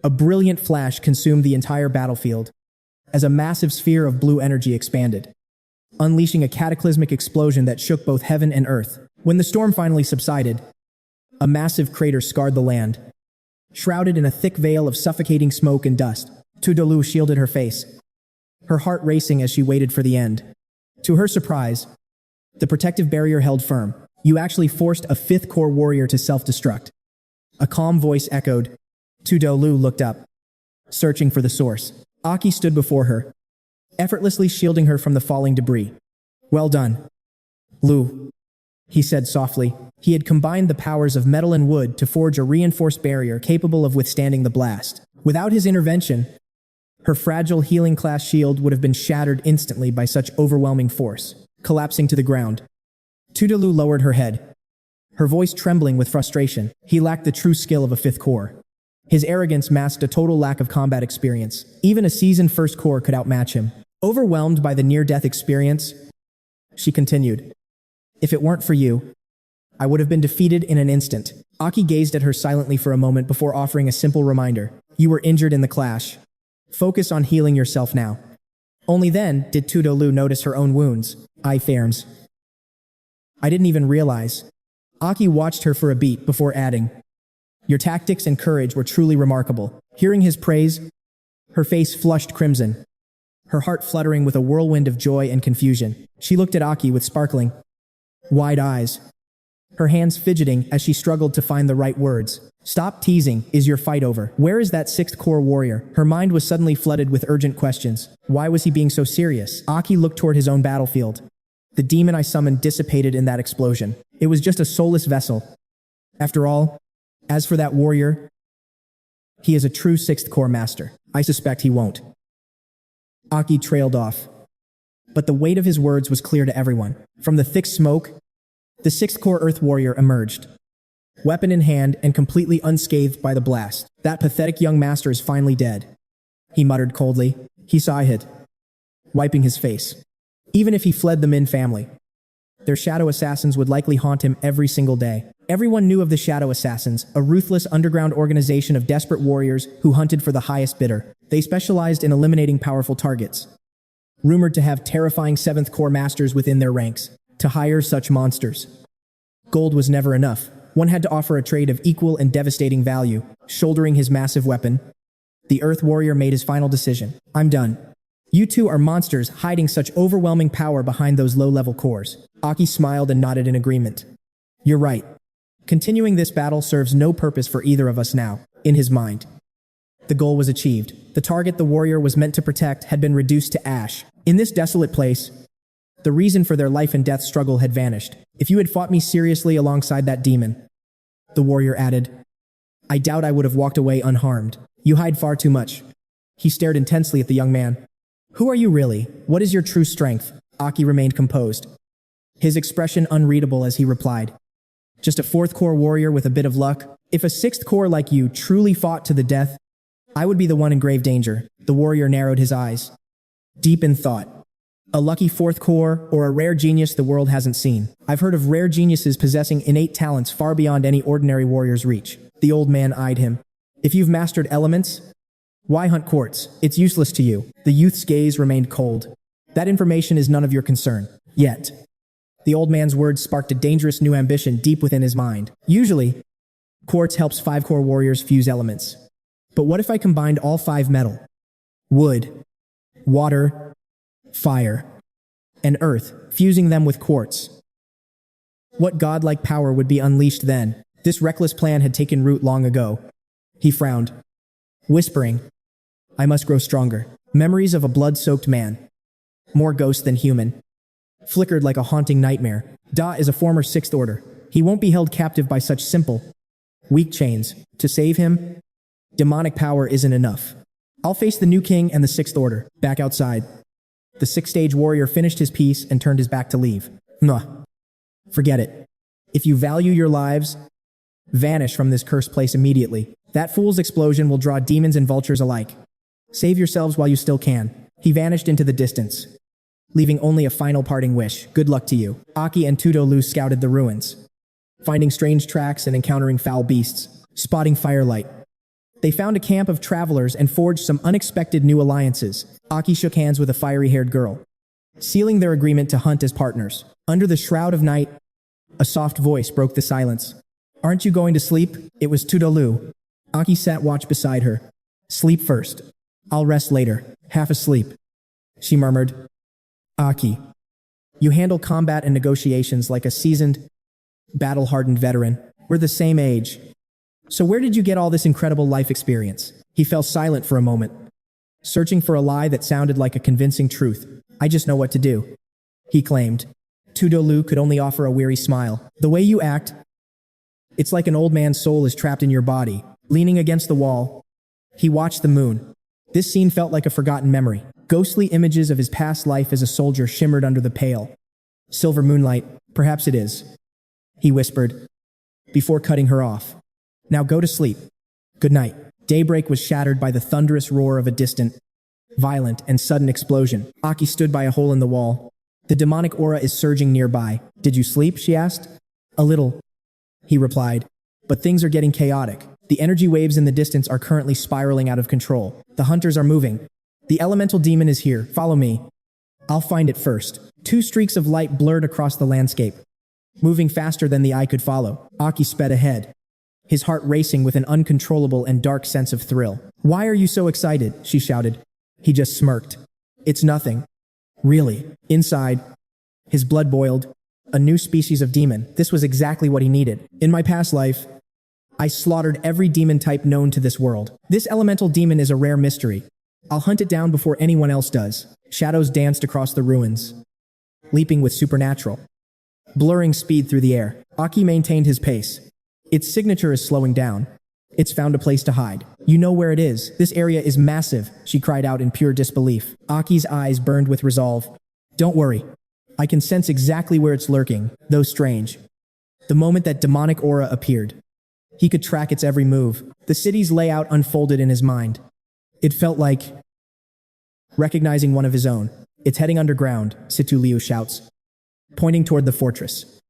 A brilliant flash consumed the entire battlefield as a massive sphere of blue energy expanded, unleashing a cataclysmic explosion that shook both heaven and earth. When the storm finally subsided, a massive crater scarred the land, shrouded in a thick veil of suffocating smoke and dust. Tudolu shielded her face, her heart racing as she waited for the end. To her surprise, the protective barrier held firm. You actually forced a 5th Corps warrior to self-destruct. A calm voice echoed. Tudolu looked up, searching for the source. Aki stood before her, effortlessly shielding her from the falling debris. Well done, Lu, he said softly. He had combined the powers of metal and wood to forge a reinforced barrier capable of withstanding the blast. Without his intervention, her fragile healing class shield would have been shattered instantly by such overwhelming force, collapsing to the ground. Tudelu lowered her head, her voice trembling with frustration. He lacked the true skill of a 5th Corps. His arrogance masked a total lack of combat experience. Even a seasoned 1st Corps could outmatch him. Overwhelmed by the near-death experience, she continued, "If it weren't for you, I would have been defeated in an instant." Aki gazed at her silently for a moment before offering a simple reminder. You were injured in the clash. Focus on healing yourself now. Only then did Tudolu notice her own wounds. I farms. I didn't even realize. Aki watched her for a beat before adding, your tactics and courage were truly remarkable. Hearing his praise, her face flushed crimson, her heart fluttering with a whirlwind of joy and confusion. She looked at Aki with sparkling, wide eyes, her hands fidgeting as she struggled to find the right words. Stop teasing, is your fight over? Where is that 6th Corps warrior? Her mind was suddenly flooded with urgent questions. Why was he being so serious? Aki looked toward his own battlefield. The demon I summoned dissipated in that explosion. It was just a soulless vessel. After all, as for that warrior, he is a true 6th Corps master. I suspect he won't. Aki trailed off, but the weight of his words was clear to everyone. From the thick smoke, the 6th Corps Earth warrior emerged, weapon in hand and completely unscathed by the blast. That pathetic young master is finally dead, he muttered coldly. He sighed, wiping his face. Even if he fled the Min family, their shadow assassins would likely haunt him every single day. Everyone knew of the Shadow Assassins, a ruthless underground organization of desperate warriors who hunted for the highest bidder. They specialized in eliminating powerful targets, rumored to have terrifying 7th Corps masters within their ranks. To hire such monsters, gold was never enough. One had to offer a trade of equal and devastating value. Shouldering his massive weapon, the Earth warrior made his final decision. I'm done. You two are monsters hiding such overwhelming power behind those low-level cores. Aki smiled and nodded in agreement. You're right. Continuing this battle serves no purpose for either of us now. In his mind, the goal was achieved. The target the warrior was meant to protect had been reduced to ash. In this desolate place, the reason for their life and death struggle had vanished. If you had fought me seriously alongside that demon, the warrior added, I doubt I would have walked away unharmed. You hide far too much. He stared intensely at the young man. Who are you really? What is your true strength? Aki remained composed, his expression unreadable as he replied, just a 4th Corps warrior with a bit of luck. If a 6th Corps like you truly fought to the death, I would be the one in grave danger. The warrior narrowed his eyes, deep in thought. A lucky 4th Corps or a rare genius the world hasn't seen. I've heard of rare geniuses possessing innate talents far beyond any ordinary warrior's reach. The old man eyed him. If you've mastered elements, why hunt quartz? It's useless to you. The youth's gaze remained cold. That information is none of your concern. Yet. The old man's words sparked a dangerous new ambition deep within his mind. Usually, quartz helps 5 Corps warriors fuse elements. But what if I combined all 5 metal, wood, water, fire, and earth, fusing them with quartz? What godlike power would be unleashed then? This reckless plan had taken root long ago. He frowned, whispering, I must grow stronger. Memories of a blood-soaked man, more ghost than human, flickered like a haunting nightmare. Da is a former 6th Order. He won't be held captive by such simple, weak chains. To save him, demonic power isn't enough. I'll face the new king and the 6th Order. Back outside, the 6th-stage warrior finished his piece and turned his back to leave. Nah. Forget it. If you value your lives, vanish from this cursed place immediately. That fool's explosion will draw demons and vultures alike. Save yourselves while you still can. He vanished into the distance, leaving only a final parting wish. Good luck to you. Aki and Tudolu scouted the ruins, finding strange tracks and encountering foul beasts, spotting firelight, They found a camp of travelers and forged some unexpected new alliances. Aki shook hands with a fiery-haired girl, sealing their agreement to hunt as partners. Under the shroud of night, a soft voice broke the silence. Aren't you going to sleep? It was Tudolu. Aki sat watch beside her. Sleep first. I'll rest later. Half asleep, she murmured. Aki, you handle combat and negotiations like a seasoned, battle-hardened veteran. We're the same age. So where did you get all this incredible life experience? He fell silent for a moment, searching for a lie that sounded like a convincing truth. I just know what to do, he claimed. Tudolu could only offer a weary smile. The way you act, it's like an old man's soul is trapped in your body. Leaning against the wall, he watched the moon. This scene felt like a forgotten memory. Ghostly images of his past life as a soldier shimmered under the pale silver moonlight. Perhaps it is, he whispered, before cutting her off. Now go to sleep. Good night. Daybreak was shattered by the thunderous roar of a distant, violent, and sudden explosion. Aki stood by a hole in the wall. The demonic aura is surging nearby. Did you sleep? She asked. A little, he replied. But things are getting chaotic. The energy waves in the distance are currently spiraling out of control. The hunters are moving. The elemental demon is here. Follow me. I'll find it first. 2 streaks of light blurred across the landscape, moving faster than the eye could follow. Aki sped ahead, his heart racing with an uncontrollable and dark sense of thrill. Why are you so excited? She shouted. He just smirked. It's nothing. Really. Inside, his blood boiled. A new species of demon. This was exactly what he needed. In my past life, I slaughtered every demon type known to this world. This elemental demon is a rare mystery. I'll hunt it down before anyone else does. Shadows danced across the ruins, leaping with supernatural, blurring speed through the air. Aki maintained his pace. Its signature is slowing down. It's found a place to hide. You know where it is. This area is massive, she cried out in pure disbelief. Aki's eyes burned with resolve. Don't worry. I can sense exactly where it's lurking, though strange. The moment that demonic aura appeared, he could track its every move. The city's layout unfolded in his mind. It felt like recognizing one of his own. It's heading underground, Situ Liu shouts, pointing toward the fortress.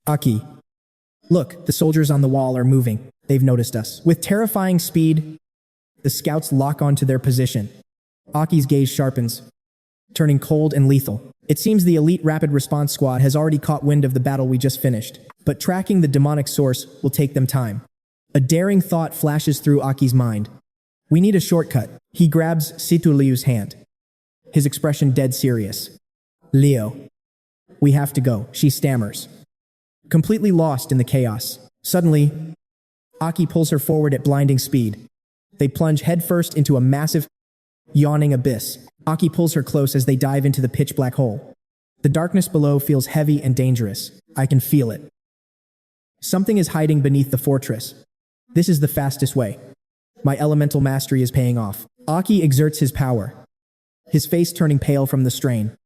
Aki, look, the soldiers on the wall are moving. They've noticed us. With terrifying speed, the scouts lock onto their position. Aki's gaze sharpens, turning cold and lethal. It seems the elite rapid response squad has already caught wind of the battle we just finished, but tracking the demonic source will take them time. A daring thought flashes through Aki's mind. We need a shortcut. He grabs Situ Liu's hand, his expression dead serious. Leo, we have to go, she stammers, completely lost in the chaos. Suddenly, Aki pulls her forward at blinding speed. They plunge headfirst into a massive, yawning abyss. Aki pulls her close as they dive into the pitch-black hole. The darkness below feels heavy and dangerous. I can feel it. Something is hiding beneath the fortress. This is the fastest way. My elemental mastery is paying off. Aki exerts his power, his face turning pale from the strain.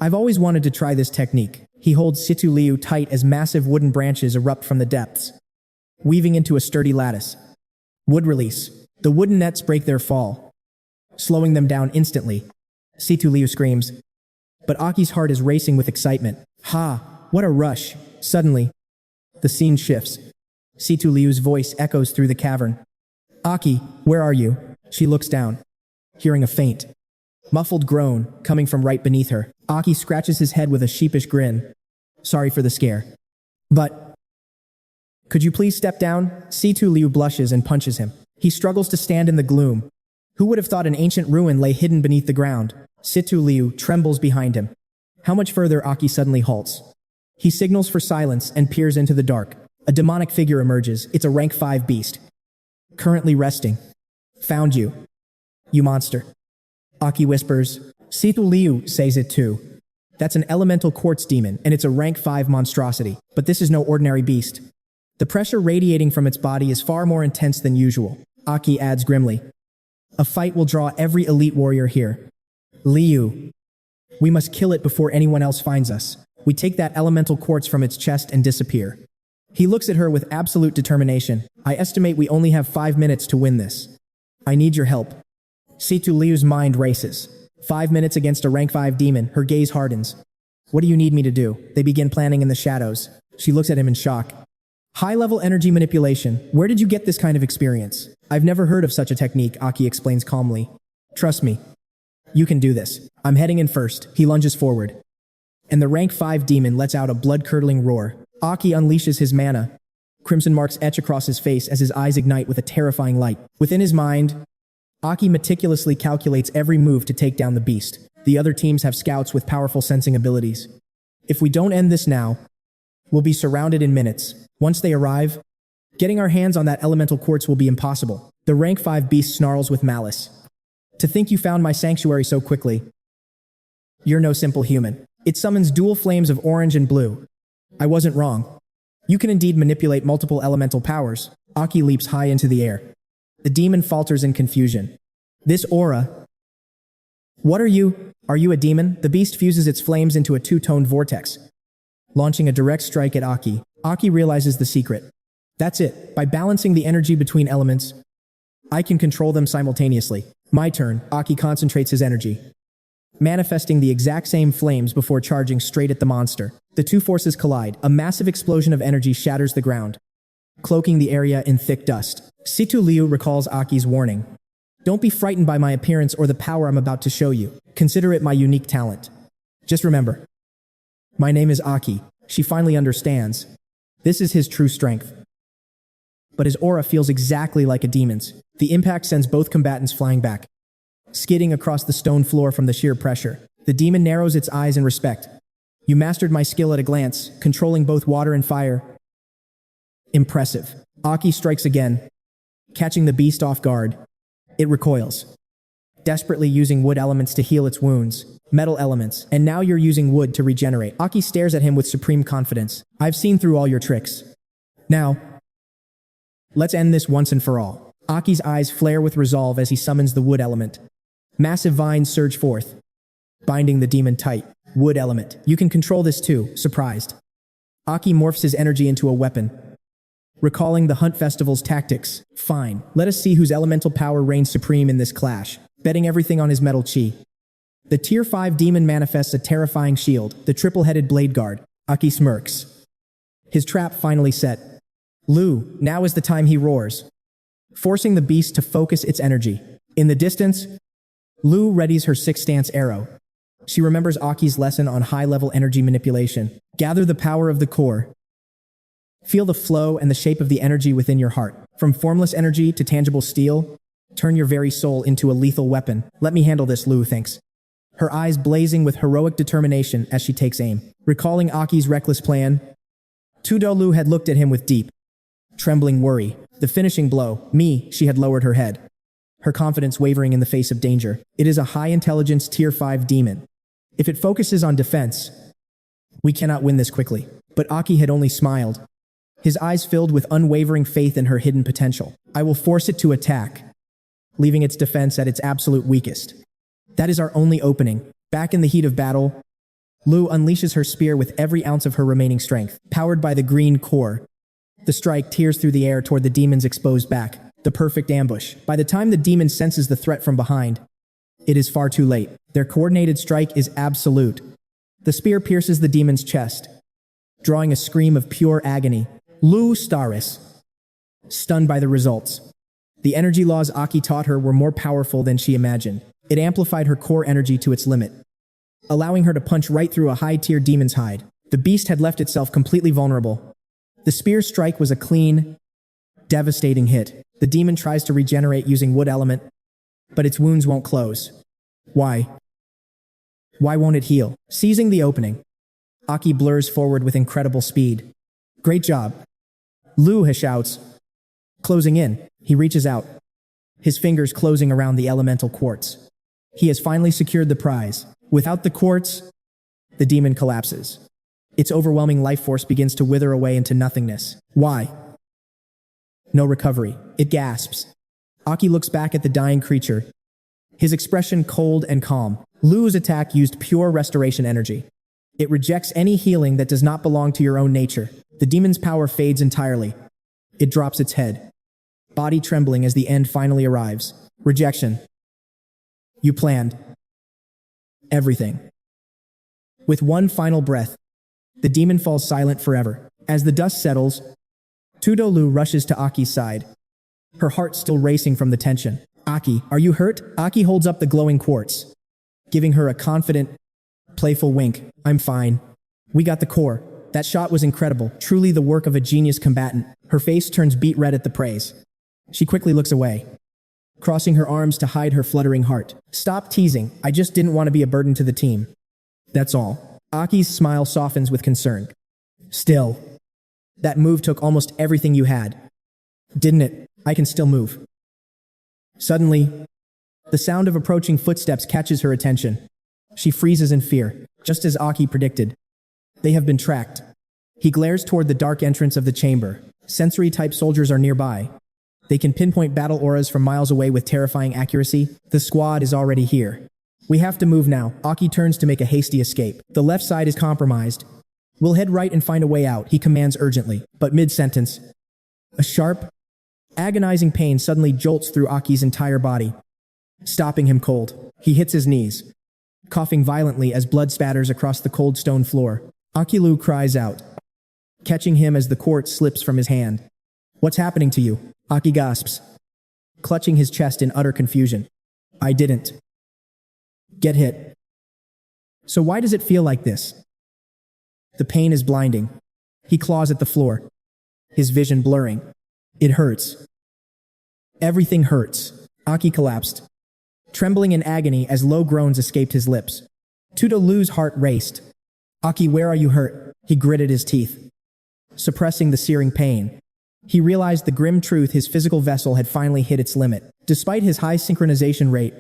I've always wanted to try this technique. He holds Situ Liu tight as massive wooden branches erupt from the depths, weaving into a sturdy lattice. Wood release. The wooden nets break their fall, slowing them down instantly. Situ Liu screams, but Aki's heart is racing with excitement. Ha! What a rush! Suddenly, the scene shifts. Situ Liu's voice echoes through the cavern. Aki, where are you? She looks down, hearing a faint, muffled groan coming from right beneath her. Aki scratches his head with a sheepish grin. Sorry for the scare. But could you please step down? Situ Liu blushes and punches him. He struggles to stand in the gloom. Who would have thought an ancient ruin lay hidden beneath the ground? Situ Liu trembles behind him. How much further? Aki suddenly halts. He signals for silence and peers into the dark. A demonic figure emerges. It's a rank 5 beast, currently resting. Found you, you monster, Aki whispers. Situ Liu says it too. That's an elemental quartz demon, and it's a rank 5 monstrosity. But this is no ordinary beast. The pressure radiating from its body is far more intense than usual. Aki adds grimly. A fight will draw every elite warrior here. Liu, we must kill it before anyone else finds us. We take that elemental quartz from its chest and disappear. He looks at her with absolute determination. I estimate we only have 5 minutes to win this. I need your help. Situ Liu's mind races. 5 minutes against a rank 5 demon. Her gaze hardens. What do you need me to do? They begin planning in the shadows. She looks at him in shock. High-level energy manipulation. Where did you get this kind of experience? I've never heard of such a technique, Aki explains calmly. Trust me. You can do this. I'm heading in first. He lunges forward. And the rank 5 demon lets out a blood-curdling roar. Aki unleashes his mana. Crimson marks etch across his face as his eyes ignite with a terrifying light. Within his mind, Aki meticulously calculates every move to take down the beast. The other teams have scouts with powerful sensing abilities. If we don't end this now, we'll be surrounded in minutes. Once they arrive, getting our hands on that elemental quartz will be impossible. The rank 5 beast snarls with malice. To think you found my sanctuary so quickly. You're no simple human. It summons dual flames of orange and blue. I wasn't wrong. You can indeed manipulate multiple elemental powers. Aki leaps high into the air. The demon falters in confusion. This aura... What are you? Are you a demon? The beast fuses its flames into a two-toned vortex, launching a direct strike at Aki. Aki realizes the secret. That's it. By balancing the energy between elements, I can control them simultaneously. My turn. Aki concentrates his energy, manifesting the exact same flames before charging straight at the monster. The two forces collide. A massive explosion of energy shatters the ground, cloaking the area in thick dust. Situ Liu recalls Aki's warning. Don't be frightened by my appearance or the power I'm about to show you. Consider it my unique talent. Just remember, my name is Aki. She finally understands. This is his true strength. But his aura feels exactly like a demon's. The impact sends both combatants flying back, skidding across the stone floor from the sheer pressure. The demon narrows its eyes in respect. You mastered my skill at a glance, controlling both water and fire. Impressive. Aki strikes again, catching the beast off guard. It recoils, desperately using wood elements to heal its wounds. Metal elements, and now you're using wood to regenerate. Aki stares at him with supreme confidence. I've seen through all your tricks. Now, let's end this once and for all. Aki's eyes flare with resolve as he summons the wood element. Massive vines surge forth, binding the demon tight. Wood element. You can control this too, surprised. Aki morphs his energy into a weapon, recalling the Hunt Festival's tactics. Fine, let us see whose elemental power reigns supreme in this clash. Betting everything on his metal chi. The Tier 5 demon manifests a terrifying shield, the triple-headed blade guard. Aki smirks. His trap finally set. Lu, now is the time he roars, forcing the beast to focus its energy. In the distance, Lu readies her six-stance arrow. She remembers Aki's lesson on high-level energy manipulation. Gather the power of the core. Feel the flow and the shape of the energy within your heart. From formless energy to tangible steel, turn your very soul into a lethal weapon. Let me handle this, Lu thinks, her eyes blazing with heroic determination as she takes aim. Recalling Aki's reckless plan, Tudolu had looked at him with deep, trembling worry. The finishing blow, she had lowered her head, her confidence wavering in the face of danger. It is a high-intelligence Tier 5 demon. If it focuses on defense, we cannot win this quickly. But Aki had only smiled, his eyes filled with unwavering faith in her hidden potential. I will force it to attack, leaving its defense at its absolute weakest. That is our only opening. Back in the heat of battle, Lu unleashes her spear with every ounce of her remaining strength. Powered by the green core, the strike tears through the air toward the demon's exposed back. The perfect ambush. By the time the demon senses the threat from behind, it is far too late. Their coordinated strike is absolute. The spear pierces the demon's chest, drawing a scream of pure agony. Lu Staris, stunned by the results. The energy laws Aki taught her were more powerful than she imagined. It amplified her core energy to its limit, allowing her to punch right through a high-tier demon's hide. The beast had left itself completely vulnerable. The spear's strike was a clean, devastating hit. The demon tries to regenerate using wood element, but its wounds won't close. Why? Why won't it heal? Seizing the opening, Aki blurs forward with incredible speed. Great job. Lu shouts, closing in. He reaches out, his fingers closing around the elemental quartz. He has finally secured the prize. Without the quartz, the demon collapses. Its overwhelming life force begins to wither away into nothingness. Why? No recovery. It gasps. Aki looks back at the dying creature, his expression cold and calm. Lu's attack used pure restoration energy. It rejects any healing that does not belong to your own nature. The demon's power fades entirely. It drops its head, body trembling as the end finally arrives. Rejection. You planned everything. With one final breath, the demon falls silent forever. As the dust settles, Tudolu rushes to Aki's side, her heart still racing from the tension. Aki, are you hurt? Aki holds up the glowing quartz, giving her a confident, playful wink. I'm fine. We got the core. That shot was incredible, truly the work of a genius combatant. Her face turns beet red at the praise. She quickly looks away, crossing her arms to hide her fluttering heart. Stop teasing, I just didn't want to be a burden to the team. That's all. Aki's smile softens with concern. Still, that move took almost everything you had. Didn't it? I can still move. Suddenly, the sound of approaching footsteps catches her attention. She freezes in fear, just as Aki predicted. They have been tracked. He glares toward the dark entrance of the chamber. Sensory-type soldiers are nearby. They can pinpoint battle auras from miles away with terrifying accuracy. The squad is already here. We have to move now. Aki turns to make a hasty escape. The left side is compromised. We'll head right and find a way out, he commands urgently. But mid-sentence, a sharp, agonizing pain suddenly jolts through Aki's entire body, stopping him cold. He hits his knees, coughing violently as blood spatters across the cold stone floor. Akilu cries out, catching him as the quartz slips from his hand. What's happening to you? Aki gasps, clutching his chest in utter confusion. I didn't get hit. So why does it feel like this? The pain is blinding. He claws at the floor, his vision blurring. It hurts. Everything hurts. Aki collapsed, trembling in agony as low groans escaped his lips. Tudolu's heart raced. Aki, where are you hurt? He gritted his teeth, suppressing the searing pain. He realized the grim truth: his physical vessel had finally hit its limit. Despite his high synchronization rate,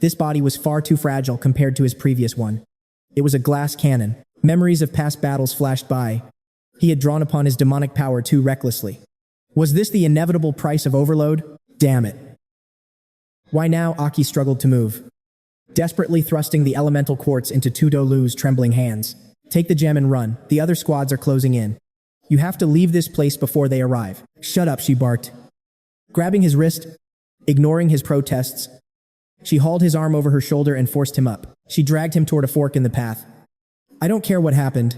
this body was far too fragile compared to his previous one. It was a glass cannon. Memories of past battles flashed by. He had drawn upon his demonic power too recklessly. Was this the inevitable price of overload? Damn it. Why now? Aki struggled to move, desperately thrusting the elemental quartz into Tudolu's trembling hands. Take the gem and run. The other squads are closing in. You have to leave this place before they arrive. Shut up, she barked, grabbing his wrist, ignoring his protests. She hauled his arm over her shoulder and forced him up. She dragged him toward a fork in the path. I don't care what happened.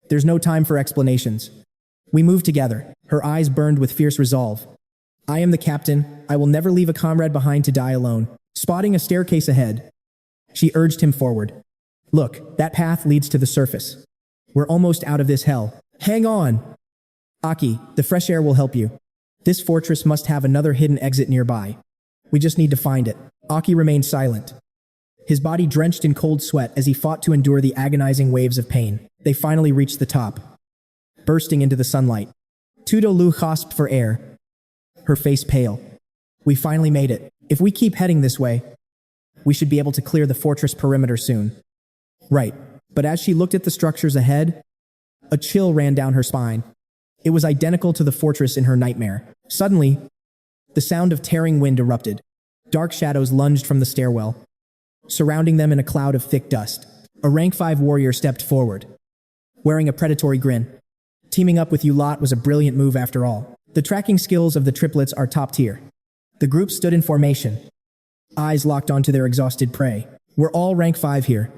There's no time for explanations. We move together. Her eyes burned with fierce resolve. I am the captain. I will never leave a comrade behind to die alone. Spotting a staircase ahead, she urged him forward. Look, that path leads to the surface. We're almost out of this hell. Hang on! Aki, the fresh air will help you. This fortress must have another hidden exit nearby. We just need to find it. Aki remained silent, his body drenched in cold sweat as he fought to endure the agonizing waves of pain. They finally reached the top, bursting into the sunlight. Tudolu gasped for air, her face pale. We finally made it. If we keep heading this way, we should be able to clear the fortress perimeter soon. Right. But as she looked at the structures ahead, a chill ran down her spine. It was identical to the fortress in her nightmare. Suddenly, the sound of tearing wind erupted. Dark shadows lunged from the stairwell, surrounding them in a cloud of thick dust. A rank 5 warrior stepped forward, wearing a predatory grin. Teaming up with you lot was a brilliant move after all. The tracking skills of the triplets are top tier. The group stood in formation, eyes locked onto their exhausted prey. We're all rank 5 here,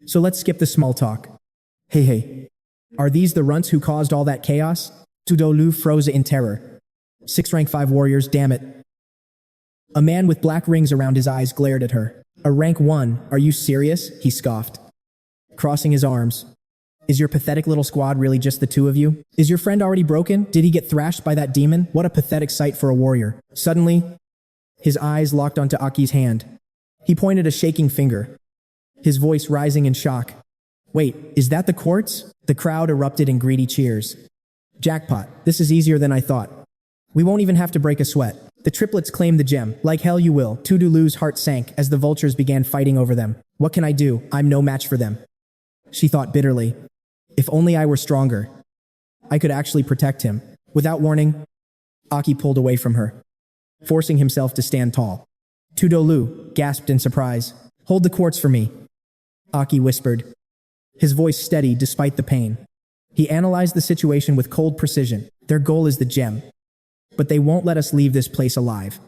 so let's skip the small talk. Hey, are these the runts who caused all that chaos? Tudolu froze in terror. 6 rank 5 warriors, damn it. A man with black rings around his eyes glared at her. A rank 1, are you serious? He scoffed, crossing his arms. Is your pathetic little squad really just the two of you? Is your friend already broken? Did he get thrashed by that demon? What a pathetic sight for a warrior. Suddenly, his eyes locked onto Aki's hand. He pointed a shaking finger, his voice rising in shock. Wait, is that the quartz? The crowd erupted in greedy cheers. Jackpot, this is easier than I thought. We won't even have to break a sweat. The triplets claimed the gem. Like hell you will. Tudulu's heart sank as the vultures began fighting over them. What can I do? I'm no match for them. She thought bitterly. If only I were stronger, I could actually protect him. Without warning, Aki pulled away from her, forcing himself to stand tall. Tudolu gasped in surprise. Hold the quartz for me, Aki whispered, his voice steady despite the pain. He analyzed the situation with cold precision. Their goal is the gem, but they won't let us leave this place alive.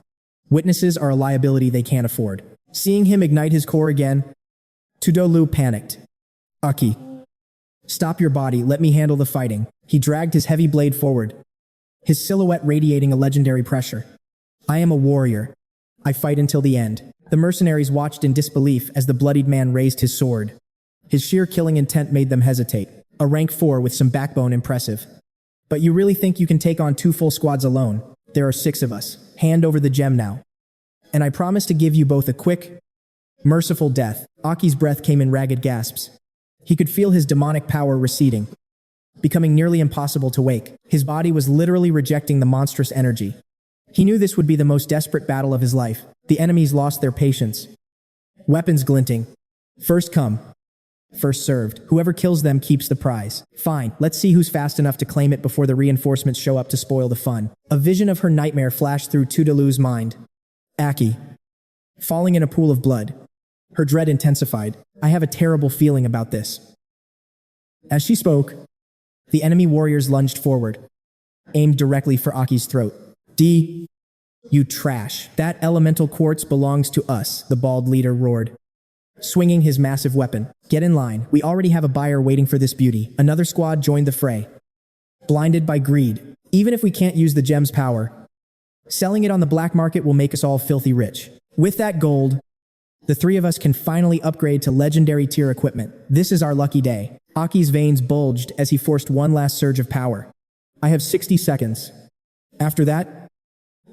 Witnesses are a liability they can't afford. Seeing him ignite his core again, Tudolu panicked. Aki, stop your body, let me handle the fighting. He dragged his heavy blade forward, his silhouette radiating a legendary pressure. I am a warrior. I fight until the end. The mercenaries watched in disbelief as the bloodied man raised his sword. His sheer killing intent made them hesitate. A rank 4 with some backbone impressive. But you really think you can take on 2 full squads alone? There are 6 of us. Hand over the gem now. And I promise to give you both a quick, merciful death. Aki's breath came in ragged gasps. He could feel his demonic power receding, becoming nearly impossible to wake. His body was literally rejecting the monstrous energy. He knew this would be the most desperate battle of his life. The enemies lost their patience. Weapons glinting. First come, first served. Whoever kills them keeps the prize. Fine, let's see who's fast enough to claim it before the reinforcements show up to spoil the fun. A vision of her nightmare flashed through Tudolu's mind. Aki, falling in a pool of blood. Her dread intensified. I have a terrible feeling about this. As she spoke, the enemy warriors lunged forward, aimed directly for Aki's throat. You trash. That elemental quartz belongs to us, the bald leader roared, swinging his massive weapon. Get in line. We already have a buyer waiting for this beauty. Another squad joined the fray, blinded by greed. Even if we can't use the gem's power, selling it on the black market will make us all filthy rich. With that gold, the 3 of us can finally upgrade to legendary tier equipment. This is our lucky day. Aki's veins bulged as he forced one last surge of power. I have 60 seconds. After that,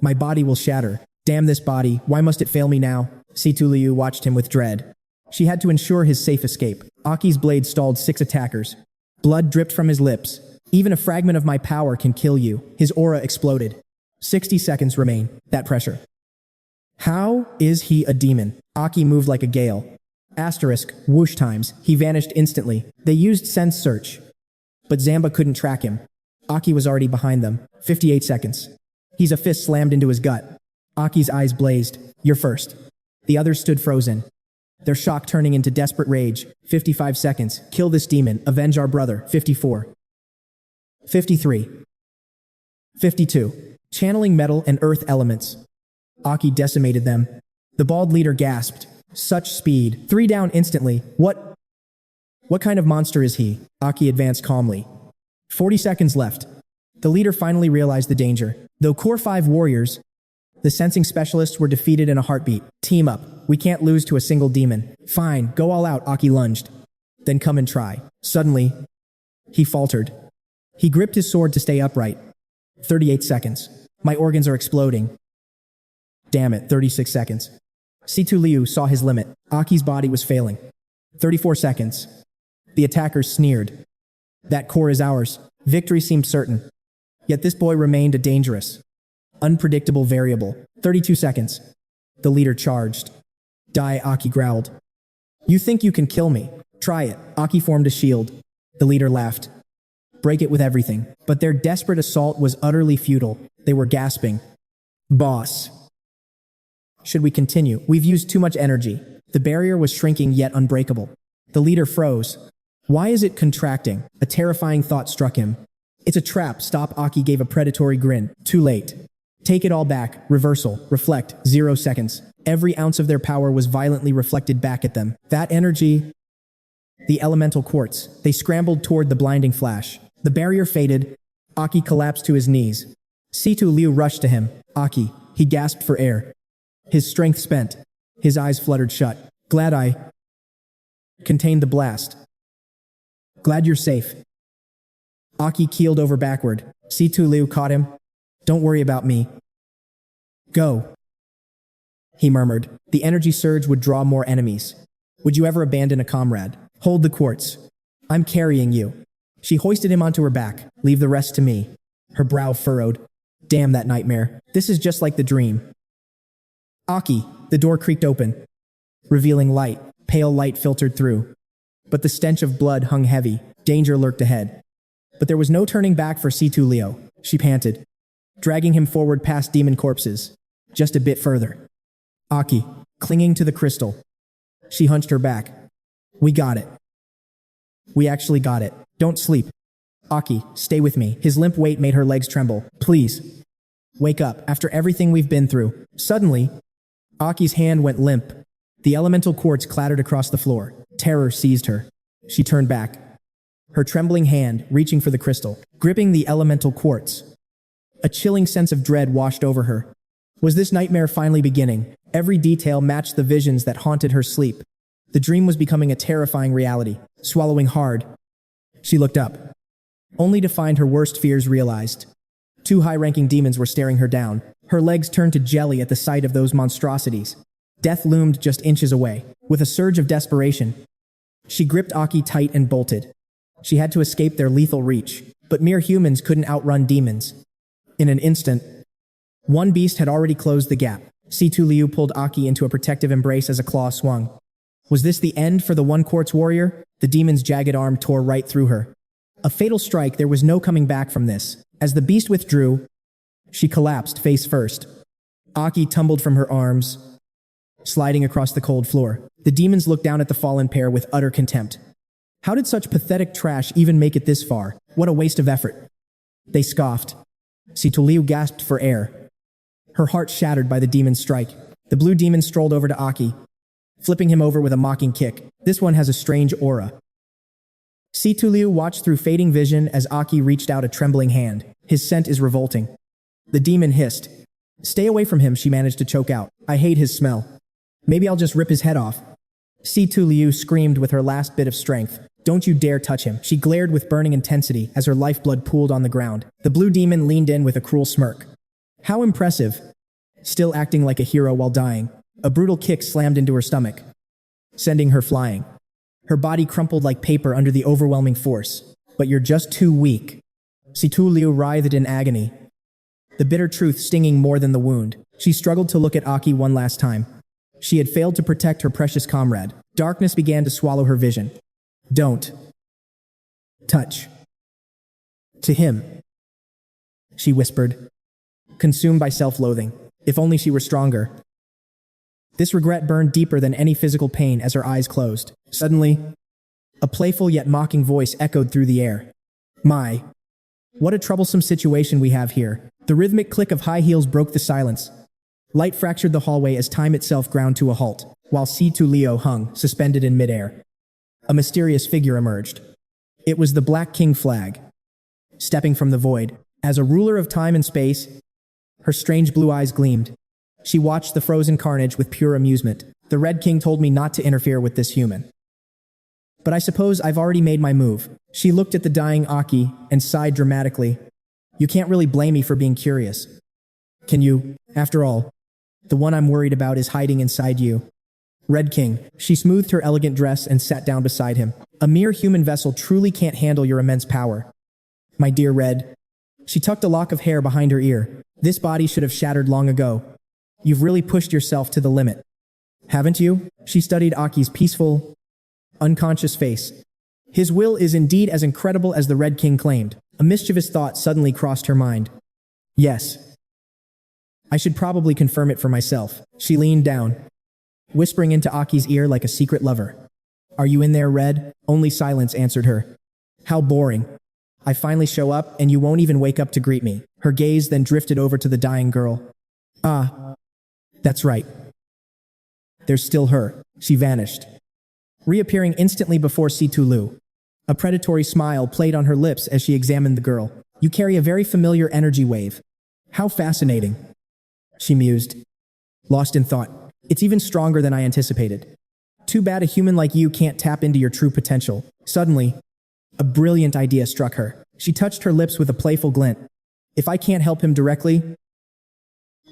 my body will shatter. Damn this body, why must it fail me now? Situ Liu watched him with dread. She had to ensure his safe escape. Aki's blade stalled 6 attackers. Blood dripped from his lips. Even a fragment of my power can kill you. His aura exploded. 60 seconds remain. That pressure. How is he a demon? Aki moved like a gale. Asterisk, whoosh times. He vanished instantly. They used sense search, but Zamba couldn't track him. Aki was already behind them. 58 seconds. He's a fist slammed into his gut. Aki's eyes blazed. You're first. The others stood frozen, their shock turning into desperate rage. 55 seconds. Kill this demon. Avenge our brother. 54. 53. 52. Channeling metal and earth elements. Aki decimated them. The bald leader gasped. Such speed. 3 down instantly. What kind of monster is he? Aki advanced calmly. 40 seconds left. The leader finally realized the danger. Though Core 5 warriors, the sensing specialists were defeated in a heartbeat. Team up. We can't lose to a single demon. Fine, go all out, Aki lunged. Then come and try. Suddenly, he faltered. He gripped his sword to stay upright. 38 seconds. My organs are exploding. Damn it, 36 seconds. Situ Liu saw his limit. Aki's body was failing. 34 seconds. The attackers sneered. That core is ours. Victory seemed certain. Yet this boy remained a dangerous, unpredictable variable. 32 seconds. The leader charged. Die, Aki growled. You think you can kill me? Try it. Aki formed a shield. The leader laughed. Break it with everything. But their desperate assault was utterly futile. They were gasping. Boss. Should we continue? We've used too much energy. The barrier was shrinking yet unbreakable. The leader froze. Why is it contracting? A terrifying thought struck him. It's a trap. Stop. Aki gave a predatory grin. Too late. Take it all back. Reversal. Reflect. 0 seconds. Every ounce of their power was violently reflected back at them. That energy, the elemental quartz. They scrambled toward the blinding flash. The barrier faded. Aki collapsed to his knees. Situ Liu rushed to him. Aki. He gasped for air. His strength spent. His eyes fluttered shut. Glad I contained the blast. Glad you're safe. Aki keeled over backward. Situ Liu caught him. Don't worry about me. Go, he murmured. The energy surge would draw more enemies. Would you ever abandon a comrade? Hold the quartz. I'm carrying you. She hoisted him onto her back. Leave the rest to me. Her brow furrowed. Damn that nightmare. This is just like the dream. Aki, the door creaked open, revealing light. Pale light filtered through. But the stench of blood hung heavy. Danger lurked ahead. But there was no turning back for Situ Liu. She panted, dragging him forward past demon corpses. Just a bit further. Aki, clinging to the crystal. She hunched her back. We got it. We actually got it. Don't sleep. Aki, stay with me. His limp weight made her legs tremble. Please. Wake up. After everything we've been through. Suddenly, Aki's hand went limp. The elemental quartz clattered across the floor. Terror seized her. She turned back, her trembling hand reaching for the crystal, gripping the elemental quartz. A chilling sense of dread washed over her. Was this nightmare finally beginning? Every detail matched the visions that haunted her sleep. The dream was becoming a terrifying reality. Swallowing hard, she looked up, only to find her worst fears realized. Two high-ranking demons were staring her down. Her legs turned to jelly at the sight of those monstrosities. Death loomed just inches away. With a surge of desperation, she gripped Aki tight and bolted. She had to escape their lethal reach, but mere humans couldn't outrun demons. In an instant, one beast had already closed the gap. Situ Liu pulled Aki into a protective embrace as a claw swung. Was this the end for the One Quartz warrior? The demon's jagged arm tore right through her. A fatal strike, there was no coming back from this. As the beast withdrew, she collapsed face first. Aki tumbled from her arms, sliding across the cold floor. The demons looked down at the fallen pair with utter contempt. How did such pathetic trash even make it this far? What a waste of effort. They scoffed. Situ Liu gasped for air, her heart shattered by the demon's strike. The blue demon strolled over to Aki, flipping him over with a mocking kick. This one has a strange aura. Situ Liu watched through fading vision as Aki reached out a trembling hand. His scent is revolting. The demon hissed. Stay away from him, she managed to choke out. I hate his smell. Maybe I'll just rip his head off. Situ Liu screamed with her last bit of strength. Don't you dare touch him. She glared with burning intensity as her lifeblood pooled on the ground. The blue demon leaned in with a cruel smirk. How impressive. Still acting like a hero while dying. A brutal kick slammed into her stomach, sending her flying. Her body crumpled like paper under the overwhelming force. But you're just too weak. Situ Liu writhed in agony, the bitter truth stinging more than the wound. She struggled to look at Aki one last time. She had failed to protect her precious comrade. Darkness began to swallow her vision. Don't touch to him, she whispered, consumed by self-loathing. If only she were stronger. This regret burned deeper than any physical pain as her eyes closed. Suddenly, a playful yet mocking voice echoed through the air. My, what a troublesome situation we have here. The rhythmic click of high heels broke the silence. Light fractured the hallway as time itself ground to a halt, while Situ Liu hung, suspended in midair. A mysterious figure emerged. It was the Black King flag. Stepping from the void, as a ruler of time and space, her strange blue eyes gleamed. She watched the frozen carnage with pure amusement. The Red King told me not to interfere with this human. But I suppose I've already made my move. She looked at the dying Aki and sighed dramatically. You can't really blame me for being curious. Can you? After all, the one I'm worried about is hiding inside you. Red King. She smoothed her elegant dress and sat down beside him. A mere human vessel truly can't handle your immense power. My dear Red. She tucked a lock of hair behind her ear. This body should have shattered long ago. You've really pushed yourself to the limit. Haven't you? She studied Aki's peaceful, unconscious face. His will is indeed as incredible as the Red King claimed. A mischievous thought suddenly crossed her mind. Yes. I should probably confirm it for myself. She leaned down, whispering into Aki's ear like a secret lover. Are you in there, Red? Only silence answered her. How boring. I finally show up and you won't even wake up to greet me. Her gaze then drifted over to the dying girl. Ah, that's right. There's still her. She vanished, reappearing instantly before Situ Liu. A predatory smile played on her lips as she examined the girl. You carry a very familiar energy wave. How fascinating, she mused, lost in thought. It's even stronger than I anticipated. Too bad a human like you can't tap into your true potential. Suddenly, a brilliant idea struck her. She touched her lips with a playful glint. If I can't help him directly,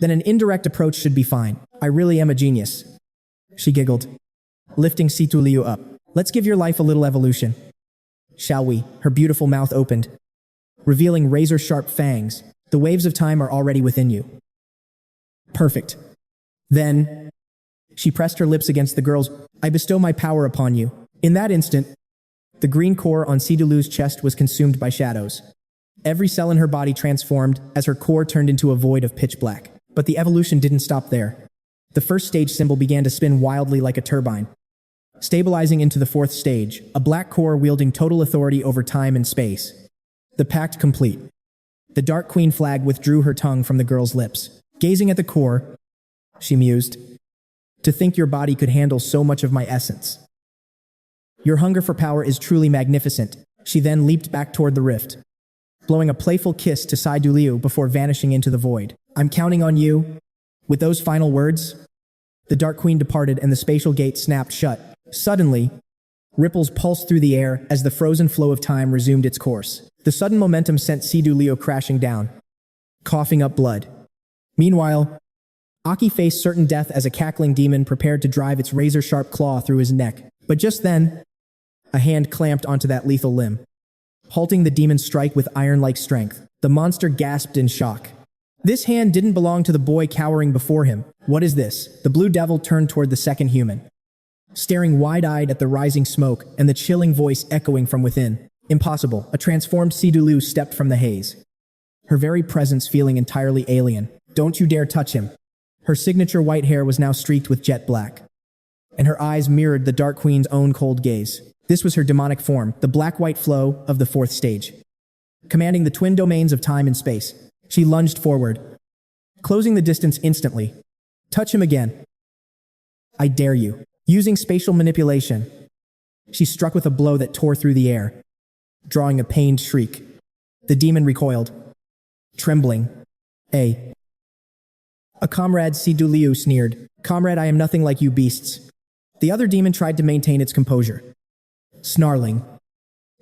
then an indirect approach should be fine. I really am a genius. She giggled, lifting Situ Liu up. Let's give your life a little evolution. Shall we? Her beautiful mouth opened, revealing razor-sharp fangs. The waves of time are already within you. Perfect. Then, she pressed her lips against the girl's. I bestow my power upon you. In that instant, the green core on Situ Liu's chest was consumed by shadows. Every cell in her body transformed as her core turned into a void of pitch black. But the evolution didn't stop there. The first stage symbol began to spin wildly like a turbine, stabilizing into the fourth stage, a black core wielding total authority over time and space. The pact complete. The Dark Queen flag withdrew her tongue from the girl's lips. Gazing at the core, she mused, to think your body could handle so much of my essence. Your hunger for power is truly magnificent. She then leaped back toward the rift, blowing a playful kiss to Situ Liu before vanishing into the void. I'm counting on you, With those final words, the Dark Queen departed and the spatial gate snapped shut. Suddenly, ripples pulsed through the air as the frozen flow of time resumed its course. The sudden momentum sent Sidu Leo crashing down, coughing up blood. Meanwhile, Aki faced certain death as a cackling demon prepared to drive its razor-sharp claw through his neck. But just then, a hand clamped onto that lethal limb, halting the demon's strike with iron-like strength. The monster gasped in shock. This hand didn't belong to the boy cowering before him. What is this? The blue devil turned toward the second human, staring wide-eyed at the rising smoke and the chilling voice echoing from within. Impossible. A transformed Sidulu stepped from the haze, her very presence feeling entirely alien. Don't you dare touch him. Her signature white hair was now streaked with jet black, and her eyes mirrored the Dark Queen's own cold gaze. This was her demonic form, the black-white flow of the fourth stage, commanding the twin domains of time and space. She lunged forward, closing the distance instantly. Touch him again. I dare you. Using spatial manipulation, she struck with a blow that tore through the air, drawing a pained shriek. The demon recoiled, trembling. A comrade Sidu Liu sneered. Comrade, I am nothing like you beasts. The other demon tried to maintain its composure, snarling.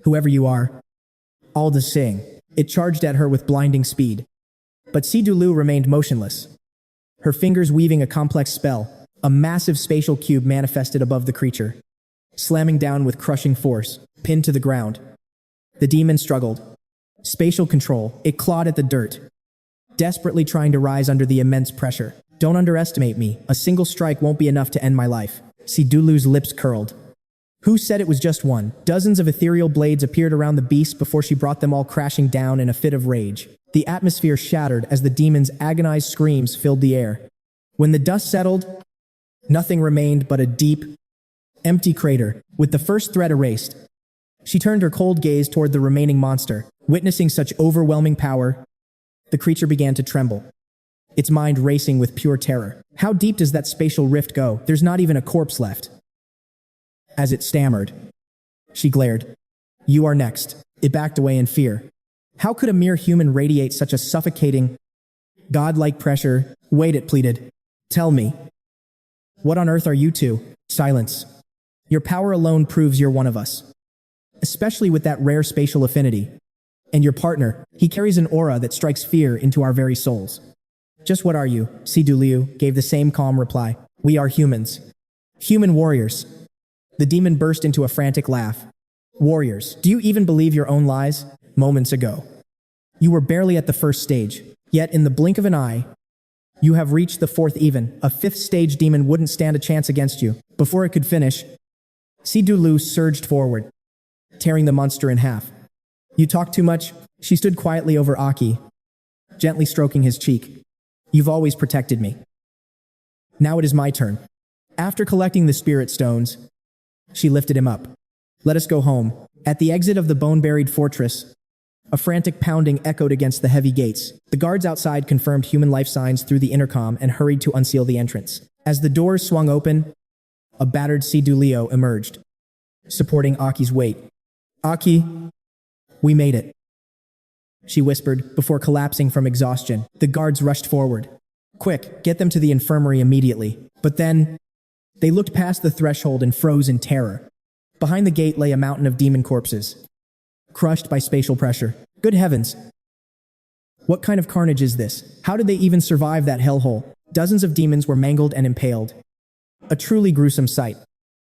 Whoever you are, all the same. It charged at her with blinding speed. But Sidu Liu remained motionless, her fingers weaving a complex spell. A massive spatial cube manifested above the creature, slamming down with crushing force, pinned to the ground. The demon struggled. Spatial control. It clawed at the dirt, desperately trying to rise under the immense pressure. Don't underestimate me. A single strike won't be enough to end my life. Sidulu's lips curled. Who said it was just one? Dozens of ethereal blades appeared around the beast before she brought them all crashing down in a fit of rage. The atmosphere shattered as the demon's agonized screams filled the air. When the dust settled, nothing remained but a deep, empty crater. With the first threat erased, she turned her cold gaze toward the remaining monster. Witnessing such overwhelming power, the creature began to tremble, its mind racing with pure terror. How deep does that spatial rift go? There's not even a corpse left. As it stammered, she glared. You are next. It backed away in fear. How could a mere human radiate such a suffocating, godlike pressure? Wait, it pleaded. Tell me. What on earth are you two? Silence. Your power alone proves you're one of us, especially with that rare spatial affinity. And your partner, he carries an aura that strikes fear into our very souls. Just what are you? Sidu Liu gave the same calm reply. We are humans. Human warriors. The demon burst into a frantic laugh. Warriors, do you even believe your own lies? Moments ago, you were barely at the first stage, yet in the blink of an eye, you have reached the fourth even. A fifth stage demon wouldn't stand a chance against you. Before it could finish, Sidu Liu surged forward, tearing the monster in half. You talk too much. She stood quietly over Aki, gently stroking his cheek. You've always protected me. Now it is my turn. After collecting the spirit stones, she lifted him up. Let us go home. At the exit of the bone-buried fortress, a frantic pounding echoed against the heavy gates. The guards outside confirmed human life signs through the intercom and hurried to unseal the entrance. As the doors swung open, a battered Sidu Leo emerged, supporting Aki's weight. Aki, we made it, she whispered before collapsing from exhaustion. The guards rushed forward. Quick, get them to the infirmary immediately. But then, they looked past the threshold and froze in terror. Behind the gate lay a mountain of demon corpses, crushed by spatial pressure. Good heavens! What kind of carnage is this? How did they even survive that hellhole? Dozens of demons were mangled and impaled. A truly gruesome sight.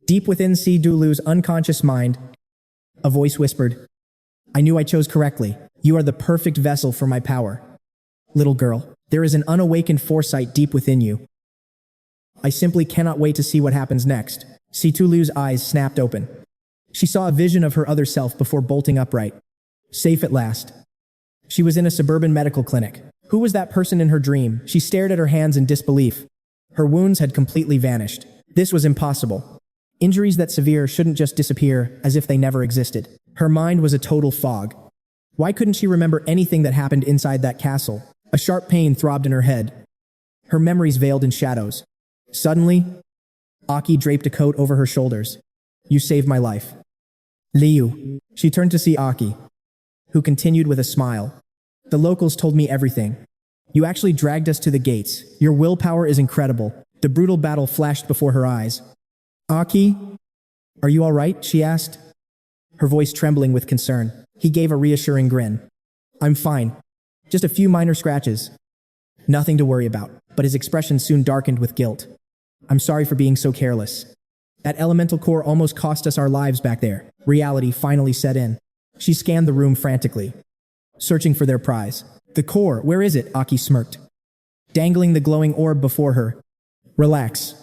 Deep within Sidu Liu's unconscious mind, a voice whispered, I knew I chose correctly. You are the perfect vessel for my power. Little girl, there is an unawakened foresight deep within you. I simply cannot wait to see what happens next. Sidu Liu's eyes snapped open. She saw a vision of her other self before bolting upright. Safe at last. She was in a suburban medical clinic. Who was that person in her dream? She stared at her hands in disbelief. Her wounds had completely vanished. This was impossible. Injuries that severe shouldn't just disappear as if they never existed. Her mind was a total fog. Why couldn't she remember anything that happened inside that castle? A sharp pain throbbed in her head, her memories veiled in shadows. Suddenly, Aki draped a coat over her shoulders. You saved my life. Liu. She turned to see Aki, who continued with a smile. The locals told me everything. You actually dragged us to the gates. Your willpower is incredible. The brutal battle flashed before her eyes. Aki? Are you all right? She asked, her voice trembling with concern. He gave a reassuring grin. I'm fine. Just a few minor scratches. Nothing to worry about, but his expression soon darkened with guilt. I'm sorry for being so careless. That elemental core almost cost us our lives back there. Reality finally set in. She scanned the room frantically, searching for their prize. The core, where is it? Aki smirked, dangling the glowing orb before her. Relax.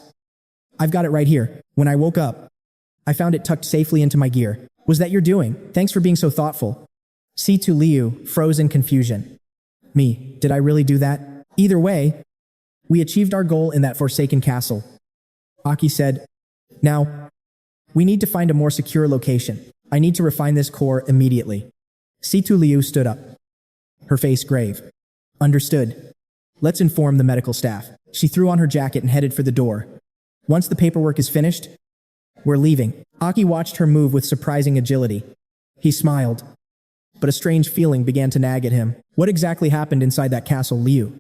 I've got it right here. When I woke up, I found it tucked safely into my gear. Was that your doing? Thanks for being so thoughtful. C2 Liu froze in confusion. Me, did I really do that? Either way, we achieved our goal in that forsaken castle. Aki said, now, we need to find a more secure location. I need to refine this core immediately. C2 Liu stood up, her face grave. Understood. Let's inform the medical staff. She threw on her jacket and headed for the door. Once the paperwork is finished, we're leaving. Aki watched her move with surprising agility. He smiled, but a strange feeling began to nag at him. What exactly happened inside that castle, Liu?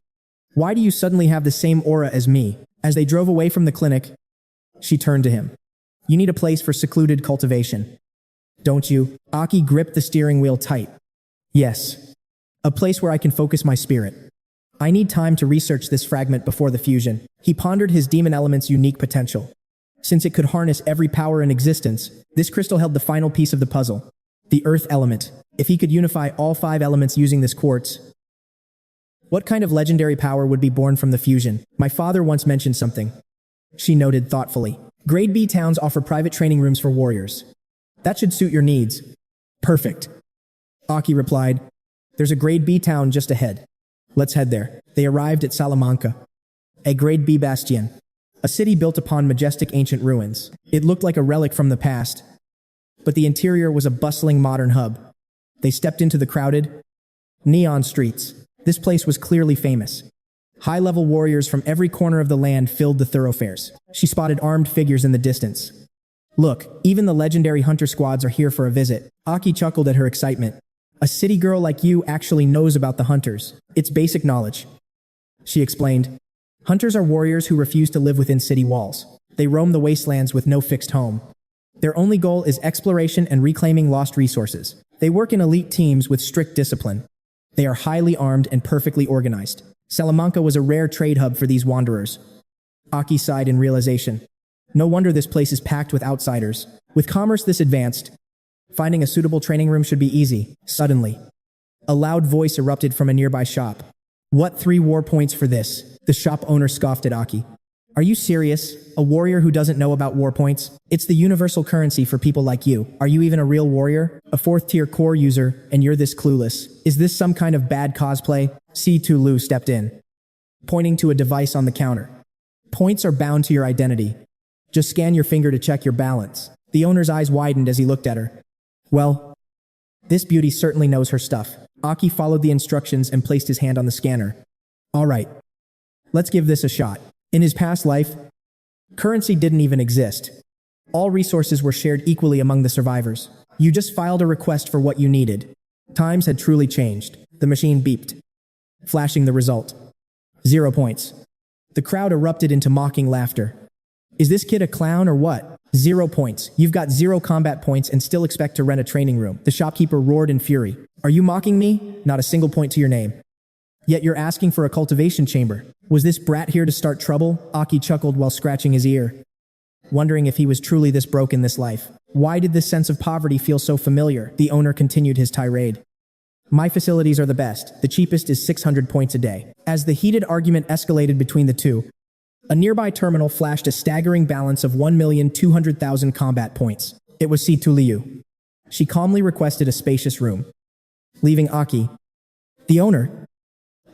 Why do you suddenly have the same aura as me? As they drove away from the clinic, she turned to him. You need a place for secluded cultivation, don't you? Aki gripped the steering wheel tight. Yes. A place where I can focus my spirit. I need time to research this fragment before the fusion. He pondered his demon element's unique potential. Since it could harness every power in existence, this crystal held the final piece of the puzzle. The earth element. If he could unify all 5 elements using this quartz, what kind of legendary power would be born from the fusion? My father once mentioned something. She noted thoughtfully. Grade B towns offer private training rooms for warriors. That should suit your needs. Perfect. Aki replied. There's a Grade B town just ahead. Let's head there. They arrived at Salamanca, a Grade B bastion, a city built upon majestic ancient ruins. It looked like a relic from the past, but the interior was a bustling modern hub. They stepped into the crowded, neon streets. This place was clearly famous. High-level warriors from every corner of the land filled the thoroughfares. She spotted armed figures in the distance. Look, even the legendary hunter squads are here for a visit. Aki chuckled at her excitement. A city girl like you actually knows about the hunters. It's basic knowledge. She explained. Hunters are warriors who refuse to live within city walls. They roam the wastelands with no fixed home. Their only goal is exploration and reclaiming lost resources. They work in elite teams with strict discipline. They are highly armed and perfectly organized. Salamanca was a rare trade hub for these wanderers. Aki sighed in realization. No wonder this place is packed with outsiders. With commerce this advanced, finding a suitable training room should be easy. Suddenly, a loud voice erupted from a nearby shop. What 3 war points for this? The shop owner scoffed at Aki. Are you serious? A warrior who doesn't know about war points? It's the universal currency for people like you. Are you even a real warrior? A 4th-tier core user, and you're this clueless. Is this some kind of bad cosplay? C2 Lu stepped in, pointing to a device on the counter. Points are bound to your identity. Just scan your finger to check your balance. The owner's eyes widened as he looked at her. Well, this beauty certainly knows her stuff. Aki followed the instructions and placed his hand on the scanner. All right, let's give this a shot. In his past life, currency didn't even exist. All resources were shared equally among the survivors. You just filed a request for what you needed. Times had truly changed. The machine beeped, flashing the result. 0 points. The crowd erupted into mocking laughter. Is this kid a clown or what? 0 points. You've got 0 combat points and still expect to rent a training room. The shopkeeper roared in fury. Are you mocking me? Not a single point to your name. Yet you're asking for a cultivation chamber. Was this brat here to start trouble? Aki chuckled while scratching his ear, wondering if he was truly this broke in this life. Why did this sense of poverty feel so familiar? The owner continued his tirade. My facilities are the best. The cheapest is 600 points a day. As the heated argument escalated between the two, a nearby terminal flashed a staggering balance of 1,200,000 combat points. It was C2 Liu. She calmly requested a spacious room, leaving Aki, the owner,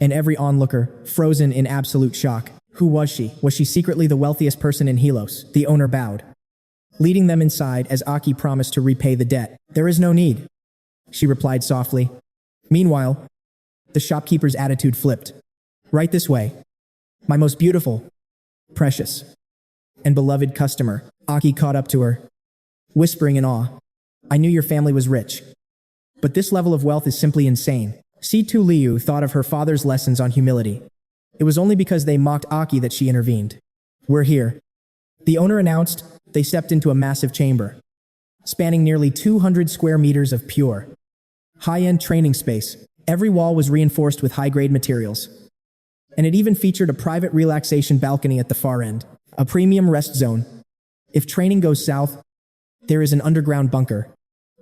and every onlooker frozen in absolute shock. Who was she? Was she secretly the wealthiest person in Helos? The owner bowed, leading them inside as Aki promised to repay the debt. There is no need, she replied softly. Meanwhile, the shopkeeper's attitude flipped. Right this way. My most beautiful, precious, and beloved customer. Aki caught up to her, whispering in awe. I knew your family was rich, but this level of wealth is simply insane. C2 Liu thought of her father's lessons on humility. It was only because they mocked Aki that she intervened. We're here. The owner announced. They stepped into a massive chamber, spanning nearly 200 square meters of pure, high-end training space. Every wall was reinforced with high-grade materials, and it even featured a private relaxation balcony at the far end, a premium rest zone. If training goes south, there is an underground bunker.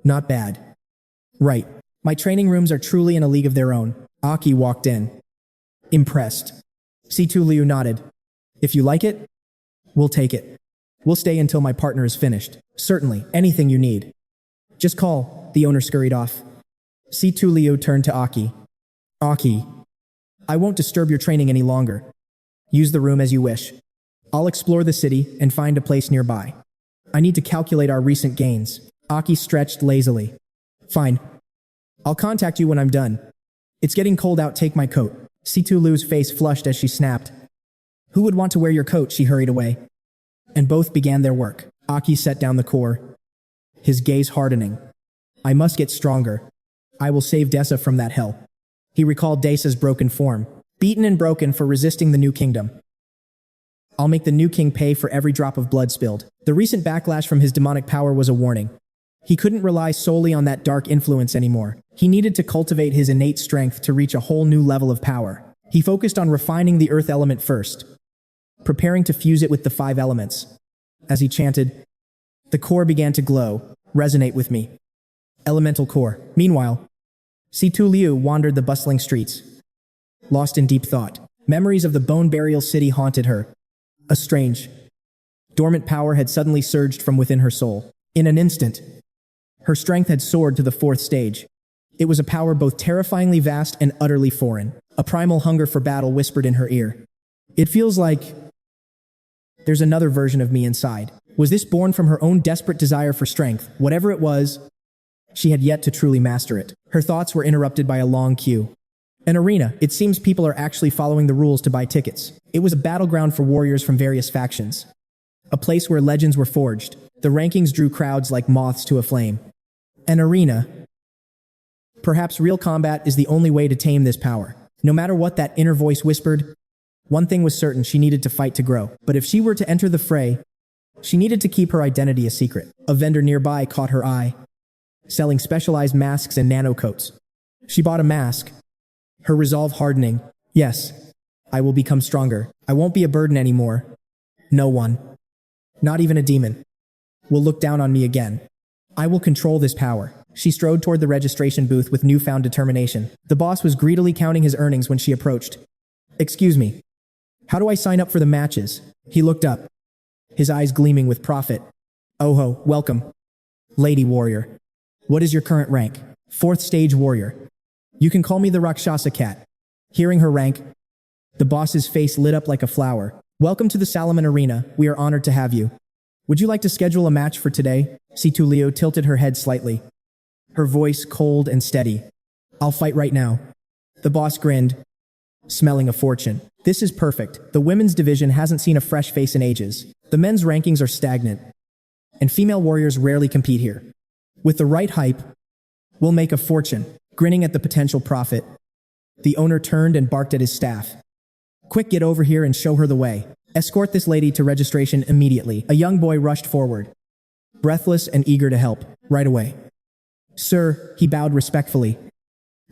Not bad. Right. My training rooms are truly in a league of their own. Aki walked in. Impressed. C2 Liu nodded. If you like it, we'll take it. We'll stay until my partner is finished. Certainly, anything you need. Just call. The owner scurried off. C2 Liu turned to Aki. Aki, I won't disturb your training any longer. Use the room as you wish. I'll explore the city and find a place nearby. I need to calculate our recent gains. Aki stretched lazily. Fine. I'll contact you when I'm done. It's getting cold out, take my coat. C2 Liu's face flushed as she snapped. Who would want to wear your coat? She hurried away. And both began their work. Aki set down the core, his gaze hardening. I must get stronger. I will save Dessa from that hell. He recalled Dessa's broken form, beaten and broken for resisting the new kingdom. I'll make the new king pay for every drop of blood spilled. The recent backlash from his demonic power was a warning. He couldn't rely solely on that dark influence anymore. He needed to cultivate his innate strength to reach a whole new level of power. He focused on refining the earth element first, preparing to fuse it with the 5 elements. As he chanted, the core began to glow. Resonate with me. Elemental core. Meanwhile, C2 Liu wandered the bustling streets, lost in deep thought. Memories of the bone burial city haunted her. A strange, dormant power had suddenly surged from within her soul. In an instant, her strength had soared to the 4th stage. It was a power both terrifyingly vast and utterly foreign. A primal hunger for battle whispered in her ear. It feels like there's another version of me inside. Was this born from her own desperate desire for strength? Whatever it was, she had yet to truly master it. Her thoughts were interrupted by a long queue. An arena. It seems people are actually following the rules to buy tickets. It was a battleground for warriors from various factions. A place where legends were forged. The rankings drew crowds like moths to a flame. An arena. Perhaps real combat is the only way to tame this power. No matter what that inner voice whispered, one thing was certain: she needed to fight to grow. But if she were to enter the fray, she needed to keep her identity a secret. A vendor nearby caught her eye, selling specialized masks and nanocoats. She bought a mask, her resolve hardening. Yes, I will become stronger. I won't be a burden anymore. No one, not even a demon, will look down on me again. I will control this power. She strode toward the registration booth with newfound determination. The boss was greedily counting his earnings when she approached. Excuse me, how do I sign up for the matches? He looked up, his eyes gleaming with profit. Oh ho, welcome, Lady Warrior. What is your current rank? 4th stage warrior. You can call me the Rakshasa Cat. Hearing her rank, the boss's face lit up like a flower. Welcome to the Salomon Arena. We are honored to have you. Would you like to schedule a match for today? C2 Liu tilted her head slightly, her voice cold and steady. I'll fight right now. The boss grinned, smelling a fortune. This is perfect. The women's division hasn't seen a fresh face in ages. The men's rankings are stagnant, and female warriors rarely compete here. With the right hype, we'll make a fortune. Grinning at the potential profit, the owner turned and barked at his staff. Quick, get over here and show her the way. Escort this lady to registration immediately. A young boy rushed forward, breathless and eager to help. Right away. Sir, he bowed respectfully,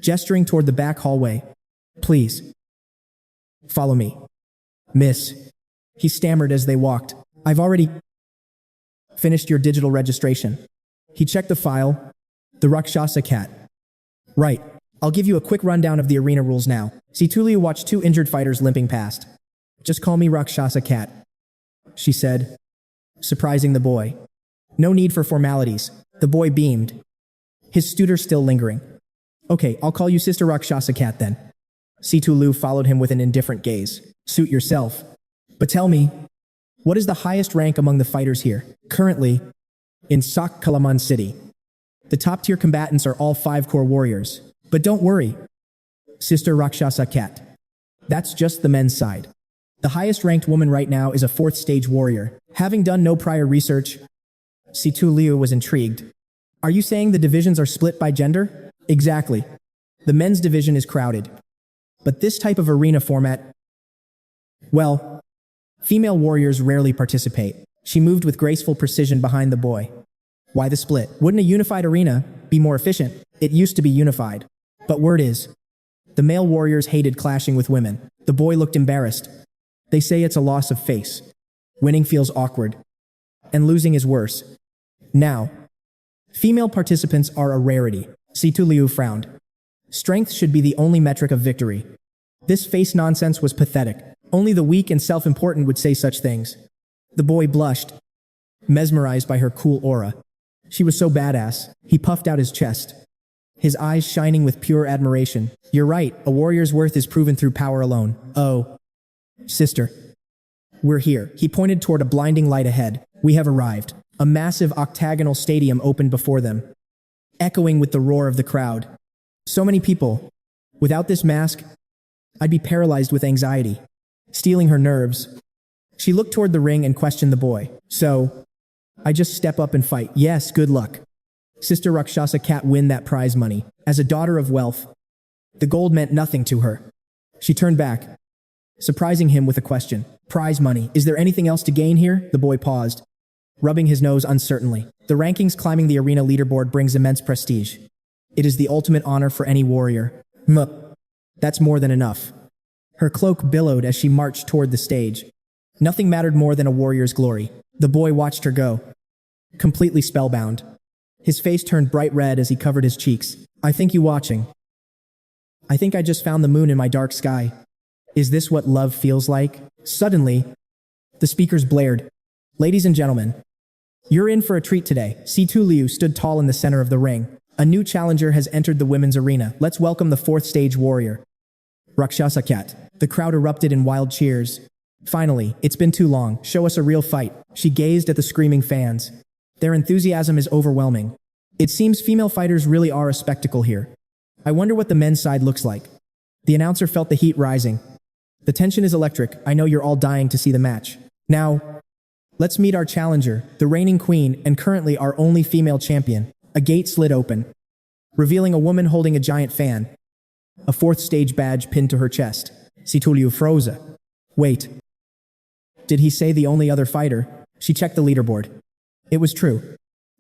gesturing toward the back hallway. Please, follow me. Miss, he stammered as they walked. I've already finished your digital registration. He checked the file. The Rakshasa Cat. Right. I'll give you a quick rundown of the arena rules now. C2 Liu watched 2 injured fighters limping past. Just call me Rakshasa Cat, she said, surprising the boy. No need for formalities. The boy beamed, his stupor still lingering. Okay, I'll call you Sister Rakshasa Cat then. C2 Liu followed him with an indifferent gaze. Suit yourself. But tell me, what is the highest rank among the fighters here? Currently, in Sak Kalaman City, the top-tier combatants are all 5 core warriors. But don't worry, Sister Rakshasa Cat. That's just the men's side. The highest-ranked woman right now is a 4th stage warrior. Having done no prior research, C2 Liu was intrigued. Are you saying the divisions are split by gender? Exactly. The men's division is crowded. But this type of arena format, well, female warriors rarely participate. She moved with graceful precision behind the boy. Why the split? Wouldn't a unified arena be more efficient? It used to be unified. But word is, the male warriors hated clashing with women. The boy looked embarrassed. They say it's a loss of face. Winning feels awkward. And losing is worse. Now, female participants are a rarity. Situ Liu frowned. Strength should be the only metric of victory. This face nonsense was pathetic. Only the weak and self-important would say such things. The boy blushed, mesmerized by her cool aura. She was so badass. He puffed out his chest, his eyes shining with pure admiration. You're right, a warrior's worth is proven through power alone. Oh, sister. We're here. He pointed toward a blinding light ahead. We have arrived. A massive octagonal stadium opened before them, echoing with the roar of the crowd. So many people. Without this mask, I'd be paralyzed with anxiety, stealing her nerves. She looked toward the ring and questioned the boy. So, I just step up and fight. Yes, good luck. Sister Rakshasa Cat win that prize money. As a daughter of wealth, the gold meant nothing to her. She turned back, surprising him with a question. Prize money. Is there anything else to gain here? The boy paused, rubbing his nose uncertainly. The rankings climbing the arena leaderboard brings immense prestige. It is the ultimate honor for any warrior. That's more than enough. Her cloak billowed as she marched toward the stage. Nothing mattered more than a warrior's glory. The boy watched her go, completely spellbound. His face turned bright red as he covered his cheeks. I think you watching. I think I just found the moon in my dark sky. Is this what love feels like? Suddenly, the speakers blared. Ladies and gentlemen, you're in for a treat today. Situ Liu stood tall in the center of the ring. A new challenger has entered the women's arena. Let's welcome the fourth stage warrior, Rakshasa Cat. The crowd erupted in wild cheers. Finally, it's been too long. Show us a real fight. She gazed at the screaming fans. Their enthusiasm is overwhelming. It seems female fighters really are a spectacle here. I wonder what the men's side looks like. The announcer felt the heat rising. The tension is electric. I know you're all dying to see the match. Now, let's meet our challenger, the reigning queen and currently our only female champion. A gate slid open, revealing a woman holding a giant fan, a fourth stage badge pinned to her chest. Situ Liu froze. Wait. Did he say the only other fighter? She checked the leaderboard. It was true.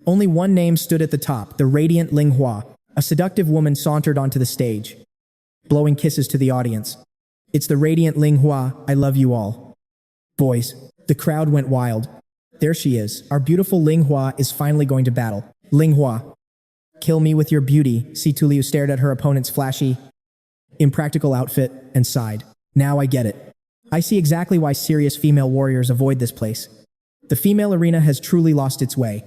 Only one name stood at the top, the radiant Manhwa. A seductive woman sauntered onto the stage, blowing kisses to the audience. It's the radiant Manhwa, I love you all. Boys, the crowd went wild. There she is. Our beautiful Manhwa is finally going to battle. Manhwa, kill me with your beauty. Situ Liu stared at her opponent's flashy, impractical outfit and sighed. Now I get it. I see exactly why serious female warriors avoid this place. The female arena has truly lost its way.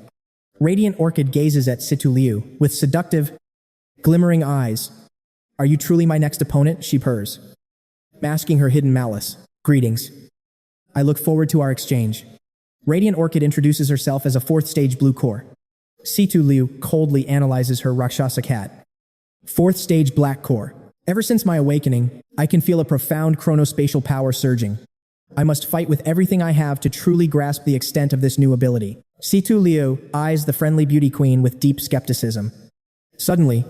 Radiant Orchid gazes at Situ Liu with seductive, glimmering eyes. Are you truly my next opponent? She purrs, masking her hidden malice. Greetings. I look forward to our exchange. Radiant Orchid introduces herself as a fourth stage blue core. Situ Liu coldly analyzes her Rakshasa Cat. Fourth stage black core. Ever since my awakening, I can feel a profound chronospatial power surging. I must fight with everything I have to truly grasp the extent of this new ability. Situ Liu eyes the friendly beauty queen with deep skepticism. Suddenly,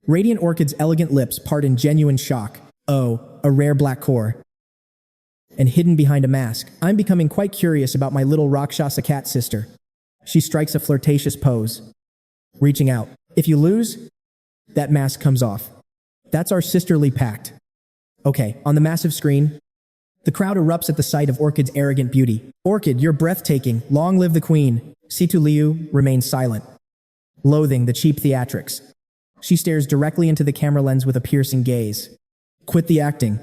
Radiant Orchid's elegant lips part in genuine shock. Oh, a rare black core. And hidden behind a mask, I'm becoming quite curious about my little Rakshasa Cat sister. She strikes a flirtatious pose, reaching out. If you lose, that mask comes off. That's our sisterly pact. Okay, on the massive screen, the crowd erupts at the sight of Orchid's arrogant beauty. Orchid, you're breathtaking. Long live the queen. Situ Liu remains silent, loathing the cheap theatrics. She stares directly into the camera lens with a piercing gaze. Quit the acting.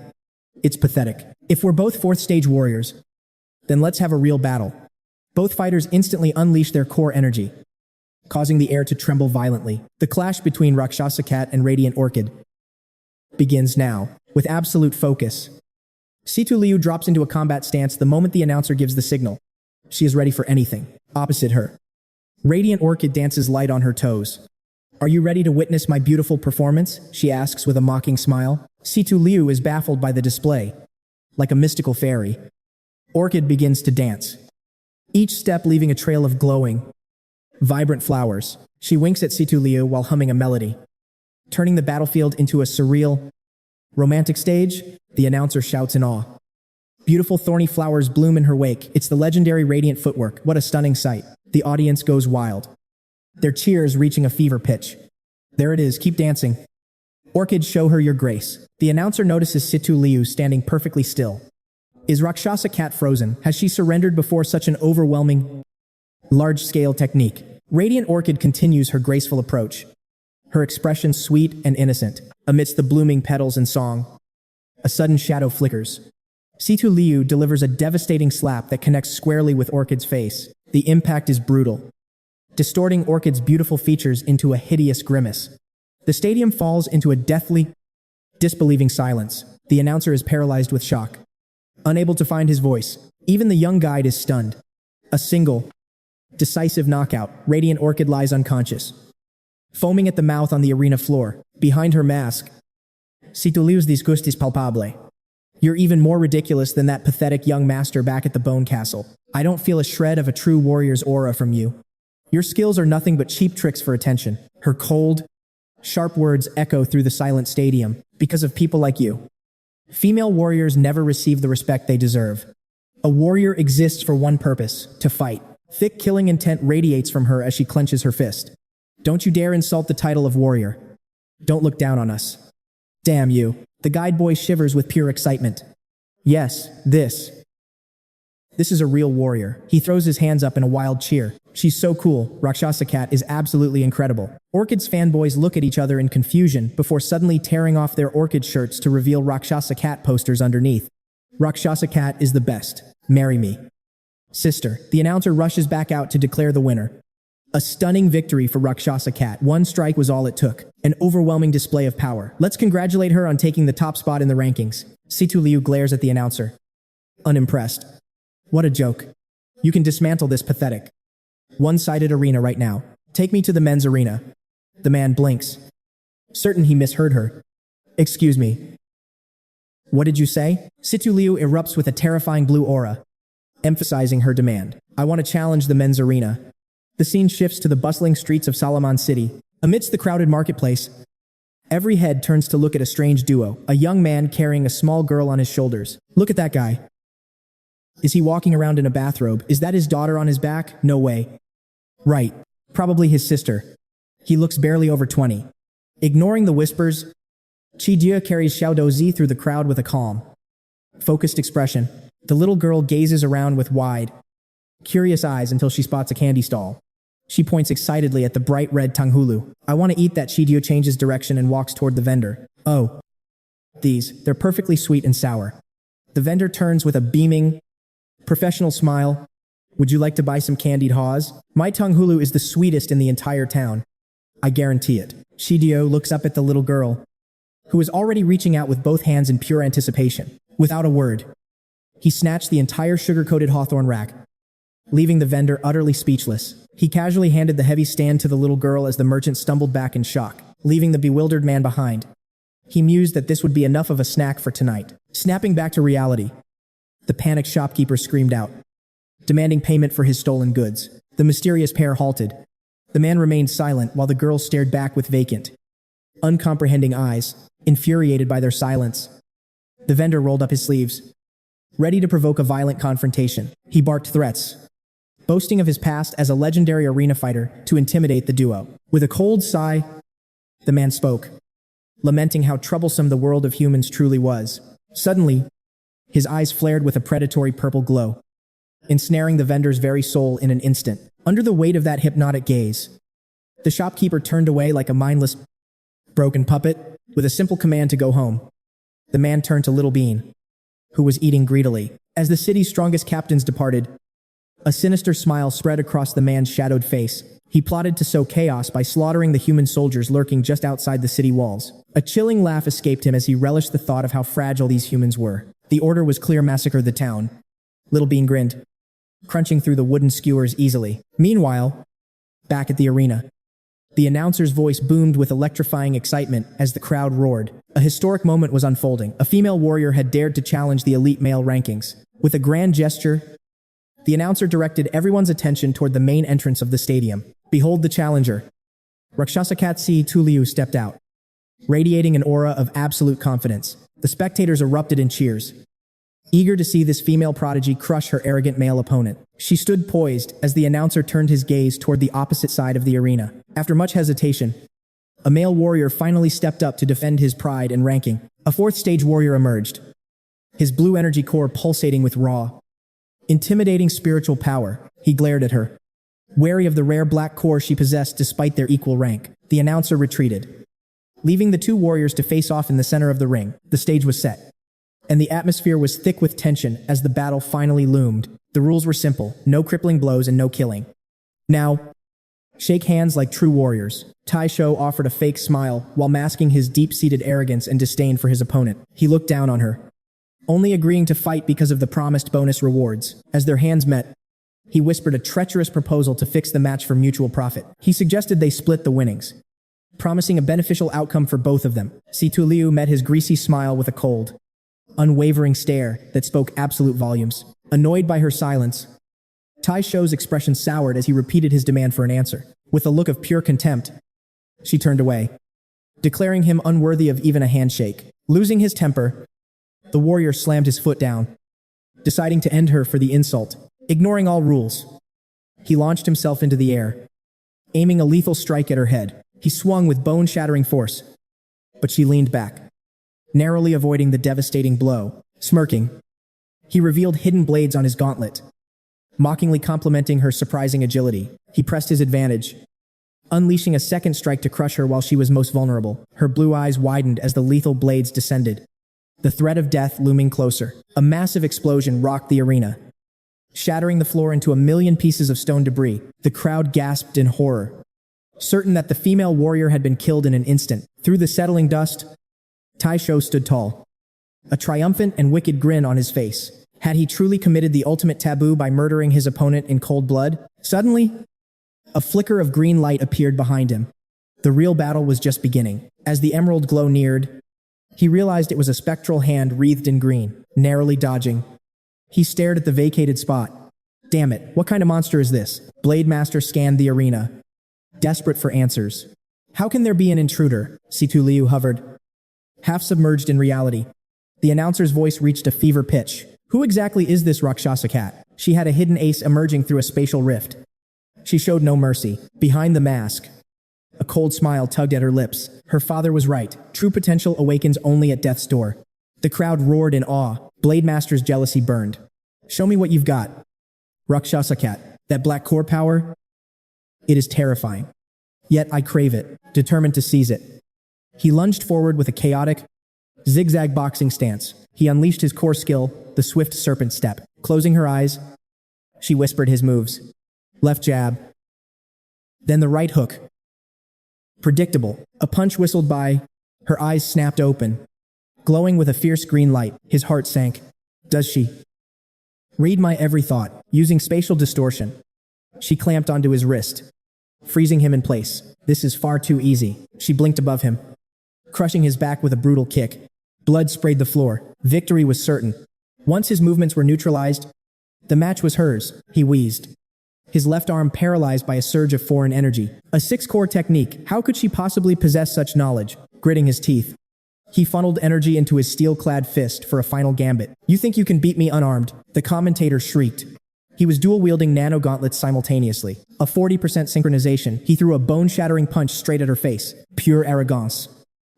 It's pathetic. If we're both fourth stage warriors, then let's have a real battle. Both fighters instantly unleash their core energy, causing the air to tremble violently. The clash between Rakshasa Cat and Radiant Orchid begins now. With absolute focus, Situ Liu drops into a combat stance the moment the announcer gives the signal. She is ready for anything. Opposite her, Radiant Orchid dances light on her toes. Are you ready to witness my beautiful performance? She asks with a mocking smile. Situ Liu is baffled by the display. Like a mystical fairy, Orchid begins to dance, each step leaving a trail of glowing, vibrant flowers. She winks at Situ Liu while humming a melody, turning the battlefield into a surreal, romantic stage. The announcer shouts in awe. Beautiful thorny flowers bloom in her wake. It's the legendary radiant footwork. What a stunning sight. The audience goes wild, their cheers reaching a fever pitch. There it is, keep dancing. Orchid, show her your grace. The announcer notices Situ Liu standing perfectly still. Is Rakshasa cat frozen? Has she surrendered before such an overwhelming, large-scale technique? Radiant Orchid continues her graceful approach, her expression sweet and innocent. Amidst the blooming petals and song, a sudden shadow flickers. Situ Liu delivers a devastating slap that connects squarely with Orchid's face. The impact is brutal, distorting Orchid's beautiful features into a hideous grimace. The stadium falls into a deathly, disbelieving silence. The announcer is paralyzed with shock, unable to find his voice. Even the young guide is stunned. A single, decisive knockout. Radiant Orchid lies unconscious, foaming at the mouth on the arena floor. Behind her mask, Situ Liu's disgust is palpable. You're even more ridiculous than that pathetic young master back at the Bone Castle. I don't feel a shred of a true warrior's aura from you. Your skills are nothing but cheap tricks for attention. Her cold, sharp words echo through the silent stadium. Because of people like you, female warriors never receive the respect they deserve. A warrior exists for one purpose, to fight. Thick killing intent radiates from her as she clenches her fist. Don't you dare insult the title of warrior. Don't look down on us. Damn you. The guide boy shivers with pure excitement. Yes, this is a real warrior. He throws his hands up in a wild cheer. She's so cool. Rakshasa cat is absolutely incredible. Orchid's fanboys look at each other in confusion before suddenly tearing off their Orchid shirts to reveal Rakshasa cat posters underneath. Rakshasa cat is the best. Marry me, sister. The announcer rushes back out to declare the winner. A stunning victory for Rakshasa cat. One strike was all it took. An overwhelming display of power. Let's congratulate her on taking the top spot in the rankings. Situ Liu glares at the announcer, unimpressed. What a joke. You can dismantle this pathetic, one-sided arena right now. Take me to the men's arena. The man blinks, certain he misheard her. Excuse me. What did you say? Situ Liu erupts with a terrifying blue aura, emphasizing her demand. I want to challenge the men's arena. The scene shifts to the bustling streets of Salaman City. Amidst the crowded marketplace, every head turns to look at a strange duo, a young man carrying a small girl on his shoulders. Look at that guy. Is he walking around in a bathrobe? Is that his daughter on his back? No way. Right. Probably his sister. He looks barely over 20. Ignoring the whispers, Chi Jia carries Xiao Dozi through the crowd with a calm, focused expression. The little girl gazes around with wide, curious eyes until she spots a candy stall. She points excitedly at the bright red tanghulu. I want to eat that. Chi Jia changes direction and walks toward the vendor. Oh. They're perfectly sweet and sour. The vendor turns with a beaming, professional smile. Would you like to buy some candied haws? My tanghulu is the sweetest in the entire town. I guarantee it. Shidio looks up at the little girl, who is already reaching out with both hands in pure anticipation. Without a word, he snatched the entire sugar-coated hawthorn rack, leaving the vendor utterly speechless. He casually handed the heavy stand to the little girl as the merchant stumbled back in shock, leaving the bewildered man behind. He mused that this would be enough of a snack for tonight. Snapping back to reality, the panicked shopkeeper screamed out, demanding payment for his stolen goods. The mysterious pair halted. The man remained silent while the girl stared back with vacant, uncomprehending eyes, infuriated by their silence. The vendor rolled up his sleeves, ready to provoke a violent confrontation. He barked threats, boasting of his past as a legendary arena fighter to intimidate the duo. With a cold sigh, the man spoke, lamenting how troublesome the world of humans truly was. Suddenly, his eyes flared with a predatory purple glow, ensnaring the vendor's very soul in an instant. Under the weight of that hypnotic gaze, the shopkeeper turned away like a mindless, broken puppet. With a simple command to go home, the man turned to Little Bean, who was eating greedily. As the city's strongest captains departed, a sinister smile spread across the man's shadowed face. He plotted to sow chaos by slaughtering the human soldiers lurking just outside the city walls. A chilling laugh escaped him as he relished the thought of how fragile these humans were. The order was clear: massacre the town. Little Bean grinned, crunching through the wooden skewers easily. Meanwhile, back at the arena, the announcer's voice boomed with electrifying excitement as the crowd roared. A historic moment was unfolding. A female warrior had dared to challenge the elite male rankings. With a grand gesture, the announcer directed everyone's attention toward the main entrance of the stadium. Behold the challenger. Rakshasa Cat Si Tu Liu stepped out, radiating an aura of absolute confidence. The spectators erupted in cheers, eager to see this female prodigy crush her arrogant male opponent. She stood poised as the announcer turned his gaze toward the opposite side of the arena. After much hesitation, a male warrior finally stepped up to defend his pride and ranking. A fourth stage warrior emerged, his blue energy core pulsating with raw, intimidating spiritual power. He glared at her, wary of the rare black core she possessed despite their equal rank. The announcer retreated, leaving the two warriors to face off in the center of the ring. The stage was set, and the atmosphere was thick with tension as the battle finally loomed. The rules were simple: no crippling blows and no killing. Now, shake hands like true warriors. Taisho offered a fake smile while masking his deep-seated arrogance and disdain for his opponent. He looked down on her, only agreeing to fight because of the promised bonus rewards. As their hands met, he whispered a treacherous proposal to fix the match for mutual profit. He suggested they split the winnings, promising a beneficial outcome for both of them. Situ Liu met his greasy smile with a cold, unwavering stare that spoke absolute volumes. Annoyed by her silence, Taisho's expression soured as he repeated his demand for an answer. With a look of pure contempt, she turned away, declaring him unworthy of even a handshake. Losing his temper, the warrior slammed his foot down, deciding to end her for the insult. Ignoring all rules, he launched himself into the air, aiming a lethal strike at her head. He swung with bone-shattering force, but she leaned back, narrowly avoiding the devastating blow. Smirking, he revealed hidden blades on his gauntlet, mockingly complimenting her surprising agility. He pressed his advantage, unleashing a second strike to crush her while she was most vulnerable. Her blue eyes widened as the lethal blades descended, the threat of death looming closer. A massive explosion rocked the arena, shattering the floor into a million pieces of stone debris. The crowd gasped in horror, certain that the female warrior had been killed in an instant. Through the settling dust, Taisho stood tall, a triumphant and wicked grin on his face. Had he truly committed the ultimate taboo by murdering his opponent in cold blood? Suddenly, a flicker of green light appeared behind him. The real battle was just beginning. As the emerald glow neared, he realized it was a spectral hand wreathed in green. Narrowly dodging, he stared at the vacated spot. Damn it, what kind of monster is this? Blade Master scanned the arena, desperate for answers. How can there be an intruder? Situ Liu hovered, half submerged in reality. The announcer's voice reached a fever pitch. Who exactly is this Rakshasa cat? She had a hidden ace emerging through a spatial rift. She showed no mercy. Behind the mask, a cold smile tugged at her lips. Her father was right. True potential awakens only at death's door. The crowd roared in awe. Blade Master's jealousy burned. Show me what you've got. Rakshasa cat. That black core power? It is terrifying. Yet I crave it, determined to seize it. He lunged forward with a chaotic, zigzag boxing stance. He unleashed his core skill, the swift serpent step. Closing her eyes, she whispered his moves. Left jab, then the right hook. Predictable. A punch whistled by. Her eyes snapped open, glowing with a fierce green light. His heart sank. Does she read my every thought? Using spatial distortion, she clamped onto his wrist, freezing him in place. This is far too easy. She blinked above him, crushing his back with a brutal kick. Blood sprayed the floor. Victory was certain. Once his movements were neutralized, the match was hers. He wheezed, his left arm paralyzed by a surge of foreign energy. A six-core technique. How could she possibly possess such knowledge? Gritting his teeth, he funneled energy into his steel-clad fist for a final gambit. You think you can beat me unarmed? The commentator shrieked. He was dual-wielding nano-gauntlets simultaneously. A 40% synchronization, he threw a bone-shattering punch straight at her face. Pure arrogance.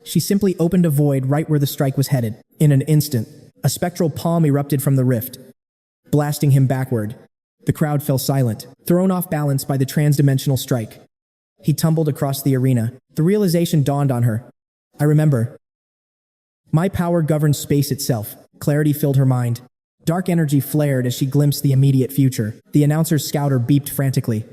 She simply opened a void right where the strike was headed. In an instant, a spectral palm erupted from the rift, blasting him backward. The crowd fell silent, thrown off balance by the transdimensional strike. He tumbled across the arena. The realization dawned on her. I remember. My power governs space itself. Clarity filled her mind. Dark energy flared as she glimpsed the immediate future. The announcer's scouter beeped frantically,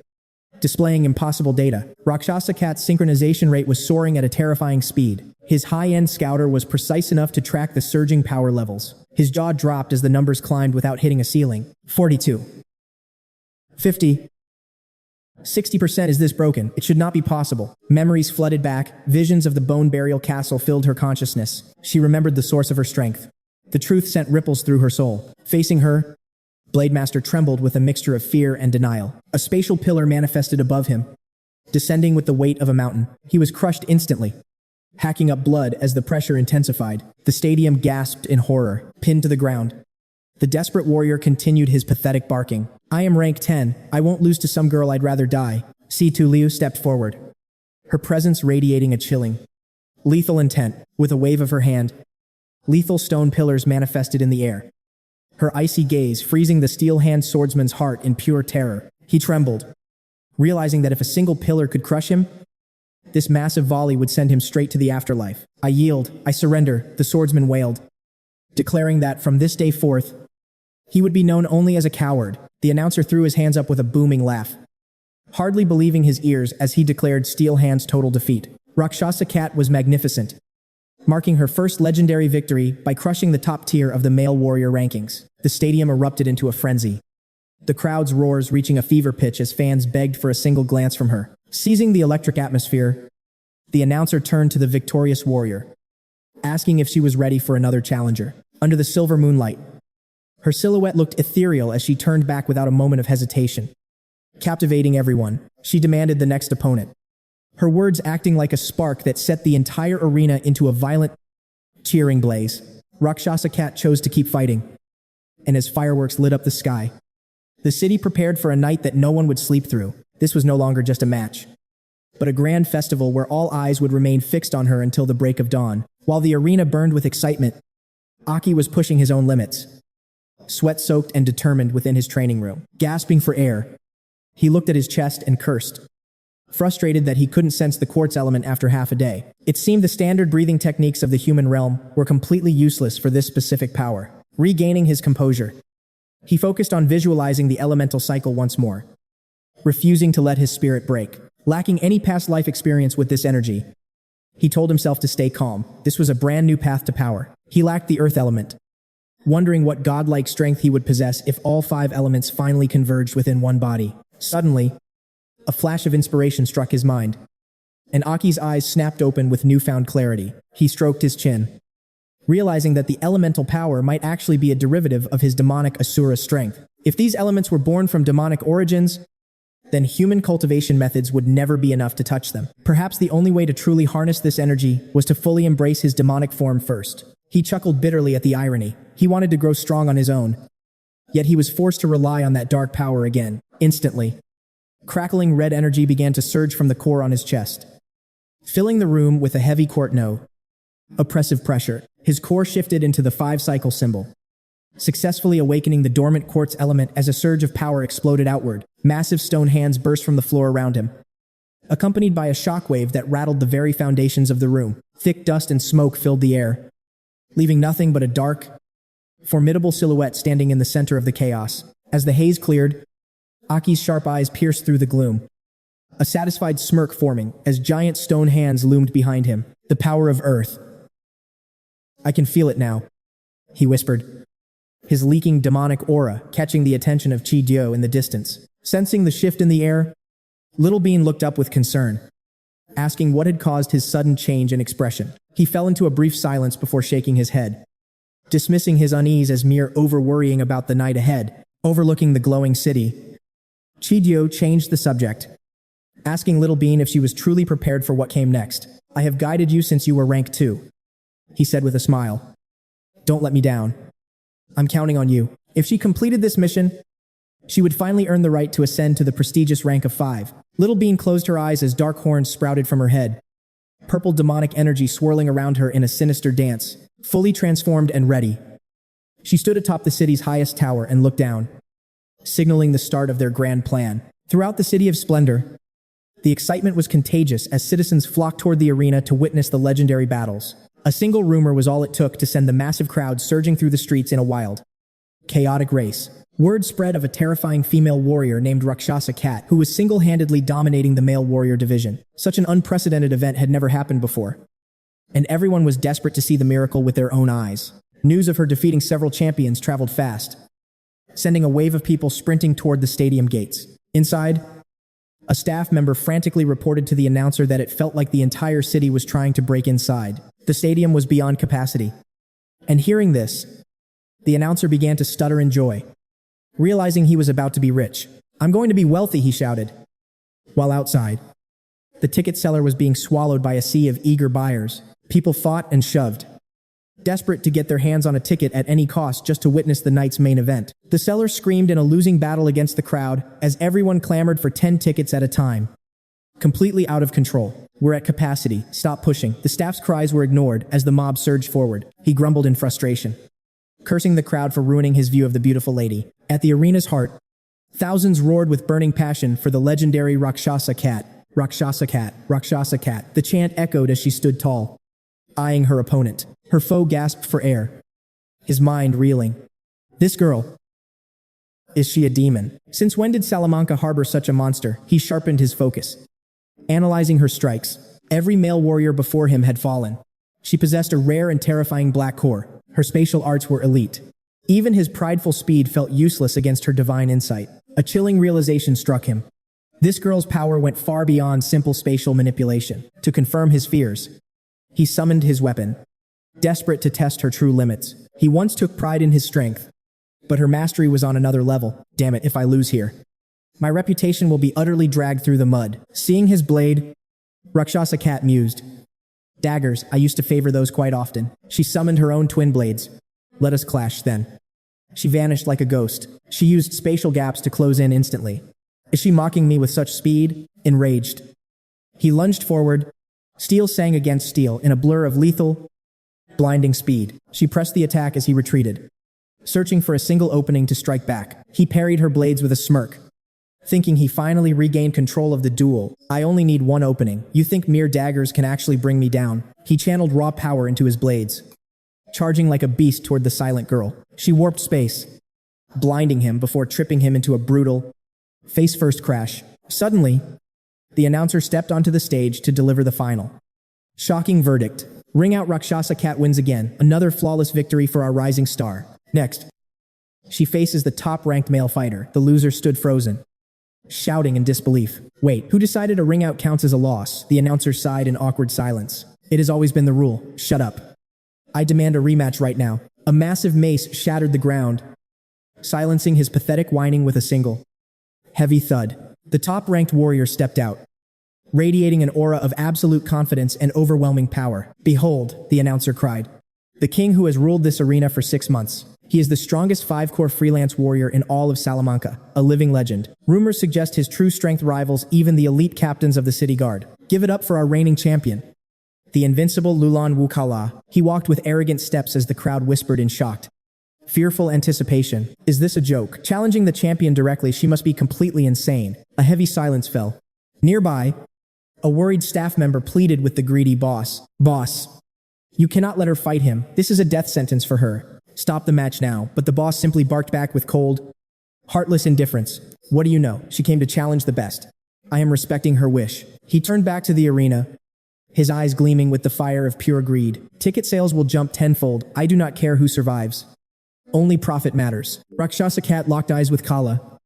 displaying impossible data. Rakshasa Cat's synchronization rate was soaring at a terrifying speed. His high-end scouter was precise enough to track the surging power levels. His jaw dropped as the numbers climbed without hitting a ceiling. 42. 50. 60%. Is this broken? It should not be possible. Memories flooded back. Visions of the bone burial castle filled her consciousness. She remembered the source of her strength. The truth sent ripples through her soul. Facing her, Blade Master trembled with a mixture of fear and denial. A spatial pillar manifested above him, descending with the weight of a mountain. He was crushed instantly, hacking up blood as the pressure intensified. The stadium gasped in horror, pinned to the ground. The desperate warrior continued his pathetic barking. I am rank 10. I won't lose to some girl I'd rather die. Si-Tu Liu stepped forward, her presence radiating a chilling, lethal intent. With a wave of her hand, lethal stone pillars manifested in the air, her icy gaze freezing the steel-hand swordsman's heart in pure terror. He trembled, realizing that if a single pillar could crush him, this massive volley would send him straight to the afterlife. I yield, I surrender, the swordsman wailed, declaring that from this day forth, he would be known only as a coward. The announcer threw his hands up with a booming laugh, hardly believing his ears as he declared Steel Hand's total defeat. Rakshasa Cat was magnificent, marking her first legendary victory by crushing the top tier of the male warrior rankings. The stadium erupted into a frenzy, the crowd's roars reaching a fever pitch as fans begged for a single glance from her. Seizing the electric atmosphere, the announcer turned to the victorious warrior, asking if she was ready for another challenger. Under the silver moonlight, her silhouette looked ethereal as she turned back without a moment of hesitation. Captivating everyone, she demanded the next opponent, her words acting like a spark that set the entire arena into a violent, cheering blaze. Rakshasa Cat chose to keep fighting, and as fireworks lit up the sky, the city prepared for a night that no one would sleep through. This was no longer just a match, but a grand festival where all eyes would remain fixed on her until the break of dawn. While the arena burned with excitement, Aki was pushing his own limits, sweat-soaked and determined within his training room. Gasping for air, he looked at his chest and cursed, frustrated that he couldn't sense the quartz element after half a day. It seemed the standard breathing techniques of the human realm were completely useless for this specific power. Regaining his composure, he focused on visualizing the elemental cycle once more, refusing to let his spirit break. Lacking any past life experience with this energy, he told himself to stay calm. This was a brand new path to power. He lacked the earth element, wondering what godlike strength he would possess if all 5 elements finally converged within one body. Suddenly, a flash of inspiration struck his mind, and Aki's eyes snapped open with newfound clarity. He stroked his chin, realizing that the elemental power might actually be a derivative of his demonic Asura strength. If these elements were born from demonic origins, then human cultivation methods would never be enough to touch them. Perhaps the only way to truly harness this energy was to fully embrace his demonic form first. He chuckled bitterly at the irony. He wanted to grow strong on his own, yet he was forced to rely on that dark power again. Instantly, crackling red energy began to surge from the core on his chest, filling the room with a heavy oppressive pressure. His core shifted into the 5-cycle symbol, successfully awakening the dormant quartz element as a surge of power exploded outward. Massive stone hands burst from the floor around him, accompanied by a shockwave that rattled the very foundations of the room. Thick dust and smoke filled the air, leaving nothing but a dark, formidable silhouette standing in the center of the chaos. As the haze cleared, Aki's sharp eyes pierced through the gloom, a satisfied smirk forming as giant stone hands loomed behind him. The power of Earth. I can feel it now, he whispered, his leaking demonic aura catching the attention of Chi Dio in the distance. Sensing the shift in the air, Little Bean looked up with concern, asking what had caused his sudden change in expression. He fell into a brief silence before shaking his head, dismissing his unease as mere over-worrying about the night ahead. Overlooking the glowing city, Chi Dio changed the subject, asking Little Bean if she was truly prepared for what came next. I have guided you since you were rank 2, he said with a smile. Don't let me down. I'm counting on you. If she completed this mission, she would finally earn the right to ascend to the prestigious rank of 5. Little Bean closed her eyes as dark horns sprouted from her head, purple demonic energy swirling around her in a sinister dance. Fully transformed and ready, she stood atop the city's highest tower and looked down, signaling the start of their grand plan. Throughout the City of Splendor, the excitement was contagious as citizens flocked toward the arena to witness the legendary battles. A single rumor was all it took to send the massive crowd surging through the streets in a wild, chaotic race. Word spread of a terrifying female warrior named Rakshasa Cat who was single-handedly dominating the male warrior division. Such an unprecedented event had never happened before, and everyone was desperate to see the miracle with their own eyes. News of her defeating several champions traveled fast, sending a wave of people sprinting toward the stadium gates. Inside, a staff member frantically reported to the announcer that it felt like the entire city was trying to break inside. The stadium was beyond capacity. And hearing this, the announcer began to stutter in joy, realizing he was about to be rich. I'm going to be wealthy, he shouted. While outside, The ticket seller was being swallowed by a sea of eager buyers. People fought and shoved, desperate to get their hands on a ticket at any cost just to witness the night's main event. The seller screamed in a losing battle against the crowd as everyone clamored for 10 tickets at a time. Completely out of control. "We're at capacity. Stop pushing." The staff's cries were ignored as the mob surged forward. He grumbled in frustration, cursing the crowd for ruining his view of the beautiful lady. At the arena's heart, thousands roared with burning passion for the legendary Rakshasa cat. Rakshasa cat, Rakshasa cat. The chant echoed as she stood tall, eyeing her opponent. Her foe gasped for air, his mind reeling. This girl. Is she a demon? Since when did Salamanca harbor such a monster? He sharpened his focus, analyzing her strikes. Every male warrior before him had fallen. She possessed a rare and terrifying black core. Her spatial arts were elite. Even his prideful speed felt useless against her divine insight. A chilling realization struck him. This girl's power went far beyond simple spatial manipulation. To confirm his fears, he summoned his weapon, desperate to test her true limits. He once took pride in his strength, but her mastery was on another level. Damn it, if I lose here, my reputation will be utterly dragged through the mud. Seeing his blade, Rakshasa cat mused. Daggers, I used to favor those quite often. She summoned her own twin blades. Let us clash, then. She vanished like a ghost. She used spatial gaps to close in instantly. Is she mocking me with such speed? Enraged, he lunged forward. Steel sang against steel in a blur of lethal, blinding speed. She pressed the attack as he retreated, searching for a single opening to strike back. He parried her blades with a smirk, thinking he finally regained control of the duel. I only need one opening. You think mere daggers can actually bring me down? He channeled raw power into his blades, charging like a beast toward the silent girl. She warped space, blinding him before tripping him into a brutal, face-first crash. Suddenly, the announcer stepped onto the stage to deliver the final shocking verdict. Ring out, Rakshasa cat wins again. Another flawless victory for our rising star. Next, she faces the top-ranked male fighter. The loser stood frozen, shouting in disbelief. Wait, who decided a ring out counts as a loss? The announcer sighed in awkward silence. It has always been the rule. Shut up. I demand a rematch right now. A massive mace shattered the ground, silencing his pathetic whining with a single heavy thud. The top-ranked warrior stepped out, radiating an aura of absolute confidence and overwhelming power. Behold, the announcer cried, the king who has ruled this arena for 6 months. He is the strongest 5-core freelance warrior in all of Salamanca, a living legend. Rumors suggest his true strength rivals even the elite captains of the city guard. Give it up for our reigning champion, the invincible Lulan Wukala. He walked with arrogant steps as the crowd whispered in shocked, fearful anticipation. Is this a joke? Challenging the champion directly, she must be completely insane. A heavy silence fell. Nearby, a worried staff member pleaded with the greedy boss. Boss, you cannot let her fight him. This is a death sentence for her. Stop the match now. But the boss simply barked back with cold, heartless indifference. What do you know? She came to challenge the best. I am respecting her wish. He turned back to the arena, his eyes gleaming with the fire of pure greed. Ticket sales will jump tenfold. I do not care who survives. Only profit matters. Rakshasa cat locked eyes with Kala,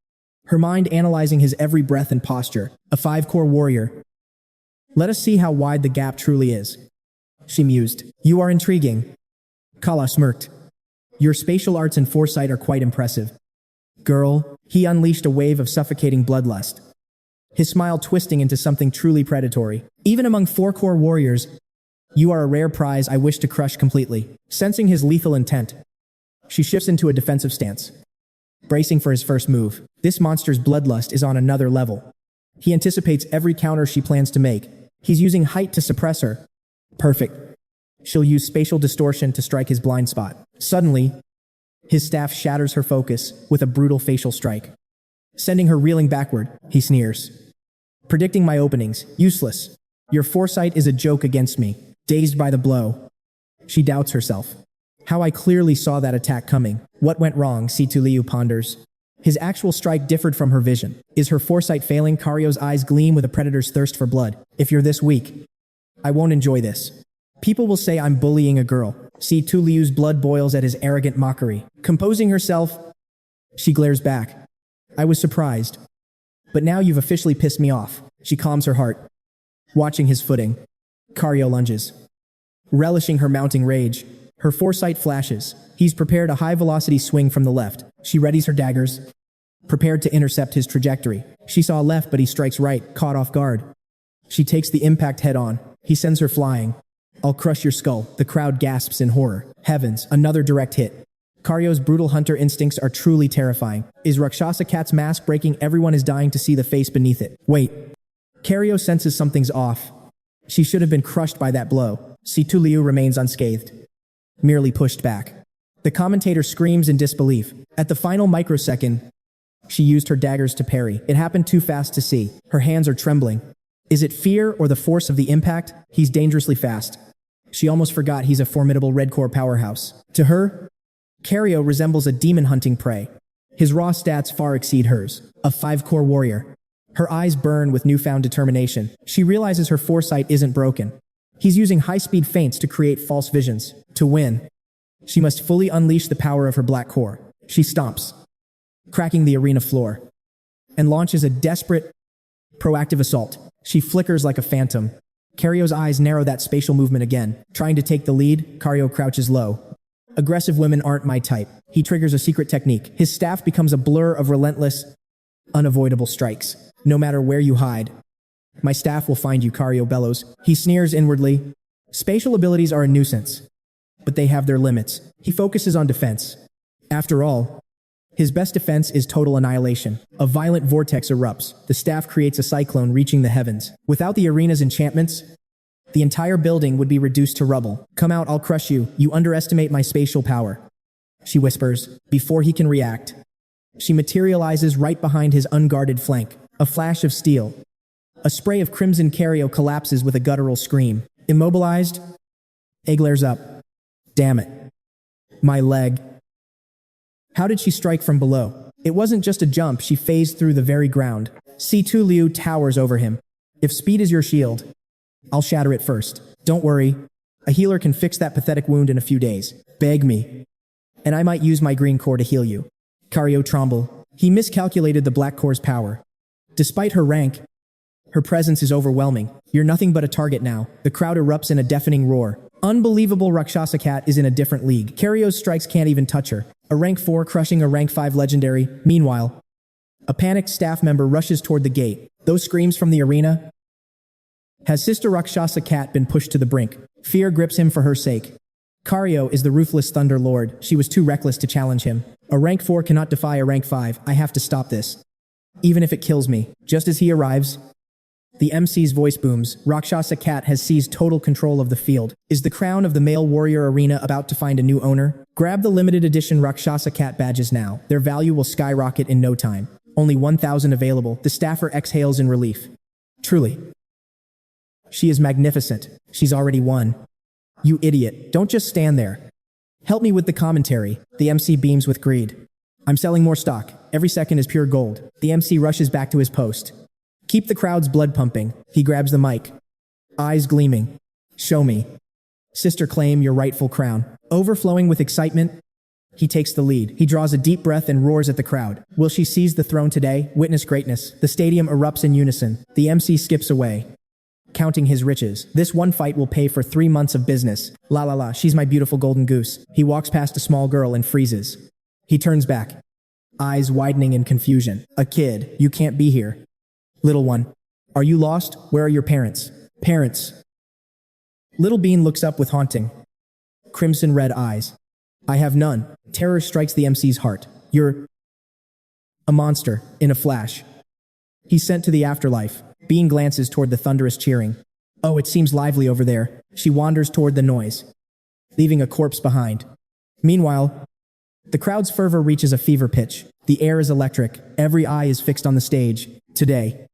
her mind analyzing his every breath and posture. A 5-core warrior. Let us see how wide the gap truly is, she mused. You are intriguing. Kala smirked. Your spatial arts and foresight are quite impressive. Girl, he unleashed a wave of suffocating bloodlust, his smile twisting into something truly predatory. Even among 4-core warriors, you are a rare prize I wish to crush completely. Sensing his lethal intent, she shifts into a defensive stance, bracing for his first move. This monster's bloodlust is on another level. He anticipates every counter she plans to make. He's using height to suppress her. Perfect. She'll use spatial distortion to strike his blind spot. Suddenly, his staff shatters her focus with a brutal facial strike, sending her reeling backward. He sneers. Predicting my openings. Useless. Your foresight is a joke against me. Dazed by the blow, she doubts herself. How I clearly saw that attack coming. What went wrong? Situliu ponders. His actual strike differed from her vision. Is her foresight failing? Cario's eyes gleam with a predator's thirst for blood. If you're this weak, I won't enjoy this. People will say I'm bullying a girl. Situliu's blood boils at his arrogant mockery. Composing herself, she glares back. I was surprised. But now you've officially pissed me off. She calms her heart, watching his footing. Cario lunges, relishing her mounting rage. Her foresight flashes. He's prepared a high-velocity swing from the left. She readies her daggers, prepared to intercept his trajectory. She saw left, but he strikes right, caught off guard. She takes the impact head on. He sends her flying. I'll crush your skull. The crowd gasps in horror. Heavens, another direct hit. Karyo's brutal hunter instincts are truly terrifying. Is Rakshasa Cat's mask breaking? Everyone is dying to see the face beneath it. Wait. Karyo senses something's off. She should have been crushed by that blow. Situ Liu remains unscathed. Merely pushed back. The commentator screams in disbelief. At the final microsecond, she used her daggers to parry. It happened too fast to see. Her hands are trembling. Is it fear or the force of the impact? He's dangerously fast. She almost forgot he's a formidable red core powerhouse. To her, Karyo resembles a demon hunting prey. His raw stats far exceed hers. A 5-core warrior. Her eyes burn with newfound determination. She realizes her foresight isn't broken. He's using high-speed feints to create false visions. To win, she must fully unleash the power of her black core. She stomps, cracking the arena floor, and launches a desperate, proactive assault. She flickers like a phantom. Karyo's eyes narrow that spatial movement again. Trying to take the lead, Karyo crouches low. Aggressive women aren't my type. He triggers a secret technique. His staff becomes a blur of relentless, unavoidable strikes. No matter where you hide, my staff will find you, Karyo bellows. He sneers inwardly. Spatial abilities are a nuisance, but they have their limits. He focuses on defense. After all, his best defense is total annihilation. A violent vortex erupts. The staff creates a cyclone reaching the heavens. Without the arena's enchantments, the entire building would be reduced to rubble. Come out, I'll crush you. You underestimate my spatial power, she whispers. Before he can react, she materializes right behind his unguarded flank. A flash of steel. A spray of crimson. Karyo collapses with a guttural scream. Immobilized, A glares up. Damn it. My leg. How did she strike from below? It wasn't just a jump, she phased through the very ground. Situ Liu towers over him. If speed is your shield, I'll shatter it first. Don't worry. A healer can fix that pathetic wound in a few days. Beg me, and I might use my green core to heal you. Karyo tremble. He miscalculated the black core's power. Despite her rank, her presence is overwhelming. You're nothing but a target now. The crowd erupts in a deafening roar. Unbelievable. Rakshasa Cat is in a different league. Karyo's strikes can't even touch her. A rank 4 crushing a rank 5 legendary. Meanwhile, a panicked staff member rushes toward the gate. Those screams from the arena. Has Sister Rakshasa Cat been pushed to the brink? Fear grips him for her sake. Karyo is the ruthless Thunder Lord. She was too reckless to challenge him. A rank 4 cannot defy a rank 5. I have to stop this, even if it kills me. Just as he arrives, the MC's voice booms. Rakshasa Cat has seized total control of the field. Is the crown of the male warrior arena about to find a new owner? Grab the limited edition Rakshasa Cat badges now. Their value will skyrocket in no time. Only 1,000 available. The staffer exhales in relief. Truly, she is magnificent. She's already won. You idiot. Don't just stand there. Help me with the commentary. The MC beams with greed. I'm selling more stock. Every second is pure gold. The MC rushes back to his post. Keep the crowd's blood pumping. He grabs the mic, eyes gleaming. Show me. Sister, claim your rightful crown. Overflowing with excitement, he takes the lead. He draws a deep breath and roars at the crowd. Will she seize the throne today? Witness greatness. The stadium erupts in unison. The MC skips away, counting his riches. This one fight will pay for 3 months of business. La la la, she's my beautiful golden goose. He walks past a small girl and freezes. He turns back, eyes widening in confusion. A kid, you can't be here. Little one, are you lost? Where are your parents? Parents. Little Bean looks up with haunting, crimson red eyes. I have none. Terror strikes the MC's heart. You're a monster. In a flash, he's sent to the afterlife. Bean glances toward the thunderous cheering. Oh, it seems lively over there. She wanders toward the noise, leaving a corpse behind. Meanwhile, the crowd's fervor reaches a fever pitch. The air is electric. Every eye is fixed on the stage. Today,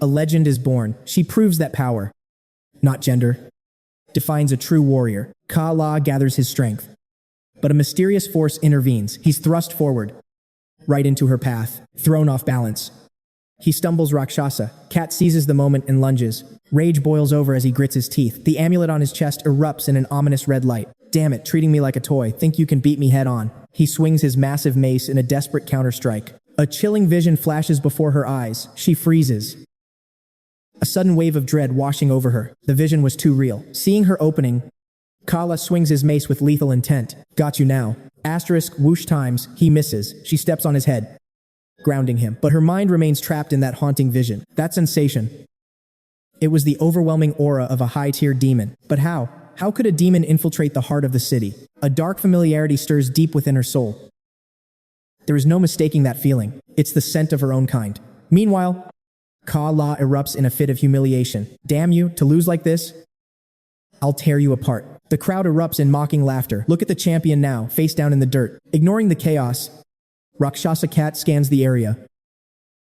a legend is born. She proves that power, not gender, defines a true warrior. Ka La gathers his strength, but a mysterious force intervenes. He's thrust forward, right into her path, thrown off balance. He stumbles. Rakshasa Cat seizes the moment and lunges. Rage boils over as he grits his teeth. The amulet on his chest erupts in an ominous red light. Damn it, treating me like a toy. Think you can beat me head on. He swings his massive mace in a desperate counterstrike. A chilling vision flashes before her eyes. She freezes, a sudden wave of dread washing over her. The vision was too real. Seeing her opening, Kala swings his mace with lethal intent. Got you now. Asterisk, whoosh times. He misses. She steps on his head, grounding him. But her mind remains trapped in that haunting vision. That sensation, It was the overwhelming aura of a high-tier demon. But how? How could a demon infiltrate the heart of the city? A dark familiarity stirs deep within her soul. There is no mistaking that feeling. It's the scent of her own kind. Meanwhile, Ka-La erupts in a fit of humiliation. Damn you, to lose like this? I'll tear you apart. The crowd erupts in mocking laughter. Look at the champion now, face down in the dirt. Ignoring the chaos, Rakshasa Cat scans the area.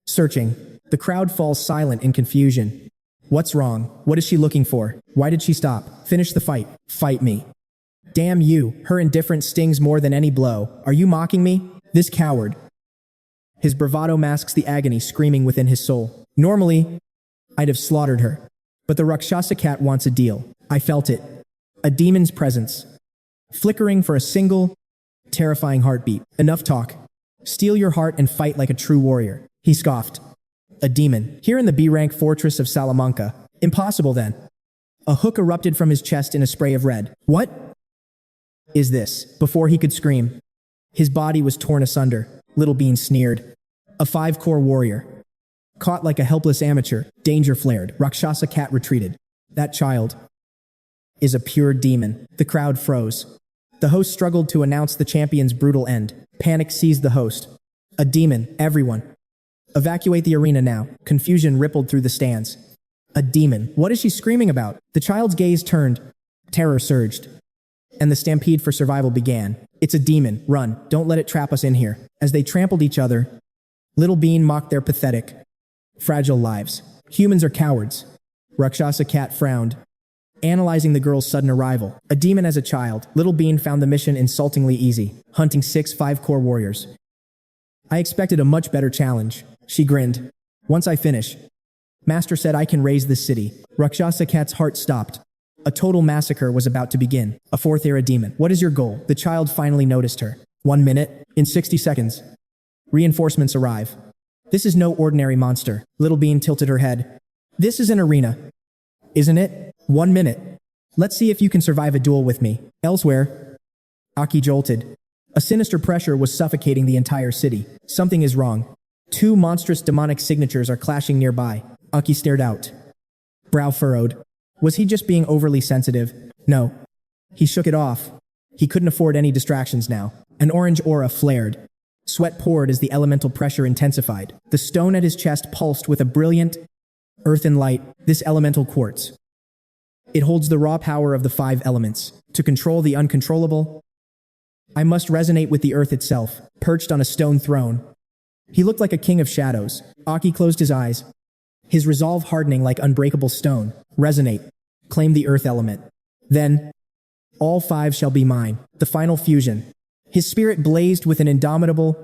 Searching. The crowd falls silent in confusion. What's wrong? What is she looking for? Why did she stop? Finish the fight. Fight me. Damn you, her indifference stings more than any blow. Are you mocking me? This coward. His bravado masks the agony screaming within his soul. Normally, I'd have slaughtered her. But the Rakshasa Cat wants a deal. I felt it. A demon's presence. Flickering for a single, terrifying heartbeat. Enough talk. Steel your heart and fight like a true warrior. He scoffed. A demon. Here in the B-rank fortress of Salamanca. Impossible then. A hook erupted from his chest in a spray of red. What is this? Before he could scream, his body was torn asunder. Little Bean sneered. A 5-core warrior. Caught like a helpless amateur. Danger flared. Rakshasa Cat retreated. That child is a pure demon. The crowd froze. The host struggled to announce the champion's brutal end. Panic seized the host. A demon. Everyone. Evacuate the arena now. Confusion rippled through the stands. A demon. What is she screaming about? The child's gaze turned. Terror surged. And the stampede for survival began. It's a demon. Run. Don't let it trap us in here. As they trampled each other, Little Bean mocked their pathetic, fragile lives. Humans are cowards. Rakshasa Cat frowned, analyzing the girl's sudden arrival. A demon as a child, Little Bean found the mission insultingly easy, hunting 6 5-core warriors. I expected a much better challenge. She grinned. Once I finish, Master said I can raise this city. Rakshasa Cat's heart stopped. A total massacre was about to begin. A 4th-era demon. What is your goal? The child finally noticed her. 1 minute. In 60 seconds. Reinforcements arrive. This is no ordinary monster. Little Bean tilted her head. This is an arena. Isn't it? 1 minute. Let's see if you can survive a duel with me. Elsewhere, Aki jolted. A sinister pressure was suffocating the entire city. Something is wrong. 2 monstrous demonic signatures are clashing nearby. Aki stared out. Brow furrowed. Was he just being overly sensitive? No. He shook it off. He couldn't afford any distractions now. An orange aura flared. Sweat poured as the elemental pressure intensified. The stone at his chest pulsed with a brilliant, earthen light. This elemental quartz. It holds the raw power of the 5 elements. To control the uncontrollable, I must resonate with the earth itself, perched on a stone throne. He looked like a king of shadows. Aki closed his eyes, his resolve hardening like unbreakable stone. Resonate. Claim the earth element. Then, all 5 shall be mine. The final fusion. His spirit blazed with an indomitable,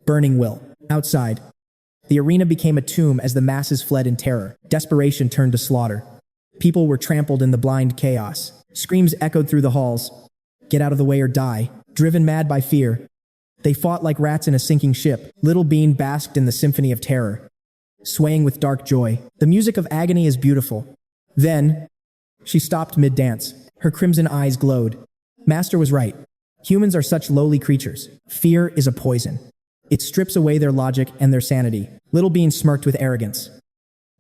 burning will. Outside, the arena became a tomb as the masses fled in terror. Desperation turned to slaughter. People were trampled in the blind chaos. Screams echoed through the halls. Get out of the way or die. Driven mad by fear, they fought like rats in a sinking ship. Little Bean basked in the symphony of terror, swaying with dark joy. The music of agony is beautiful. Then, she stopped mid-dance. Her crimson eyes glowed. Master was right. Humans are such lowly creatures. Fear is a poison. It strips away their logic and their sanity. Little Bean smirked with arrogance,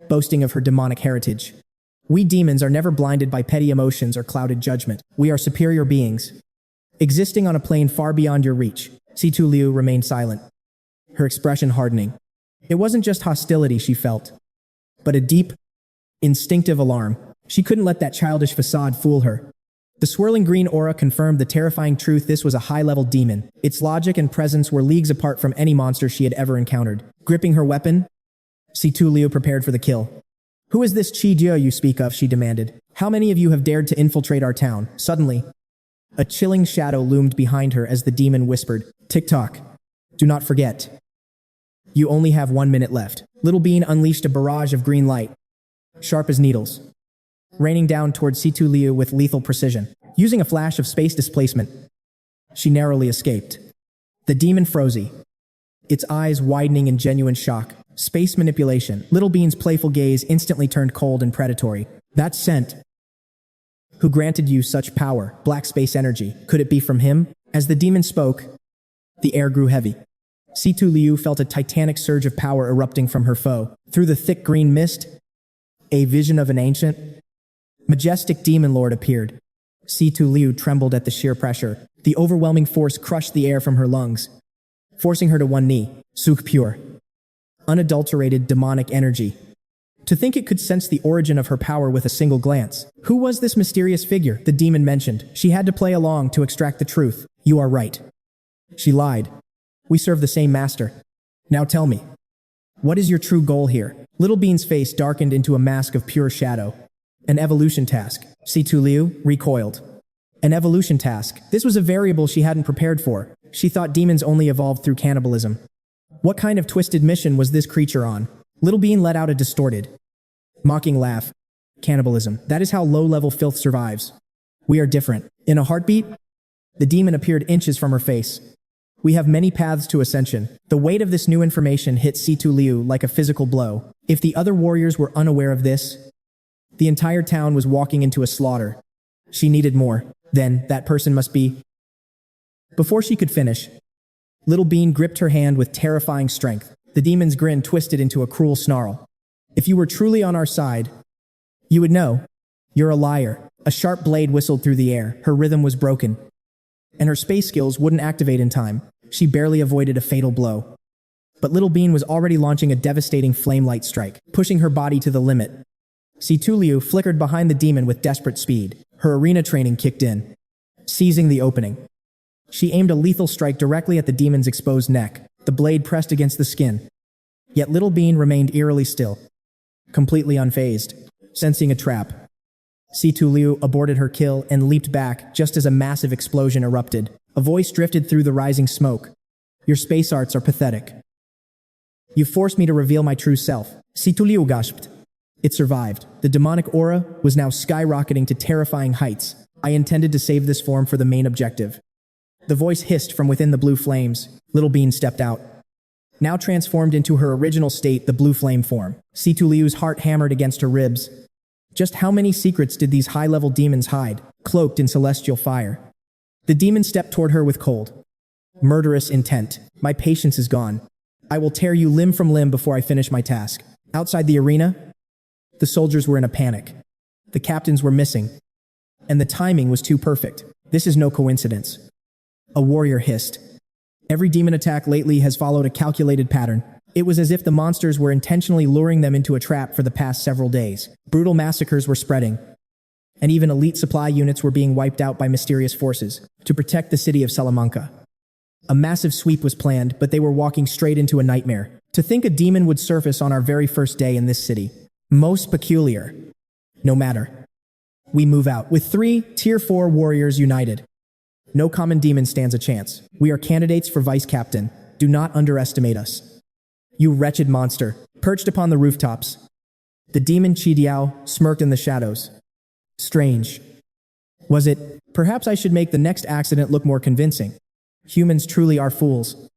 boasting of her demonic heritage. We demons are never blinded by petty emotions or clouded judgment. We are superior beings, existing on a plane far beyond your reach. Situ Liu remained silent, her expression hardening. It wasn't just hostility she felt, but a deep, instinctive alarm. She couldn't let that childish facade fool her. The swirling green aura confirmed the terrifying truth: this was a high-level demon. Its logic and presence were leagues apart from any monster she had ever encountered. Gripping her weapon, Situ Liu prepared for the kill. Who is this Chi Jia you speak of? She demanded. How many of you have dared to infiltrate our town? Suddenly, a chilling shadow loomed behind her as the demon whispered, "Tick-tock. Do not forget. You only have 1 minute left." Little Bean unleashed a barrage of green light, sharp as needles, raining down towards Situ Liu with lethal precision. Using a flash of space displacement, she narrowly escaped. The demon froze, its eyes widening in genuine shock. Space manipulation. Little Bean's playful gaze instantly turned cold and predatory. That scent. Who granted you such power? Black space energy. Could it be from him? As the demon spoke, the air grew heavy. Situ Liu felt a titanic surge of power erupting from her foe. Through the thick green mist, A vision of an ancient, majestic demon lord appeared. Situ Liu trembled at the sheer pressure. The overwhelming force crushed the air from her lungs, forcing her to one knee. Suk pure, unadulterated demonic energy. To think it could sense the origin of her power with a single glance. Who was this mysterious figure the demon mentioned? She had to play along to extract the truth. You are right. She lied. We serve the same master. Now tell me, what is your true goal here? Little Bean's face darkened into a mask of pure shadow. An evolution task. Situ Liu recoiled. An evolution task. This was a variable she hadn't prepared for. She thought demons only evolved through cannibalism. What kind of twisted mission was this creature on? Little Bean let out a distorted, mocking laugh. Cannibalism. That is how low-level filth survives. We are different. In a heartbeat, the demon appeared inches from her face. We have many paths to ascension. The weight of this new information hit Situ Liu like a physical blow. If the other warriors were unaware of this, the entire town was walking into a slaughter. She needed more. Then, that person must be... Before she could finish, Little Bean gripped her hand with terrifying strength. The demon's grin twisted into a cruel snarl. If you were truly on our side, you would know. You're a liar. A sharp blade whistled through the air. Her rhythm was broken, and her space skills wouldn't activate in time. She barely avoided a fatal blow. But Little Bean was already launching a devastating flame-light strike, pushing her body to the limit. Situ Liu flickered behind the demon with desperate speed. Her arena training kicked in, seizing the opening. She aimed a lethal strike directly at the demon's exposed neck. The blade pressed against the skin. Yet Little Bean remained eerily still, completely unfazed, sensing a trap. Situ Liu aborted her kill and leaped back just as a massive explosion erupted. A voice drifted through the rising smoke. Your space arts are pathetic. You forced me to reveal my true self. Situ Liu gasped. It survived. The demonic aura was now skyrocketing to terrifying heights. I intended to save this form for the main objective. The voice hissed from within the blue flames. Little Bean stepped out. Now transformed into her original state, the blue flame form. Situ Liu's heart hammered against her ribs. Just how many secrets did these high-level demons hide, cloaked in celestial fire? The demon stepped toward her with cold, murderous intent. My patience is gone. I will tear you limb from limb before I finish my task. Outside the arena, the soldiers were in a panic. The captains were missing, and the timing was too perfect. This is no coincidence. A warrior hissed. Every demon attack lately has followed a calculated pattern. It was as if the monsters were intentionally luring them into a trap for the past several days. Brutal massacres were spreading, and even elite supply units were being wiped out by mysterious forces to protect the city of Salamanca. A massive sweep was planned, but they were walking straight into a nightmare. To think a demon would surface on our very first day in this city. Most peculiar. No matter. We move out with 3 Tier 4 warriors united. No common demon stands a chance. We are candidates for vice captain. Do not underestimate us. You wretched monster. Perched upon the rooftops, the demon Chi Diao smirked in the shadows. Strange. Was it? Perhaps I should make the next accident look more convincing. Humans truly are fools,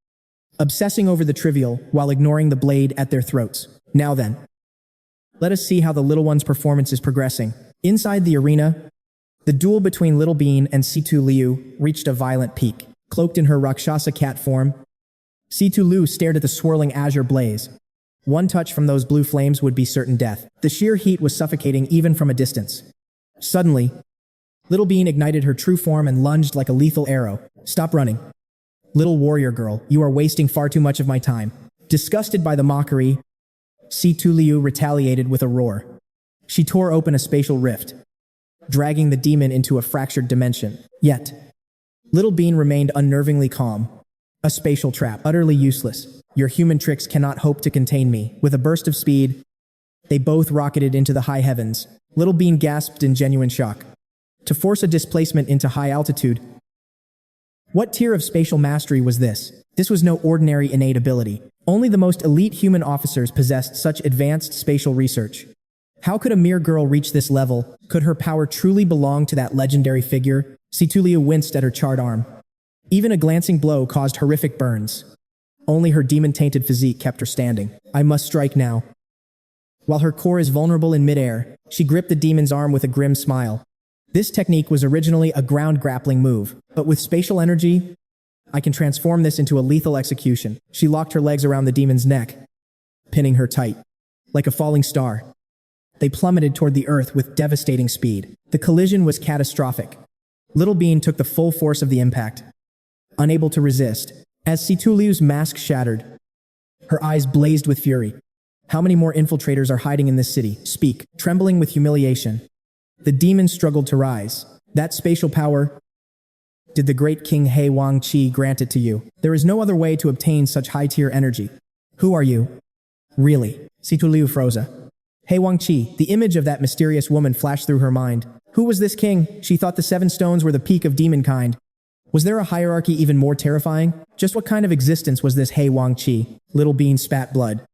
obsessing over the trivial while ignoring the blade at their throats. Now then, let us see how the little one's performance is progressing. Inside the arena, the duel between Little Bean and Situ Liu reached a violent peak. Cloaked in her Rakshasa cat form, Situ Liu stared at the swirling azure blaze. One touch from those blue flames would be certain death. The sheer heat was suffocating even from a distance. Suddenly, Little Bean ignited her true form and lunged like a lethal arrow. Stop running. Little warrior girl, you are wasting far too much of my time. Disgusted by the mockery, Situ Liu retaliated with a roar. She tore open a spatial rift, dragging the demon into a fractured dimension. Yet, Little Bean remained unnervingly calm. A spatial trap, utterly useless. Your human tricks cannot hope to contain me. With a burst of speed, they both rocketed into the high heavens. Little Bean gasped in genuine shock. To force a displacement into high altitude. What tier of spatial mastery was this? This was no ordinary innate ability. Only the most elite human officers possessed such advanced spatial research. How could a mere girl reach this level? Could her power truly belong to that legendary figure? Situ Liu winced at her charred arm. Even a glancing blow caused horrific burns. Only her demon-tainted physique kept her standing. I must strike now. While her core is vulnerable in midair, she gripped the demon's arm with a grim smile. This technique was originally a ground grappling move, but with spatial energy, I can transform this into a lethal execution. She locked her legs around the demon's neck, pinning her tight, like a falling star. They plummeted toward the earth with devastating speed. The collision was catastrophic. Little Bean took the full force of the impact, unable to resist. As Situliu's mask shattered, her eyes blazed with fury. How many more infiltrators are hiding in this city? Speak. Trembling with humiliation, the demon struggled to rise. That spatial power, did the great King He Wang Qi grant it to you? There is no other way to obtain such high-tier energy. Who are you? Really? Situliu froze. He Wang Qi, the image of that mysterious woman flashed through her mind. Who was this king? She thought the 7 stones were the peak of demonkind. Was there a hierarchy even more terrifying? Just what kind of existence was this He Wang Qi? Little Bean spat blood,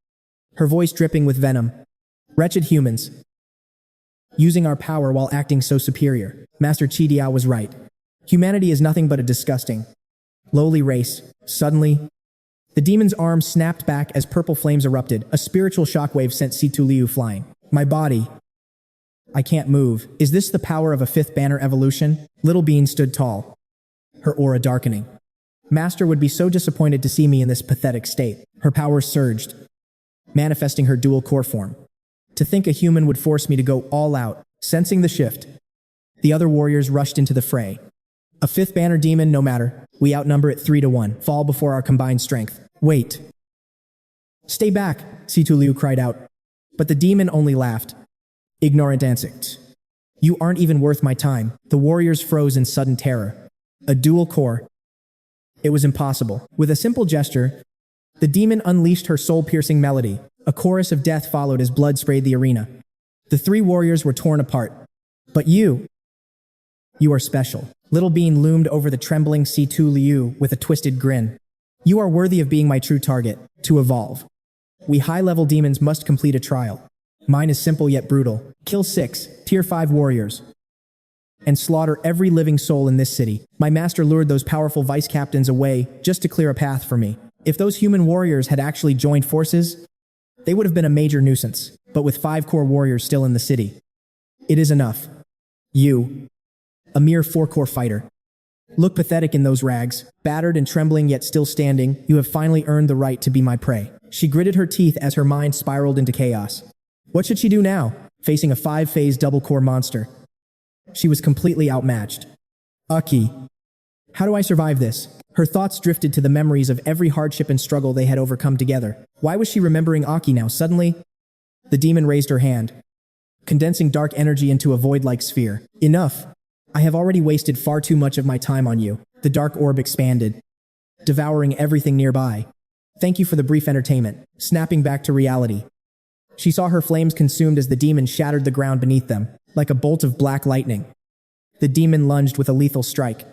her voice dripping with venom. Wretched humans, using our power while acting so superior. Master Qi Diao was right. Humanity is nothing but a disgusting, lowly race. Suddenly, the demon's arm snapped back as purple flames erupted. A spiritual shockwave sent Situliu flying. My body, I can't move. Is this the power of a 5th banner evolution? Little Bean stood tall, her aura darkening. Master would be so disappointed to see me in this pathetic state. Her power surged, manifesting her dual core form. To think a human would force me to go all out. Sensing the shift, the other warriors rushed into the fray. A 5th banner demon, no matter. We outnumber it 3-1. Fall before our combined strength. Wait. Stay back, Situliu cried out. But the demon only laughed. Ignorant insects. You aren't even worth my time. The warriors froze in sudden terror. A dual core. It was impossible. With a simple gesture, the demon unleashed her soul-piercing melody. A chorus of death followed as blood sprayed the arena. The 3 warriors were torn apart. But you are special. Little Bean loomed over the trembling Situliu with a twisted grin. You are worthy of being my true target. To evolve, we high-level demons must complete a trial. Mine is simple yet brutal. Kill 6 Tier 5 warriors and slaughter every living soul in this city. My master lured those powerful vice captains away just to clear a path for me. If those human warriors had actually joined forces, they would have been a major nuisance. But with 5 core warriors still in the city, it is enough. You, a mere 4-core fighter, look pathetic in those rags. Battered and trembling yet still standing, you have finally earned the right to be my prey. She gritted her teeth as her mind spiraled into chaos. What should she do now, facing a 5-phase double-core monster? She was completely outmatched. Aki, how do I survive this? Her thoughts drifted to the memories of every hardship and struggle they had overcome together. Why was she remembering Aki now? Suddenly, the demon raised her hand, condensing dark energy into a void-like sphere. Enough. I have already wasted far too much of my time on you. The dark orb expanded, devouring everything nearby. Thank you for the brief entertainment. Snapping back to reality, she saw her flames consumed as the demon shattered the ground beneath them, like a bolt of black lightning. The demon lunged with a lethal strike.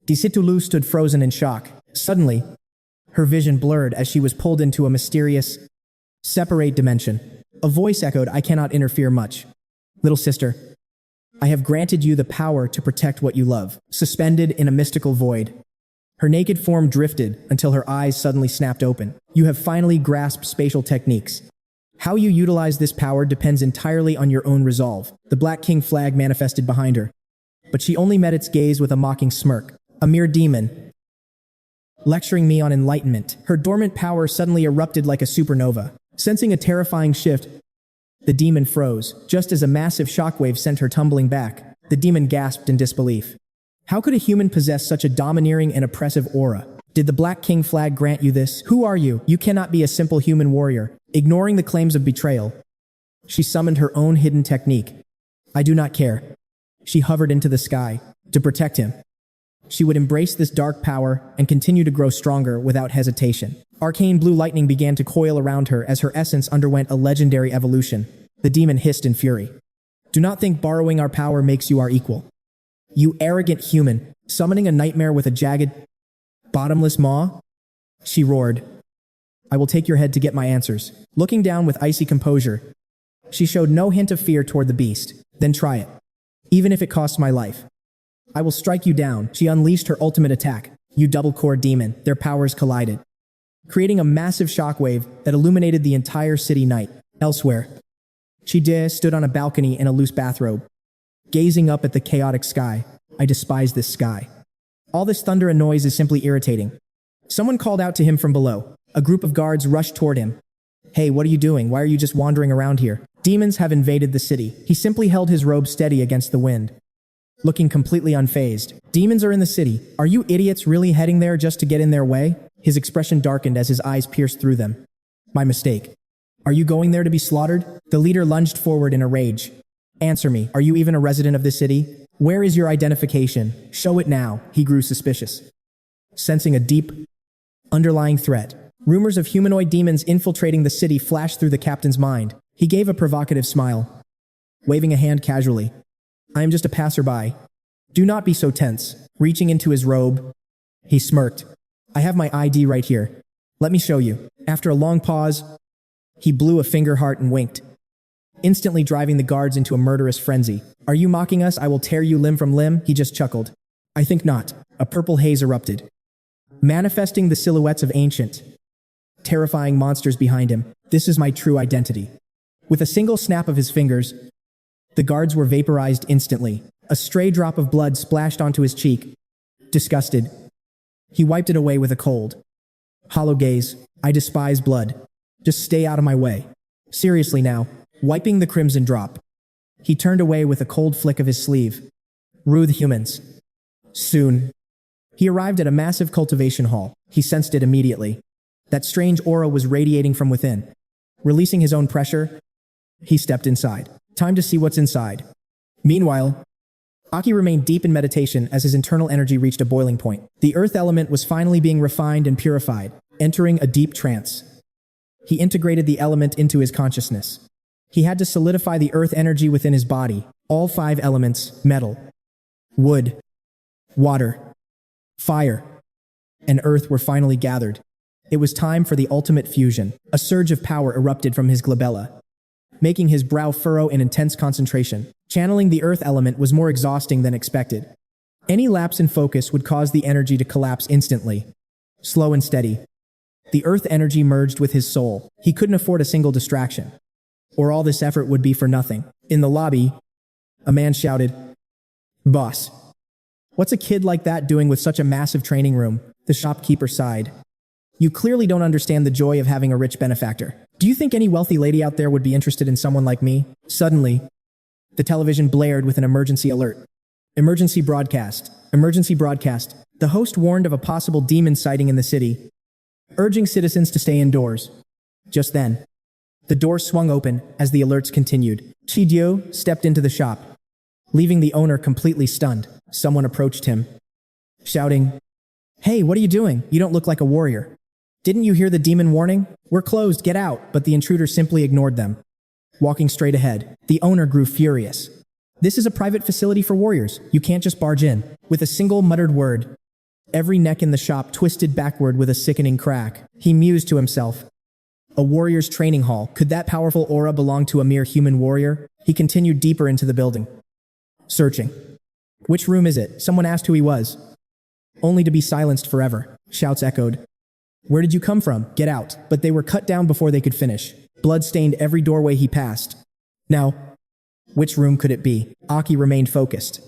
Situliu stood frozen in shock. Suddenly, her vision blurred as she was pulled into a mysterious, separate dimension. A voice echoed, I cannot interfere much. Little sister, I have granted you the power to protect what you love. Suspended in a mystical void, her naked form drifted until her eyes suddenly snapped open. You have finally grasped spatial techniques. How you utilize this power depends entirely on your own resolve. The Black King flag manifested behind her, but she only met its gaze with a mocking smirk. A mere demon, lecturing me on enlightenment. Her dormant power suddenly erupted like a supernova. Sensing a terrifying shift, the demon froze. Just as a massive shockwave sent her tumbling back, the demon gasped in disbelief. How could a human possess such a domineering and oppressive aura? Did the Black King flag grant you this? Who are you? You cannot be a simple human warrior. Ignoring the claims of betrayal, she summoned her own hidden technique. I do not care. She hovered into the sky to protect him. She would embrace this dark power and continue to grow stronger without hesitation. Arcane blue lightning began to coil around her as her essence underwent a legendary evolution. The demon hissed in fury. Do not think borrowing our power makes you our equal. You arrogant human, summoning a nightmare with a jagged, bottomless maw? She roared. I will take your head to get my answers. Looking down with icy composure, she showed no hint of fear toward the beast. Then try it, even if it costs my life. I will strike you down. She unleashed her ultimate attack. You double-core demon. Their powers collided, creating a massive shockwave that illuminated the entire city night. Elsewhere, Chide stood on a balcony in a loose bathrobe, gazing up at the chaotic sky. I despise this sky. All this thunder and noise is simply irritating. Someone called out to him from below. A group of guards rushed toward him. Hey, what are you doing? Why are you just wandering around here? Demons have invaded the city. He simply held his robe steady against the wind, looking completely unfazed. Demons are in the city. Are you idiots really heading there just to get in their way? His expression darkened as his eyes pierced through them. My mistake. Are you going there to be slaughtered? The leader lunged forward in a rage. Answer me. Are you even a resident of the city? Where is your identification? Show it now. He grew suspicious, sensing a deep, underlying threat. Rumors of humanoid demons infiltrating the city flashed through the captain's mind. He gave a provocative smile, waving a hand casually. I am just a passerby. Do not be so tense. Reaching into his robe, he smirked. I have my ID right here. Let me show you. After a long pause, he blew a finger heart and winked, instantly driving the guards into a murderous frenzy. Are you mocking us? I will tear you limb from limb, he just chuckled. I think not. A purple haze erupted, manifesting the silhouettes of ancient, terrifying monsters behind him. This is my true identity. With a single snap of his fingers, the guards were vaporized instantly. A stray drop of blood splashed onto his cheek. Disgusted, he wiped it away with a cold, hollow gaze. I despise blood. Just stay out of my way. Seriously now. Wiping the crimson drop, he turned away with a cold flick of his sleeve. Rue the humans. Soon, he arrived at a massive cultivation hall. He sensed it immediately. That strange aura was radiating from within. Releasing his own pressure, he stepped inside. Time to see what's inside. Meanwhile, Aki remained deep in meditation as his internal energy reached a boiling point. The earth element was finally being refined and purified, entering a deep trance. He integrated the element into his consciousness. He had to solidify the earth energy within his body. All 5 elements, metal, wood, water, fire, and earth were finally gathered. It was time for the ultimate fusion. A surge of power erupted from his glabella, making his brow furrow in intense concentration. Channeling the earth element was more exhausting than expected. Any lapse in focus would cause the energy to collapse instantly. Slow and steady, the earth energy merged with his soul. He couldn't afford a single distraction, or all this effort would be for nothing. In the lobby, a man shouted, Boss, what's a kid like that doing with such a massive training room? The shopkeeper sighed. You clearly don't understand the joy of having a rich benefactor. Do you think any wealthy lady out there would be interested in someone like me? Suddenly, the television blared with an emergency alert. Emergency broadcast. Emergency broadcast. The host warned of a possible demon sighting in the city, urging citizens to stay indoors. Just then, the door swung open as the alerts continued. Chi-Dio stepped into the shop, leaving the owner completely stunned. Someone approached him, shouting, Hey, what are you doing? You don't look like a warrior. Didn't you hear the demon warning? We're closed, get out. But the intruder simply ignored them, walking straight ahead. The owner grew furious. This is a private facility for warriors. You can't just barge in. With a single muttered word, every neck in the shop twisted backward with a sickening crack. He mused to himself. A warrior's training hall. Could that powerful aura belong to a mere human warrior? He continued deeper into the building, searching. Which room is it? Someone asked who he was, only to be silenced forever. Shouts echoed. Where did you come from? Get out. But they were cut down before they could finish. Blood stained every doorway he passed. Now, which room could it be? Aki remained focused,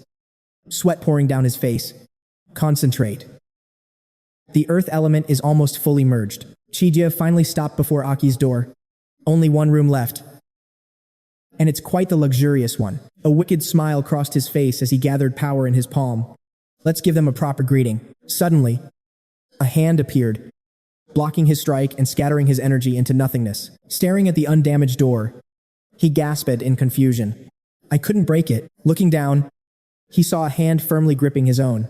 sweat pouring down his face. Concentrate. The earth element is almost fully merged. Chijia finally stopped before Aki's door. Only one room left, and it's quite the luxurious one. A wicked smile crossed his face as he gathered power in his palm. Let's give them a proper greeting. Suddenly, a hand appeared, blocking his strike and scattering his energy into nothingness. Staring at the undamaged door, he gasped in confusion. I couldn't break it. Looking down, he saw a hand firmly gripping his own.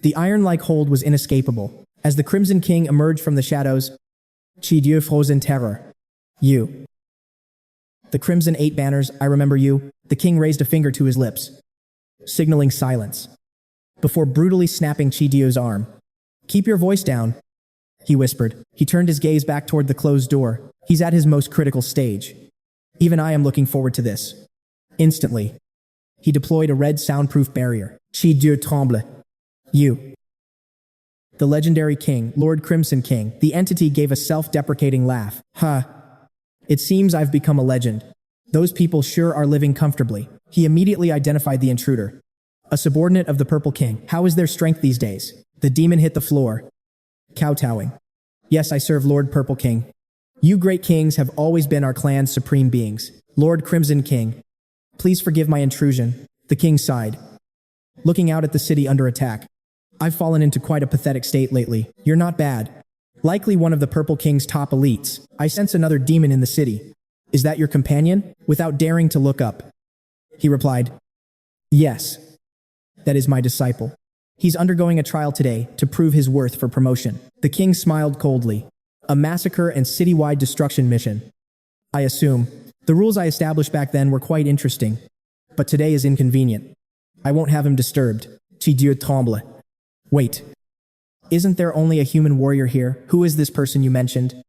The iron-like hold was inescapable. As the Crimson King emerged from the shadows, Chi Dieu froze in terror. You. The Crimson 8 banners, I remember you. The king raised a finger to his lips, signaling silence, before brutally snapping Chi Dieu's arm. Keep your voice down, he whispered. He turned his gaze back toward the closed door. He's at his most critical stage. Even I am looking forward to this. Instantly, he deployed a red soundproof barrier. Chi Dieu tremble. You. The legendary king, Lord Crimson King, the entity gave a self-deprecating laugh. It seems I've become a legend. Those people sure are living comfortably. He immediately identified the intruder, a subordinate of the Purple King. How is their strength these days? The demon hit the floor, kowtowing. Yes, I serve Lord Purple King. You great kings have always been our clan's supreme beings. Lord Crimson King, please forgive my intrusion. The king sighed, looking out at the city under attack. I've fallen into quite a pathetic state lately. You're not bad. Likely one of the Purple King's top elites. I sense another demon in the city. Is that your companion? Without daring to look up, he replied, yes, that is my disciple. He's undergoing a trial today to prove his worth for promotion. The king smiled coldly. A massacre and citywide destruction mission. I assume. The rules I established back then were quite interesting, but today is inconvenient. I won't have him disturbed. Chi Dieu tremble. Wait. Isn't there only a human warrior here? Who is this person you mentioned?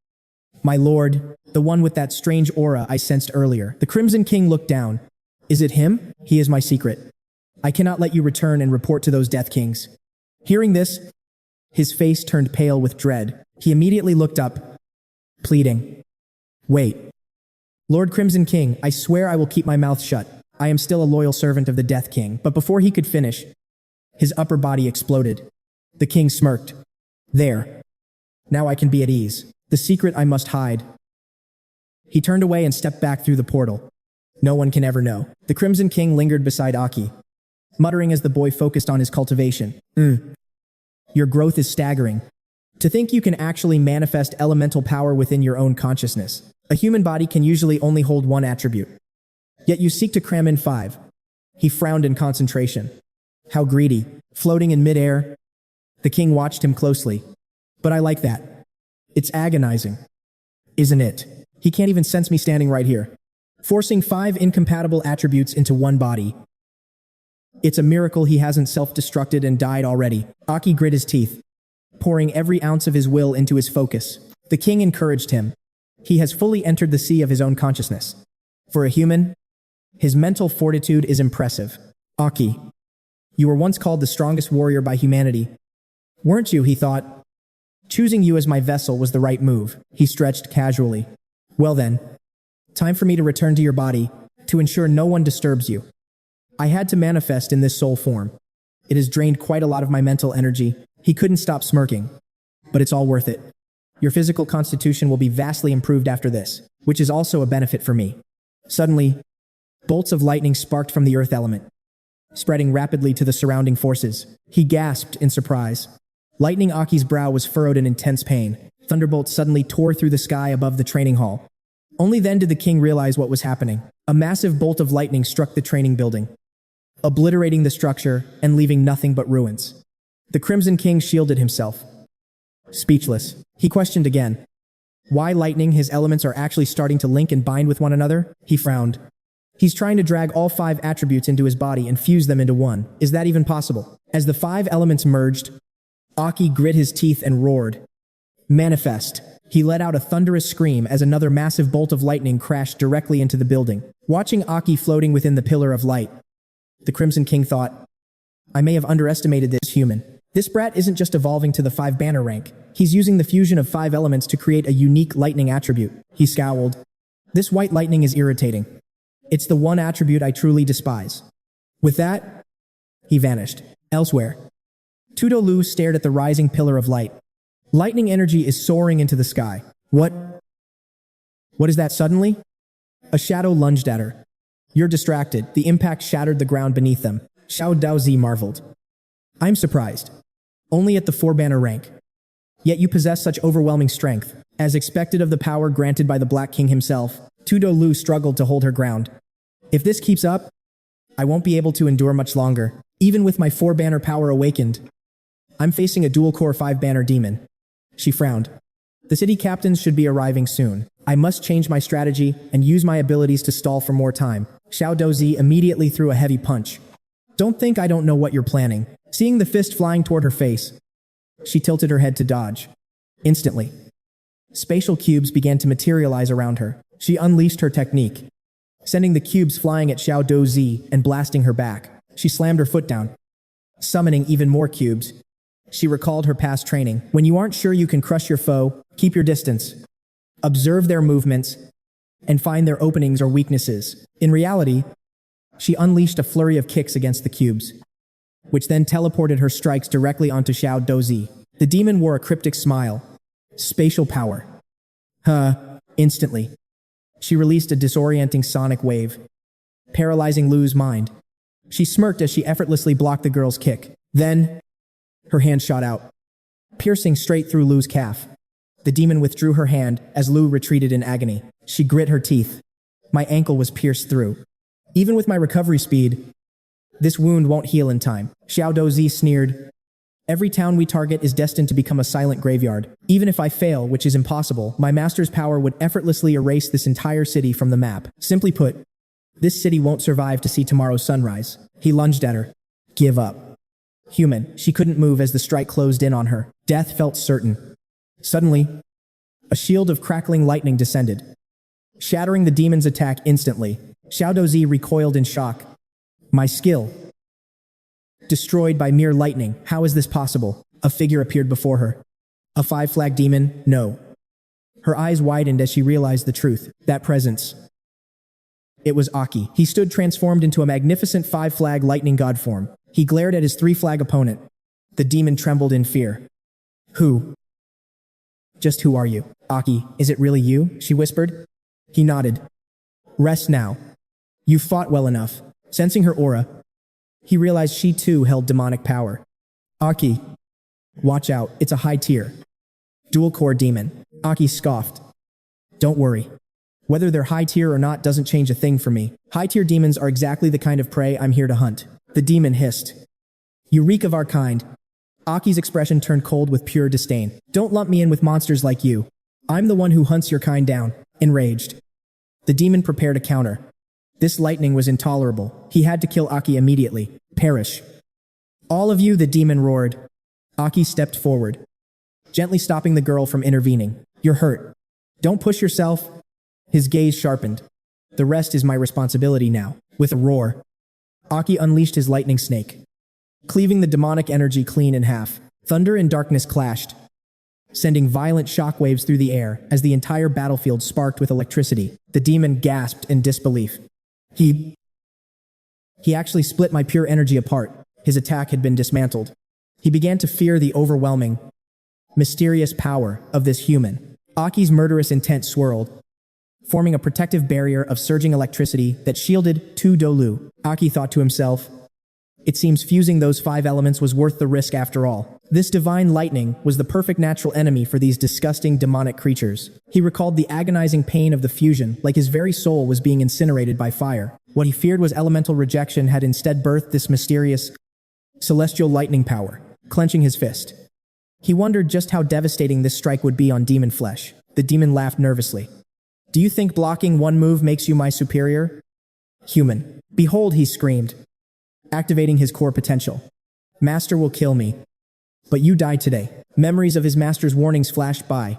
My lord, the one with that strange aura I sensed earlier. The Crimson King looked down. Is it him? He is my secret. I cannot let you return and report to those Death Kings. Hearing this, his face turned pale with dread. He immediately looked up, pleading. Wait. Lord Crimson King, I swear I will keep my mouth shut. I am still a loyal servant of the Death King. But before he could finish, his upper body exploded. The king smirked. There. Now I can be at ease. The secret I must hide. He turned away and stepped back through the portal. No one can ever know. The Crimson King lingered beside Aki, muttering as the boy focused on his cultivation. Your growth is staggering. To think you can actually manifest elemental power within your own consciousness. A human body can usually only hold one attribute. Yet you seek to cram in 5. He frowned in concentration. How greedy. Floating in midair. The king watched him closely. But I like that. It's agonizing. Isn't it? He can't even sense me standing right here. Forcing 5 incompatible attributes into one body. It's a miracle he hasn't self-destructed and died already. Aki grit his teeth, pouring every ounce of his will into his focus. The king encouraged him. He has fully entered the sea of his own consciousness. For a human, his mental fortitude is impressive. Aki, you were once called the strongest warrior by humanity. Weren't you, he thought. Choosing you as my vessel was the right move. He stretched casually. Well then, time for me to return to your body, to ensure no one disturbs you. I had to manifest in this soul form. It has drained quite a lot of my mental energy. He couldn't stop smirking. But it's all worth it. Your physical constitution will be vastly improved after this, which is also a benefit for me. Suddenly, bolts of lightning sparked from the earth element, spreading rapidly to the surrounding forces. He gasped in surprise. Lightning Aki's brow was furrowed in intense pain. Thunderbolts suddenly tore through the sky above the training hall. Only then did the king realize what was happening. A massive bolt of lightning struck the training building, obliterating the structure and leaving nothing but ruins. The Crimson King shielded himself. Speechless, he questioned again. Why lightning? His elements are actually starting to link and bind with one another? He frowned. He's trying to drag all 5 attributes into his body and fuse them into one. Is that even possible? As the 5 elements merged, Aki grit his teeth and roared. Manifest. He let out a thunderous scream as another massive bolt of lightning crashed directly into the building. Watching Aki floating within the pillar of light, the Crimson King thought, I may have underestimated this human. This brat isn't just evolving to the 5 banner rank. He's using the fusion of 5 elements to create a unique lightning attribute. He scowled. This white lightning is irritating. It's the one attribute I truly despise. With that, he vanished. Elsewhere, Tudo Lu stared at the rising pillar of light. Lightning energy is soaring into the sky. What is that suddenly? A shadow lunged at her. You're distracted. The impact shattered the ground beneath them. Xiao Daozi marveled. I'm surprised. Only at the 4-banner rank. Yet you possess such overwhelming strength. As expected of the power granted by the Black King himself, Tudo Lu struggled to hold her ground. If this keeps up, I won't be able to endure much longer. Even with my 4-banner power awakened, I'm facing a dual-core 5-banner demon. She frowned. The city captains should be arriving soon. I must change my strategy and use my abilities to stall for more time. Xiao Dozi immediately threw a heavy punch. Don't think I don't know what you're planning. Seeing the fist flying toward her face, she tilted her head to dodge. Instantly, spatial cubes began to materialize around her. She unleashed her technique, sending the cubes flying at Xiao Dozi and blasting her back. She slammed her foot down, summoning even more cubes. She recalled her past training. When you aren't sure you can crush your foe, keep your distance. Observe their movements and find their openings or weaknesses. In reality, she unleashed a flurry of kicks against the cubes, which then teleported her strikes directly onto Xiao Dozi. The demon wore a cryptic smile. Spatial power. Instantly, She released a disorienting sonic wave, paralyzing Lu's mind. She smirked as she effortlessly blocked the girl's kick. Then, her hand shot out, piercing straight through Lu's calf. The demon withdrew her hand as Lu retreated in agony. She grit her teeth. My ankle was pierced through. Even with my recovery speed, this wound won't heal in time. Xiao Dozi sneered. Every town we target is destined to become a silent graveyard. Even if I fail, which is impossible, my master's power would effortlessly erase this entire city from the map. Simply put, this city won't survive to see tomorrow's sunrise. He lunged at her. Give up. Human, she couldn't move as the strike closed in on her. Death felt certain. Suddenly, a shield of crackling lightning descended, shattering the demon's attack instantly. Xiao Dozi recoiled in shock. My skill. Destroyed by mere lightning. How is this possible? A figure appeared before her. A five-flag demon? No. Her eyes widened as she realized the truth. That presence. It was Aki. He stood transformed into a magnificent five-flag lightning god form. He glared at his three-flag opponent. The demon trembled in fear. Who? Just who are you? Aki, is it really you? She whispered. He nodded. Rest now. You fought well enough. Sensing her aura, he realized she too held demonic power. Aki. Watch out, it's a high tier. Dual-core demon. Aki scoffed. Don't worry. Whether they're high tier or not doesn't change a thing for me. High-tier demons are exactly the kind of prey I'm here to hunt. The demon hissed. You reek of our kind. Aki's expression turned cold with pure disdain. Don't lump me in with monsters like you. I'm the one who hunts your kind down. Enraged, the demon prepared a counter. This lightning was intolerable. He had to kill Aki immediately. Perish. All of you, the demon roared. Aki stepped forward, gently stopping the girl from intervening. You're hurt. Don't push yourself. His gaze sharpened. The rest is my responsibility now. With a roar, Aki unleashed his lightning snake, cleaving the demonic energy clean in half. Thunder and darkness clashed, sending violent shockwaves through the air as the entire battlefield sparked with electricity. The demon gasped in disbelief. He actually split my pure energy apart. His attack had been dismantled. He began to fear the overwhelming, mysterious power of this human. Aki's murderous intent swirled, forming a protective barrier of surging electricity that shielded Tu Dolu. Aki thought to himself, it seems fusing those 5 elements was worth the risk after all. This divine lightning was the perfect natural enemy for these disgusting demonic creatures. He recalled the agonizing pain of the fusion, like his very soul was being incinerated by fire. What he feared was elemental rejection had instead birthed this mysterious, celestial lightning power. Clenching his fist, he wondered just how devastating this strike would be on demon flesh. The demon laughed nervously. Do you think blocking one move makes you my superior? Human. Behold, he screamed, activating his core potential. Master will kill me. But you die today. Memories of his master's warnings flashed by,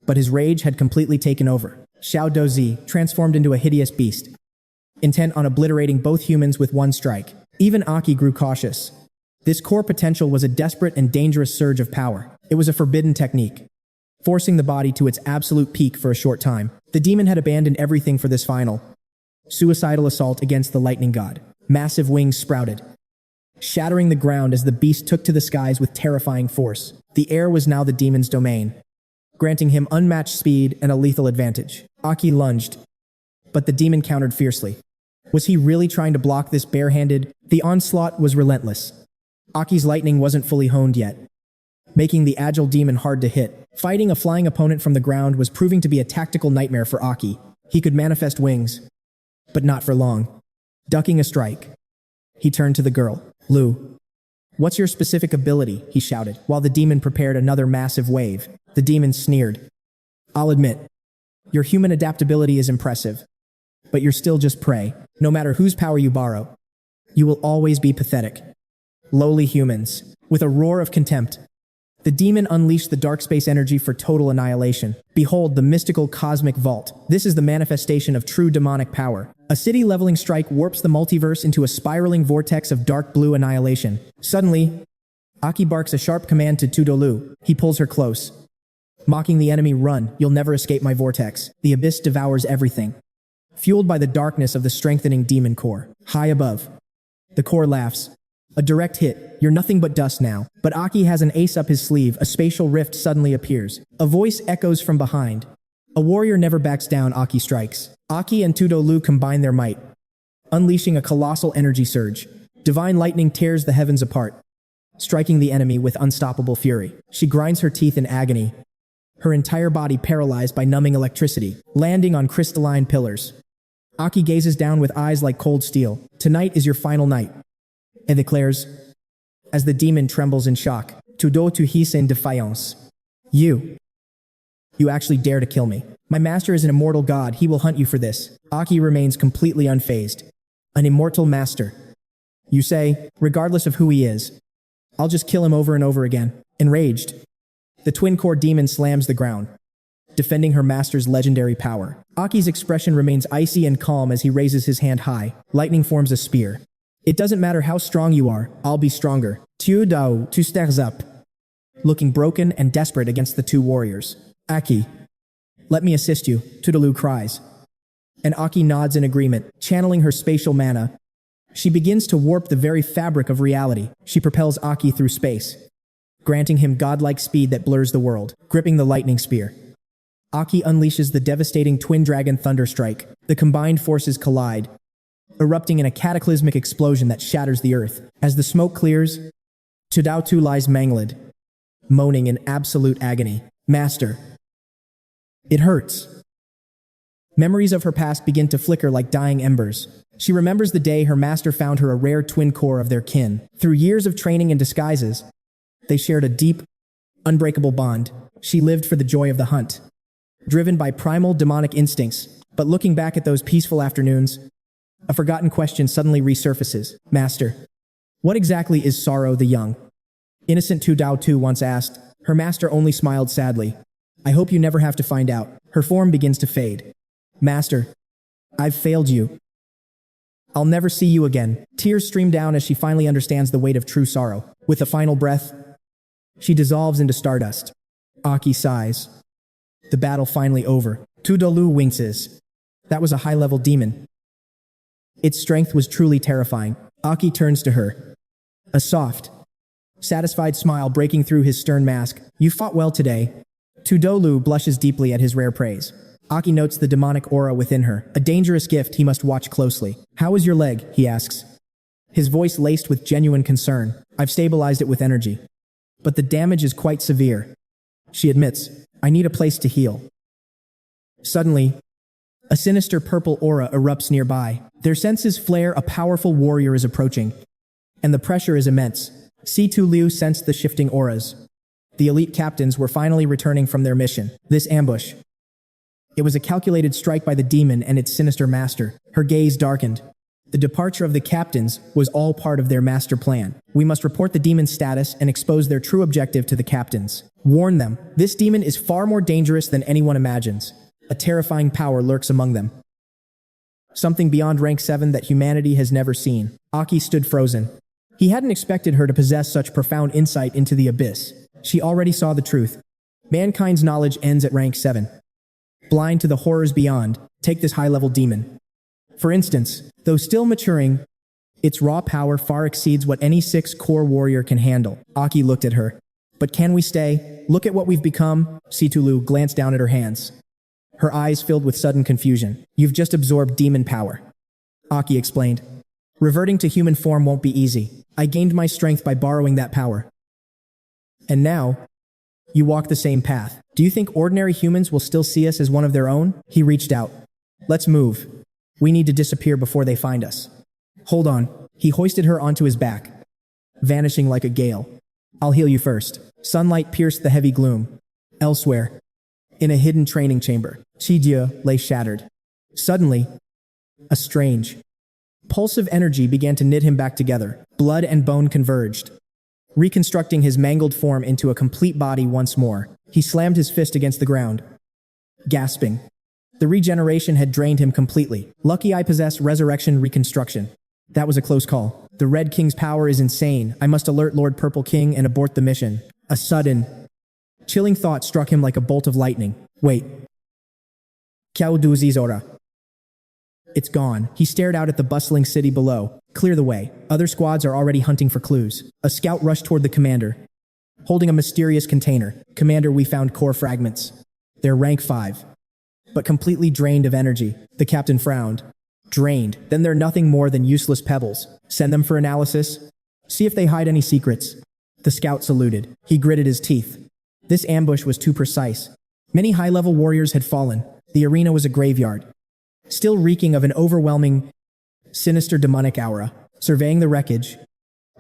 but his rage had completely taken over. Xiao Dozi transformed into a hideous beast, intent on obliterating both humans with one strike. Even Aki grew cautious. This core potential was a desperate and dangerous surge of power. It was a forbidden technique, forcing the body to its absolute peak for a short time. The demon had abandoned everything for this final, suicidal assault against the lightning god. Massive wings sprouted, shattering the ground as the beast took to the skies with terrifying force. The air was now the demon's domain, granting him unmatched speed and a lethal advantage. Aki lunged, but the demon countered fiercely. Was he really trying to block this barehanded? The onslaught was relentless. Aki's lightning wasn't fully honed yet, making the agile demon hard to hit. Fighting a flying opponent from the ground was proving to be a tactical nightmare for Aki. He could manifest wings, but not for long. Ducking a strike, he turned to the girl. Lu, what's your specific ability? He shouted, while the demon prepared another massive wave. The demon sneered. I'll admit, your human adaptability is impressive, but you're still just prey. No matter whose power you borrow, you will always be pathetic. Lowly humans. With a roar of contempt, the demon unleashed the dark space energy for total annihilation. Behold the mystical cosmic vault. This is the manifestation of true demonic power. A city-leveling strike warps the multiverse into a spiraling vortex of dark blue annihilation. Suddenly, Aki barks a sharp command to Tudolu. He pulls her close, mocking the enemy. Run, you'll never escape my vortex. The abyss devours everything, fueled by the darkness of the strengthening demon core. High above, the core laughs. A direct hit. You're nothing but dust now. But Aki has an ace up his sleeve. A spatial rift suddenly appears. A voice echoes from behind. A warrior never backs down, Aki strikes. Aki and Tudolu combine their might, unleashing a colossal energy surge. Divine lightning tears the heavens apart, striking the enemy with unstoppable fury. She grinds her teeth in agony, her entire body paralyzed by numbing electricity, landing on crystalline pillars. Aki gazes down with eyes like cold steel. Tonight is your final night, and declares, as the demon trembles in shock, Tudo tu his en defiance. You actually dare to kill me. My master is an immortal god, he will hunt you for this. Aki remains completely unfazed. An immortal master. You say, regardless of who he is, I'll just kill him over and over again. Enraged, the twin-core demon slams the ground, defending her master's legendary power. Aki's expression remains icy and calm as he raises his hand high. Lightning forms a spear. It doesn't matter how strong you are, I'll be stronger. Tu dao, tu stares up. Looking broken and desperate against the two warriors. Aki, let me assist you, Tudolu cries. And Aki nods in agreement, channeling her spatial mana. She begins to warp the very fabric of reality. She propels Aki through space, granting him godlike speed that blurs the world. Gripping the lightning spear, Aki unleashes the devastating Twin Dragon Thunder Strike. The combined forces collide, erupting in a cataclysmic explosion that shatters the earth. As the smoke clears, Tudao lies mangled, moaning in absolute agony. Master. It hurts. Memories of her past begin to flicker like dying embers. She remembers the day her master found her a rare twin core of their kin. Through years of training and disguises, they shared a deep, unbreakable bond. She lived for the joy of the hunt, driven by primal demonic instincts. But looking back at those peaceful afternoons, a forgotten question suddenly resurfaces. Master, what exactly is sorrow the young? Innocent Tu Dao Tu once asked. Her master only smiled sadly. I hope you never have to find out. Her form begins to fade. Master, I've failed you. I'll never see you again. Tears stream down as she finally understands the weight of true sorrow. With a final breath, she dissolves into stardust. Aki sighs. The battle finally over. Tudolu winces. That was a high-level demon. Its strength was truly terrifying. Aki turns to her. A soft, satisfied smile breaking through his stern mask. You fought well today. Tudolu blushes deeply at his rare praise. Aki notes the demonic aura within her, a dangerous gift he must watch closely. How is your leg? He asks, his voice laced with genuine concern. I've stabilized it with energy, but the damage is quite severe. She admits, I need a place to heal. Suddenly, a sinister purple aura erupts nearby. Their senses flare, a powerful warrior is approaching, and the pressure is immense. Si-Tu Liu sensed the shifting auras. The elite captains were finally returning from their mission. This ambush, it was a calculated strike by the demon and its sinister master. Her gaze darkened. The departure of the captains was all part of their master plan. We must report the demon's status and expose their true objective to the captains. Warn them, this demon is far more dangerous than anyone imagines. A terrifying power lurks among them, something beyond rank 7 that humanity has never seen. Aki stood frozen. He hadn't expected her to possess such profound insight into the abyss. She already saw the truth. Mankind's knowledge ends at rank 7. Blind to the horrors beyond, take this high-level demon. For instance, though still maturing, its raw power far exceeds what any 6-core warrior can handle. Aki looked at her. But can we stay? Look at what we've become. Si-Tu glanced down at her hands, her eyes filled with sudden confusion. You've just absorbed demon power, Aki explained. Reverting to human form won't be easy. I gained my strength by borrowing that power. And now, you walk the same path. Do you think ordinary humans will still see us as one of their own? He reached out. Let's move. We need to disappear before they find us. Hold on. He hoisted her onto his back, vanishing like a gale. I'll heal you first. Sunlight pierced the heavy gloom. Elsewhere, in a hidden training chamber, Chi-Jie lay shattered. Suddenly, a strange, pulsive energy began to knit him back together. Blood and bone converged, reconstructing his mangled form into a complete body once more. He slammed his fist against the ground, gasping. The regeneration had drained him completely. Lucky I possess resurrection reconstruction. That was a close call. The Red King's power is insane. I must alert Lord Purple King and abort the mission. A sudden, chilling thought struck him like a bolt of lightning. Wait. Kiao Duzi Zora. It's gone. He stared out at the bustling city below. Clear the way. Other squads are already hunting for clues. A scout rushed toward the commander, holding a mysterious container. Commander, we found core fragments. They're rank 5. but completely drained of energy. The captain frowned. Drained. Then they're nothing more than useless pebbles. Send them for analysis. See if they hide any secrets. The scout saluted. He gritted his teeth. This ambush was too precise. Many high-level warriors had fallen. The arena was a graveyard, still reeking of an overwhelming, sinister demonic aura. Surveying the wreckage,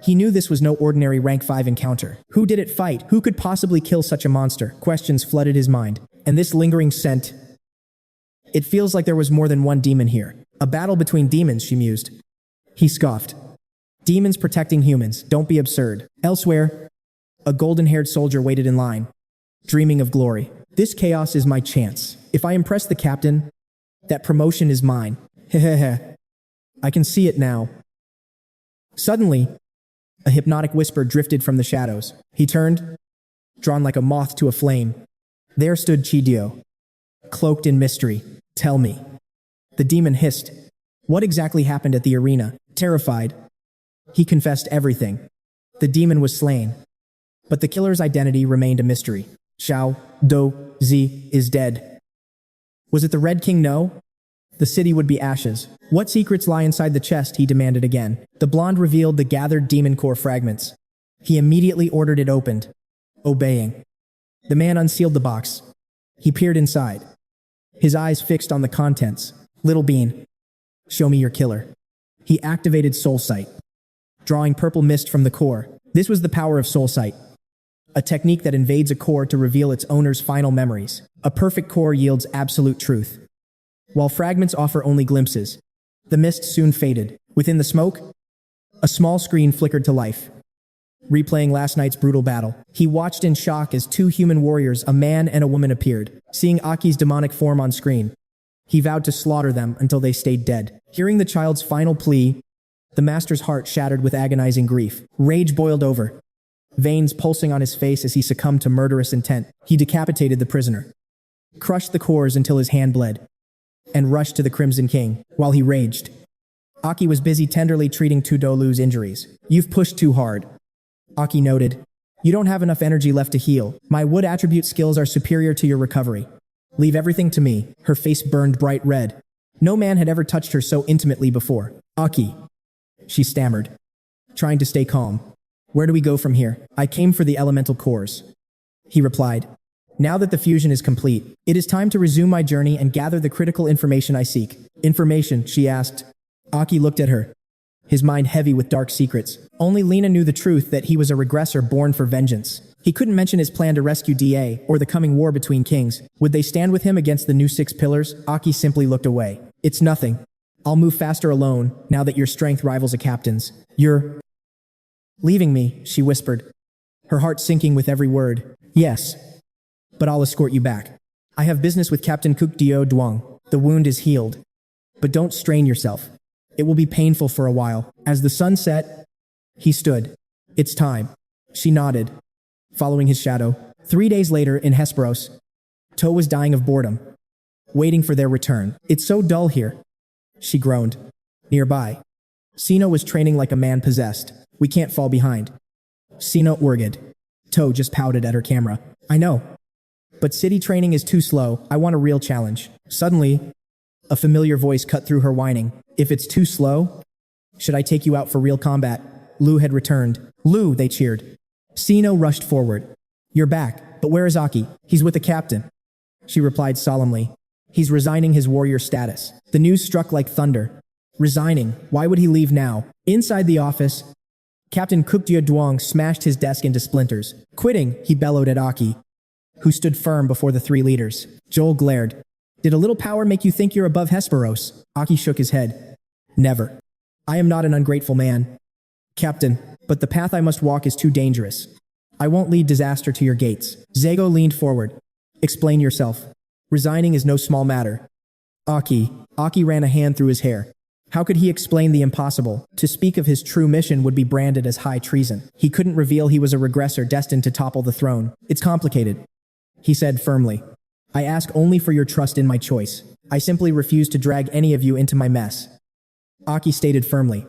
he knew this was no ordinary rank 5 encounter. Who did it fight? Who could possibly kill such a monster? Questions flooded his mind. And this lingering scent. It feels like there was more than one demon here. A battle between demons, she mused. He scoffed. Demons protecting humans. Don't be absurd. Elsewhere, a golden-haired soldier waited in line, dreaming of glory. This chaos is my chance. If I impress the captain, that promotion is mine. Hehehe. I can see it now. Suddenly, a hypnotic whisper drifted from the shadows. He turned, drawn like a moth to a flame. There stood Chidio, cloaked in mystery. Tell me. The demon hissed. What exactly happened at the arena? Terrified, he confessed everything. The demon was slain, but the killer's identity remained a mystery. Xiao Do Zi is dead. Was it the Red King? No. The city would be ashes. What secrets lie inside the chest? He demanded again. The blonde revealed the gathered demon core fragments. He immediately ordered it opened. Obeying, the man unsealed the box. He peered inside, his eyes fixed on the contents. Little bean, show me your killer. He activated soul sight, drawing purple mist from the core. This was the power of soul sight, a technique that invades a core to reveal its owner's final memories. A perfect core yields absolute truth, while fragments offer only glimpses. The mist soon faded. Within the smoke, a small screen flickered to life, replaying last night's brutal battle. He watched in shock as two human warriors, a man and a woman, appeared. Seeing Aki's demonic form on screen, he vowed to slaughter them until they stayed dead. Hearing the child's final plea, the master's heart shattered with agonizing grief. Rage boiled over, veins pulsing on his face as he succumbed to murderous intent. He decapitated the prisoner, crushed the cores until his hand bled, and rushed to the Crimson King. While he raged, Aki was busy tenderly treating Tudolu's injuries. You've pushed too hard, Aki noted. You don't have enough energy left to heal. My wood attribute skills are superior to your recovery. Leave everything to me. Her face burned bright red. No man had ever touched her so intimately before. Aki, she stammered, trying to stay calm. Where do we go from here? I came for the elemental cores, he replied. Now that the fusion is complete, it is time to resume my journey and gather the critical information I seek. Information, she asked. Aki looked at her, his mind heavy with dark secrets. Only Lena knew the truth, that he was a regressor born for vengeance. He couldn't mention his plan to rescue DA or the coming war between kings. Would they stand with him against the new 6 pillars? Aki simply looked away. It's nothing. I'll move faster alone, now that your strength rivals a captain's. You're leaving me, she whispered, her heart sinking with every word. Yes, but I'll escort you back. I have business with Captain Kukdio Duong. The wound is healed, but don't strain yourself. It will be painful for a while. As the sun set, he stood. It's time. She nodded, following his shadow. 3 days later in Hesperos, To was dying of boredom, waiting for their return. It's so dull here, she groaned. Nearby, Sino was training like a man possessed. We can't fall behind. Sino urged. To just pouted at her camera. I know, but city training is too slow. I want a real challenge. Suddenly, a familiar voice cut through her whining. If it's too slow, should I take you out for real combat? Lu had returned. Lu, they cheered. Sino rushed forward. You're back, but where is Aki? He's with the captain, she replied solemnly. He's resigning his warrior status. The news struck like thunder. Resigning? Why would he leave now? Inside the office, Captain Kukdio Duong smashed his desk into splinters. Quitting, he bellowed at Aki, who stood firm before the 3 leaders. Joel glared. Did a little power make you think you're above Hesperos? Aki shook his head. Never. I am not an ungrateful man, Captain, but the path I must walk is too dangerous. I won't lead disaster to your gates. Zago leaned forward. Explain yourself. Resigning is no small matter. Aki ran a hand through his hair. How could he explain the impossible? To speak of his true mission would be branded as high treason. He couldn't reveal he was a regressor destined to topple the throne. It's complicated, he said firmly. I ask only for your trust in my choice. I simply refuse to drag any of you into my mess. Aki stated firmly.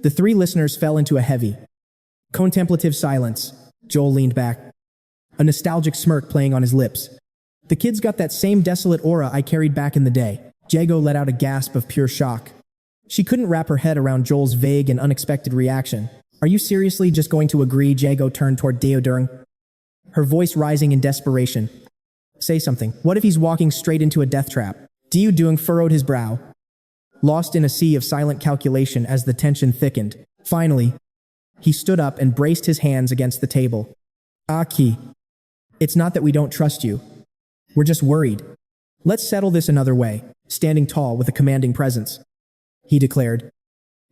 The 3 listeners fell into a heavy, contemplative silence. Joel leaned back, a nostalgic smirk playing on his lips. The kid's got that same desolate aura I carried back in the day. Jago let out a gasp of pure shock. She couldn't wrap her head around Joel's vague and unexpected reaction. Are you seriously just going to agree? Jago turned toward Deodurng, her voice rising in desperation. Say something. What if he's walking straight into a death trap? Deodurng furrowed his brow, lost in a sea of silent calculation as the tension thickened. Finally, he stood up and braced his hands against the table. Aki, it's not that we don't trust you. We're just worried. Let's settle this another way. Standing tall with a commanding presence, he declared,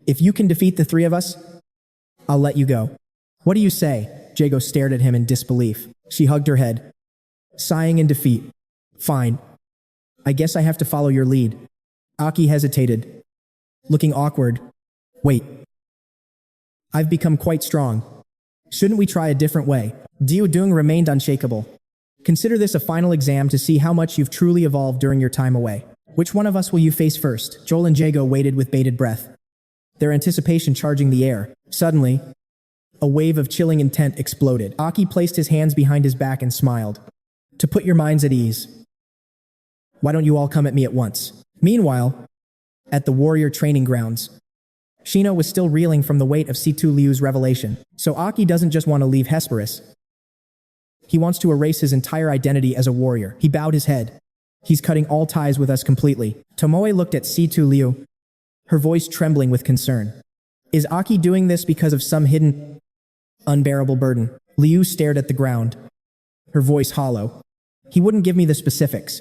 if you can defeat the three of us, I'll let you go. What do you say? Jago stared at him in disbelief. She hugged her head, sighing in defeat. Fine. I guess I have to follow your lead. Aki hesitated, looking awkward. Wait. I've become quite strong. Shouldn't we try a different way? Deodurng remained unshakable. Consider this a final exam to see how much you've truly evolved during your time away. Which one of us will you face first? Joel and Jago waited with bated breath, their anticipation charging the air. Suddenly, a wave of chilling intent exploded. Aki placed his hands behind his back and smiled. To put your minds at ease, why don't you all come at me at once? Meanwhile, at the warrior training grounds, Shino was still reeling from the weight of Situ Liu's revelation. So Aki doesn't just want to leave Hesperus. He wants to erase his entire identity as a warrior. He bowed his head. He's cutting all ties with us completely. Tomoe looked at Situ Liu, her voice trembling with concern. Is Aki doing this because of some hidden, unbearable burden? Liu stared at the ground, her voice hollow. He wouldn't give me the specifics.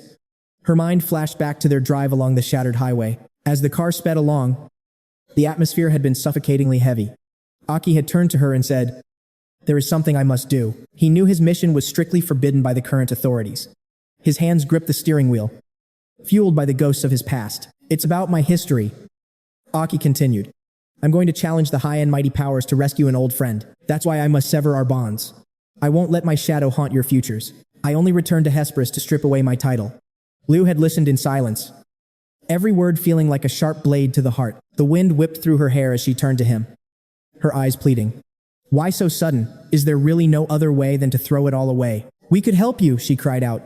Her mind flashed back to their drive along the shattered highway. As the car sped along, the atmosphere had been suffocatingly heavy. Aki had turned to her and said, there is something I must do. He knew his mission was strictly forbidden by the current authorities. His hands gripped the steering wheel, fueled by the ghosts of his past. It's about my history, Aki continued. I'm going to challenge the high and mighty powers to rescue an old friend. That's why I must sever our bonds. I won't let my shadow haunt your futures. I only returned to Hesperus to strip away my title. Liu had listened in silence, every word feeling like a sharp blade to the heart. The wind whipped through her hair as she turned to him, her eyes pleading. Why so sudden? Is there really no other way than to throw it all away? We could help you, she cried out.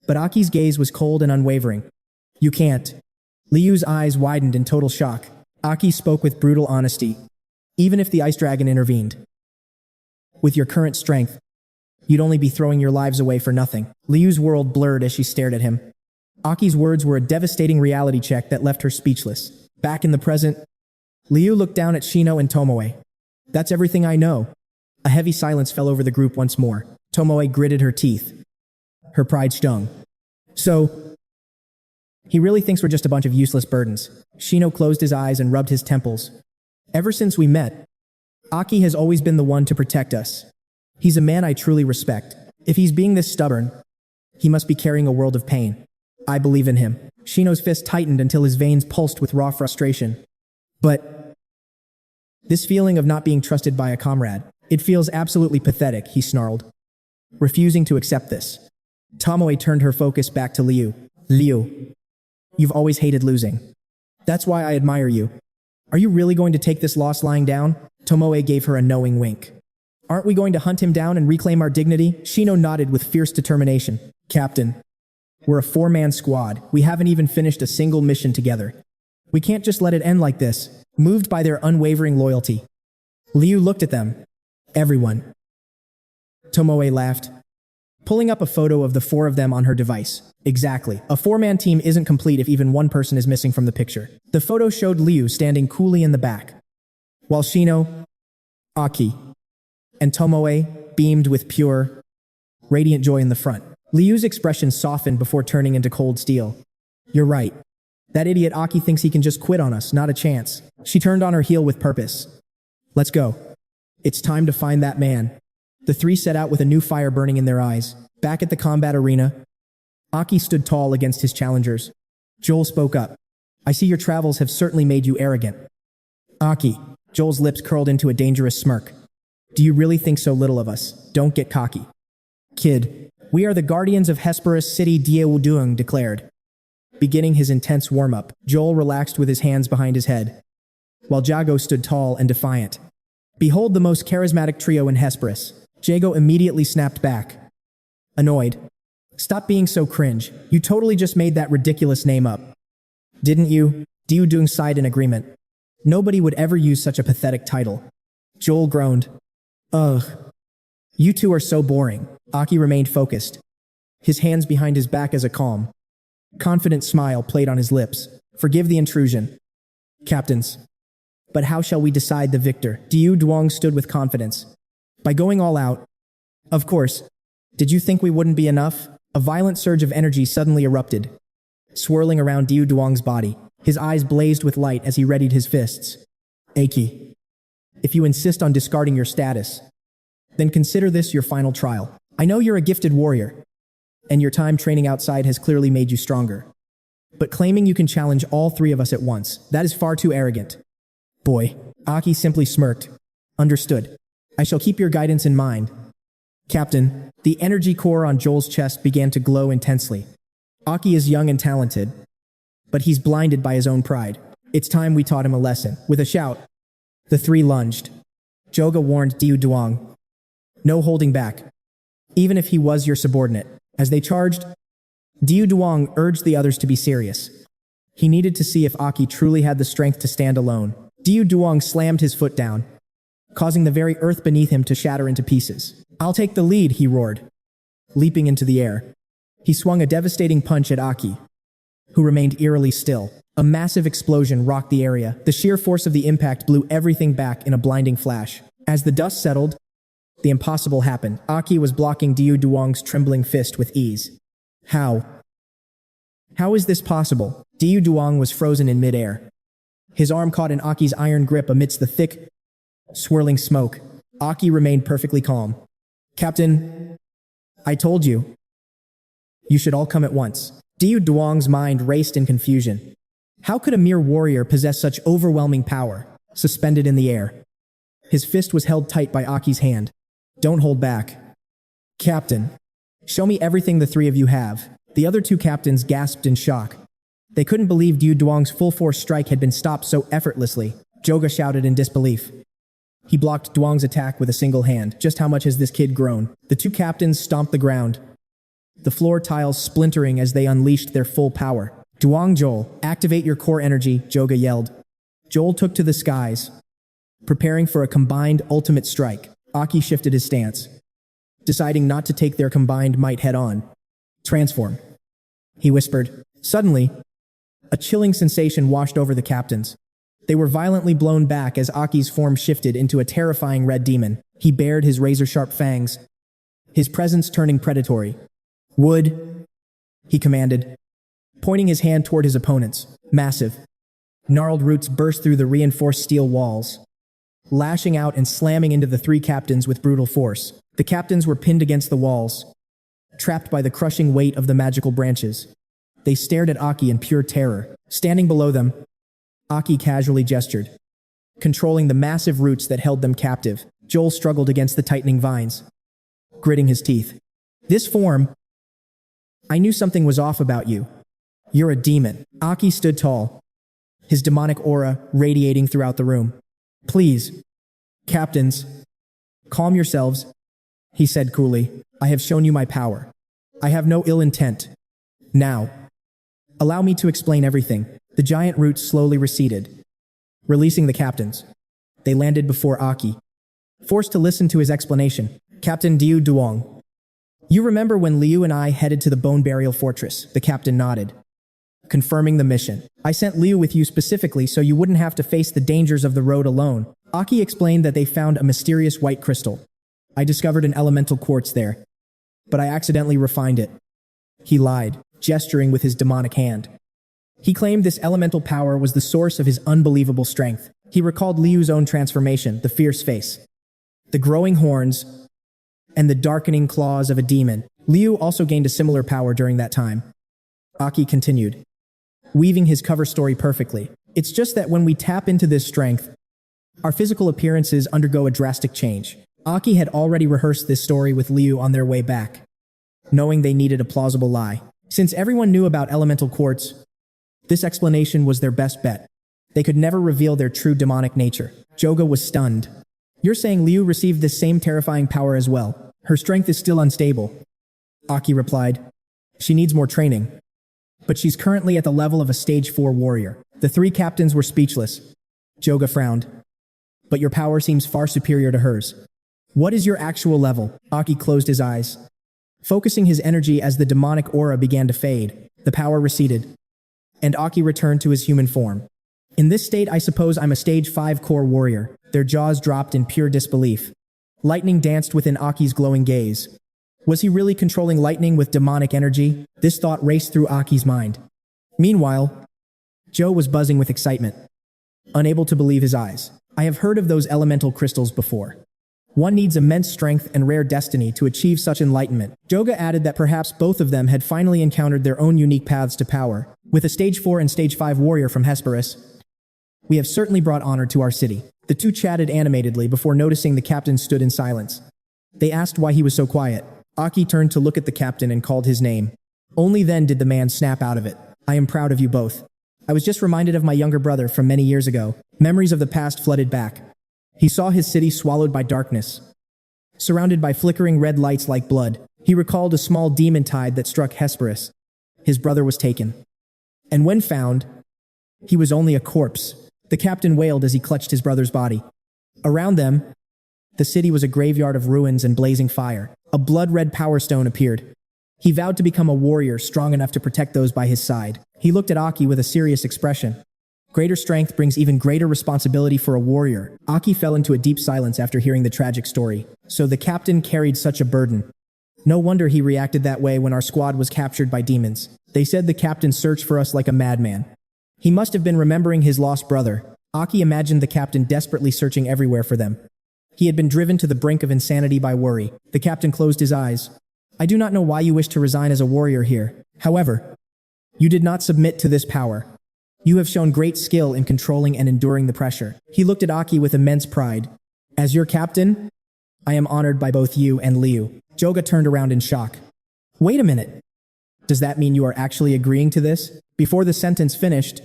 But Aki's gaze was cold and unwavering. You can't. Liu's eyes widened in total shock. Aki spoke with brutal honesty. Even if the ice dragon intervened, with your current strength, you'd only be throwing your lives away for nothing. Liu's world blurred as she stared at him. Aki's words were a devastating reality check that left her speechless. Back in the present, Liu looked down at Shino and Tomoe. That's everything I know. A heavy silence fell over the group once more. Tomoe gritted her teeth. Her pride stung. So, he really thinks we're just a bunch of useless burdens. Shino closed his eyes and rubbed his temples. Ever since we met, Aki has always been the one to protect us. He's a man I truly respect. If he's being this stubborn, he must be carrying a world of pain. I believe in him. Shino's fist tightened until his veins pulsed with raw frustration. But this feeling of not being trusted by a comrade, it feels absolutely pathetic, he snarled, refusing to accept this. Tomoe turned her focus back to Liu. Liu, you've always hated losing. That's why I admire you. Are you really going to take this loss lying down? Tomoe gave her a knowing wink. Aren't we going to hunt him down and reclaim our dignity? Shino nodded with fierce determination. Captain, we're a four-man squad. We haven't even finished a single mission together. We can't just let it end like this. Moved by their unwavering loyalty, Liu looked at them. Everyone. Tomoe laughed, pulling up a photo of the four of them on her device. Exactly. A four-man team isn't complete if even one person is missing from the picture. The photo showed Liu standing coolly in the back, while Shino, Aki, and Tomoe beamed with pure, radiant joy in the front. Liu's expression softened before turning into cold steel. You're right. That idiot Aki thinks he can just quit on us, not a chance. She turned on her heel with purpose. Let's go. It's time to find that man. The three set out with a new fire burning in their eyes. Back at the combat arena, Aki stood tall against his challengers. Joel spoke up. I see your travels have certainly made you arrogant. Aki. Joel's lips curled into a dangerous smirk. Do you really think so little of us? Don't get cocky. Kid, we are the guardians of Hesperus City, Deodurng declared. Beginning his intense warm-up, Joel relaxed with his hands behind his head, while Jago stood tall and defiant. Behold the most charismatic trio in Hesperus. Jago immediately snapped back, annoyed. Stop being so cringe. You totally just made that ridiculous name up. Didn't you? Diu Dung sighed in agreement. Nobody would ever use such a pathetic title. Joel groaned. Ugh. You two are so boring. Aki remained focused, his hands behind his back as a calm, confident smile played on his lips. Forgive the intrusion, captains. But how shall we decide the victor? Diu Duong stood with confidence. By going all out. Of course. Did you think we wouldn't be enough? A violent surge of energy suddenly erupted, swirling around Diu Duong's body. His eyes blazed with light as he readied his fists. Aki, if you insist on discarding your status, then consider this your final trial. I know you're a gifted warrior, and your time training outside has clearly made you stronger. But claiming you can challenge all three of us at once, that is far too arrogant. Boy, Aki simply smirked. Understood. I shall keep your guidance in mind. Captain, the energy core on Joel's chest began to glow intensely. Aki is young and talented, but he's blinded by his own pride. It's time we taught him a lesson. With a shout, the three lunged. Joga warned Diu Duong. No holding back, even if he was your subordinate. As they charged, Diu Duong urged the others to be serious. He needed to see if Aki truly had the strength to stand alone. Diu Duong slammed his foot down, causing the very earth beneath him to shatter into pieces. I'll take the lead, he roared, leaping into the air. He swung a devastating punch at Aki, who remained eerily still. A massive explosion rocked the area. The sheer force of the impact blew everything back in a blinding flash. As the dust settled, the impossible happened. Aki was blocking Diu Duong's trembling fist with ease. How? How is this possible? Diu Duong was frozen in midair. His arm caught in Aki's iron grip amidst the thick, swirling smoke. Aki remained perfectly calm. Captain, I told you. You should all come at once. Diu Duong's mind raced in confusion. How could a mere warrior possess such overwhelming power, suspended in the air? His fist was held tight by Aki's hand. Don't hold back. Captain, show me everything the three of you have. The other two captains gasped in shock. They couldn't believe Diu Duong's full-force strike had been stopped so effortlessly. Joga shouted in disbelief. He blocked Duong's attack with a single hand. Just how much has this kid grown? The two captains stomped the ground, the floor tiles splintering as they unleashed their full power. Duong Joel, activate your core energy, Joga yelled. Joel took to the skies, preparing for a combined ultimate strike. Aki shifted his stance, deciding not to take their combined might head-on. Transform, he whispered. Suddenly, a chilling sensation washed over the captains. They were violently blown back as Aki's form shifted into a terrifying red demon. He bared his razor-sharp fangs, his presence turning predatory. Wood, he commanded, pointing his hand toward his opponents. Massive, gnarled roots burst through the reinforced steel walls, lashing out and slamming into the three captains with brutal force. The captains were pinned against the walls, trapped by the crushing weight of the magical branches. They stared at Aki in pure terror. Standing below them, Aki casually gestured, controlling the massive roots that held them captive. Joel struggled against the tightening vines, gritting his teeth. This form, I knew something was off about you. You're a demon. Aki stood tall, his demonic aura radiating throughout the room. Please, captains, calm yourselves, he said coolly. I have shown you my power. I have no ill intent. Now, allow me to explain everything. The giant roots slowly receded, releasing the captains. They landed before Aki, forced to listen to his explanation. Captain Diu Duong. You remember when Liu and I headed to the Bone Burial Fortress? The captain nodded, confirming the mission. I sent Liu with you specifically so you wouldn't have to face the dangers of the road alone. Aki explained that they found a mysterious white crystal. I discovered an elemental quartz there, but I accidentally refined it. He lied, gesturing with his demonic hand. He claimed this elemental power was the source of his unbelievable strength. He recalled Liu's own transformation, the fierce face, the growing horns, and the darkening claws of a demon. Liu also gained a similar power during that time. Aki continued, weaving his cover story perfectly. It's just that when we tap into this strength, our physical appearances undergo a drastic change. Aki had already rehearsed this story with Liu on their way back, knowing they needed a plausible lie. Since everyone knew about elemental quartz, this explanation was their best bet. They could never reveal their true demonic nature. Joga was stunned. You're saying Liu received this same terrifying power as well? Her strength is still unstable, Aki replied. She needs more training. But she's currently at the level of a stage 4 warrior. The three captains were speechless. Joga frowned. But your power seems far superior to hers. What is your actual level? Aki closed his eyes, focusing his energy as the demonic aura began to fade. The power receded, and Aki returned to his human form. In this state, I suppose I'm a stage 5 core warrior. Their jaws dropped in pure disbelief. Lightning danced within Aki's glowing gaze. Was he really controlling lightning with demonic energy? This thought raced through Aki's mind. Meanwhile, Joe was buzzing with excitement, unable to believe his eyes. I have heard of those elemental crystals before. One needs immense strength and rare destiny to achieve such enlightenment. Joga added that perhaps both of them had finally encountered their own unique paths to power. With a stage 4 and stage 5 warrior from Hesperus, we have certainly brought honor to our city. The two chatted animatedly before noticing the captain stood in silence. They asked why he was so quiet. Aki turned to look at the captain and called his name. Only then did the man snap out of it. I am proud of you both. I was just reminded of my younger brother from many years ago. Memories of the past flooded back. He saw his city swallowed by darkness, surrounded by flickering red lights like blood. He recalled a small demon tide that struck Hesperus. His brother was taken. And when found, he was only a corpse. The captain wailed as he clutched his brother's body. Around them, the city was a graveyard of ruins and blazing fire. A blood-red power stone appeared. He vowed to become a warrior strong enough to protect those by his side. He looked at Aki with a serious expression. Greater strength brings even greater responsibility for a warrior. Aki fell into a deep silence after hearing the tragic story. So the captain carried such a burden. No wonder he reacted that way when our squad was captured by demons. They said the captain searched for us like a madman. He must have been remembering his lost brother. Aki imagined the captain desperately searching everywhere for them. He had been driven to the brink of insanity by worry. The captain closed his eyes. I do not know why you wish to resign as a warrior here. However, you did not submit to this power. You have shown great skill in controlling and enduring the pressure. He looked at Aki with immense pride. As your captain, I am honored by both you and Liu. Joga turned around in shock. Wait a minute. Does that mean you are actually agreeing to this? Before the sentence finished,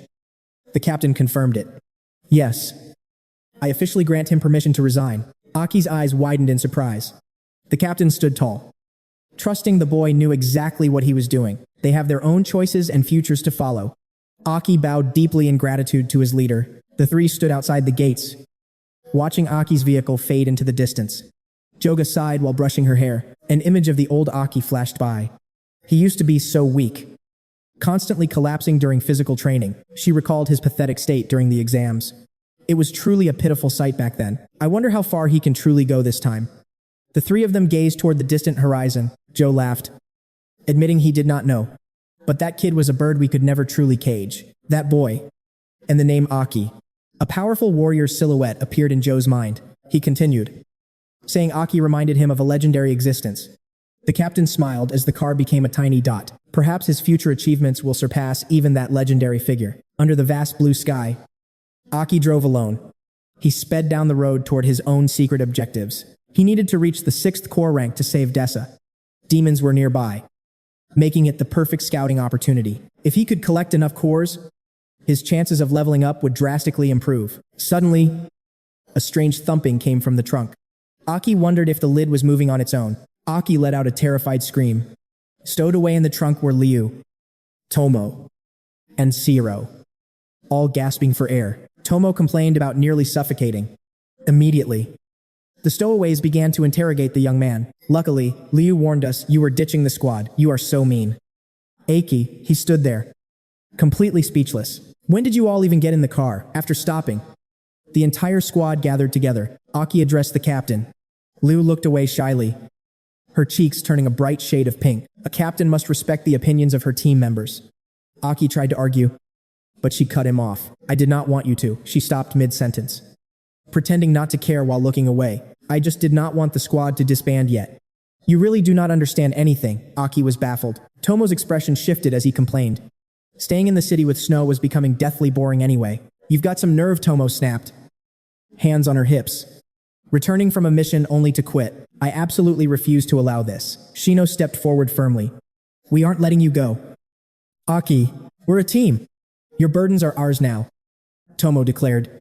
the captain confirmed it. Yes. I officially grant him permission to resign. Aki's eyes widened in surprise. The captain stood tall, trusting the boy knew exactly what he was doing. They have their own choices and futures to follow. Aki bowed deeply in gratitude to his leader. The three stood outside the gates, watching Aki's vehicle fade into the distance. Joga sighed while brushing her hair. An image of the old Aki flashed by. He used to be so weak, constantly collapsing during physical training. She recalled his pathetic state during the exams. It was truly a pitiful sight back then. I wonder how far he can truly go this time. The three of them gazed toward the distant horizon. Joe laughed, admitting he did not know. But that kid was a bird we could never truly cage. That boy. And the name Aki. A powerful warrior's silhouette appeared in Joe's mind. He continued, saying Aki reminded him of a legendary existence. The captain smiled as the car became a tiny dot. Perhaps his future achievements will surpass even that legendary figure. Under the vast blue sky, Aki drove alone. He sped down the road toward his own secret objectives. He needed to reach the 6th core rank to save Dessa. Demons were nearby, making it the perfect scouting opportunity. If he could collect enough cores, his chances of leveling up would drastically improve. Suddenly, a strange thumping came from the trunk. Aki wondered if the lid was moving on its own. Aki let out a terrified scream. Stowed away in the trunk were Liu, Tomo, and Zero, all gasping for air. Tomo complained about nearly suffocating. Immediately, the stowaways began to interrogate the young man. Luckily, Liu warned us, you were ditching the squad. You are so mean. Aki, he stood there, completely speechless. When did you all even get in the car? After stopping, the entire squad gathered together. Aki addressed the captain. Liu looked away shyly, her cheeks turning a bright shade of pink. A captain must respect the opinions of her team members. Aki tried to argue, but she cut him off. I did not want you to. She stopped mid-sentence, pretending not to care while looking away. I just did not want the squad to disband yet. You really do not understand anything. Aki was baffled. Tomo's expression shifted as he complained. Staying in the city with snow was becoming deathly boring anyway. You've got some nerve, Tomo snapped, hands on her hips. Returning from a mission only to quit. I absolutely refuse to allow this. Shino stepped forward firmly. We aren't letting you go. Aki, we're a team. Your burdens are ours now, Tomo declared.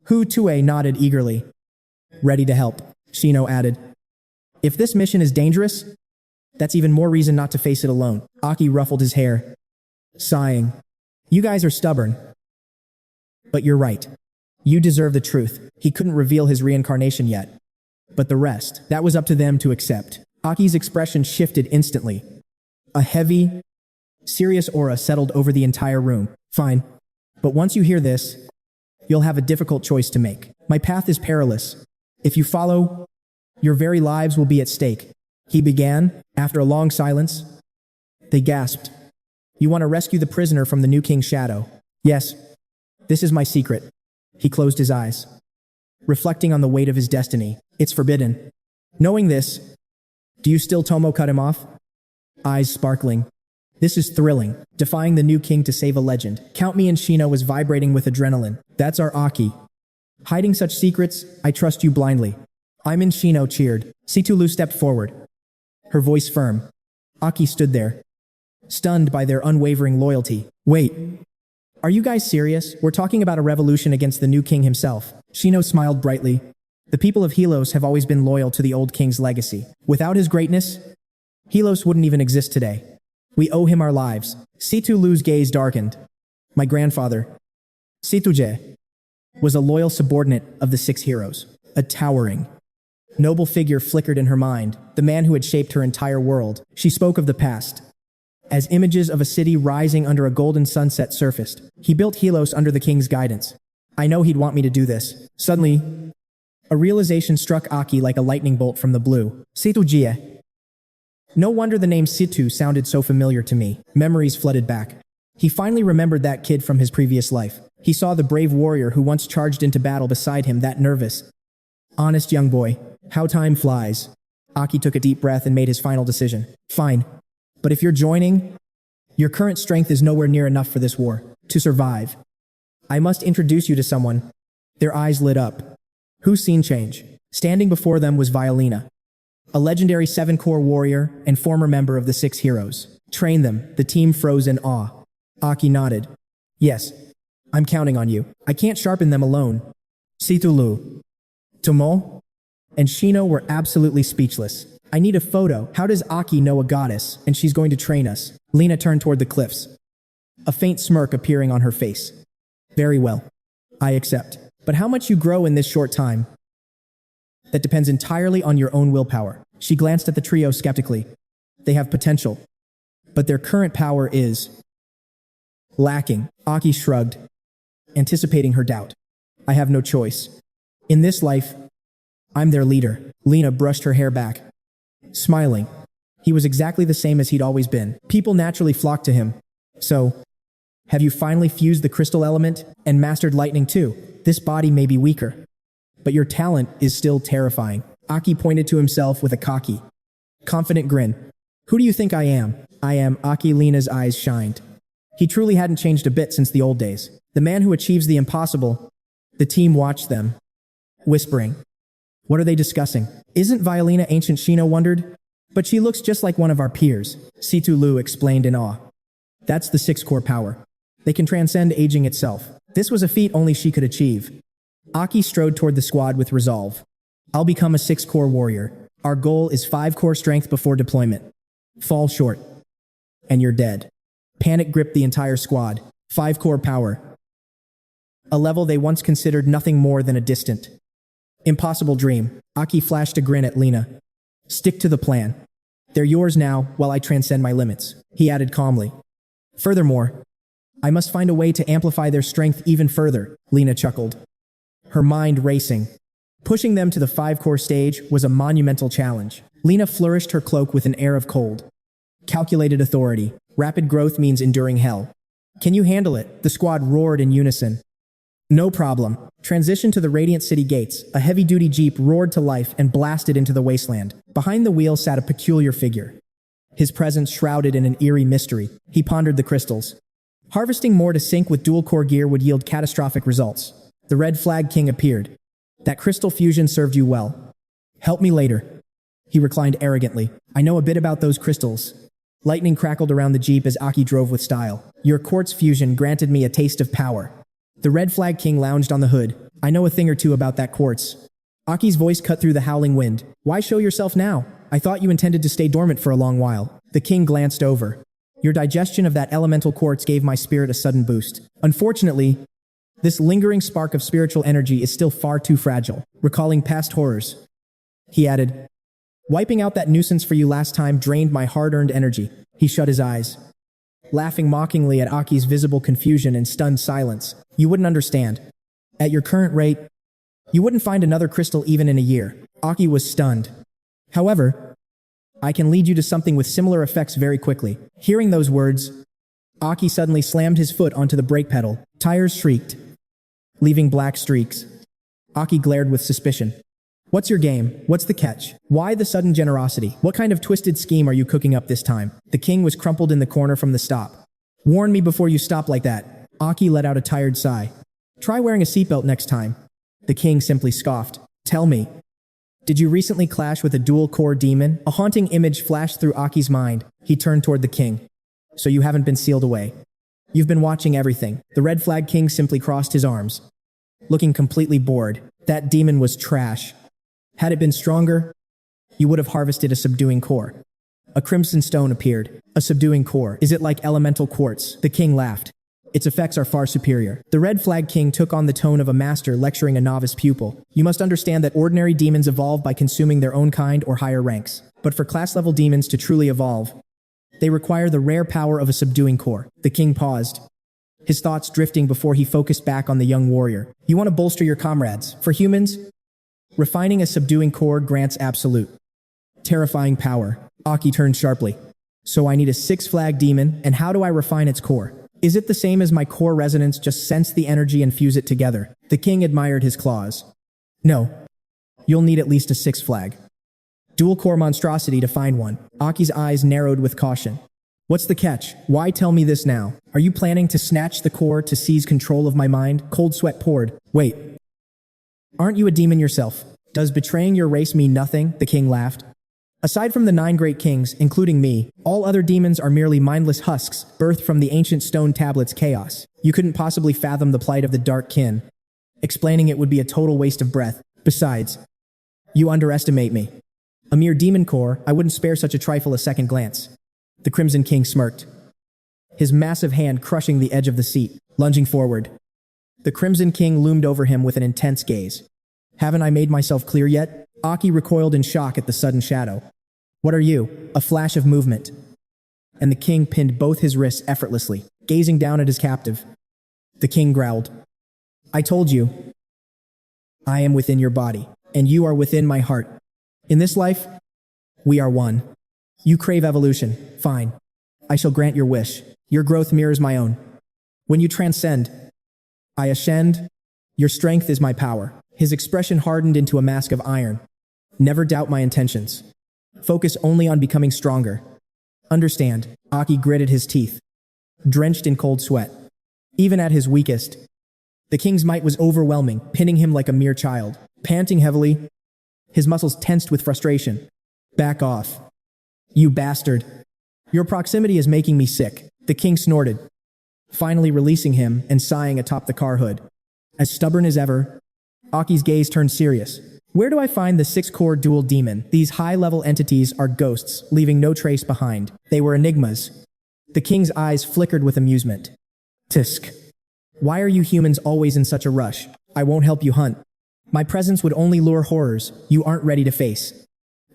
Hu Tue nodded eagerly. Ready to help, Shino added. If this mission is dangerous, That's even more reason not to face it alone. Aki ruffled his hair, sighing. You guys are stubborn. But you're right. You deserve the truth. He couldn't reveal his reincarnation yet. But the rest, that was up to them to accept. Aki's expression shifted instantly. A heavy, serious aura settled over the entire room. Fine. But once you hear this, you'll have a difficult choice to make. My path is perilous. If you follow, your very lives will be at stake. He began, after a long silence. They gasped. You want to rescue the prisoner from the new king's shadow? Yes. This is my secret. He closed his eyes, reflecting on the weight of his destiny. It's forbidden. Knowing this, do you still Tomo cut him off? Eyes sparkling. This is thrilling. Defying the new king to save a legend. Count me in. Shino was vibrating with adrenaline. That's our Aki. Hiding such secrets, I trust you blindly. I'm in. Shino cheered. Situlu stepped forward, her voice firm. Aki stood there, stunned by their unwavering loyalty. Wait. Are you guys serious? We're talking about a revolution against the new king himself. Shino smiled brightly. The people of Helos have always been loyal to the old king's legacy. Without his greatness, Helos wouldn't even exist today. We owe him our lives. Situlu's gaze darkened. My grandfather, Situje, was a loyal subordinate of the six heroes. A towering, noble figure flickered in her mind, the man who had shaped her entire world. She spoke of the past, as images of a city rising under a golden sunset surfaced. He built Helos under the king's guidance. I know he'd want me to do this. Suddenly, a realization struck Aki like a lightning bolt from the blue. Situjie. No wonder the name Situ sounded so familiar to me. Memories flooded back. He finally remembered that kid from his previous life. He saw the brave warrior who once charged into battle beside him, that nervous, honest young boy. How time flies. Aki took a deep breath and made his final decision. Fine. But if you're joining, your current strength is nowhere near enough for this war. To survive, I must introduce you to someone. Their eyes lit up. Whose scene change? Standing before them was Violina, a legendary 7-core warrior and former member of the 6 heroes. Train them. The team froze in awe. Aki nodded. Yes, I'm counting on you. I can't sharpen them alone. Situlu, Tomo, and Shino were absolutely speechless. I need a photo. How does Aki know a goddess, and she's going to train us? Lena turned toward the cliffs, a faint smirk appearing on her face. Very well. I accept. But how much you grow in this short time? That depends entirely on your own willpower. She glanced at the trio skeptically. They have potential, but their current power is lacking. Aki shrugged, anticipating her doubt. I have no choice. In this life, I'm their leader. Lena brushed her hair back, smiling. He was exactly the same as he'd always been. People naturally flocked to him. So, have you finally fused the crystal element and mastered lightning too? This body may be weaker, but your talent is still terrifying. Aki pointed to himself with a cocky, confident grin. Who do you think I am? I am Aki. Lena's eyes shined. He truly hadn't changed a bit since the old days. The man who achieves the impossible. The team watched them, whispering. What are they discussing? Isn't Violina ancient? Shino wondered. But she looks just like one of our peers, Situ Lu explained in awe. That's the 6-core power. They can transcend aging itself. This was a feat only she could achieve. Aki strode toward the squad with resolve. I'll become a 6-core warrior. Our goal is 5-core strength before deployment. Fall short, and you're dead. Panic gripped the entire squad. 5-core power. A level they once considered nothing more than a distant, impossible dream. Aki flashed a grin at Lena. Stick to the plan. They're yours now while I transcend my limits, he added calmly. Furthermore, I must find a way to amplify their strength even further, Lena chuckled, her mind racing. Pushing them to the 5-core stage was a monumental challenge. Lena flourished her cloak with an air of cold, calculated authority. Rapid growth means enduring hell. Can you handle it? The squad roared in unison. No problem. Transition to the Radiant City gates. A heavy-duty jeep roared to life and blasted into the wasteland. Behind the wheel sat a peculiar figure, his presence shrouded in an eerie mystery. He pondered the crystals. Harvesting more to sync with dual-core gear would yield catastrophic results. The Red Flag King appeared. That crystal fusion served you well. Help me later. He reclined arrogantly. I know a bit about those crystals. Lightning crackled around the jeep as Aki drove with style. Your quartz fusion granted me a taste of power. The Red Flag King lounged on the hood. I know a thing or two about that quartz. Aki's voice cut through the howling wind. Why show yourself now? I thought you intended to stay dormant for a long while. The king glanced over. Your digestion of that elemental quartz gave my spirit a sudden boost. Unfortunately, this lingering spark of spiritual energy is still far too fragile. Recalling past horrors, he added, wiping out that nuisance for you last time drained my hard-earned energy. He shut his eyes, laughing mockingly at Aki's visible confusion and stunned silence. You wouldn't understand. At your current rate, you wouldn't find another crystal even in a year. Aki was stunned. However, I can lead you to something with similar effects very quickly. Hearing those words, Aki suddenly slammed his foot onto the brake pedal. Tires shrieked, leaving black streaks. Aki glared with suspicion. What's your game? What's the catch? Why the sudden generosity? What kind of twisted scheme are you cooking up this time? The king was crumpled in the corner from the stop. Warn me before you stop like that. Aki let out a tired sigh. Try wearing a seatbelt next time. The king simply scoffed. Tell me, did you recently clash with a dual-core demon? A haunting image flashed through Aki's mind. He turned toward the king. So you haven't been sealed away. You've been watching everything. The red flag king simply crossed his arms, looking completely bored. That demon was trash. Had it been stronger, you would have harvested a subduing core. A crimson stone appeared. A subduing core. Is it like elemental quartz? The king laughed. Its effects are far superior. The red flag king took on the tone of a master lecturing a novice pupil. You must understand that ordinary demons evolve by consuming their own kind or higher ranks. But for class-level demons to truly evolve, they require the rare power of a subduing core. The king paused, his thoughts drifting before he focused back on the young warrior. You want to bolster your comrades. For humans, refining a subduing core grants absolute, terrifying power. Aki turned sharply. So I need a six-flag demon, and how do I refine its core? Is it the same as my core resonance, just sense the energy and fuse it together? The king admired his claws. No. You'll need at least a six-flag dual-core monstrosity to find one. Aki's eyes narrowed with caution. What's the catch? Why tell me this now? Are you planning to snatch the core to seize control of my mind? Cold sweat poured. Wait. Aren't you a demon yourself? Does betraying your race mean nothing? The king laughed. Aside from the 9 great kings, including me, all other demons are merely mindless husks, birthed from the ancient stone tablets' chaos. You couldn't possibly fathom the plight of the dark kin. Explaining it would be a total waste of breath. Besides, you underestimate me. A mere demon core, I wouldn't spare such a trifle a second glance. The Crimson King smirked, his massive hand crushing the edge of the seat. Lunging forward, the Crimson King loomed over him with an intense gaze. Haven't I made myself clear yet? Aki recoiled in shock at the sudden shadow. What are you? A flash of movement. And the king pinned both his wrists effortlessly, gazing down at his captive. The king growled. I told you. I am within your body, and you are within my heart. In this life, we are one. You crave evolution. Fine. I shall grant your wish. Your growth mirrors my own. When you transcend, I ascend. Your strength is my power. His expression hardened into a mask of iron. Never doubt my intentions. Focus only on becoming stronger. Understand. Aki gritted his teeth, drenched in cold sweat. Even at his weakest, the king's might was overwhelming, pinning him like a mere child. Panting heavily, his muscles tensed with frustration. Back off. You bastard. Your proximity is making me sick. The king snorted, finally releasing him and sighing atop the car hood. As stubborn as ever, Aki's gaze turned serious. Where do I find the 6-core dual demon? These high-level entities are ghosts, leaving no trace behind. They were enigmas. The king's eyes flickered with amusement. Tisk. Why are you humans always in such a rush? I won't help you hunt. My presence would only lure horrors you aren't ready to face.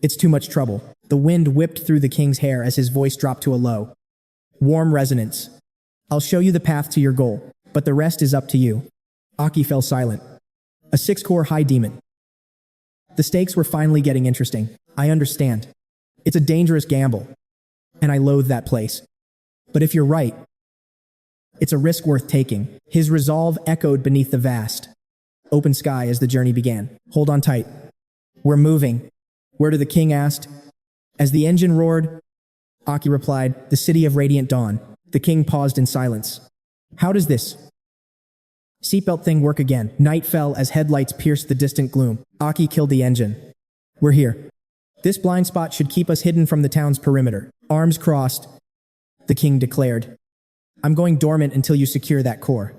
It's too much trouble. The wind whipped through the king's hair as his voice dropped to a low, warm resonance. I'll show you the path to your goal, but the rest is up to you. Aki fell silent. A 6-core high demon. The stakes were finally getting interesting. I understand. It's a dangerous gamble, and I loathe that place. But if you're right, it's a risk worth taking. His resolve echoed beneath the vast, open sky as the journey began. Hold on tight. We're moving. Where to? The king asked. As the engine roared, Aki replied, the city of radiant dawn. The king paused in silence. How does this seatbelt thing work again? Night fell as headlights pierced the distant gloom. Aki killed the engine. We're here. This blind spot should keep us hidden from the town's perimeter. Arms crossed, the king declared. I'm going dormant until you secure that core.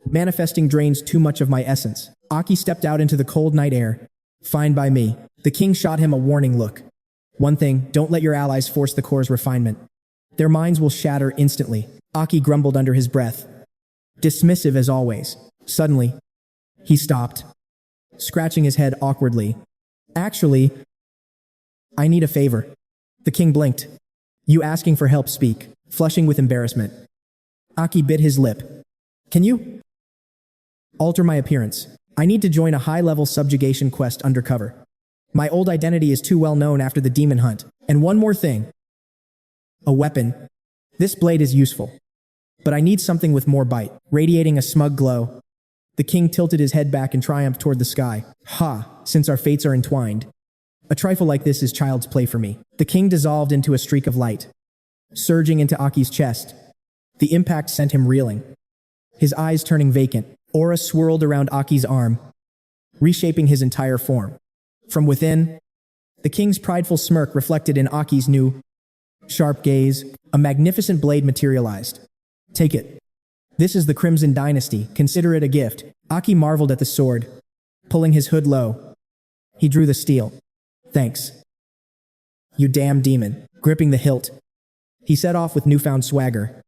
Manifesting drains too much of my essence. Aki stepped out into the cold night air. Fine by me. The king shot him a warning look. One thing, don't let your allies force the core's refinement. Their minds will shatter instantly. Aki grumbled under his breath. Dismissive as always. Suddenly, he stopped, scratching his head awkwardly. Actually, I need a favor. The king blinked. You asking for help, speak, flushing with embarrassment. Aki bit his lip. Can you alter my appearance? I need to join a high-level subjugation quest undercover. My old identity is too well known after the demon hunt. And one more thing. A weapon. This blade is useful. But I need something with more bite. Radiating a smug glow, the king tilted his head back in triumph toward the sky. Ha, since our fates are entwined. A trifle like this is child's play for me. The king dissolved into a streak of light, surging into Aki's chest. The impact sent him reeling, his eyes turning vacant. Aura swirled around Aki's arm, reshaping his entire form. From within, the king's prideful smirk reflected in Aki's new, sharp gaze. A magnificent blade materialized. Take it. This is the Crimson Dynasty. Consider it a gift. Aki marveled at the sword, pulling his hood low. He drew the steel. Thanks. You damn demon. Gripping the hilt, he set off with newfound swagger.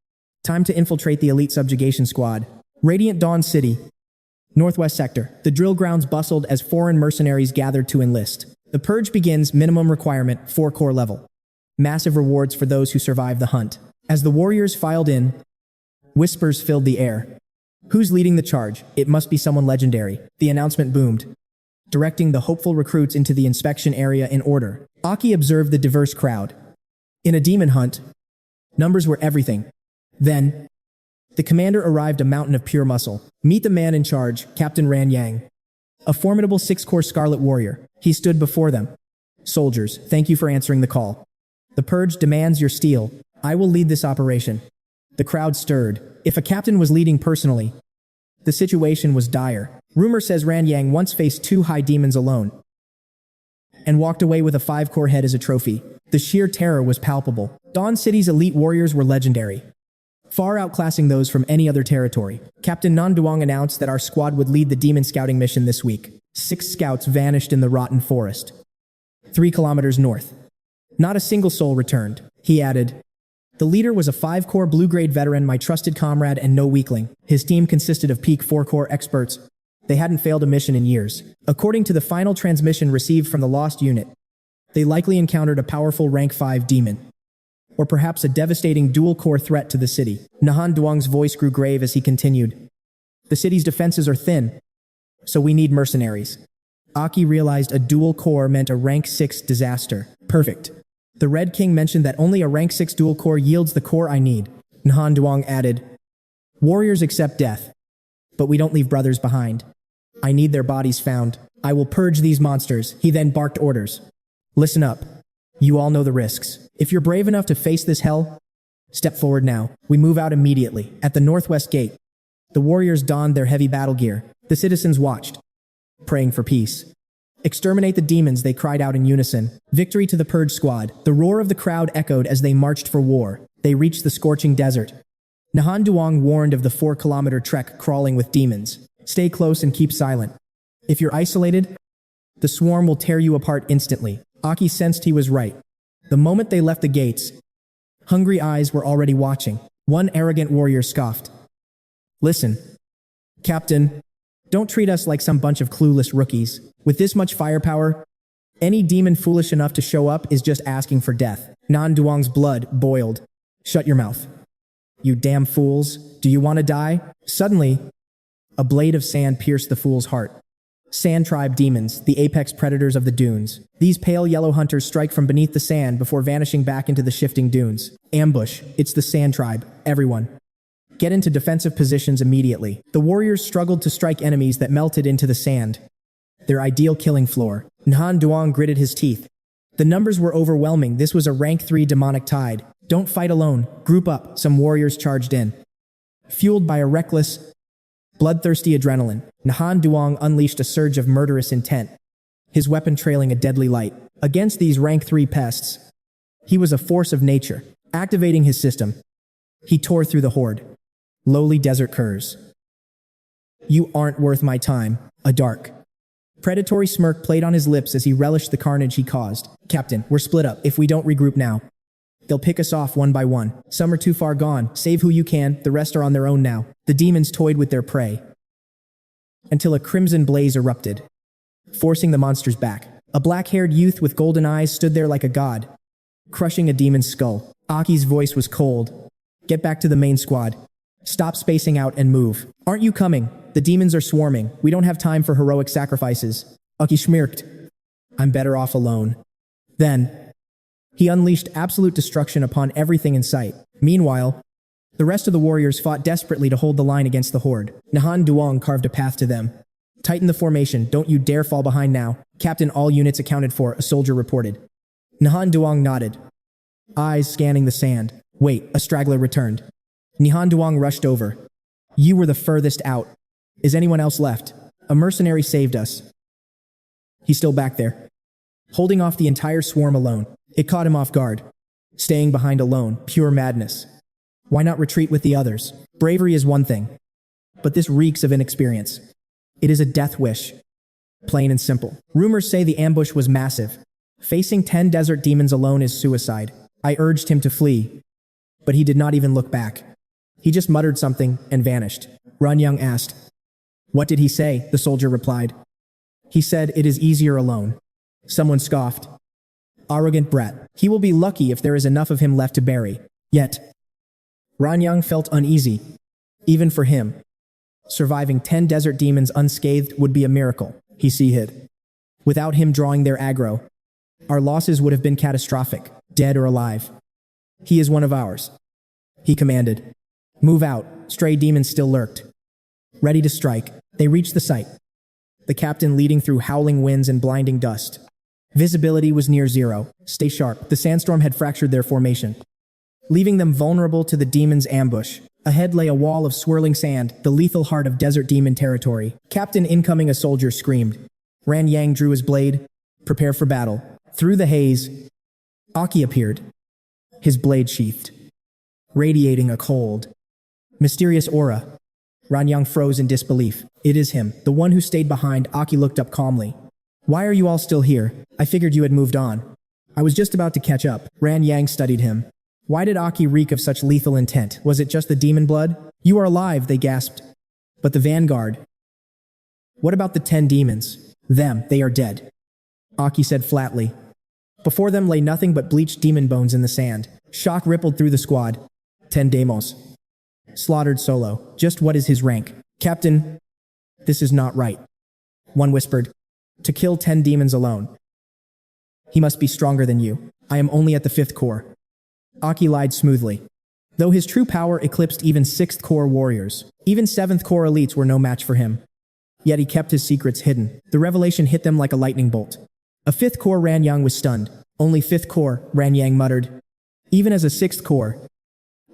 Time to infiltrate the elite subjugation squad. Radiant Dawn City, Northwest Sector. The drill grounds bustled as foreign mercenaries gathered to enlist. The purge begins. Minimum requirement, 4 core level. Massive rewards for those who survive the hunt. As the warriors filed in, whispers filled the air. Who's leading the charge? It must be someone legendary. The announcement boomed, directing the hopeful recruits into the inspection area in order. Aki observed the diverse crowd. In a demon hunt, numbers were everything. Then, the commander arrived, a mountain of pure muscle. Meet the man in charge, Captain Ran Yang. A formidable 6-core Scarlet Warrior. He stood before them. Soldiers, thank you for answering the call. The purge demands your steel. I will lead this operation. The crowd stirred. If a captain was leading personally, the situation was dire. Rumor says Ran Yang once faced 2 high demons alone and walked away with a 5-core head as a trophy. The sheer terror was palpable. Dawn City's elite warriors were legendary, far outclassing those from any other territory. Captain Nan Duong announced that our squad would lead the demon scouting mission this week. 6 scouts vanished in the rotten forest, 3 kilometers north. Not a single soul returned. He added, the leader was a 5-core blue-grade veteran, my trusted comrade and no weakling. His team consisted of peak 4-core experts. They hadn't failed a mission in years. According to the final transmission received from the lost unit, they likely encountered a powerful rank 5 demon, or perhaps a devastating dual-core threat to the city. Nahan Duong's voice grew grave as he continued. The city's defenses are thin, so we need mercenaries. Aki realized a dual-core meant a rank 6 disaster. Perfect. The Red King mentioned that only a rank 6 dual core yields the core I need. Nahan Duong added, warriors accept death, but we don't leave brothers behind. I need their bodies found. I will purge these monsters. He then barked orders. Listen up. You all know the risks. If you're brave enough to face this hell, step forward now. We move out immediately. At the northwest gate, the warriors donned their heavy battle gear. The citizens watched, praying for peace. Exterminate the demons, they cried out in unison. Victory to the purge squad. The roar of the crowd echoed as they marched for war. They reached the scorching desert. Nahan Duong warned of the 4-kilometer trek crawling with demons. Stay close and keep silent. If you're isolated, the swarm will tear you apart instantly. Aki sensed he was right. The moment they left the gates, hungry eyes were already watching. One arrogant warrior scoffed. Listen, Captain, don't treat us like some bunch of clueless rookies. With this much firepower, any demon foolish enough to show up is just asking for death. Nan Duong's blood boiled. Shut your mouth. You damn fools. Do you want to die? Suddenly, a blade of sand pierced the fool's heart. Sand tribe demons, the apex predators of the dunes. These pale yellow hunters strike from beneath the sand before vanishing back into the shifting dunes. Ambush. It's the sand tribe. Everyone, get into defensive positions immediately. The warriors struggled to strike enemies that melted into the sand, their ideal killing floor. Nahan Duong gritted his teeth. The numbers were overwhelming. This was a rank 3 demonic tide. Don't fight alone. Group up. Some warriors charged in. Fueled by a reckless, bloodthirsty adrenaline, Nahan Duong unleashed a surge of murderous intent, his weapon trailing a deadly light. Against these rank 3 pests, he was a force of nature. Activating his system, he tore through the horde. Lowly desert curs. You aren't worth my time. A dark, Predatory smirk played on his lips as he relished the carnage he caused. Captain, we're split up. If we don't regroup now, they'll pick us off one by one. Some are too far gone. Save who you can. The rest are on their own now. The demons toyed with their prey until a crimson blaze erupted, forcing the monsters back. A black-haired youth with golden eyes stood there like a god, crushing a demon's skull. Aki's voice was cold. Get back to the main squad. Stop spacing out and move. Aren't you coming? The demons are swarming. We don't have time for heroic sacrifices. Aki smirked. I'm better off alone. Then, he unleashed absolute destruction upon everything in sight. Meanwhile, the rest of the warriors fought desperately to hold the line against the horde. Nahan Duong carved a path to them. Tighten the formation. Don't you dare fall behind now. Captain, all units accounted for, a soldier reported. Nahan Duong nodded, eyes scanning the sand. Wait, a straggler returned. Nihan Duong rushed over. You were the furthest out. Is anyone else left? A mercenary saved us. He's still back there, holding off the entire swarm alone. It caught him off guard. Staying behind alone, pure madness. Why not retreat with the others? Bravery is one thing, but this reeks of inexperience. It is a death wish. Plain and simple. Rumors say the ambush was massive. Facing 10 desert demons alone is suicide. I urged him to flee, but he did not even look back. He just muttered something and vanished. Ranyang asked. What did he say? The soldier replied. He said it is easier alone. Someone scoffed. Arrogant brat. He will be lucky if there is enough of him left to bury. Yet, Ranyang felt uneasy. Even for him, surviving 10 desert demons unscathed would be a miracle. He hid. Without him drawing their aggro, our losses would have been catastrophic, dead or alive. He is one of ours. He commanded. Move out. Stray demons still lurked, ready to strike. They reached the site, the captain leading through howling winds and blinding dust. Visibility was near zero. Stay sharp. The sandstorm had fractured their formation, leaving them vulnerable to the demons' ambush. Ahead lay a wall of swirling sand, the lethal heart of desert demon territory. Captain incoming, a soldier screamed. Ran Yang drew his blade. Prepare for battle. Through the haze, Aki appeared, his blade sheathed, radiating a cold, mysterious aura. Ranyang froze in disbelief. It is him, the one who stayed behind. Aki looked up calmly. Why are you all still here? I figured you had moved on. I was just about to catch up. Ran Yang studied him. Why did Aki reek of such lethal intent? Was it just the demon blood? You are alive, they gasped. But the vanguard? What about the 10 demons? Them, they are dead. Aki said flatly. Before them lay nothing but bleached demon bones in the sand. Shock rippled through the squad. 10 demos. Slaughtered solo. Just what is his rank? Captain, this is not right. One whispered. To kill 10 demons alone. He must be stronger than you. I am only at the 5th core. Aki lied smoothly. Though his true power eclipsed even 6th core warriors, even 7th core elites were no match for him. Yet he kept his secrets hidden. The revelation hit them like a lightning bolt. A 5th core Ranyang was stunned. Only 5th core, Ranyang muttered. Even as a 6th core,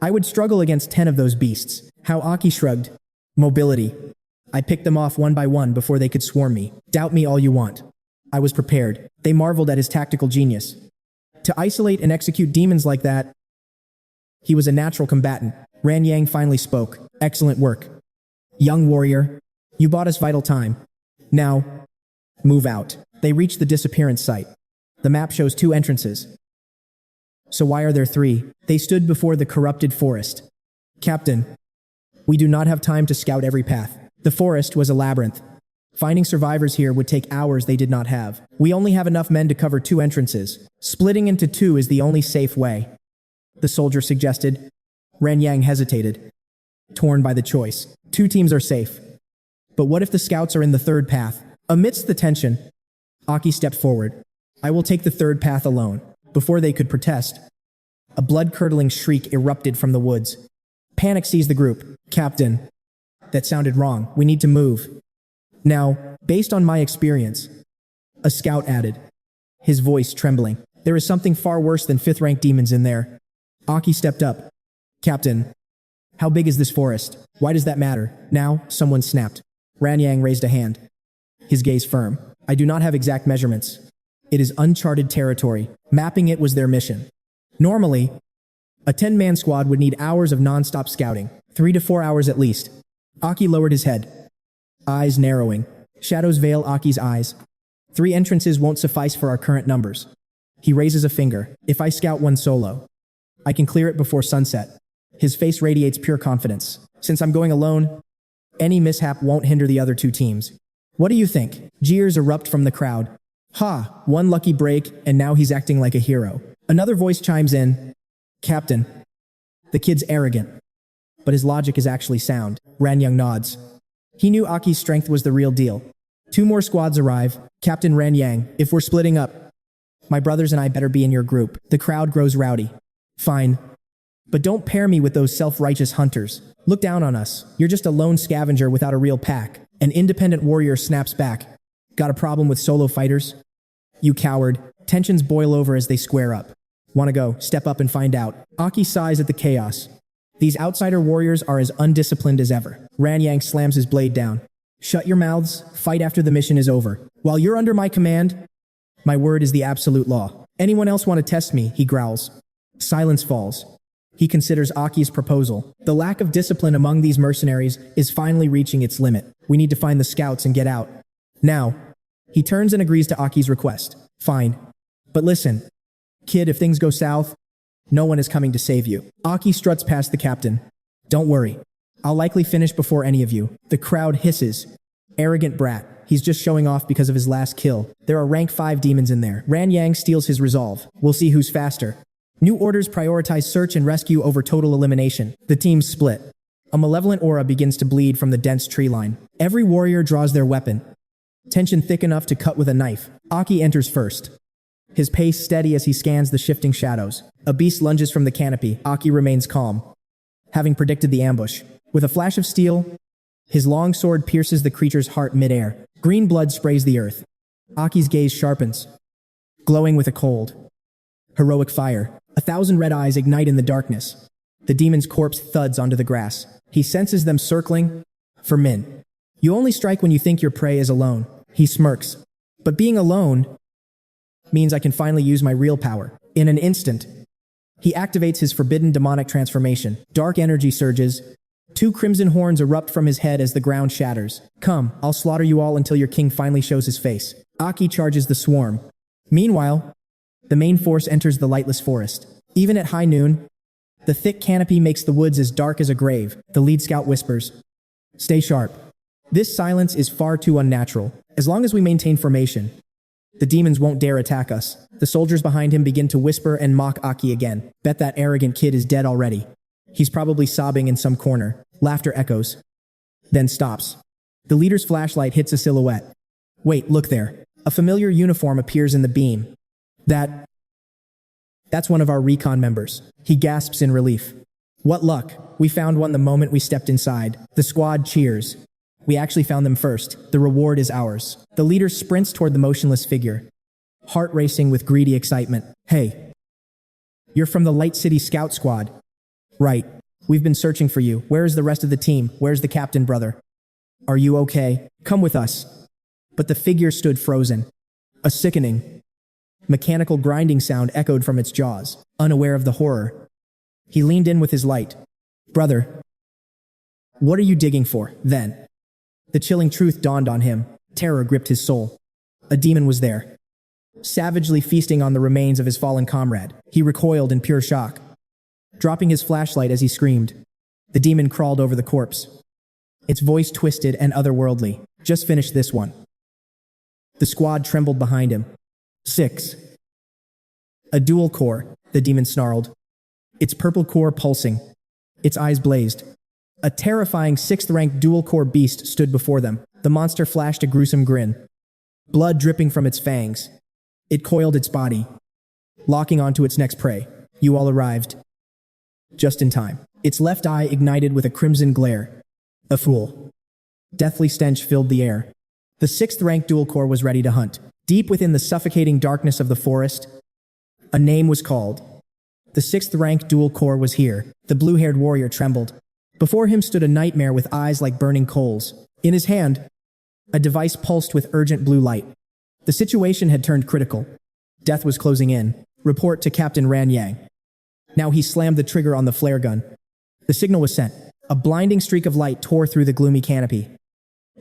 I would struggle against 10 of those beasts. How Aki shrugged. Mobility. I picked them off one by one before they could swarm me. Doubt me all you want. I was prepared. They marveled at his tactical genius. To isolate and execute demons like that, he was a natural combatant. Ranyang finally spoke. Excellent work. Young warrior, you bought us vital time. Now, move out. They reached the disappearance site. The map shows 2 entrances. So why are there 3? They stood before the corrupted forest. Captain, we do not have time to scout every path. The forest was a labyrinth. Finding survivors here would take hours they did not have. We only have enough men to cover 2 entrances. Splitting into 2 is the only safe way, the soldier suggested. Ranyang hesitated, torn by the choice. 2 teams are safe. But what if the scouts are in the 3rd path? Amidst the tension, Aki stepped forward. I will take the 3rd path alone. Before they could protest, a blood-curdling shriek erupted from the woods. Panic seized the group. Captain, that sounded wrong. We need to move. Now, based on my experience, a scout added, his voice trembling. There is something far worse than 5th-rank demons in there. Aki stepped up. Captain, how big is this forest? Why does that matter? Now, someone snapped. Ranyang raised a hand, his gaze firm. I do not have exact measurements. It is uncharted territory. Mapping it was their mission. Normally, a 10-man squad would need hours of non-stop scouting, 3 to 4 hours at least. Aki lowered his head, eyes narrowing. Shadows veil Aki's eyes. 3 entrances won't suffice for our current numbers. He raises a finger. If I scout one solo, I can clear it before sunset. His face radiates pure confidence. Since I'm going alone, any mishap won't hinder the other 2 teams. What do you think? Jeers erupt from the crowd. Ha, one lucky break, and now he's acting like a hero. Another voice chimes in. Captain. The kid's arrogant, but his logic is actually sound. Ranyang nods. He knew Aki's strength was the real deal. 2 more squads arrive. Captain Ranyang, if we're splitting up, my brothers and I better be in your group. The crowd grows rowdy. Fine. But don't pair me with those self-righteous hunters. Look down on us. You're just a lone scavenger without a real pack. An independent warrior snaps back. Got a problem with solo fighters? You coward. Tensions boil over as they square up. Wanna go? Step up and find out. Aki sighs at the chaos. These outsider warriors are as undisciplined as ever. Ranyang slams his blade down. Shut your mouths. Fight after the mission is over. While you're under my command, my word is the absolute law. Anyone else want to test me? He growls. Silence falls. He considers Aki's proposal. The lack of discipline among these mercenaries is finally reaching its limit. We need to find the scouts and get out. Now. He turns and agrees to Aki's request. Fine. But listen, kid, if things go south, no one is coming to save you. Aki struts past the captain. Don't worry. I'll likely finish before any of you. The crowd hisses. Arrogant brat. He's just showing off because of his last kill. There are rank 5 demons in there. Ranyang steals his resolve. We'll see who's faster. New orders prioritize search and rescue over total elimination. The teams split. A malevolent aura begins to bleed from the dense tree line. Every warrior draws their weapon. Tension thick enough to cut with a knife. Aki enters first. His pace steady as he scans the shifting shadows. A beast lunges from the canopy. Aki remains calm, having predicted the ambush. With a flash of steel, his long sword pierces the creature's heart midair. Green blood sprays the earth. Aki's gaze sharpens, glowing with a cold, heroic fire. 1,000 red eyes ignite in the darkness. The demon's corpse thuds onto the grass. He senses them circling. For Min. You only strike when you think your prey is alone. He smirks. But being alone means I can finally use my real power. In an instant, he activates his forbidden demonic transformation. Dark energy surges. 2 crimson horns erupt from his head as the ground shatters. Come, I'll slaughter you all until your king finally shows his face. Aki charges the swarm. Meanwhile, the main force enters the lightless forest. Even at high noon, the thick canopy makes the woods as dark as a grave. The lead scout whispers, "Stay sharp." This silence is far too unnatural. As long as we maintain formation, the demons won't dare attack us. The soldiers behind him begin to whisper and mock Aki again. Bet that arrogant kid is dead already. He's probably sobbing in some corner. Laughter echoes, then stops. The leader's flashlight hits a silhouette. Wait, look there. A familiar uniform appears in the beam. That's one of our recon members. He gasps in relief. What luck. We found one the moment we stepped inside. The squad cheers. We actually found them first. The reward is ours. The leader sprints toward the motionless figure, heart racing with greedy excitement. Hey, you're from the Light City Scout Squad. Right. We've been searching for you. Where is the rest of the team? Where's the captain, brother? Are you okay? Come with us. But the figure stood frozen. A sickening, mechanical grinding sound echoed from its jaws. Unaware of the horror, he leaned in with his light. Brother, what are you digging for? Then, the chilling truth dawned on him. Terror gripped his soul. A demon was there, savagely feasting on the remains of his fallen comrade. He recoiled in pure shock, dropping his flashlight as he screamed. The demon crawled over the corpse, its voice twisted and otherworldly. Just finish this one. The squad trembled behind him. 6. A dual core, the demon snarled, its purple core pulsing. Its eyes blazed. A terrifying 6th-ranked dual-core beast stood before them. The monster flashed a gruesome grin, blood dripping from its fangs. It coiled its body, locking onto its next prey. You all arrived just in time. Its left eye ignited with a crimson glare. A fool. Deathly stench filled the air. The 6th-ranked dual-core was ready to hunt. Deep within the suffocating darkness of the forest, a name was called. The 6th-ranked dual-core was here. The blue-haired warrior trembled. Before him stood a nightmare with eyes like burning coals. In his hand, a device pulsed with urgent blue light. The situation had turned critical. Death was closing in. Report to Captain Ranyang. Now he slammed the trigger on the flare gun. The signal was sent. A blinding streak of light tore through the gloomy canopy.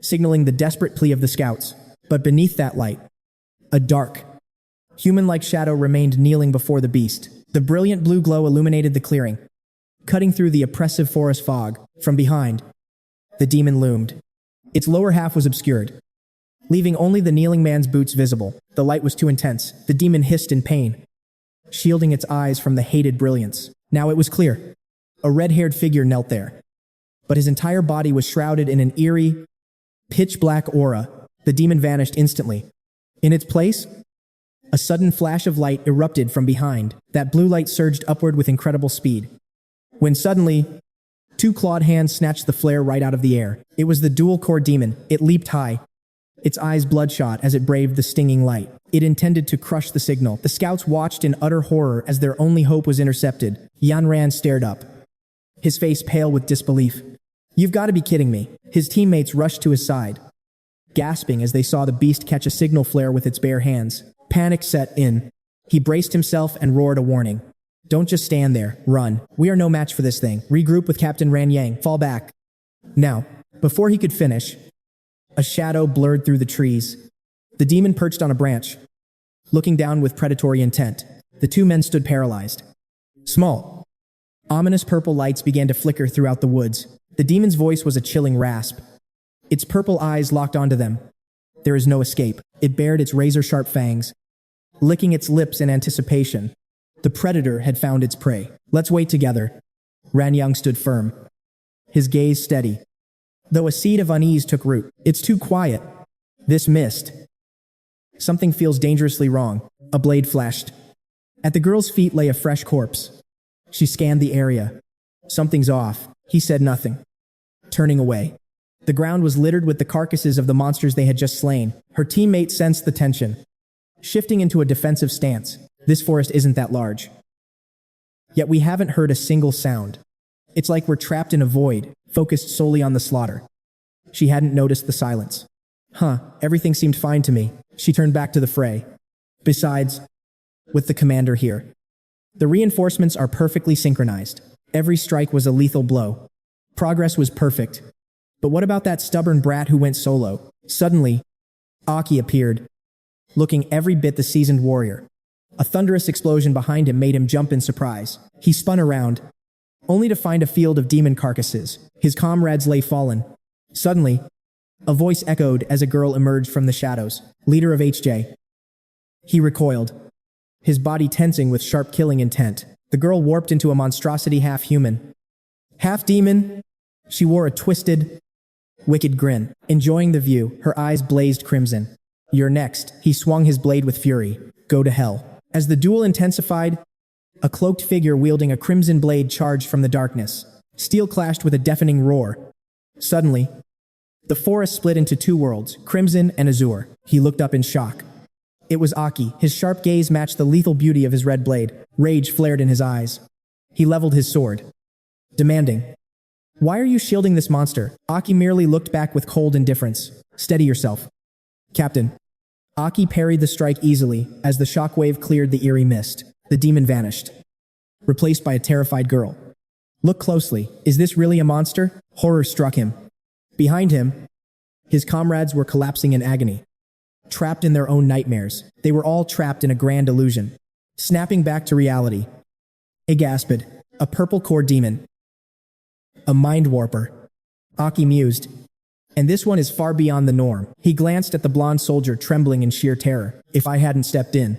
signaling the desperate plea of the scouts. But beneath that light, a dark, human-like shadow remained kneeling before the beast. The brilliant blue glow illuminated the clearing, cutting through the oppressive forest fog. From behind, the demon loomed. Its lower half was obscured, leaving only the kneeling man's boots visible. The light was too intense. The demon hissed in pain, shielding its eyes from the hated brilliance. Now it was clear. A red-haired figure knelt there, but his entire body was shrouded in an eerie, pitch-black aura. The demon vanished instantly. In its place, a sudden flash of light erupted from behind. That blue light surged upward with incredible speed, when suddenly, two clawed hands snatched the flare right out of the air. It was the dual-core demon. It leaped high, its eyes bloodshot as it braved the stinging light. It intended to crush the signal. The scouts watched in utter horror as their only hope was intercepted. Yan Ran stared up, his face pale with disbelief. "You've got to be kidding me." His teammates rushed to his side, gasping as they saw the beast catch a signal flare with its bare hands. Panic set in. He braced himself and roared a warning. "Don't just stand there. Run. We are no match for this thing. Regroup with Captain Ran Yang. Fall back." Now, before he could finish, a shadow blurred through the trees. The demon perched on a branch, looking down with predatory intent. The two men stood paralyzed. Small, ominous purple lights began to flicker throughout the woods. The demon's voice was a chilling rasp. Its purple eyes locked onto them. There is no escape. It bared its razor-sharp fangs, licking its lips in anticipation. The predator had found its prey. "Let's wait together." Ran Yang stood firm, his gaze steady, though a seed of unease took root. "It's too quiet. This mist. Something feels dangerously wrong." A blade flashed. At the girl's feet lay a fresh corpse. She scanned the area. "Something's off." He said nothing, turning away. The ground was littered with the carcasses of the monsters they had just slain. Her teammate sensed the tension, shifting into a defensive stance. "This forest isn't that large, yet we haven't heard a single sound. It's like we're trapped in a void, focused solely on the slaughter." She hadn't noticed the silence. Everything seemed fine to me." She turned back to the fray. "Besides, with the commander here, the reinforcements are perfectly synchronized. Every strike was a lethal blow. Progress was perfect. But what about that stubborn brat who went solo?" Suddenly, Aki appeared, looking every bit the seasoned warrior. A thunderous explosion behind him made him jump in surprise. He spun around, only to find a field of demon carcasses. His comrades lay fallen. Suddenly, a voice echoed as a girl emerged from the shadows. "Leader of HJ." He recoiled, his body tensing with sharp killing intent. The girl warped into a monstrosity half-human, half-demon. She wore a twisted, wicked grin. Enjoying the view, her eyes blazed crimson. "You're next." He swung his blade with fury. "Go to hell." As the duel intensified, a cloaked figure wielding a crimson blade charged from the darkness. Steel clashed with a deafening roar. Suddenly, the forest split into two worlds, crimson and azure. He looked up in shock. It was Aki. His sharp gaze matched the lethal beauty of his red blade. Rage flared in his eyes. He leveled his sword, demanding, "Why are you shielding this monster?" Aki merely looked back with cold indifference. "Steady yourself, Captain." Aki parried the strike easily as the shockwave cleared the eerie mist. The demon vanished, replaced by a terrified girl. "Look closely. Is this really a monster?" Horror struck him. Behind him, his comrades were collapsing in agony, trapped in their own nightmares. They were all trapped in a grand illusion, snapping back to reality. He gasped. A purple core demon. A mind warper. Aki mused. And this one is far beyond the norm. He glanced at the blonde soldier trembling in sheer terror. "If I hadn't stepped in,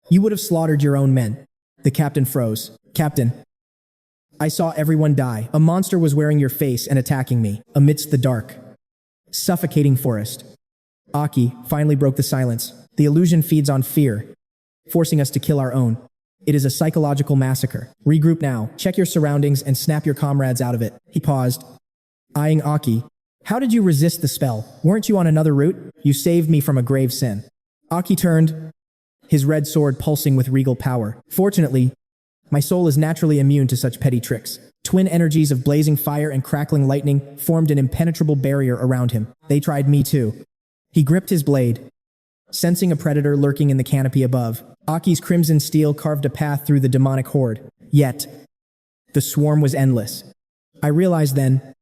you would have slaughtered your own men." The captain froze. "Captain, I saw everyone die. A monster was wearing your face and attacking me amidst the dark, suffocating forest." Aki finally broke the silence. "The illusion feeds on fear, forcing us to kill our own. It is a psychological massacre. Regroup now. Check your surroundings and snap your comrades out of it." He paused, eyeing Aki. "How did you resist the spell? Weren't you on another route? You saved me from a grave sin." Aki turned, his red sword pulsing with regal power. "Fortunately, my soul is naturally immune to such petty tricks." Twin energies of blazing fire and crackling lightning formed an impenetrable barrier around him. "They tried me too." He gripped his blade, sensing a predator lurking in the canopy above. Aki's crimson steel carved a path through the demonic horde. Yet, the swarm was endless. I realized then,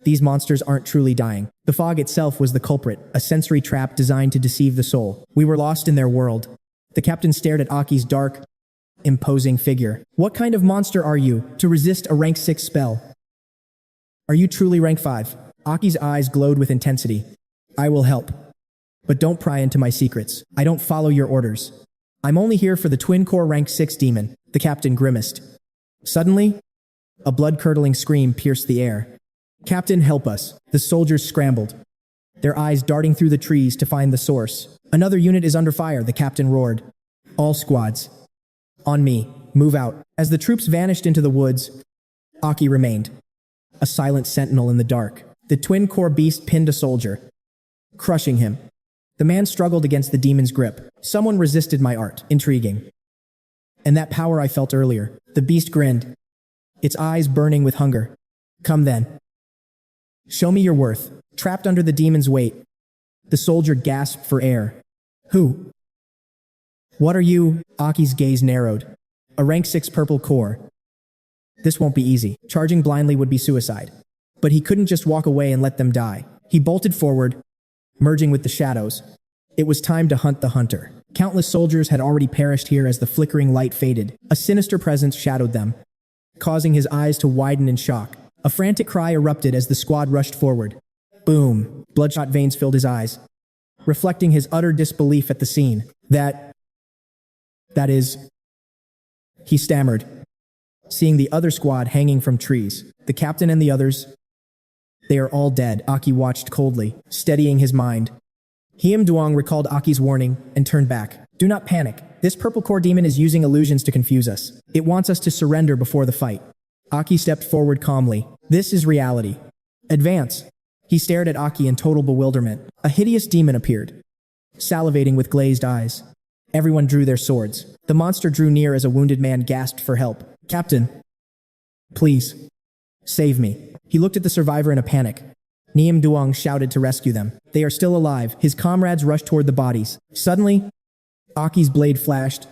these monsters aren't truly dying. The fog itself was the culprit, a sensory trap designed to deceive the soul. We were lost in their world. The captain stared at Aki's dark, imposing figure. What kind of monster are you to resist a rank 6 spell? Are you truly rank 5? Aki's eyes glowed with intensity. I will help. But don't pry into my secrets. I don't follow your orders. I'm only here for the twin core rank 6 demon. The captain grimaced. Suddenly, a blood-curdling scream pierced the air. Captain, help us. The soldiers scrambled, their eyes darting through the trees to find the source. Another unit is under fire, the captain roared. All squads. On me. Move out. As the troops vanished into the woods, Aki remained, a silent sentinel in the dark. The twin core beast pinned a soldier, crushing him. The man struggled against the demon's grip. Someone resisted my art. Intriguing. And that power I felt earlier. The beast grinned, its eyes burning with hunger. Come then. Show me your worth. Trapped under the demon's weight, the soldier gasped for air. Who? What are you? Aki's gaze narrowed. A rank 6 purple core. This won't be easy. Charging blindly would be suicide. But he couldn't just walk away and let them die. He bolted forward, merging with the shadows. It was time to hunt the hunter. Countless soldiers had already perished here as the flickering light faded. A sinister presence shadowed them, causing his eyes to widen in shock. A frantic cry erupted as the squad rushed forward. Boom! Bloodshot veins filled his eyes, reflecting his utter disbelief at the scene. That is... He stammered, seeing the other squad hanging from trees. The captain and the others... They are all dead. Aki watched coldly, steadying his mind. Hiem Duong recalled Aki's warning and turned back. Do not panic. This purple core demon is using illusions to confuse us. It wants us to surrender before the fight. Aki stepped forward calmly. This is reality. Advance. He stared at Aki in total bewilderment. A hideous demon appeared, salivating with glazed eyes. Everyone drew their swords. The monster drew near as a wounded man gasped for help. Captain, please, save me. He looked at the survivor in a panic. Hiem Duong shouted to rescue them. They are still alive. His comrades rushed toward the bodies. Suddenly, Aki's blade flashed,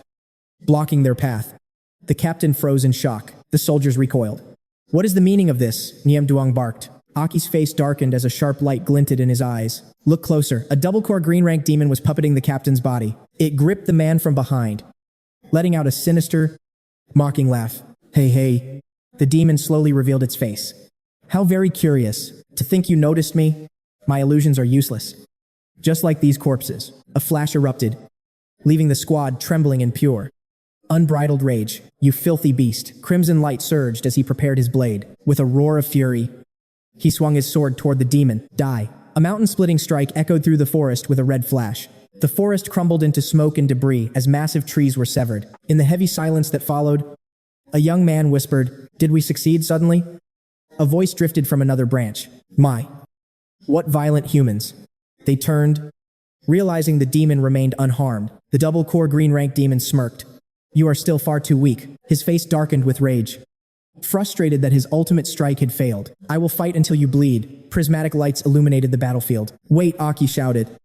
blocking their path. The captain froze in shock. The soldiers recoiled. What is the meaning of this? Hiem Duong barked. Aki's face darkened as a sharp light glinted in his eyes. Look closer. A double-core green-rank demon was puppeting the captain's body. It gripped the man from behind, letting out a sinister, mocking laugh. Hey, hey. The demon slowly revealed its face. How very curious. To think you noticed me? My illusions are useless. Just like these corpses. A flash erupted, leaving the squad trembling in pure, unbridled rage. You filthy beast. Crimson light surged as he prepared his blade. With a roar of fury, he swung his sword toward the demon. Die. A mountain-splitting strike echoed through the forest with a red flash. The forest crumbled into smoke and debris as massive trees were severed. In the heavy silence that followed, a young man whispered, "Did we succeed suddenly?" A voice drifted from another branch. My, what violent humans. They turned, realizing the demon remained unharmed. The double-core green-rank demon smirked. You are still far too weak. His face darkened with rage, frustrated that his ultimate strike had failed. I will fight until you bleed. Prismatic lights illuminated the battlefield. Wait, Aki shouted,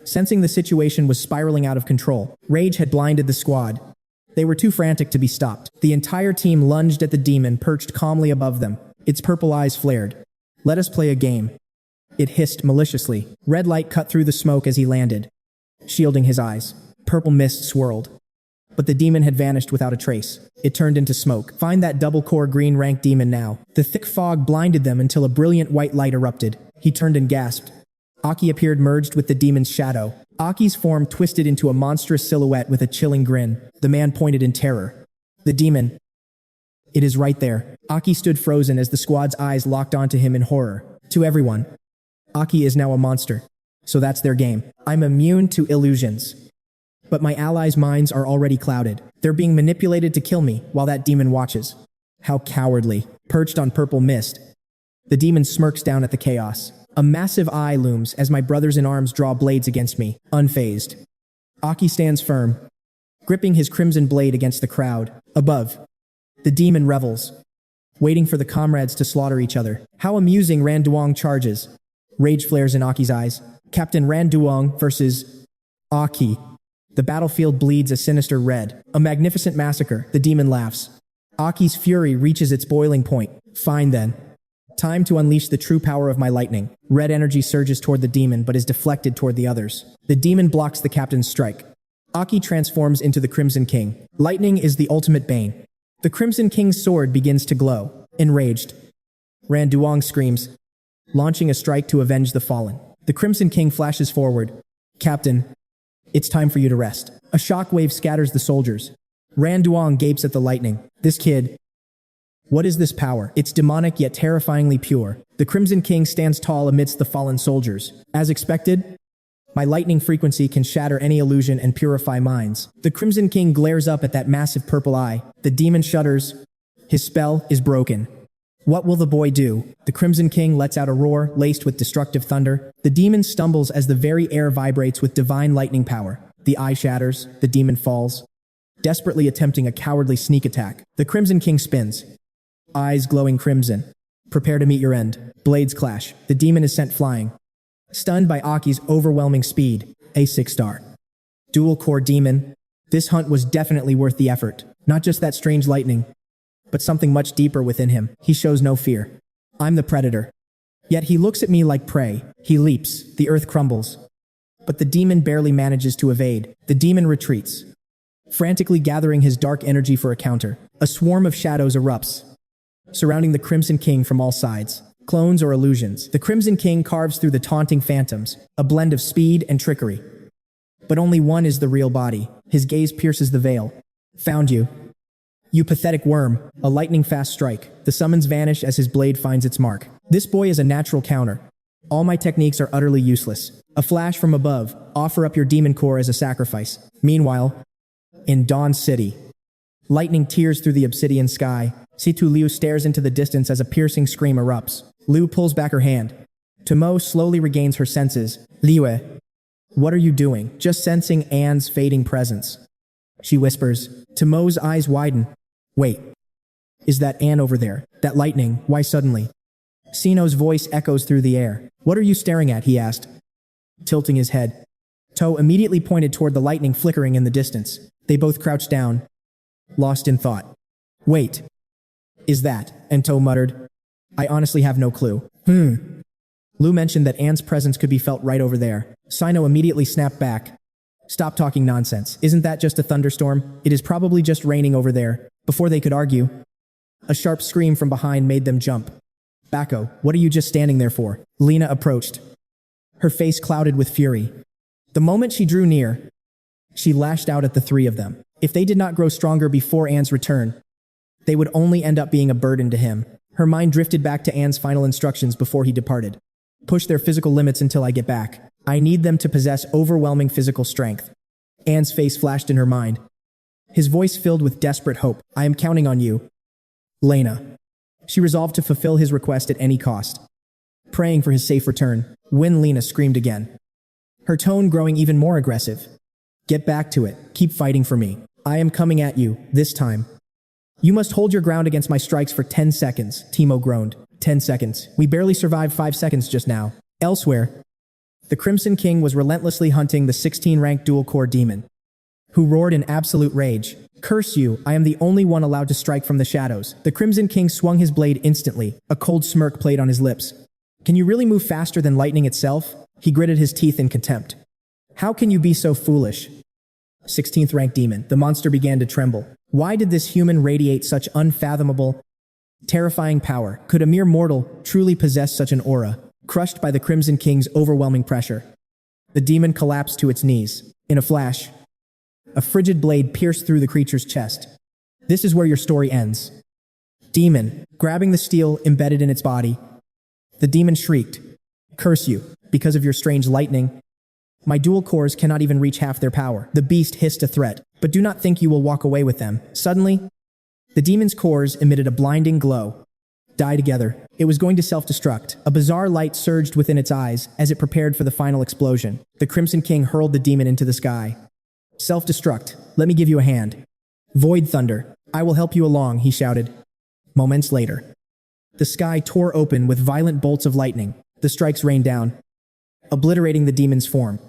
sensing the situation was spiraling out of control. Rage had blinded the squad. They were too frantic to be stopped. The entire team lunged at the demon perched calmly above them. Its purple eyes flared. Let us play a game. It hissed maliciously. Red light cut through the smoke as he landed, shielding his eyes. Purple mist swirled. But the demon had vanished without a trace. It turned into smoke. Find that double-core green-rank demon now. The thick fog blinded them until a brilliant white light erupted. He turned and gasped. Aki appeared merged with the demon's shadow. Aki's form twisted into a monstrous silhouette with a chilling grin. The man pointed in terror. The demon. It is right there. Aki stood frozen as the squad's eyes locked onto him in horror. To everyone, Aki is now a monster. So that's their game. I'm immune to illusions. But my allies' minds are already clouded. They're being manipulated to kill me while that demon watches. How cowardly. Perched on purple mist, the demon smirks down at the chaos. A massive eye looms as my brothers in arms draw blades against me, unfazed. Aki stands firm, gripping his crimson blade against the crowd. Above, the demon revels, waiting for the comrades to slaughter each other. How amusing. Ran Duong charges. Rage flares in Aki's eyes. Captain Ran Duong versus Aki. The battlefield bleeds a sinister red. A magnificent massacre. The demon laughs. Aki's fury reaches its boiling point. Fine then. Time to unleash the true power of my lightning. Red energy surges toward the demon but is deflected toward the others. The demon blocks the captain's strike. Aki transforms into the Crimson King. Lightning is the ultimate bane. The Crimson King's sword begins to glow. Enraged, Ran Duong screams, launching a strike to avenge the fallen. The Crimson King flashes forward. Captain, it's time for you to rest. A shockwave scatters the soldiers. Ran Duong gapes at the lightning. This kid. What is this power? It's demonic yet terrifyingly pure. The Crimson King stands tall amidst the fallen soldiers. As expected, my lightning frequency can shatter any illusion and purify minds. The Crimson King glares up at that massive purple eye. The demon shudders. His spell is broken. What will the boy do? The Crimson King lets out a roar laced with destructive thunder. The demon stumbles as the very air vibrates with divine lightning power. The eye shatters. The demon falls, desperately attempting a cowardly sneak attack. The Crimson King spins, eyes glowing crimson. Prepare to meet your end. Blades clash. The demon is sent flying, stunned by Aki's overwhelming speed. A 6-star. Dual-core demon. This hunt was definitely worth the effort. Not just that strange lightning, but something much deeper within him. He shows no fear. I'm the predator. Yet he looks at me like prey. He leaps. The earth crumbles. But the demon barely manages to evade. The demon retreats, frantically gathering his dark energy for a counter. A swarm of shadows erupts, surrounding the Crimson King from all sides. Clones or illusions. The Crimson King carves through the taunting phantoms, a blend of speed and trickery. But only one is the real body. His gaze pierces the veil. Found you. You pathetic worm. A lightning-fast strike. The summons vanish as his blade finds its mark. This boy is a natural counter. All my techniques are utterly useless. A flash from above. Offer up your demon core as a sacrifice. Meanwhile, in Dawn City, lightning tears through the obsidian sky. Situ Liu stares into the distance as a piercing scream erupts. Liu pulls back her hand. Tomo slowly regains her senses. Liue, what are you doing? Just sensing Anne's fading presence, she whispers. Tomo's eyes widen. Wait, is that Anne over there? That lightning, why suddenly? Sino's voice echoes through the air. What are you staring at? He asked, tilting his head. To immediately pointed toward the lightning flickering in the distance. They both crouched down, lost in thought. Wait, is that? And To muttered, I honestly have no clue. Lu mentioned that Anne's presence could be felt right over there. Sino immediately snapped back. Stop talking nonsense. Isn't that just a thunderstorm? It is probably just raining over there. Before they could argue, a sharp scream from behind made them jump. Bacco, what are you just standing there for? Lena approached, her face clouded with fury. The moment she drew near, she lashed out at the three of them. If they did not grow stronger before Anne's return, they would only end up being a burden to him. Her mind drifted back to Anne's final instructions before he departed. Push their physical limits until I get back. I need them to possess overwhelming physical strength. Anne's face flashed in her mind, his voice filled with desperate hope. I am counting on you, Lena. She resolved to fulfill his request at any cost, praying for his safe return. When Lena screamed again, her tone growing even more aggressive. Get back to it. Keep fighting for me. I am coming at you, this time. You must hold your ground against my strikes for 10 seconds, Timo groaned. 10 seconds. We barely survived 5 seconds just now. Elsewhere, the Crimson King was relentlessly hunting the 16-ranked dual-core demon, who roared in absolute rage. Curse you, I am the only one allowed to strike from the shadows. The Crimson King swung his blade instantly. A cold smirk played on his lips. Can you really move faster than lightning itself? He gritted his teeth in contempt. How can you be so foolish? 16th ranked demon. The monster began to tremble. Why did this human radiate such unfathomable, terrifying power? Could a mere mortal truly possess such an aura? Crushed by the Crimson King's overwhelming pressure, the demon collapsed to its knees. In a flash, a frigid blade pierced through the creature's chest. This is where your story ends. Demon, grabbing the steel embedded in its body, the demon shrieked. Curse you, because of your strange lightning. My dual cores cannot even reach half their power. The beast hissed a threat, but do not think you will walk away with them. Suddenly, the demon's cores emitted a blinding glow. Die together. It was going to self-destruct. A bizarre light surged within its eyes as it prepared for the final explosion. The Crimson King hurled the demon into the sky. Self-destruct. Let me give you a hand. Void thunder. I will help you along, he shouted. Moments later, the sky tore open with violent bolts of lightning. The strikes rained down, obliterating the demon's form.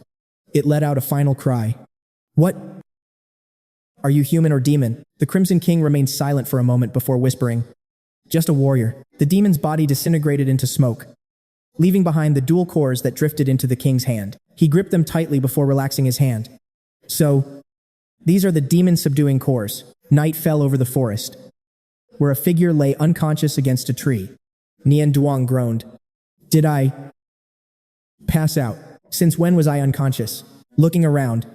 It let out a final cry. What? Are you human or demon? The Crimson King remained silent for a moment before whispering. Just a warrior. The demon's body disintegrated into smoke, leaving behind the dual cores that drifted into the king's hand. He gripped them tightly before relaxing his hand. So, these are the demon-subduing cores. Night fell over the forest, where a figure lay unconscious against a tree. Nian Duong groaned. Did I pass out? Since when was I unconscious? Looking around,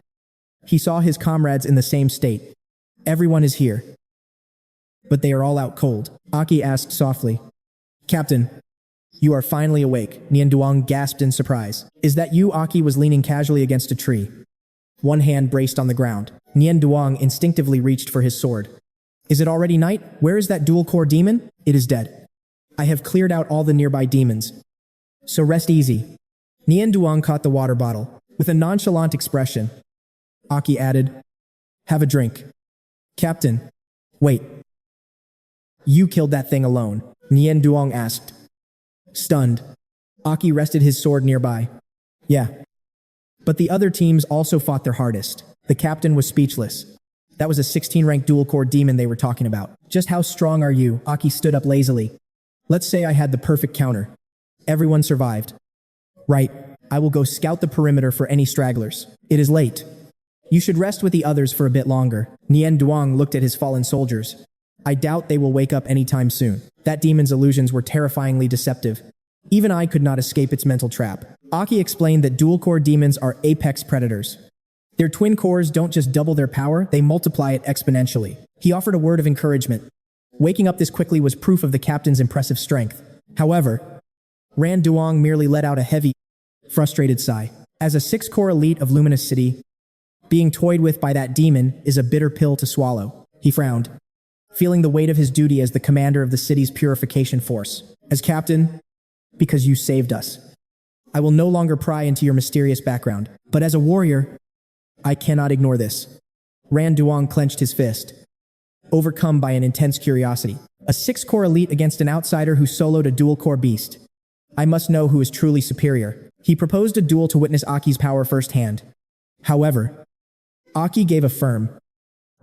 he saw his comrades in the same state. Everyone is here, but they are all out cold. Aki asked softly. Captain, you are finally awake. Nian Duong gasped in surprise. Is that you? Aki was leaning casually against a tree, one hand braced on the ground. Nian Duong instinctively reached for his sword. Is it already night? Where is that dual-core demon? It is dead. I have cleared out all the nearby demons, so rest easy. Nian Duong caught the water bottle. With a nonchalant expression, Aki added, have a drink. Captain, wait. You killed that thing alone? Nian Duong asked. Stunned, Aki rested his sword nearby. Yeah. But the other teams also fought their hardest. The captain was speechless. That was a 16-rank dual-core demon they were talking about. Just how strong are you? Aki stood up lazily. Let's say I had the perfect counter. Everyone survived. Right. I will go scout the perimeter for any stragglers. It is late. You should rest with the others for a bit longer. Nian Duong looked at his fallen soldiers. I doubt they will wake up anytime soon. That demon's illusions were terrifyingly deceptive. Even I could not escape its mental trap. Aki explained that dual-core demons are apex predators. Their twin cores don't just double their power, they multiply it exponentially. He offered a word of encouragement. Waking up this quickly was proof of the captain's impressive strength. However, Ran Duong merely let out a heavy, frustrated sigh. As a 6-core elite of Luminous City, being toyed with by that demon is a bitter pill to swallow. He frowned, feeling the weight of his duty as the commander of the city's purification force. As captain, because you saved us. I will no longer pry into your mysterious background, but as a warrior, I cannot ignore this. Ran Duong clenched his fist, overcome by an intense curiosity. A 6-core elite against an outsider who soloed a dual-core beast. I must know who is truly superior. He proposed a duel to witness Aki's power firsthand. However, Aki gave a firm,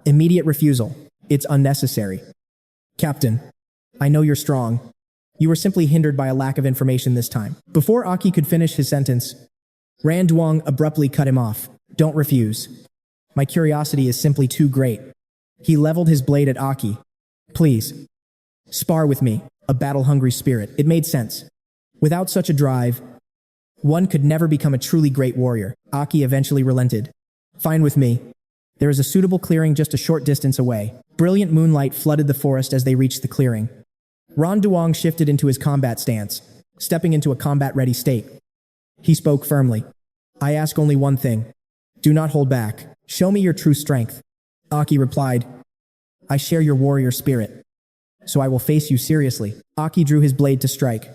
immediate refusal. It's unnecessary. Captain, I know you're strong. You were simply hindered by a lack of information this time. Before Aki could finish his sentence, Ran Duong abruptly cut him off. Don't refuse. My curiosity is simply too great. He leveled his blade at Aki. Please, spar with me, a battle-hungry spirit. It made sense. Without such a drive, one could never become a truly great warrior. Aki eventually relented. Fine with me. There is a suitable clearing just a short distance away. Brilliant moonlight flooded the forest as they reached the clearing. Ran Duong shifted into his combat stance, stepping into a combat-ready state. He spoke firmly. I ask only one thing. Do not hold back. Show me your true strength. Aki replied. I share your warrior spirit, so I will face you seriously. Aki drew his blade to strike.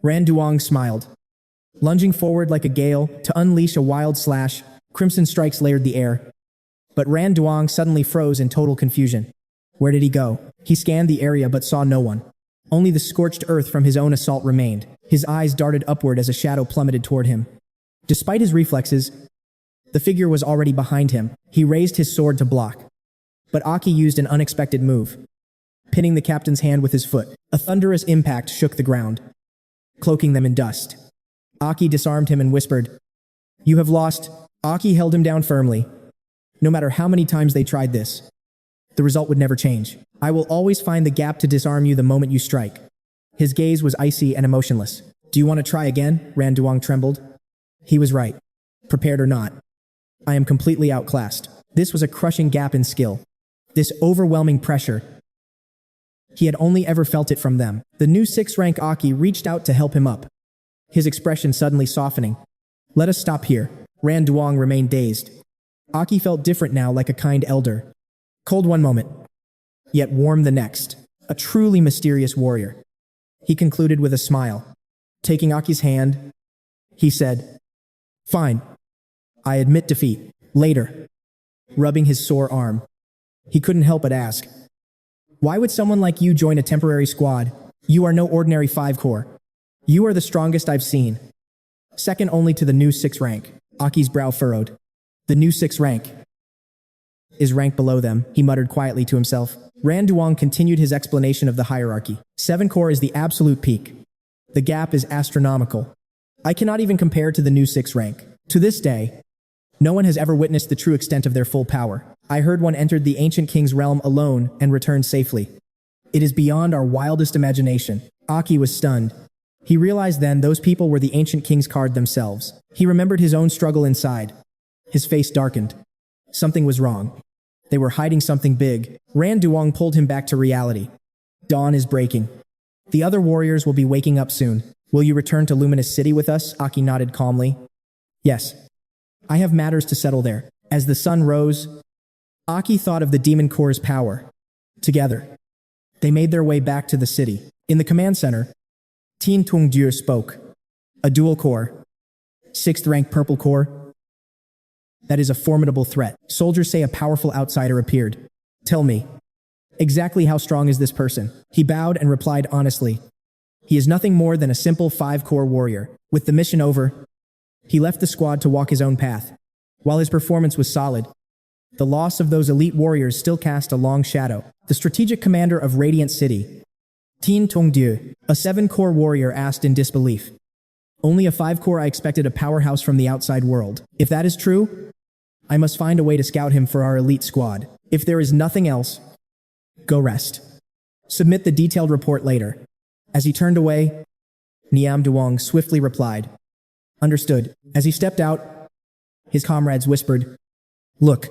Ran Duong smiled. Lunging forward like a gale to unleash a wild slash, crimson strikes layered the air. But Ran Duong suddenly froze in total confusion. Where did he go? He scanned the area but saw no one. Only the scorched earth from his own assault remained. His eyes darted upward as a shadow plummeted toward him. Despite his reflexes, the figure was already behind him. He raised his sword to block. But Aki used an unexpected move, pinning the captain's hand with his foot. A thunderous impact shook the ground, cloaking them in dust. Aki disarmed him and whispered, You have lost. Aki held him down firmly. No matter how many times they tried this, the result would never change. I will always find the gap to disarm you the moment you strike. His gaze was icy and emotionless. Do you want to try again? Ran Duong trembled. He was right. Prepared or not, I am completely outclassed. This was a crushing gap in skill. This overwhelming pressure. He had only ever felt it from them. The new 6-rank Aki reached out to help him up, his expression suddenly softening. Let us stop here. Ran Duong remained dazed. Aki felt different now, like a kind elder. Cold one moment, yet warm the next. A truly mysterious warrior. He concluded with a smile. Taking Aki's hand, he said, Fine. I admit defeat. Later. Rubbing his sore arm, he couldn't help but ask, Why would someone like you join a temporary squad? You are no ordinary 5-core. You are the strongest I've seen. Second only to the new 6 rank. Aki's brow furrowed. The new 6 rank is ranked below them, he muttered quietly to himself. Randuang continued his explanation of the hierarchy. 7 core is the absolute peak. The gap is astronomical. I cannot even compare to the new 6 rank. To this day, no one has ever witnessed the true extent of their full power. I heard one entered the ancient king's realm alone and returned safely. It is beyond our wildest imagination. Aki was stunned. He realized then those people were the ancient king's card themselves. He remembered his own struggle inside. His face darkened. Something was wrong. They were hiding something big. Randuang pulled him back to reality. Dawn is breaking. The other warriors will be waking up soon. Will you return to Luminous City with us? Aki nodded calmly. Yes. I have matters to settle there. As the sun rose, Aki thought of the demon core's power. Together, they made their way back to the city. In the command center, Tien Tung Dieu spoke. A dual core. 6th rank purple core. That is a formidable threat. Soldiers say a powerful outsider appeared. Tell me, exactly how strong is this person? He bowed and replied honestly. He is nothing more than a simple 5-core warrior. With the mission over, he left the squad to walk his own path. While his performance was solid, the loss of those elite warriors still cast a long shadow. The strategic commander of Radiant City, Tien Tung Dieu, a 7-core warrior, asked in disbelief. Only a 5-core? I expected a powerhouse from the outside world. If that is true, I must find a way to scout him for our elite squad. If there is nothing else, go rest. Submit the detailed report later. As he turned away, Niam Duong swiftly replied. Understood. As he stepped out, his comrades whispered, Look,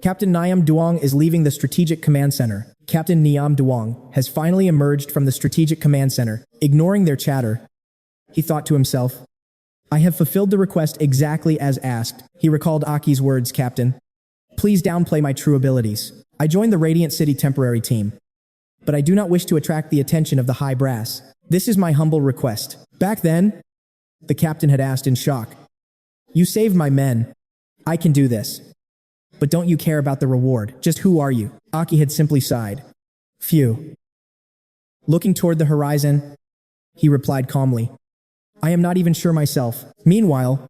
Captain Niam Duong is leaving the Strategic Command Center. Captain Niam Duong has finally emerged from the Strategic Command Center. Ignoring their chatter, he thought to himself, I have fulfilled the request exactly as asked. He recalled Aki's words, Captain. Please downplay my true abilities. I joined the Radiant City temporary team, but I do not wish to attract the attention of the high brass. This is my humble request. Back then, the captain had asked in shock. You saved my men. I can do this. But don't you care about the reward? Just who are you? Aki had simply sighed. Phew. Looking toward the horizon, he replied calmly. I am not even sure myself. Meanwhile,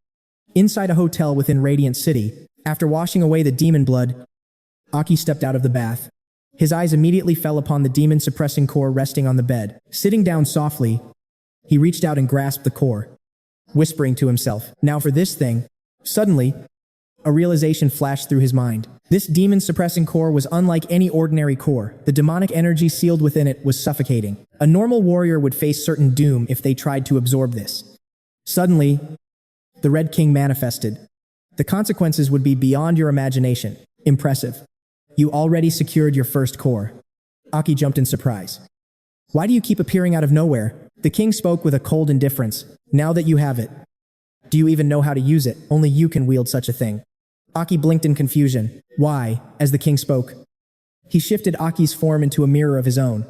inside a hotel within Radiant City, after washing away the demon blood, Aki stepped out of the bath. His eyes immediately fell upon the demon-suppressing core resting on the bed. Sitting down softly, he reached out and grasped the core, whispering to himself, Now for this thing. Suddenly, a realization flashed through his mind. This demon-suppressing core was unlike any ordinary core. The demonic energy sealed within it was suffocating. A normal warrior would face certain doom if they tried to absorb this. Suddenly, the Red King manifested. The consequences would be beyond your imagination. Impressive. You already secured your first core. Aki jumped in surprise. Why do you keep appearing out of nowhere? The king spoke with a cold indifference. Now that you have it, do you even know how to use it? Only you can wield such a thing. Aki blinked in confusion. Why? As the king spoke, he shifted Aki's form into a mirror of his own,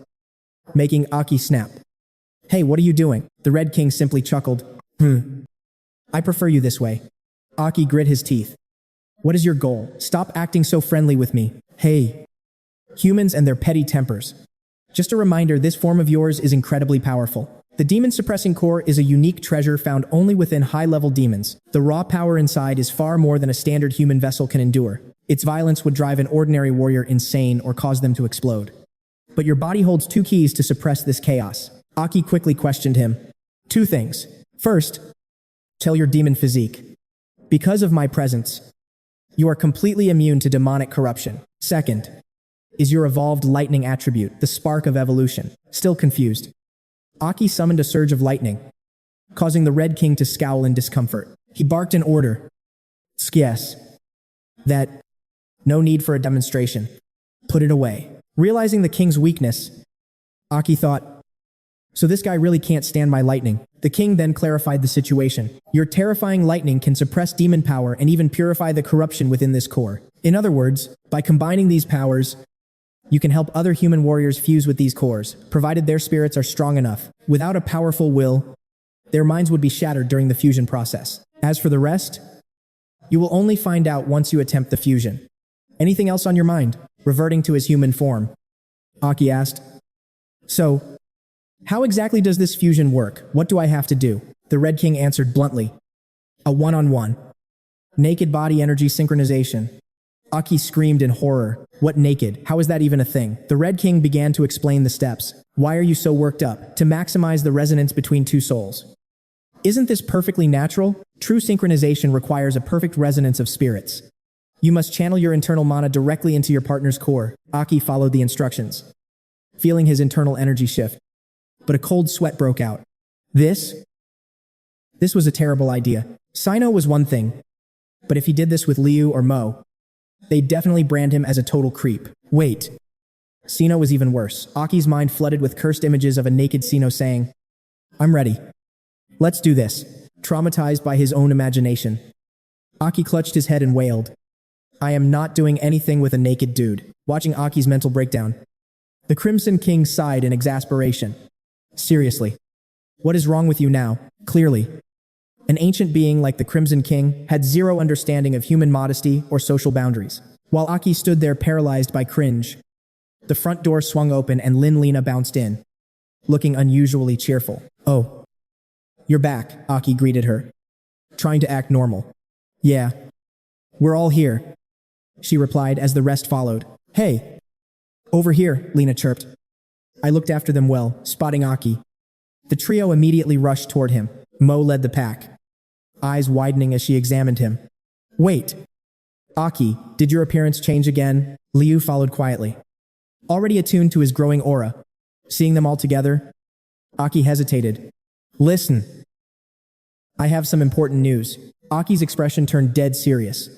making Aki snap. Hey, what are you doing? The Red King simply chuckled. I prefer you this way. Aki grit his teeth. What is your goal? Stop acting so friendly with me. Hey, humans and their petty tempers. Just a reminder, this form of yours is incredibly powerful. The demon-suppressing core is a unique treasure found only within high-level demons. The raw power inside is far more than a standard human vessel can endure. Its violence would drive an ordinary warrior insane or cause them to explode. But your body holds 2 keys to suppress this chaos. Aki quickly questioned him. 2 things. First, tell your demon physique. Because of my presence, you are completely immune to demonic corruption. Second, is your evolved lightning attribute, the spark of evolution. Still confused, Aki summoned a surge of lightning, causing the Red King to scowl in discomfort. He barked an order. Yes. That. No need for a demonstration. Put it away. Realizing the king's weakness, Aki thought, so this guy really can't stand my lightning. The king then clarified the situation. Your terrifying lightning can suppress demon power and even purify the corruption within this core. In other words, by combining these powers, you can help other human warriors fuse with these cores, provided their spirits are strong enough. Without a powerful will, their minds would be shattered during the fusion process. As for the rest, you will only find out once you attempt the fusion. Anything else on your mind? Reverting to his human form, Aki asked. So, how exactly does this fusion work? What do I have to do? The Red King answered bluntly. A one-on-one. Naked body energy synchronization. Aki screamed in horror. What naked? How is that even a thing? The Red King began to explain the steps. Why are you so worked up? To maximize the resonance between two souls. Isn't this perfectly natural? True synchronization requires a perfect resonance of spirits. You must channel your internal mana directly into your partner's core. Aki followed the instructions, feeling his internal energy shift. But a cold sweat broke out. This was a terrible idea. Sino was one thing, but if he did this with Liu or Mo, they'd definitely brand him as a total creep. Wait. Sino was even worse. Aki's mind flooded with cursed images of a naked Sino saying, "I'm ready. Let's do this." Traumatized by his own imagination, Aki clutched his head and wailed, "I am not doing anything with a naked dude." Watching Aki's mental breakdown, the Crimson King sighed in exasperation. Seriously, what is wrong with you now? Clearly, an ancient being like the Crimson King had zero understanding of human modesty or social boundaries. While Aki stood there paralyzed by cringe, the front door swung open and Lina bounced in, looking unusually cheerful. "Oh, you're back," Aki greeted her, trying to act normal. "Yeah, we're all here," she replied as the rest followed. "Hey, over here," Lina chirped. I looked after them well, spotting Aki. The trio immediately rushed toward him. Mo led the pack, eyes widening as she examined him. "Wait. Aki, did your appearance change again?" Liu followed quietly, already attuned to his growing aura. Seeing them all together, Aki hesitated. "Listen. I have some important news." Aki's expression turned dead serious.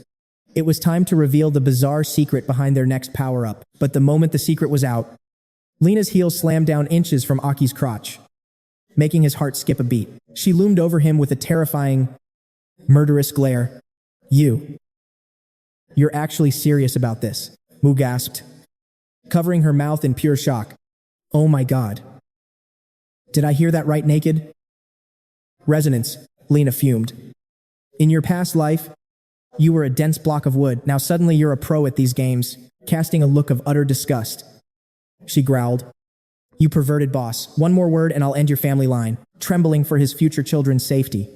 It was time to reveal the bizarre secret behind their next power-up. But the moment the secret was out, Lina's heels slammed down inches from Aki's crotch, making his heart skip a beat. She loomed over him with a terrifying, murderous glare. You're actually serious about this?" Mu gasped, covering her mouth in pure shock. "Oh my god. Did I hear that right, naked?" "Resonance," Lina fumed. "In your past life, you were a dense block of wood. Now suddenly you're a pro at these games," casting a look of utter disgust. She growled. "You perverted boss. One more word and I'll end your family line," trembling for his future children's safety.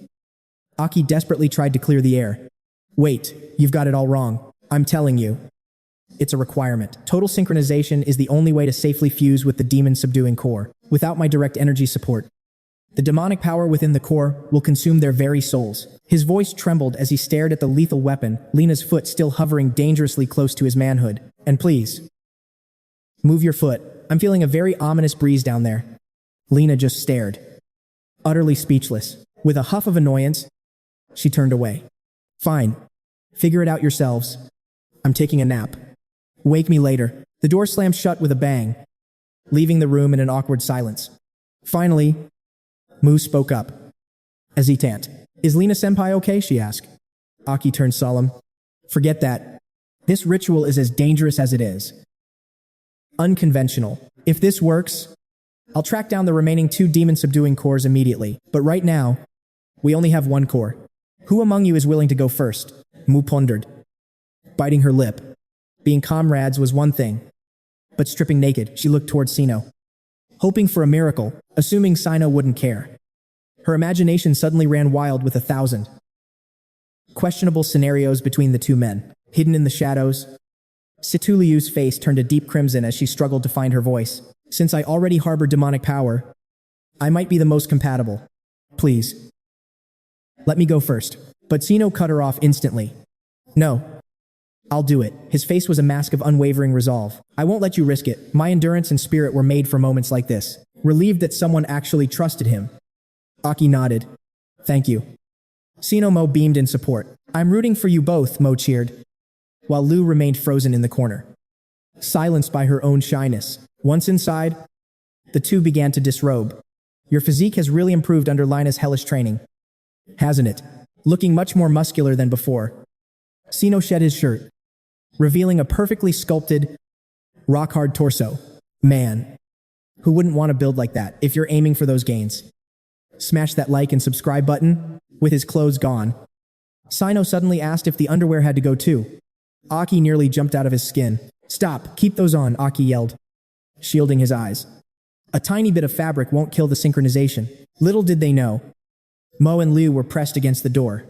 Aki desperately tried to clear the air. "Wait, you've got it all wrong. I'm telling you. It's a requirement. Total synchronization is the only way to safely fuse with the demon-subduing core. Without my direct energy support, the demonic power within the core will consume their very souls." His voice trembled as he stared at the lethal weapon, Lina's foot still hovering dangerously close to his manhood. "And please, move your foot. I'm feeling a very ominous breeze down there." Lina just stared, utterly speechless. With a huff of annoyance, she turned away. "Fine. Figure it out yourselves. I'm taking a nap. Wake me later." The door slammed shut with a bang, leaving the room in an awkward silence. Finally, Mu spoke up. "Hesitant. Is Lina-senpai okay?" she asked. Aki turned solemn. "Forget that. This ritual is as dangerous as it is unconventional. If this works, I'll track down the remaining 2 demon-subduing cores immediately. But right now, we only have 1 core. Who among you is willing to go first?" Mu pondered, biting her lip. Being comrades was one thing, but stripping naked, she looked towards Sino, hoping for a miracle, assuming Sino wouldn't care. Her imagination suddenly ran wild with 1,000 questionable scenarios between the 2 men. Hidden in the shadows, Situliu's face turned a deep crimson as she struggled to find her voice. "Since I already harbor demonic power, I might be the most compatible. Please, let me go first." But Sino cut her off instantly. "No. I'll do it." His face was a mask of unwavering resolve. "I won't let you risk it. My endurance and spirit were made for moments like this." Relieved that someone actually trusted him, Aki nodded. "Thank you." Sino Mo beamed in support. "I'm rooting for you both," Mo cheered, while Lu remained frozen in the corner, silenced by her own shyness. Once inside, the 2 began to disrobe. "Your physique has really improved under Lina's hellish training, hasn't it?" Looking much more muscular than before, Sino shed his shirt, revealing a perfectly sculpted, rock-hard torso. Man, who wouldn't want to build like that if you're aiming for those gains? Smash that like and subscribe button. With his clothes gone, Sino suddenly asked if the underwear had to go too. Aki nearly jumped out of his skin. "Stop, keep those on," Aki yelled, shielding his eyes. A tiny bit of fabric won't kill the synchronization. Little did they know, Mo and Liu were pressed against the door,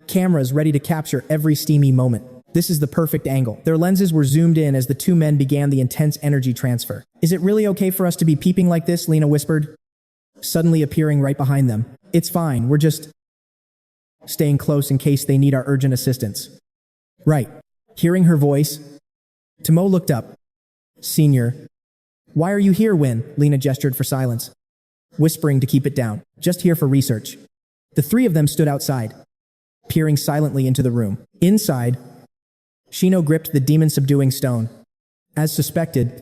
cameras ready to capture every steamy moment. This is the perfect angle. Their lenses were zoomed in as the two men began the intense energy transfer. Is it really okay for us to be peeping like this? Lena whispered, suddenly appearing right behind them. It's fine, we're just staying close in case they need our urgent assistance. Right. Hearing her voice, Tomo looked up. Senior. Why are you here, Win? Lena gestured for silence, whispering to keep it down. Just here for research. The three of them stood outside, peering silently into the room. Inside, Shino gripped the demon-subduing stone. As suspected,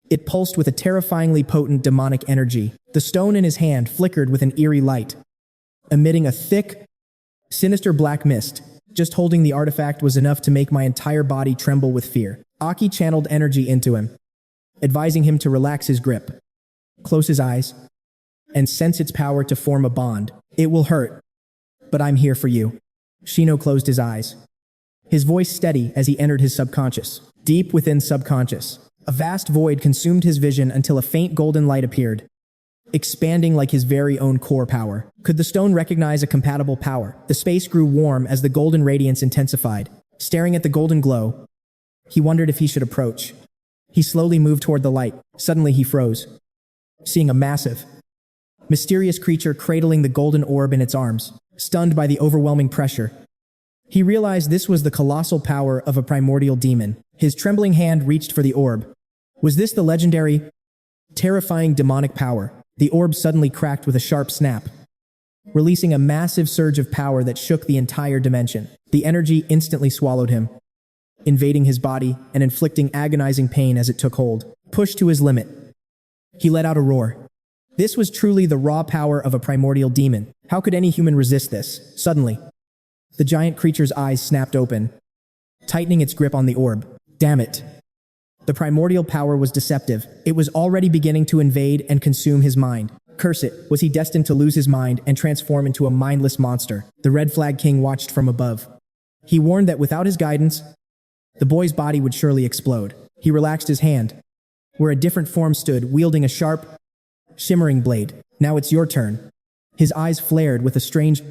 it pulsed with a terrifyingly potent demonic energy. The stone in his hand flickered with an eerie light, emitting a thick, sinister black mist. Just holding the artifact was enough to make my entire body tremble with fear. Aki channeled energy into him, advising him to relax his grip, close his eyes, and sense its power to form a bond. It will hurt, but I'm here for you. Shino closed his eyes, his voice steady as he entered his subconscious. Deep within subconscious, a vast void consumed his vision until a faint golden light appeared, expanding like his very own core power. Could the stone recognize a compatible power? The space grew warm as the golden radiance intensified. Staring at the golden glow, he wondered if he should approach. He slowly moved toward the light. Suddenly he froze, seeing a massive, mysterious creature cradling the golden orb in its arms. Stunned by the overwhelming pressure, he realized this was the colossal power of a primordial demon. His trembling hand reached for the orb. Was this the legendary, terrifying demonic power? The orb suddenly cracked with a sharp snap, releasing a massive surge of power that shook the entire dimension. The energy instantly swallowed him, invading his body and inflicting agonizing pain as it took hold. Pushed to his limit, he let out a roar. This was truly the raw power of a primordial demon. How could any human resist this? Suddenly, the giant creature's eyes snapped open, tightening its grip on the orb. Damn it. The primordial power was deceptive. It was already beginning to invade and consume his mind. Curse it, was he destined to lose his mind and transform into a mindless monster? The Red Flag King watched from above. He warned that without his guidance, the boy's body would surely explode. He relaxed his hand, where a different form stood, wielding a sharp, shimmering blade. Now it's your turn. His eyes flared with a strange,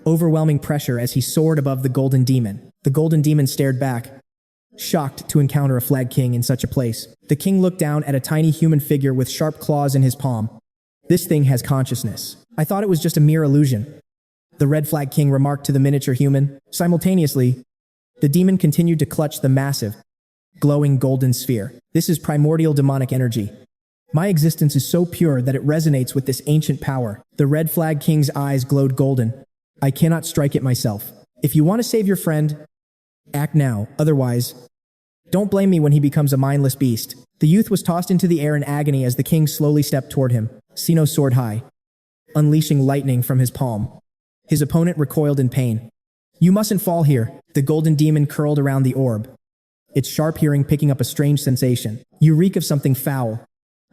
overwhelming pressure as he soared above the golden demon. The golden demon stared back, shocked to encounter a Flag King in such a place. The king looked down at a tiny human figure with sharp claws in his palm. This thing has consciousness. I thought it was just a mere illusion, the Red Flag King remarked to the miniature human. Simultaneously, the demon continued to clutch the massive, glowing golden sphere. This is primordial demonic energy. My existence is so pure that it resonates with this ancient power. The Red Flag King's eyes glowed golden. I cannot strike it myself. If you want to save your friend, act now. Otherwise, don't blame me when he becomes a mindless beast. The youth was tossed into the air in agony as the king slowly stepped toward him. Sino soared high, unleashing lightning from his palm. His opponent recoiled in pain. You mustn't fall here. The golden demon curled around the orb, its sharp hearing picking up a strange sensation. You reek of something foul.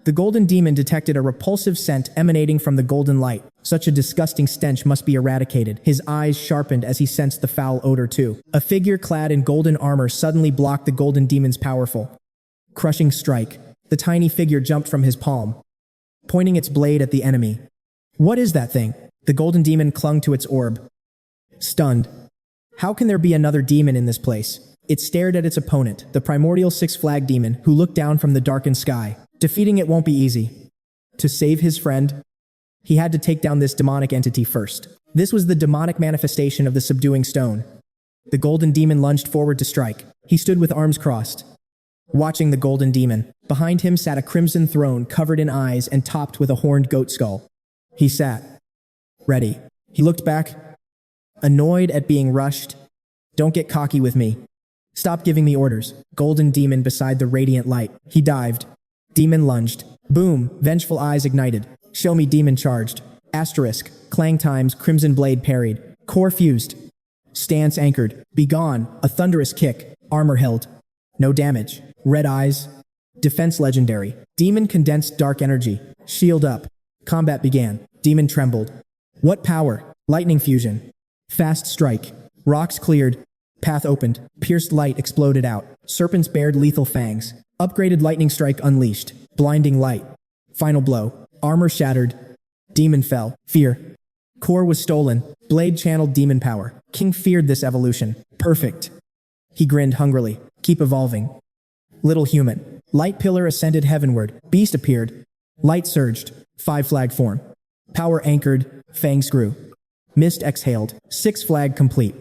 The golden demon detected a repulsive scent emanating from the golden light. Such a disgusting stench must be eradicated. His eyes sharpened as he sensed the foul odor too. A figure clad in golden armor suddenly blocked the golden demon's powerful, crushing strike. The tiny figure jumped from his palm, pointing its blade at the enemy. What is that thing? The golden demon clung to its orb, stunned. How can there be another demon in this place? It stared at its opponent, the primordial six-flag demon, who looked down from the darkened sky. Defeating it won't be easy. To save his friend, he had to take down this demonic entity first. This was the demonic manifestation of the subduing stone. The golden demon lunged forward to strike. He stood with arms crossed, watching the golden demon. Behind him sat a crimson throne covered in eyes and topped with a horned goat skull. He sat, ready. He looked back, annoyed at being rushed. Don't get cocky with me. Stop giving me orders. Golden demon beside the radiant light. He dived. Demon lunged. Boom, vengeful eyes ignited. Show me demon charged. Asterisk, clang times, crimson blade parried. Core fused. Stance anchored. Begone, a thunderous kick. Armor held. No damage. Red eyes. Defense legendary. Demon condensed dark energy. Shield up. Combat began. Demon trembled. What power? Lightning fusion. Fast strike. Rocks cleared. Path opened. Pierced light exploded out. Serpents bared lethal fangs. Upgraded lightning strike unleashed. Blinding light. Final blow. Armor shattered. Demon fell. Fear. Core was stolen. Blade channeled demon power. King feared this evolution. Perfect. He grinned hungrily. Keep evolving. Little human. Light pillar ascended heavenward. Beast appeared. Light surged. 5 flag form. Power anchored. Fangs grew. Mist exhaled. 6 flag complete.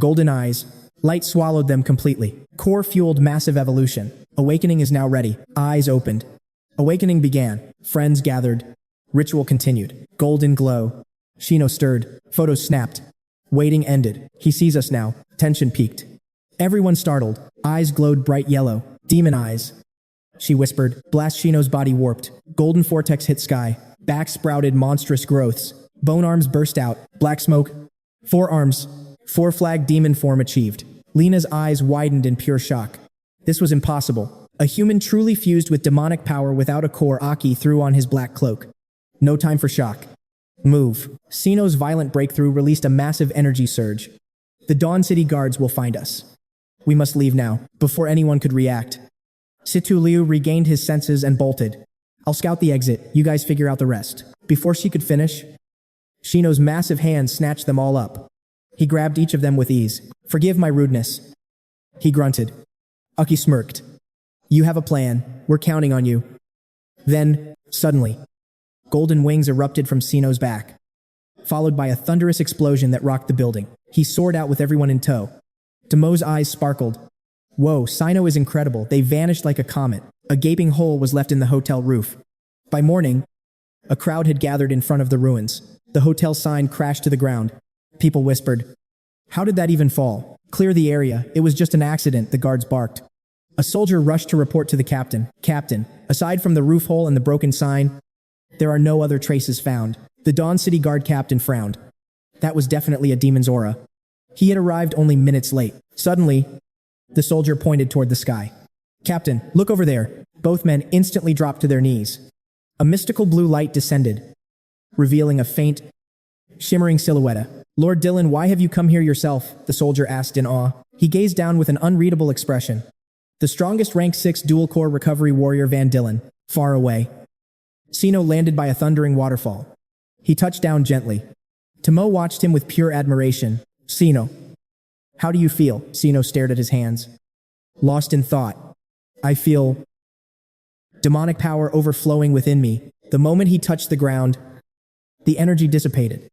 Golden eyes. Light swallowed them completely. Core fueled massive evolution. Awakening is now ready. Eyes opened. Awakening began. Friends gathered. Ritual continued. Golden glow. Shino stirred. Photos snapped. Waiting ended. He sees us now. Tension peaked. Everyone startled. Eyes glowed bright yellow. Demon eyes. She whispered. Blast. Shino's body warped. Golden vortex hit sky. Back sprouted monstrous growths. Bone arms burst out. Black smoke. 4 arms. 4 flag demon form achieved. Lena's eyes widened in pure shock. This was impossible. A human truly fused with demonic power without a core. Aki threw on his black cloak. No time for shock. Move. Sino's violent breakthrough released a massive energy surge. The Dawn City guards will find us. We must leave now, before anyone could react. Situ Liu regained his senses and bolted. I'll scout the exit, you guys figure out the rest. Before she could finish, Shino's massive hand snatched them all up. He grabbed each of them with ease. Forgive my rudeness. He grunted. Aki smirked. You have a plan. We're counting on you. Then, suddenly, golden wings erupted from Sino's back, followed by a thunderous explosion that rocked the building. He soared out with everyone in tow. Tomo's eyes sparkled. Whoa, Sino is incredible. They vanished like a comet. A gaping hole was left in the hotel roof. By morning, a crowd had gathered in front of the ruins. The hotel sign crashed to the ground. People whispered, "How did that even fall? Clear the area. It was just an accident," the guards barked. A soldier rushed to report to the captain. Captain, aside from the roof hole and the broken sign, there are no other traces found. The Dawn City guard captain frowned. That was definitely a demon's aura. He had arrived only minutes late. Suddenly, the soldier pointed toward the sky. Captain, look over there. Both men instantly dropped to their knees. A mystical blue light descended, revealing a faint, shimmering silhouette. Lord Dylan, why have you come here yourself? The soldier asked in awe. He gazed down with an unreadable expression. The strongest rank 6 dual-core recovery warrior Van Dylan, far away. Sino landed by a thundering waterfall. He touched down gently. Tomo watched him with pure admiration. Sino. How do you feel? Sino stared at his hands. Lost in thought. I feel demonic power overflowing within me. The moment he touched the ground, the energy dissipated.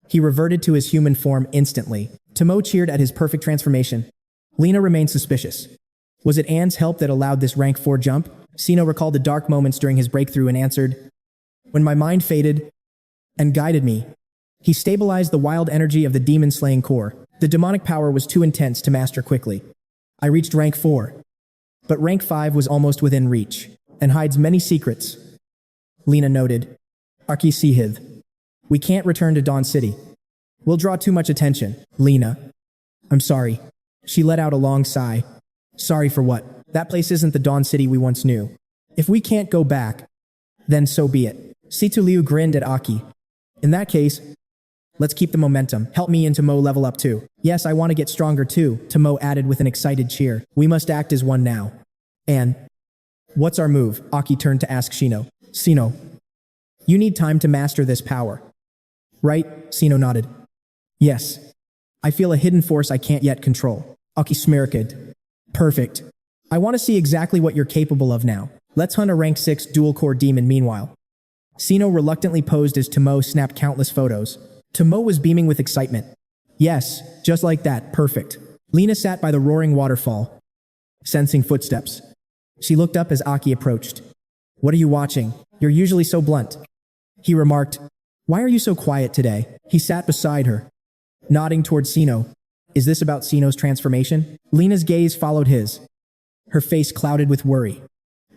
He reverted to his human form instantly. Tomo cheered at his perfect transformation. Lena remained suspicious. Was it Anne's help that allowed this rank 4 jump? Sino recalled the dark moments during his breakthrough and answered, when my mind faded and guided me, he stabilized the wild energy of the demon-slaying core. The demonic power was too intense to master quickly. I reached rank 4, but rank 5 was almost within reach, and hides many secrets. Lena noted. Arki Sihith. We can't return to Dawn City. We'll draw too much attention. Lena. I'm sorry. She let out a long sigh. Sorry for what? That place isn't the Dawn City we once knew. If we can't go back, then so be it. Situ Liu grinned at Aki. In that case, let's keep the momentum. Help me and Tomo level up too. Yes, I want to get stronger too, Tomo added with an excited cheer. We must act as one now. And what's our move? Aki turned to ask Shino. Sino. You need time to master this power. Right? Sino nodded. Yes. I feel a hidden force I can't yet control. Aki smirked. Perfect. I want to see exactly what you're capable of now. Let's hunt a rank 6 dual-core demon meanwhile. Sino reluctantly posed as Tomo snapped countless photos. Tomo was beaming with excitement. Yes, just like that, perfect. Lena sat by the roaring waterfall, sensing footsteps. She looked up as Aki approached. What are you watching? You're usually so blunt. He remarked. Why are you so quiet today? He sat beside her, nodding toward Sino. Is this about Sino's transformation? Lena's gaze followed his, her face clouded with worry.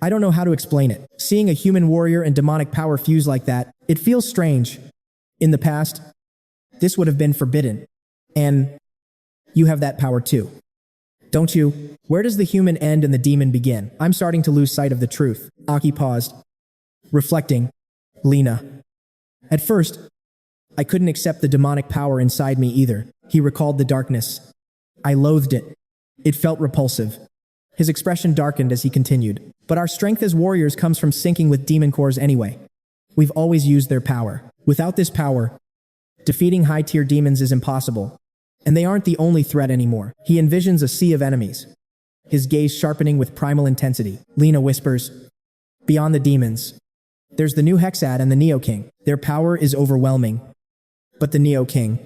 I don't know how to explain it. Seeing a human warrior and demonic power fuse like that, it feels strange. In the past, this would have been forbidden. And you have that power too. Don't you? Where does the human end and the demon begin? I'm starting to lose sight of the truth. Aki paused, reflecting. Lena. At first, I couldn't accept the demonic power inside me either. He recalled the darkness. I loathed it. It felt repulsive. His expression darkened as he continued. But our strength as warriors comes from syncing with demon cores anyway. We've always used their power. Without this power, defeating high-tier demons is impossible. And they aren't the only threat anymore. He envisions a sea of enemies, his gaze sharpening with primal intensity. Lena whispers, "Beyond the demons, there's the new Hexad and the Neo King. Their power is overwhelming. But the Neo King,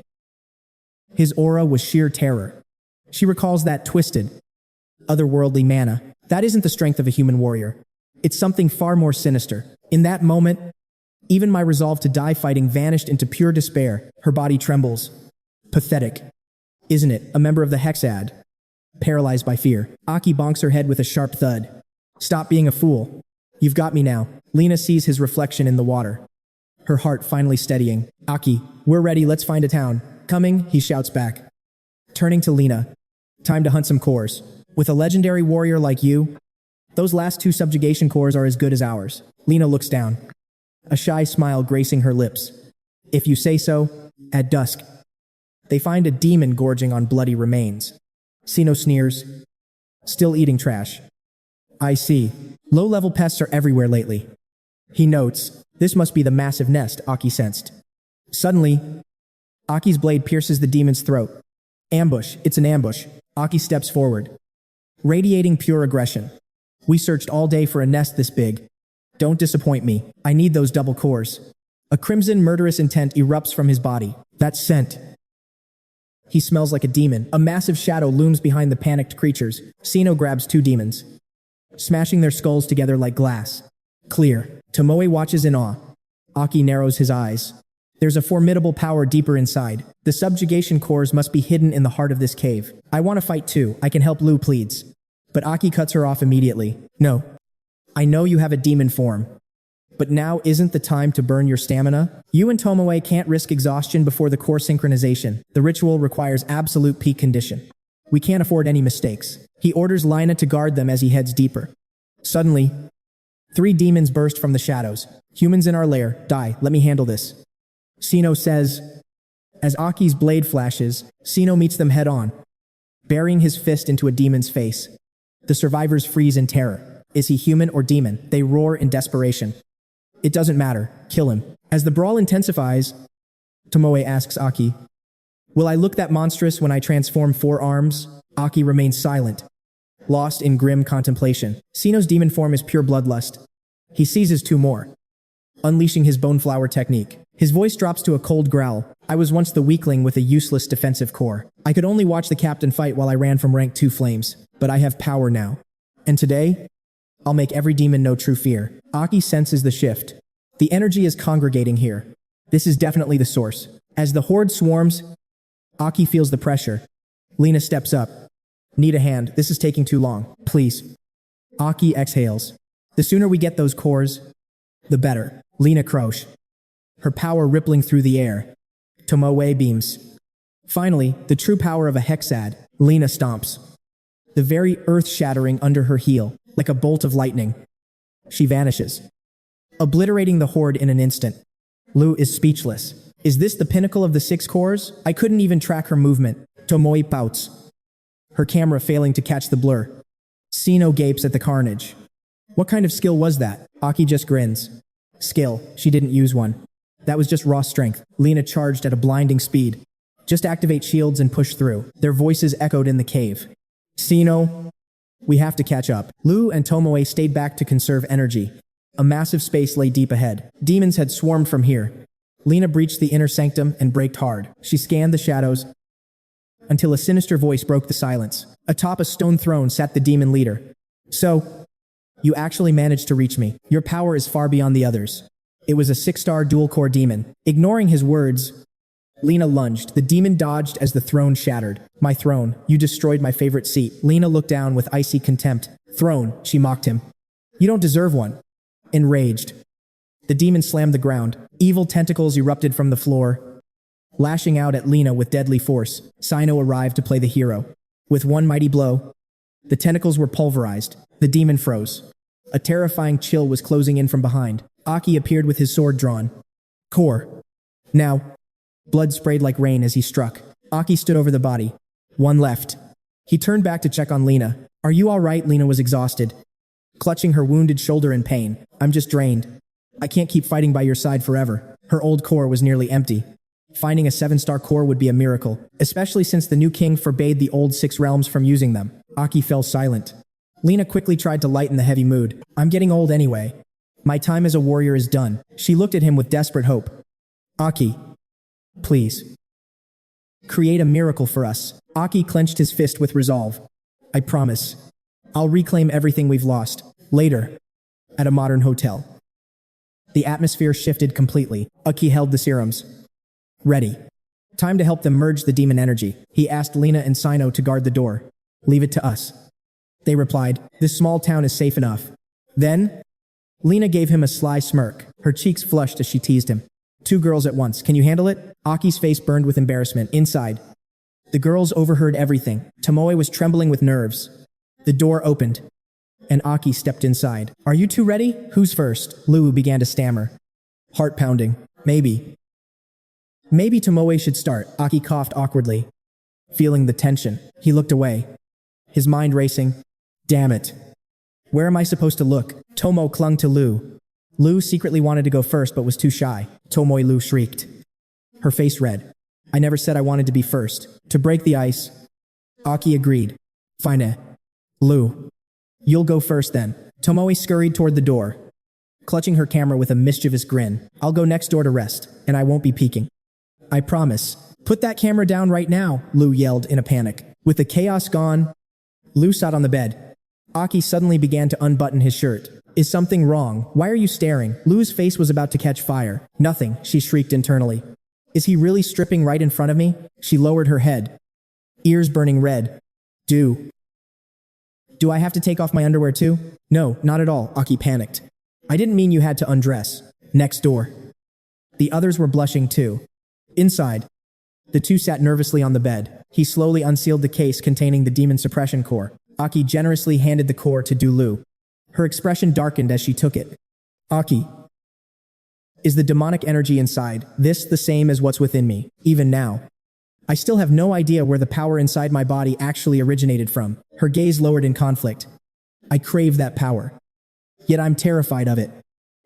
his aura was sheer terror." She recalls that twisted, otherworldly mana. That isn't the strength of a human warrior. It's something far more sinister. In that moment, even my resolve to die fighting vanished into pure despair. Her body trembles. Pathetic, isn't it? A member of the Hexad, paralyzed by fear. Aki bonks her head with a sharp thud. "Stop being a fool. You've got me now." Lena sees his reflection in the water, her heart finally steadying. "Aki, we're ready, let's find a town." "Coming," he shouts back. Turning to Lena, "Time to hunt some cores. With a legendary warrior like you, those last 2 subjugation cores are as good as ours." Lena looks down, a shy smile gracing her lips. "If you say so." At dusk, they find a demon gorging on bloody remains. Sino sneers, "Still eating trash. I see. Low-level pests are everywhere lately." He notes, "This must be the massive nest," Aki sensed. Suddenly, Aki's blade pierces the demon's throat. "Ambush, it's an ambush." Aki steps forward, radiating pure aggression. "We searched all day for a nest this big. Don't disappoint me. I need those double cores." A crimson murderous intent erupts from his body. That scent. He smells like a demon. A massive shadow looms behind the panicked creatures. Sino grabs 2 demons, smashing their skulls together like glass. Clear. Tomoe watches in awe. Aki narrows his eyes. There's a formidable power deeper inside. The subjugation cores must be hidden in the heart of this cave. "I want to fight too. I can help," Lu pleads. But Aki cuts her off immediately. "No. I know you have a demon form. But now isn't the time to burn your stamina. You and Tomoe can't risk exhaustion before the core synchronization. The ritual requires absolute peak condition. We can't afford any mistakes." He orders Lina to guard them as he heads deeper. Suddenly, 3 demons burst from the shadows. "Humans in our lair, die, let me handle this," Sino says. As Aki's blade flashes, Sino meets them head on, burying his fist into a demon's face. The survivors freeze in terror. Is he human or demon? They roar in desperation. "It doesn't matter. Kill him." As the brawl intensifies, Tomoe asks Aki, "Will I look that monstrous when I transform 4 arms?" Aki remains silent, lost in grim contemplation. Sino's demon form is pure bloodlust. He seizes 2 more, unleashing his boneflower technique. His voice drops to a cold growl. "I was once the weakling with a useless defensive core. I could only watch the captain fight while I ran from rank 2 flames. But I have power now. And today, I'll make every demon know true fear." Aki senses the shift. The energy is congregating here. This is definitely the source. As the horde swarms, Aki feels the pressure. Lena steps up. "Need a hand. This is taking too long. Please." Aki exhales. "The sooner we get those cores, the better." Lena croaks, her power rippling through the air. Tomoe beams. Finally, the true power of a Hexad. Lena stomps, the very earth shattering under her heel, like a bolt of lightning. She vanishes, obliterating the horde in an instant. Lu is speechless. Is this the pinnacle of the 6 cores? I couldn't even track her movement. Tomoe pouts, her camera failing to catch the blur. Sino gapes at the carnage. What kind of skill was that? Aki just grins. Skill. She didn't use one. That was just raw strength. Lena charged at a blinding speed. Just activate shields and push through. Their voices echoed in the cave. Sino, we have to catch up. Lu and Tomoe stayed back to conserve energy. A massive space lay deep ahead. Demons had swarmed from here. Lena breached the inner sanctum and braked hard. She scanned the shadows until a sinister voice broke the silence. Atop a stone throne sat the demon leader. "So, you actually managed to reach me. Your power is far beyond the others." It was a 6-star dual-core demon. Ignoring his words, Lena lunged. The demon dodged as the throne shattered. "My throne, you destroyed my favorite seat." Lena looked down with icy contempt. "Throne," she mocked him. "You don't deserve one." Enraged, the demon slammed the ground. Evil tentacles erupted from the floor, lashing out at Lena with deadly force. Sino arrived to play the hero. With one mighty blow, the tentacles were pulverized. The demon froze. A terrifying chill was closing in from behind. Aki appeared with his sword drawn. "Core. Now." Blood sprayed like rain as he struck. Aki stood over the body. "One left." He turned back to check on Lena. "Are you all right?" Lena was exhausted, clutching her wounded shoulder in pain. "I'm just drained. I can't keep fighting by your side forever." Her old core was nearly empty. Finding a 7-star core would be a miracle, especially since the new king forbade the old 6 realms from using them. Aki fell silent. Lena quickly tried to lighten the heavy mood. I'm getting old anyway. My time as a warrior is done. She looked at him with desperate hope. Aki, please. Create a miracle for us. Aki clenched his fist with resolve. I promise. I'll reclaim everything we've lost. Later. At a modern hotel. The atmosphere shifted completely. Aki held the serums. Ready. Time to help them merge the demon energy. He asked Lena and Sino to guard the door. Leave it to us. They replied, this small town is safe enough. Then, Lena gave him a sly smirk. Her cheeks flushed as she teased him. 2 girls at once. Can you handle it? Aki's face burned with embarrassment. Inside. The girls overheard everything. Tomoe was trembling with nerves. The door opened, and Aki stepped inside. Are you 2 ready? Who's first? Lu began to stammer. Heart pounding. Maybe Tomoe should start. Aki coughed awkwardly. Feeling the tension, he looked away. His mind racing. Damn it. Where am I supposed to look? Tomo clung to Lu. Lu secretly wanted to go first but was too shy. Tomoe Lu shrieked. Her face red. I never said I wanted to be first. To break the ice, Aki agreed. Fine. Lu. You'll go first then. Tomoe scurried toward the door, clutching her camera with a mischievous grin. I'll go next door to rest, and I won't be peeking. I promise. Put that camera down right now, Lu yelled in a panic. With the chaos gone, Lu sat on the bed. Aki suddenly began to unbutton his shirt. Is something wrong? Why are you staring? Lu's face was about to catch fire. Nothing, she shrieked internally. Is he really stripping right in front of me? She lowered her head, ears burning red. Do I have to take off my underwear too? No, not at all, Aki panicked. I didn't mean you had to undress. Next door. The others were blushing too. Inside, the 2 sat nervously on the bed. He slowly unsealed the case containing the demon suppression core. Aki generously handed the core to Dulu. Her expression darkened as she took it. Aki. Is the demonic energy inside this the same as what's within me, even now? I still have no idea where the power inside my body actually originated from. Her gaze lowered in conflict. I crave that power. Yet I'm terrified of it.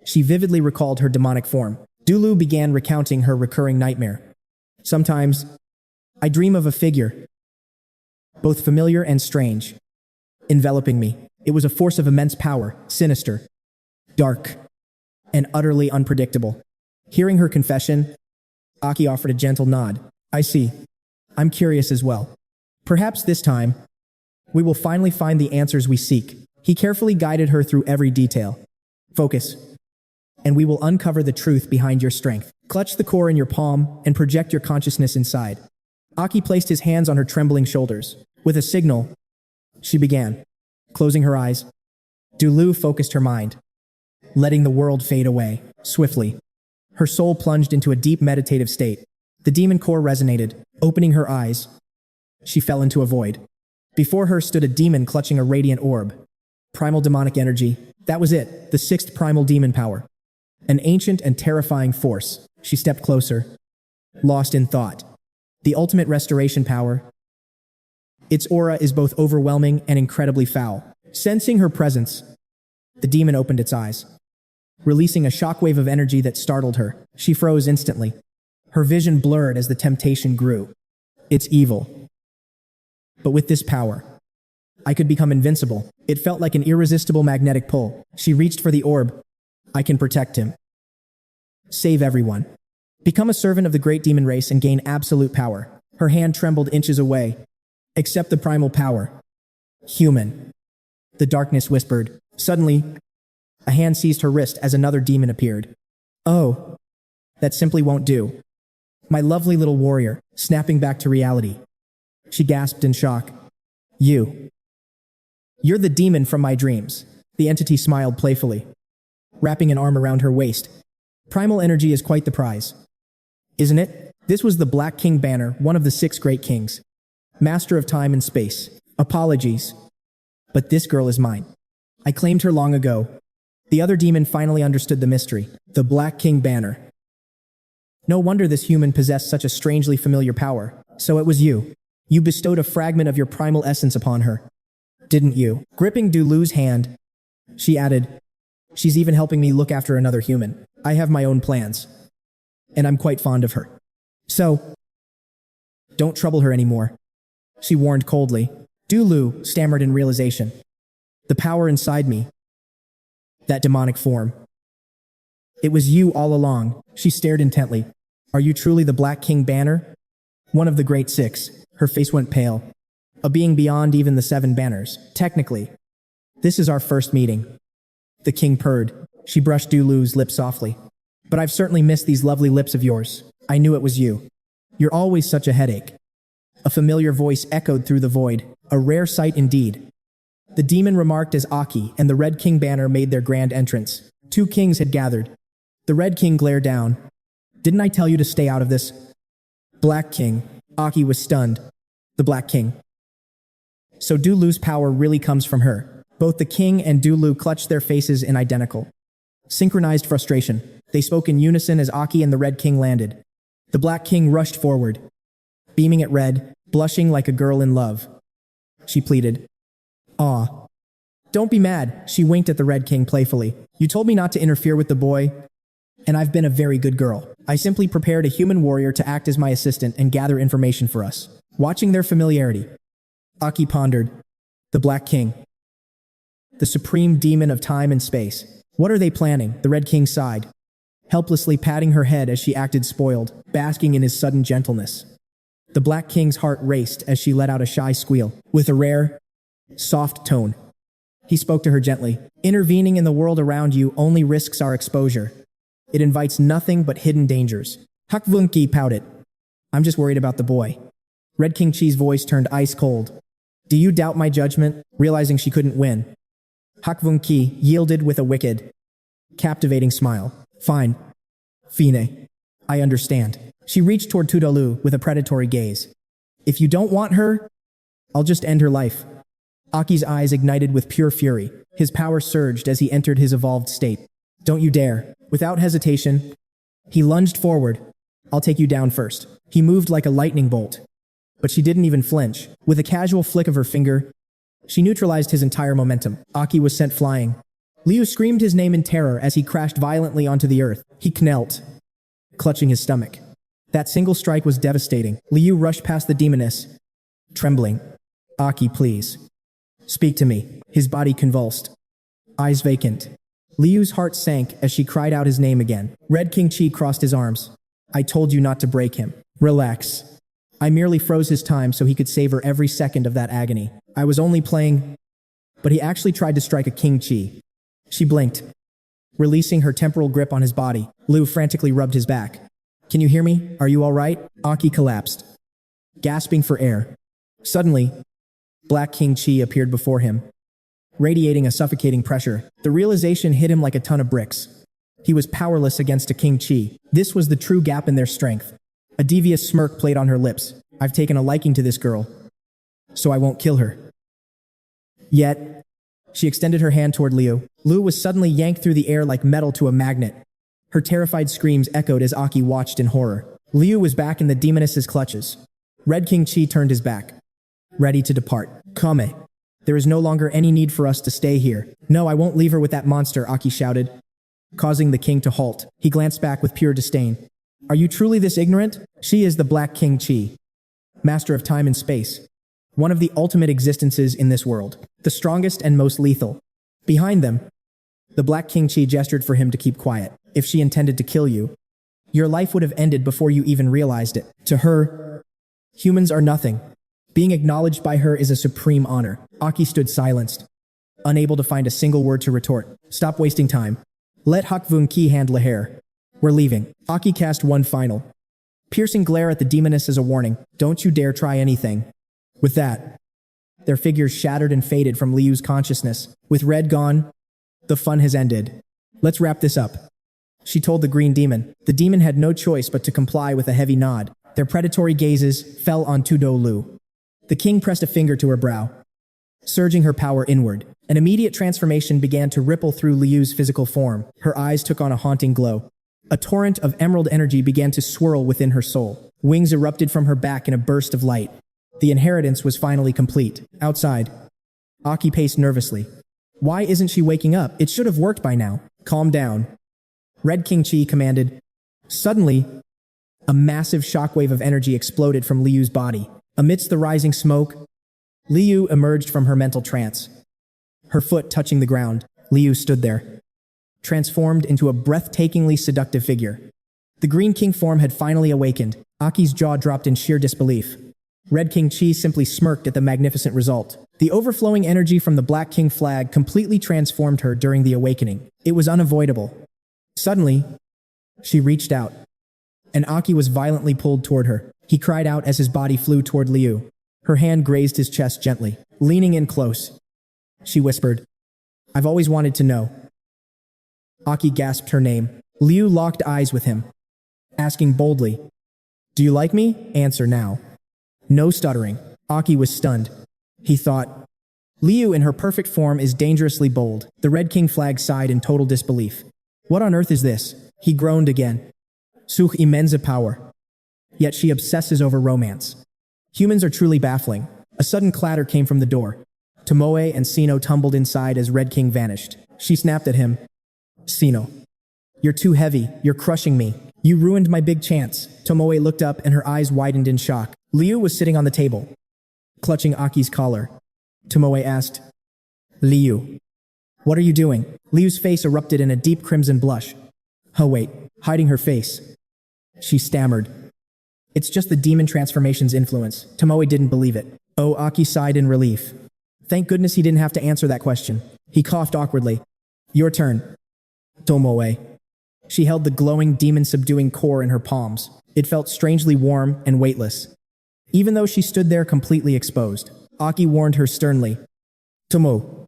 She vividly recalled her demonic form. Dulu began recounting her recurring nightmare. Sometimes, I dream of a figure, both familiar and strange, enveloping me. It was a force of immense power, sinister, dark, and utterly unpredictable. Hearing her confession, Aki offered a gentle nod. I see. I'm curious as well. Perhaps this time, we will finally find the answers we seek. He carefully guided her through every detail. Focus, and we will uncover the truth behind your strength. Clutch the core in your palm and project your consciousness inside. Aki placed his hands on her trembling shoulders. With a signal, she began, closing her eyes. Dulu focused her mind, letting the world fade away. Swiftly, her soul plunged into a deep meditative state. The demon core resonated. Opening her eyes, she fell into a void. Before her stood a demon clutching a radiant orb. Primal demonic energy. That was it, the 6th primal demon power. An ancient and terrifying force. She stepped closer, lost in thought. The ultimate restoration power. Its aura is both overwhelming and incredibly foul. Sensing her presence, the demon opened its eyes, releasing a shockwave of energy that startled her. She froze instantly. Her vision blurred as the temptation grew. It's evil. But with this power, I could become invincible. It felt like an irresistible magnetic pull. She reached for the orb. I can protect him. Save everyone. Become a servant of the great demon race and gain absolute power. Her hand trembled inches away. Accept the primal power. Human. The darkness whispered. Suddenly, a hand seized her wrist as another demon appeared. Oh, that simply won't do. My lovely little warrior, snapping back to reality. She gasped in shock. You're the demon from my dreams. The entity smiled playfully, wrapping an arm around her waist. Primal energy is quite the prize, isn't it? This was the Black King banner, one of the 6 great kings. Master of time and space. Apologies. But this girl is mine. I claimed her long ago. The other demon finally understood the mystery. The Black King banner. No wonder this human possessed such a strangely familiar power. So it was you. You bestowed a fragment of your primal essence upon her, didn't you? Gripping Dulu's hand, she added, she's even helping me look after another human. I have my own plans, and I'm quite fond of her. So, don't trouble her anymore, she warned coldly. Dulu stammered in realization. The power inside me. That demonic form. It was you all along. She stared intently. Are you truly the Black King Banner? One of the Great Six. Her face went pale. A being beyond even the 7 banners. Technically. This is our first meeting. The king purred. She brushed Dulu's lips softly. But I've certainly missed these lovely lips of yours. I knew it was you. You're always such a headache. A familiar voice echoed through the void. A rare sight indeed. The demon remarked as Aki and the Red King banner made their grand entrance. 2 kings had gathered. The Red King glared down. Didn't I tell you to stay out of this? Black King. Aki was stunned. The Black King. So Dulu's power really comes from her. Both the king and Dulu clutched their faces in identical, synchronized frustration. They spoke in unison as Aki and the Red King landed. The Black King rushed forward, beaming at Red, blushing like a girl in love. She pleaded. Aw. Don't be mad, she winked at the Red King playfully. You told me not to interfere with the boy, and I've been a very good girl. I simply prepared a human warrior to act as my assistant and gather information for us. Watching their familiarity, Aki pondered. The Black King. The supreme demon of time and space. What are they planning? The Red King sighed, helplessly patting her head as she acted spoiled, basking in his sudden gentleness. The Black King's heart raced as she let out a shy squeal. With a rare, soft tone, he spoke to her gently. Intervening in the world around you only risks our exposure. It invites nothing but hidden dangers. Hakvunki pouted. I'm just worried about the boy. Red King Chi's voice turned ice cold. Do you doubt my judgment? Realizing she couldn't win, Hakvunki yielded with a wicked, captivating smile. Fine. Fine. I understand. She reached toward Tudolu with a predatory gaze. If you don't want her, I'll just end her life. Aki's eyes ignited with pure fury. His power surged as he entered his evolved state. Don't you dare. Without hesitation, he lunged forward. I'll take you down first. He moved like a lightning bolt. But she didn't even flinch. With a casual flick of her finger, she neutralized his entire momentum. Aki was sent flying. Liu screamed his name in terror as he crashed violently onto the earth. He knelt, clutching his stomach. That single strike was devastating. Liu rushed past the demoness, trembling. Aki, please. Speak to me. His body convulsed, eyes vacant. Liu's heart sank as she cried out his name again. Red King Chi crossed his arms. I told you not to break him. Relax. I merely froze his time so he could savor every second of that agony. I was only playing, but he actually tried to strike a King Chi. She blinked, releasing her temporal grip on his body. Liu frantically rubbed his back. Can you hear me? Are you all right? Aki collapsed, gasping for air. Suddenly, Black King Chi appeared before him, radiating a suffocating pressure. The realization hit him like a ton of bricks. He was powerless against a King Chi. This was the true gap in their strength. A devious smirk played on her lips. I've taken a liking to this girl, so I won't kill her. Yet, she extended her hand toward Liu. Liu was suddenly yanked through the air like metal to a magnet. Her terrified screams echoed as Aki watched in horror. Liu was back in the demoness's clutches. Red King Chi turned his back, ready to depart. Kame. There is no longer any need for us to stay here. No, I won't leave her with that monster, Aki shouted, causing the king to halt. He glanced back with pure disdain. Are you truly this ignorant? She is the Black King Chi, master of time and space. One of the ultimate existences in this world. The strongest and most lethal. Behind them, the Black King Chi gestured for him to keep quiet. If she intended to kill you, your life would have ended before you even realized it. To her, humans are nothing. Being acknowledged by her is a supreme honor. Aki stood silenced, unable to find a single word to retort. Stop wasting time. Let Hakvun Ki handle a hair. We're leaving. Aki cast one final, piercing glare at the demoness as a warning. Don't you dare try anything. With that, their figures shattered and faded from Liu's consciousness. With Red gone, the fun has ended. Let's wrap this up, she told the green demon. The demon had no choice but to comply with a heavy nod. Their predatory gazes fell on Tudo Lu. The king pressed a finger to her brow, surging her power inward. An immediate transformation began to ripple through Liu's physical form. Her eyes took on a haunting glow. A torrent of emerald energy began to swirl within her soul. Wings erupted from her back in a burst of light. The inheritance was finally complete. Outside, Aki paced nervously. Why isn't she waking up? It should have worked by now. Calm down, Red King Chi commanded. Suddenly, A massive shockwave of energy exploded from Liu's body. Amidst the rising smoke, Liu emerged from her mental trance. Her foot touching the ground, Liu stood there, transformed into a breathtakingly seductive figure. The Green King form had finally awakened. Aki's jaw dropped in sheer disbelief. Red King Chi simply smirked at the magnificent result. The overflowing energy from the Black King flag completely transformed her during the awakening. It was unavoidable. Suddenly, she reached out, and Aki was violently pulled toward her. He cried out as his body flew toward Liu. Her hand grazed his chest gently. Leaning in close, she whispered, "I've always wanted to know." Aki gasped her name. Liu locked eyes with him, asking boldly, "Do you like me? Answer now." No stuttering. Aki was stunned. He thought, Liu in her perfect form is dangerously bold. The Red King flag sighed in total disbelief. What on earth is this? He groaned again. Such immense power. Yet she obsesses over romance. Humans are truly baffling. A sudden clatter came from the door. Tomoe and Sino tumbled inside as Red King vanished. She snapped at him. "Sino, you're too heavy. You're crushing me. You ruined my big chance." Tomoe looked up and her eyes widened in shock. Liu was sitting on the table, clutching Aki's collar. Tomoe asked, "Liu, what are you doing?" Liu's face erupted in a deep crimson blush. Oh wait, hiding her face. She stammered. "It's just the demon transformation's influence." Tomoe didn't believe it. Oh, Aki sighed in relief. Thank goodness he didn't have to answer that question. He coughed awkwardly. "Your turn, Tomoe." She held the glowing demon-subduing core in her palms. It felt strangely warm and weightless, even though she stood there completely exposed. Aki warned her sternly, "Tomo,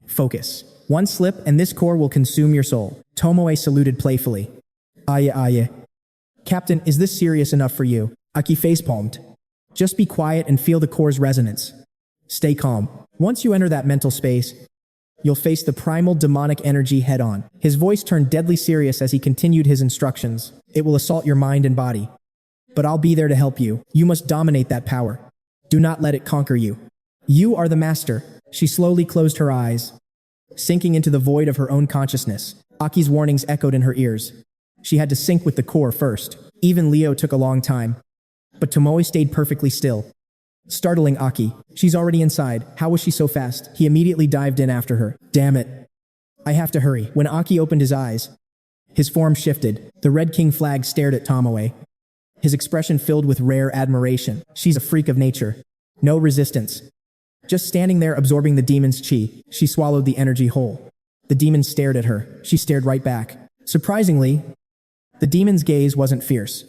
focus. One slip and this core will consume your soul." Tomoe saluted playfully. "Aye, aye. Captain, is this serious enough for you?" Aki facepalmed. "Just be quiet and feel the core's resonance. Stay calm. Once you enter that mental space, you'll face the primal demonic energy head-on." His voice turned deadly serious as he continued his instructions. "It will assault your mind and body. But I'll be there to help you. You must dominate that power. Do not let it conquer you. You are the master." She slowly closed her eyes, sinking into the void of her own consciousness. Aki's warnings echoed in her ears. She had to sync with the core first. Even Leo took a long time. But Tomoe stayed perfectly still, startling Aki. "She's already inside. How was she so fast?" He immediately dived in after her. "Damn it. I have to hurry." When Aki opened his eyes, his form shifted. The Red King flag stared at Tomoe, his expression filled with rare admiration. She's a freak of nature. No resistance. Just standing there absorbing the demon's chi. She swallowed the energy whole. The demon stared at her. She stared right back. Surprisingly, the demon's gaze wasn't fierce.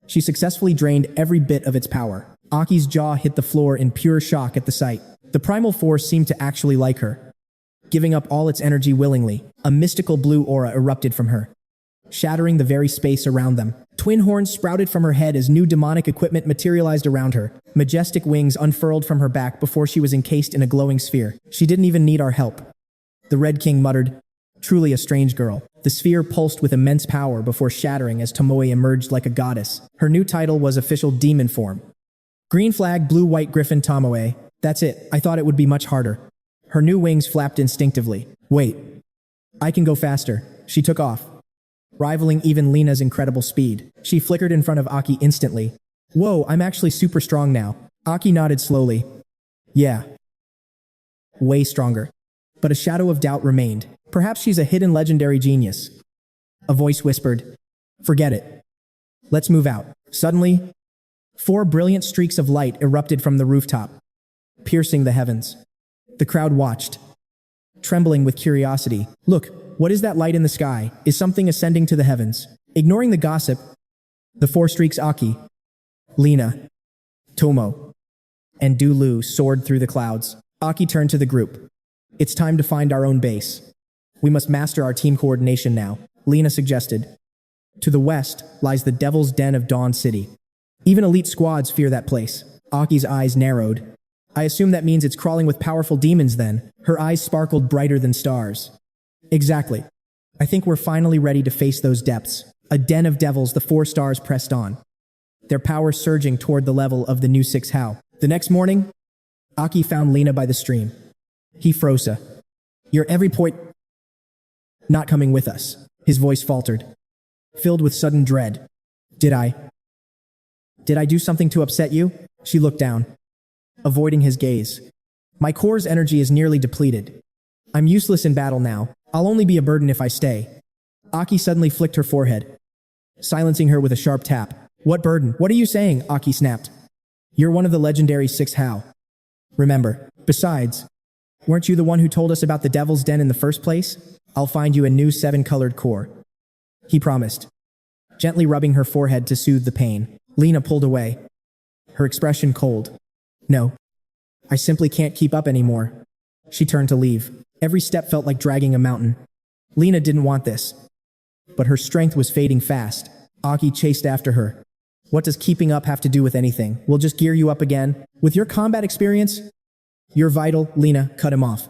She successfully drained every bit of its power. Aki's jaw hit the floor in pure shock at the sight. The primal force seemed to actually like her, giving up all its energy willingly. A mystical blue aura erupted from her, shattering the very space around them. Twin horns sprouted from her head as new demonic equipment materialized around her. Majestic wings unfurled from her back before she was encased in a glowing sphere. She didn't even need our help. The Red King muttered, "Truly a strange girl." The sphere pulsed with immense power before shattering as Tomoe emerged like a goddess. Her new title was official demon form. Green flag, blue white griffin Tomoe. That's it. I thought it would be much harder. Her new wings flapped instinctively. Wait. I can go faster. She took off, rivaling even Lena's incredible speed. She flickered in front of Aki instantly. Whoa, I'm actually super strong now. Aki nodded slowly. Yeah. Way stronger. But a shadow of doubt remained. Perhaps she's a hidden legendary genius. A voice whispered, "Forget it. Let's move out." Suddenly, 4 brilliant streaks of light erupted from the rooftop, piercing the heavens. The crowd watched, trembling with curiosity. "Look, what is that light in the sky? Is something ascending to the heavens?" Ignoring the gossip, the 4 streaks Aki, Lena, Tomo, and Dulu soared through the clouds. Aki turned to the group. "It's time to find our own base. We must master our team coordination now," Lena suggested. To the west lies the Devil's Den of Dawn City. Even elite squads fear that place. Aki's eyes narrowed. "I assume that means it's crawling with powerful demons then." Her eyes sparkled brighter than stars. "Exactly. I think we're finally ready to face those depths." A den of devils, the 4 stars pressed on, their power surging toward the level of the new 6 Hao. The next morning, Aki found Lena by the stream. He froze. "You're every point not coming with us." His voice faltered, filled with sudden dread. "Did I Did I do something to upset you? She looked down, avoiding his gaze. My core's energy is nearly depleted. I'm useless in battle now. I'll only be a burden if I stay. Aki suddenly flicked her forehead, silencing her with a sharp tap. What burden? What are you saying? Aki snapped. You're one of the legendary 6 How. Remember. Besides, weren't you the one who told us about the Devil's Den in the first place? I'll find you a new 7-colored core. He promised, gently rubbing her forehead to soothe the pain. Lena pulled away, her expression cold. No, I simply can't keep up anymore. She turned to leave. Every step felt like dragging a mountain. Lena didn't want this, but her strength was fading fast. Aki chased after her. What does keeping up have to do with anything? We'll just gear you up again. With your combat experience, you're vital. Lena cut him off,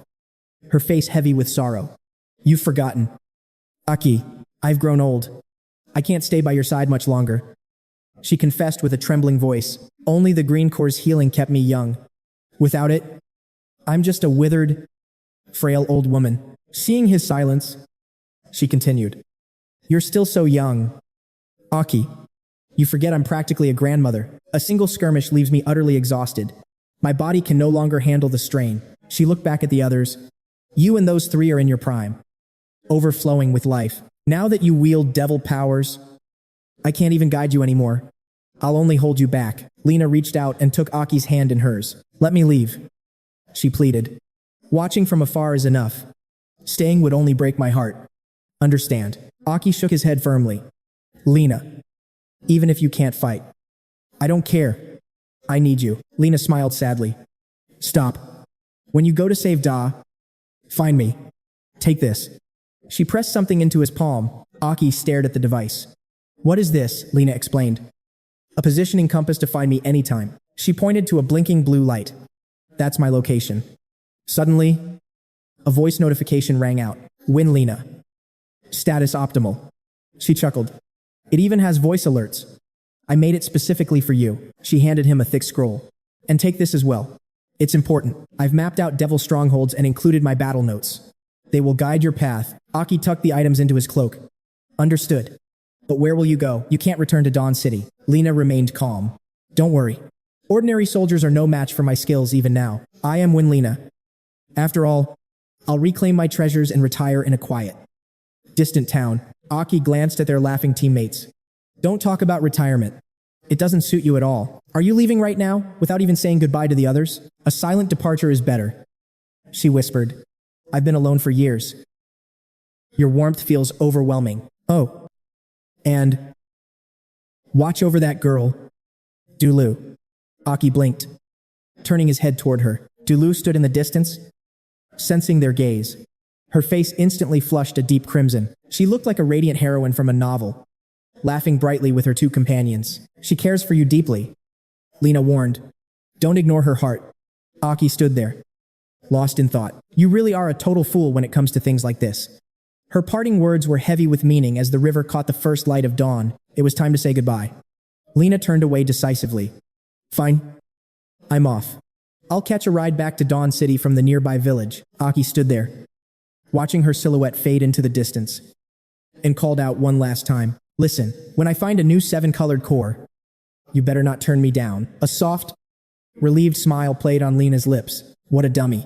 her face heavy with sorrow. You've forgotten. Aki, I've grown old. I can't stay by your side much longer. She confessed with a trembling voice. Only the green core's healing kept me young. Without it, I'm just a withered, frail old woman. Seeing his silence, she continued. You're still so young. Aki, you forget I'm practically a grandmother. A single skirmish leaves me utterly exhausted. My body can no longer handle the strain. She looked back at the others. You and those 3 are in your prime, overflowing with life. Now that you wield devil powers, I can't even guide you anymore. I'll only hold you back. Lena reached out and took Aki's hand in hers. Let me leave, she pleaded. Watching from afar is enough. Staying would only break my heart. Understand. Aki shook his head firmly. Lena, even if you can't fight, I don't care. I need you. Lena smiled sadly. Stop. When you go to save Da, find me. Take this. She pressed something into his palm. Aki stared at the device. What is this? Lena explained. A positioning compass to find me anytime. She pointed to a blinking blue light. That's my location. Suddenly, a voice notification rang out. Win Lena. Status optimal. She chuckled. It even has voice alerts. I made it specifically for you. She handed him a thick scroll. And take this as well. It's important. I've mapped out devil strongholds and included my battle notes. They will guide your path. Aki tucked the items into his cloak. Understood. But where will you go? You can't return to Dawn City. Lena remained calm. Don't worry. Ordinary soldiers are no match for my skills even now. I am Win Lena. After all, I'll reclaim my treasures and retire in a quiet, distant town. Aki glanced at their laughing teammates. Don't talk about retirement. It doesn't suit you at all. Are you leaving right now, without even saying goodbye to the others? A silent departure is better, she whispered. I've been alone for years. Your warmth feels overwhelming. Oh. And watch over that girl, Dulu. Aki blinked, turning his head toward her. Dulu stood in the distance, sensing their gaze. Her face instantly flushed a deep crimson. She looked like a radiant heroine from a novel, laughing brightly with her 2 companions. She cares for you deeply, Lena warned. Don't ignore her heart. Aki stood there, lost in thought. You really are a total fool when it comes to things like this. Her parting words were heavy with meaning as the river caught the first light of dawn. It was time to say goodbye. Lena turned away decisively. Fine. I'm off. I'll catch a ride back to Dawn City from the nearby village. Aki stood there, watching her silhouette fade into the distance, and called out one last time. Listen, when I find a new 7-colored core, you better not turn me down. A soft, relieved smile played on Lena's lips. What a dummy.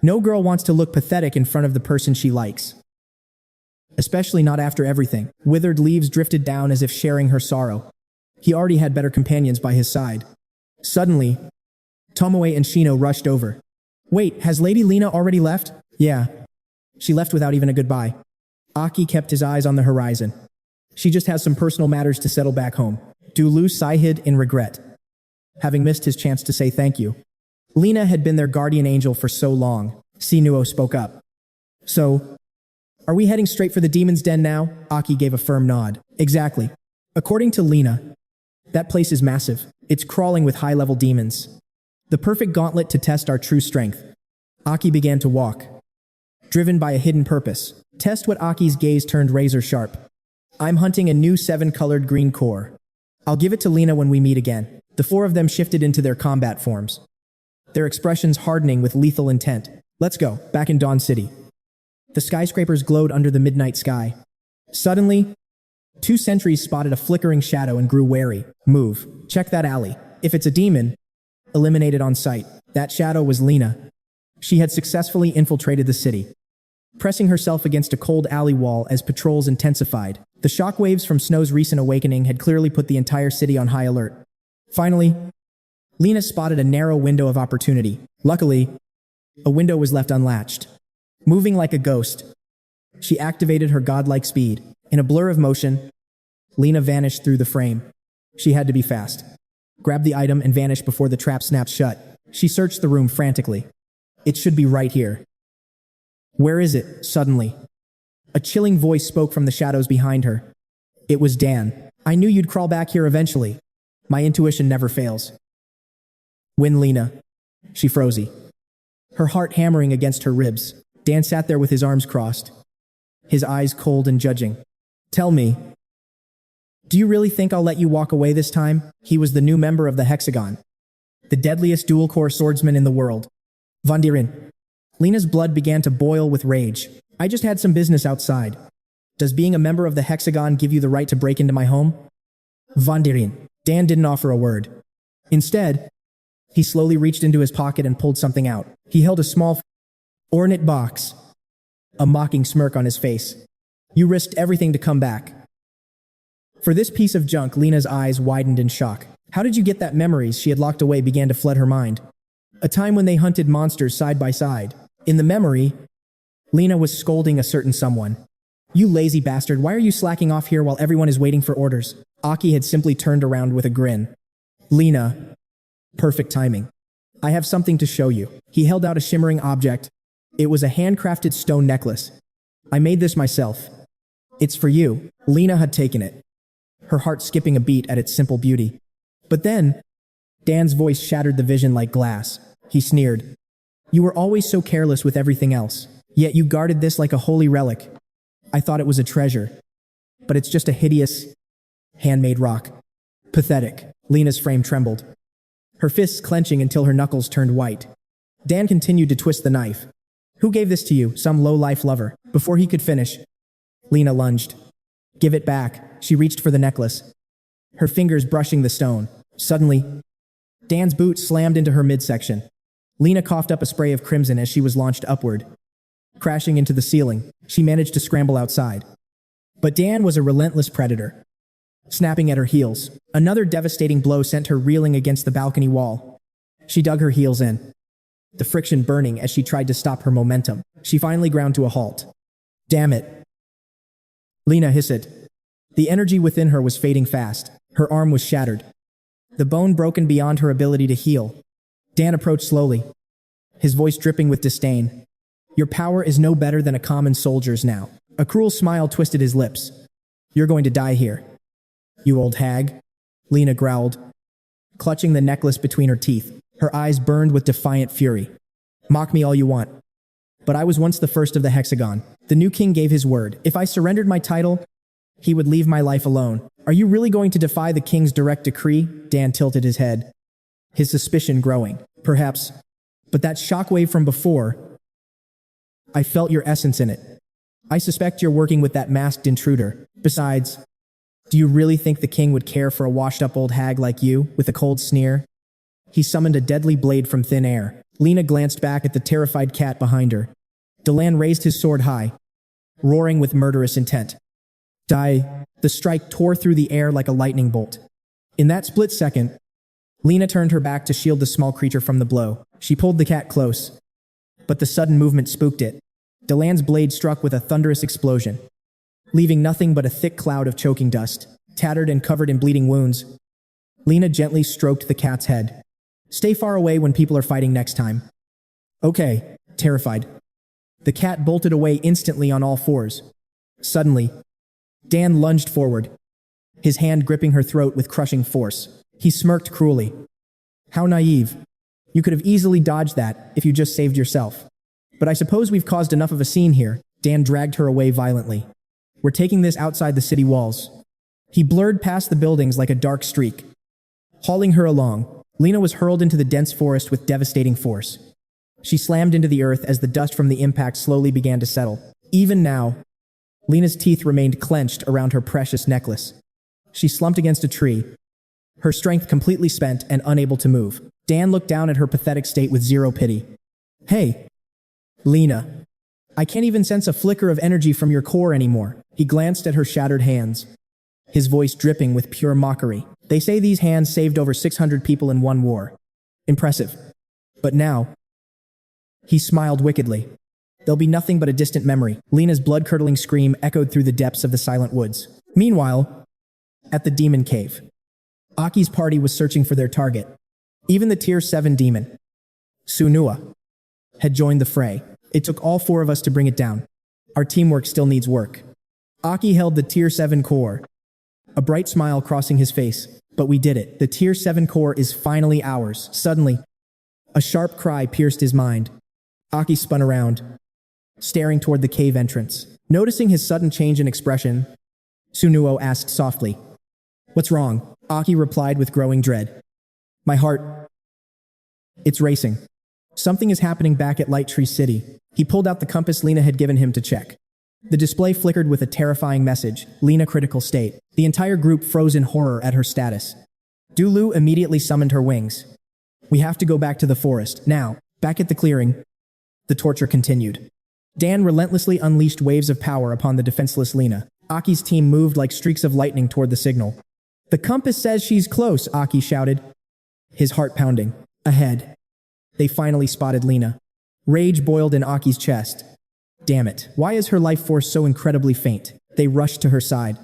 No girl wants to look pathetic in front of the person she likes. Especially not after everything. Withered leaves drifted down as if sharing her sorrow. He already had better companions by his side. Suddenly, Tomoe and Shino rushed over. Wait, has Lady Lena already left? Yeah. She left without even a goodbye. Aki kept his eyes on the horizon. She just has some personal matters to settle back home. Dulu sighed in regret, having missed his chance to say thank you. Lena had been their guardian angel for so long. Sinuo spoke up. So, are we heading straight for the Demon's Den now? Aki gave a firm nod. Exactly. According to Lena, that place is massive. It's crawling with high-level demons. The perfect gauntlet to test our true strength. Aki began to walk, driven by a hidden purpose. Test what Aki's gaze turned razor sharp. I'm hunting a new 7-colored green core. I'll give it to Lena when we meet again. The 4 of them shifted into their combat forms, their expressions hardening with lethal intent. Let's go, back in Dawn City. The skyscrapers glowed under the midnight sky. Suddenly, Two sentries spotted a flickering shadow and grew wary. Move. Check that alley. If it's a demon, eliminate it on sight. That shadow was Lena. She had successfully infiltrated the city, pressing herself against a cold alley wall as patrols intensified. The shockwaves from Snow's recent awakening had clearly put the entire city on high alert. Finally, Lena spotted a narrow window of opportunity. Luckily, a window was left unlatched. Moving like a ghost, she activated her godlike speed. In a blur of motion, Lena vanished through the frame. She had to be fast. Grab the item and vanish before the trap snapped shut. She searched the room frantically. It should be right here. Where is it? Suddenly, a chilling voice spoke from the shadows behind her. It was Dan. I knew you'd crawl back here eventually. My intuition never fails. Win, Lena. She froze. Her heart hammering against her ribs. Dan sat there with his arms crossed, his eyes cold and judging. Tell me, do you really think I'll let you walk away this time? He was the new member of the Hexagon, the deadliest dual-core swordsman in the world. Vondirin. Lena's blood began to boil with rage. I just had some business outside. Does being a member of the Hexagon give you the right to break into my home? Vondirin. Dan didn't offer a word. Instead, he slowly reached into his pocket and pulled something out. He held a small, ornate box, a mocking smirk on his face. You risked everything to come back. For this piece of junk, Lena's eyes widened in shock. How did you get that? Memories she had locked away began to flood her mind. A time when they hunted monsters side by side. In the memory, Lena was scolding a certain someone. You lazy bastard, why are you slacking off here while everyone is waiting for orders? Aki had simply turned around with a grin. Lena. Perfect timing. I have something to show you. He held out a shimmering object. It was a handcrafted stone necklace. I made this myself. It's for you. Lena had taken it, her heart skipping a beat at its simple beauty. But then, Dan's voice shattered the vision like glass. He sneered. You were always so careless with everything else, yet you guarded this like a holy relic. I thought it was a treasure, but it's just a hideous, handmade rock. Pathetic. Lena's frame trembled, her fists clenching until her knuckles turned white. Dan continued to twist the knife. Who gave this to you? Some low-life lover. Before he could finish, Lena lunged. Give it back. She reached for the necklace, her fingers brushing the stone. Suddenly, Dan's boot slammed into her midsection. Lena coughed up a spray of crimson as she was launched upward. Crashing into the ceiling, she managed to scramble outside. But Dan was a relentless predator, snapping at her heels. Another devastating blow sent her reeling against the balcony wall. She dug her heels in, the friction burning as she tried to stop her momentum. She finally ground to a halt. Damn it. Lena hissed. The energy within her was fading fast. Her arm was shattered, the bone broken beyond her ability to heal. Dan approached slowly, his voice dripping with disdain. Your power is no better than a common soldier's now. A cruel smile twisted his lips. You're going to die here, you old hag, Lena growled, clutching the necklace between her teeth. Her eyes burned with defiant fury. Mock me all you want, but I was once the first of the Hexagon. The new king gave his word. If I surrendered my title, he would leave my life alone. Are you really going to defy the king's direct decree? Dan tilted his head, his suspicion growing. Perhaps, but that shockwave from before, I felt your essence in it. I suspect you're working with that masked intruder. Besides, do you really think the king would care for a washed-up old hag like you? With a cold sneer, he summoned a deadly blade from thin air. Lena glanced back at the terrified cat behind her. Delan raised his sword high, roaring with murderous intent. Die! The strike tore through the air like a lightning bolt. In that split second, Lena turned her back to shield the small creature from the blow. She pulled the cat close, but the sudden movement spooked it. Delan's blade struck with a thunderous explosion, leaving nothing but a thick cloud of choking dust. Tattered and covered in bleeding wounds, Lena gently stroked the cat's head. Stay far away when people are fighting next time. Okay, terrified. The cat bolted away instantly on all fours. Suddenly, Dan lunged forward, his hand gripping her throat with crushing force. He smirked cruelly. How naive. You could have easily dodged that if you just saved yourself. But I suppose we've caused enough of a scene here. Dan dragged her away violently. We're taking this outside the city walls. He blurred past the buildings like a dark streak, hauling her along. Lena was hurled into the dense forest with devastating force. She slammed into the earth as the dust from the impact slowly began to settle. Even now, Lena's teeth remained clenched around her precious necklace. She slumped against a tree, her strength completely spent and unable to move. Dan looked down at her pathetic state with zero pity. Hey, Lena. I can't even sense a flicker of energy from your core anymore. He glanced at her shattered hands, his voice dripping with pure mockery. They say these hands saved over 600 people in one war. Impressive. But now, he smiled wickedly. They'll be nothing but a distant memory. Lena's blood-curdling scream echoed through the depths of the silent woods. Meanwhile, at the demon cave, Aki's party was searching for their target. Even the Tier 7 demon, Sunua, had joined the fray. It took all four of us to bring it down. Our teamwork still needs work. Aki held the Tier 7 core, a bright smile crossing his face. But we did it. The Tier 7 core is finally ours. Suddenly, a sharp cry pierced his mind. Aki spun around, staring toward the cave entrance. Noticing his sudden change in expression, Sunuo asked softly, "What's wrong?" Aki replied with growing dread. "My heart, it's racing. Something is happening back at Light Tree City." He pulled out the compass Lena had given him to check. The display flickered with a terrifying message, Lena critical state. The entire group froze in horror at her status. Dulu immediately summoned her wings. "We have to go back to the forest, now." Back at the clearing, the torture continued. Dan relentlessly unleashed waves of power upon the defenseless Lena. Aki's team moved like streaks of lightning toward the signal. "The compass says she's close," Aki shouted, his heart pounding. Ahead, they finally spotted Lena. Rage boiled in Aki's chest. Damn it, why is her life force so incredibly faint? They rushed to her side,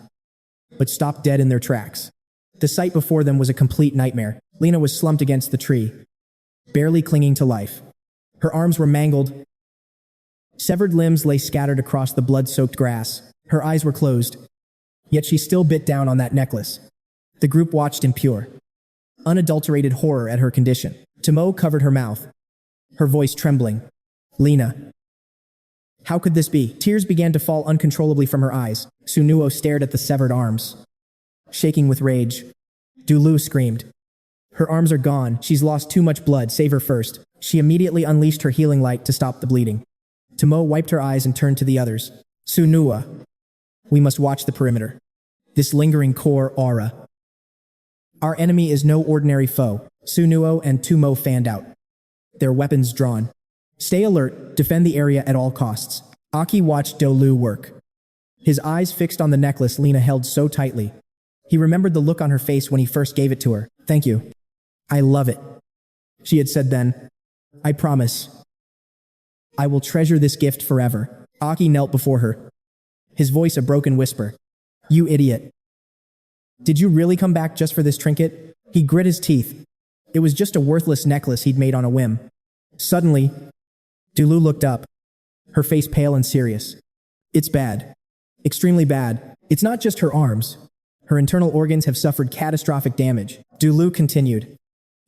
but stopped dead in their tracks. The sight before them was a complete nightmare. Lena was slumped against the tree, barely clinging to life. Her arms were mangled. Severed limbs lay scattered across the blood-soaked grass. Her eyes were closed, yet she still bit down on that necklace. The group watched in pure, unadulterated horror at her condition. Tomo covered her mouth, her voice trembling. "Lena. How could this be?" Tears began to fall uncontrollably from her eyes. Sunuo stared at the severed arms, shaking with rage. Dulu screamed. "Her arms are gone. She's lost too much blood. Save her first." She immediately unleashed her healing light to stop the bleeding. Tomo wiped her eyes and turned to the others. "Sunua, we must watch the perimeter. This lingering core aura. Our enemy is no ordinary foe." Sunuo and Tumo fanned out, their weapons drawn. "Stay alert, defend the area at all costs." Aki watched Dolu work, his eyes fixed on the necklace Lena held so tightly. He remembered the look on her face when he first gave it to her. "Thank you. I love it," she had said then. "I promise. I will treasure this gift forever." Aki knelt before her, his voice a broken whisper. "You idiot. Did you really come back just for this trinket?" He grit his teeth. It was just a worthless necklace he'd made on a whim. Suddenly, Dulu looked up, her face pale and serious. "It's bad. Extremely bad. It's not just her arms. Her internal organs have suffered catastrophic damage." Dulu continued,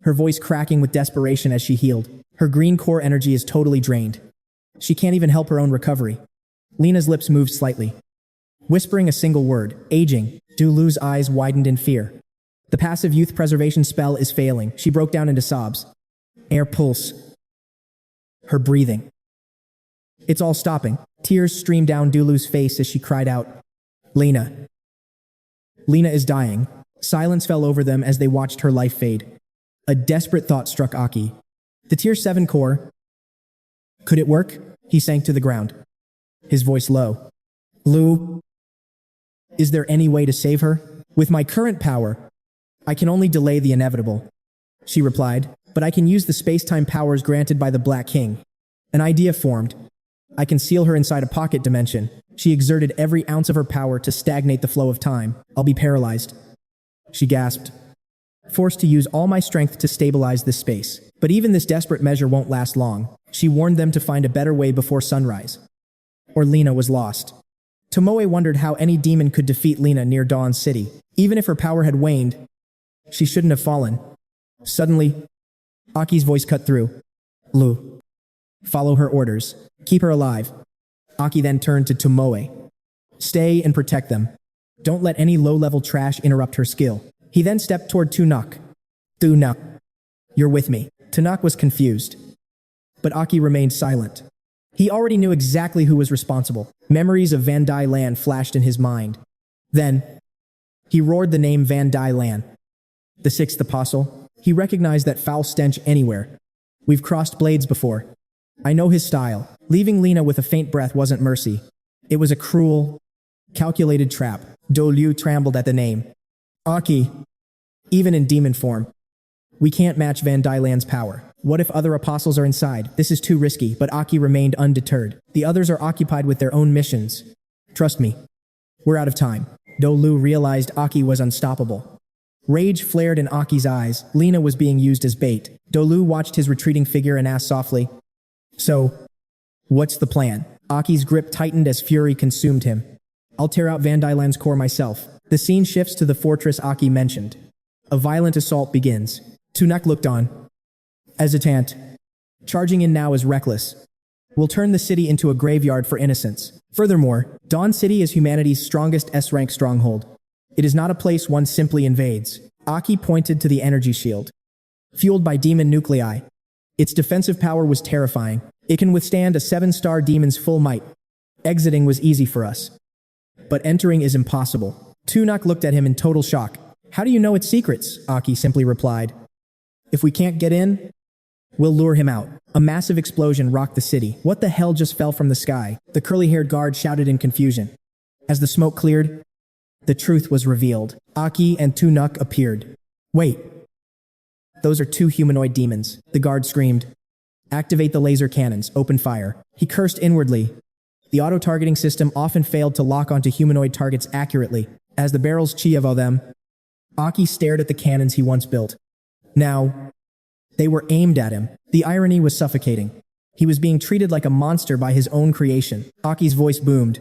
her voice cracking with desperation as she healed. "Her green core energy is totally drained. She can't even help her own recovery." Lena's lips moved slightly, whispering a single word, "aging." Dulu's eyes widened in fear. The passive youth preservation spell is failing. She broke down into sobs. Air pulse. Her breathing. It's all stopping. Tears streamed down Dulu's face as she cried out, "Lena. Lena is dying." Silence fell over them as they watched her life fade. A desperate thought struck Aki. The Tier 7 core. Could it work? He sank to the ground, his voice low. "Lu, is there any way to save her?" "With my current power, I can only delay the inevitable," she replied, "but I can use the space-time powers granted by the Black King." An idea formed. "I can seal her inside a pocket dimension." She exerted every ounce of her power to stagnate the flow of time. "I'll be paralyzed," she gasped, "forced to use all my strength to stabilize this space. But even this desperate measure won't last long." She warned them to find a better way before sunrise, or Lena was lost. Tomoe wondered how any demon could defeat Lena near Dawn City. Even if her power had waned, she shouldn't have fallen. Suddenly, Aki's voice cut through. "Lu, follow her orders. Keep her alive." Aki then turned to Tomoe. "Stay and protect them. Don't let any low-level trash interrupt her skill." He then stepped toward Tunak. "Tunak, you're with me." Tunak was confused, but Aki remained silent. He already knew exactly who was responsible. Memories of Van Dai Lan flashed in his mind. Then, he roared the name Van Dai Lan. The sixth apostle. He recognized that foul stench anywhere. We've crossed blades before. I know his style. Leaving Lena with a faint breath wasn't mercy. It was a cruel, calculated trap. Do Liu trembled at the name. Aki. Even in demon form. We can't match Van Dai Lan's power. What if other apostles are inside? This is too risky, but Aki remained undeterred. The others are occupied with their own missions. Trust me. We're out of time. Do Liu realized Aki was unstoppable. Rage flared in Aki's eyes. Lena was being used as bait. Do Liu watched his retreating figure and asked softly, "So, what's the plan?" Aki's grip tightened as fury consumed him. "I'll tear out Van Dai Lan's core myself." The scene shifts to the fortress Aki mentioned. A violent assault begins. Tunak looked on. Hesitant. Charging in now is reckless. We'll turn the city into a graveyard for innocents. Furthermore, Dawn City is humanity's strongest S-rank stronghold. It is not a place one simply invades. Aki pointed to the energy shield. Fueled by demon nuclei. Its defensive power was terrifying. It can withstand a 7-star demon's full might. Exiting was easy for us. But entering is impossible. Tunak looked at him in total shock. "How do you know its secrets?" Aki simply replied. "If we can't get in, we'll lure him out." A massive explosion rocked the city. What the hell just fell from the sky? The curly-haired guard shouted in confusion. As the smoke cleared, the truth was revealed. Aki and Tunak appeared. "Wait. Those are 2 humanoid demons," the guard screamed. "Activate the laser cannons. Open fire." He cursed inwardly. The auto-targeting system often failed to lock onto humanoid targets accurately. As the barrels chiavo them, Aki stared at the cannons he once built. Now, they were aimed at him. The irony was suffocating. He was being treated like a monster by his own creation. Aki's voice boomed.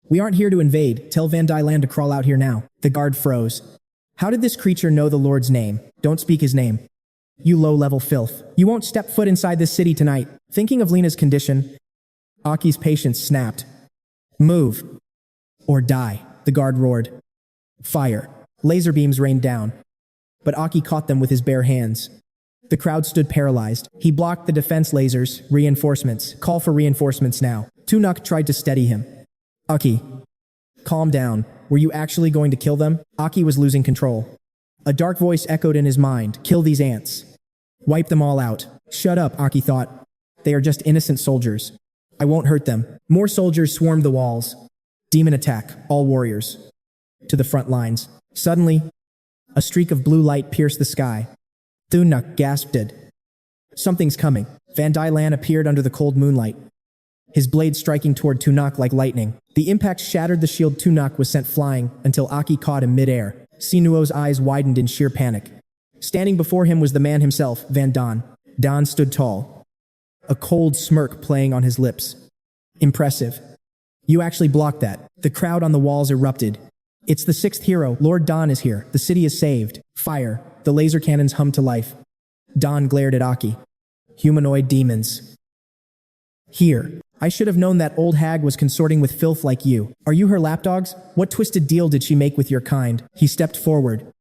"We aren't here to invade. Tell Van Dai Lan to crawl out here now." The guard froze. How did this creature know the Lord's name? Don't speak his name. You low-level filth. You won't step foot inside this city tonight. Thinking of Lena's condition, Aki's patience snapped. "Move. Or die," the guard roared. Fire. Laser beams rained down. But Aki caught them with his bare hands. The crowd stood paralyzed. He blocked the defense lasers. Reinforcements. Call for reinforcements now. Tunak tried to steady him. "Aki, calm down. Were you actually going to kill them?" Aki was losing control. A dark voice echoed in his mind. "Kill these ants. Wipe them all out." "Shut up," Aki thought. "They are just innocent soldiers. I won't hurt them." More soldiers swarmed the walls. Demon attack. All warriors. To the front lines. Suddenly, a streak of blue light pierced the sky. Tunak gasped. Something's coming. Van Dai Lan appeared under the cold moonlight. His blade striking toward Tunak like lightning. The impact shattered the shield. Tunak was sent flying until Aki caught him mid-air. Sinuo's eyes widened in sheer panic. Standing before him was the man himself, Van Don. Don stood tall, a cold smirk playing on his lips. "Impressive. You actually blocked that." The crowd on the walls erupted. "It's the 6th hero. Lord Don is here. The city is saved." Fire. The laser cannons hummed to life. Don glared at Aki. "Humanoid demons. Here. I should have known that old hag was consorting with filth like you. Are you her lapdogs? What twisted deal did she make with your kind?" He stepped forward,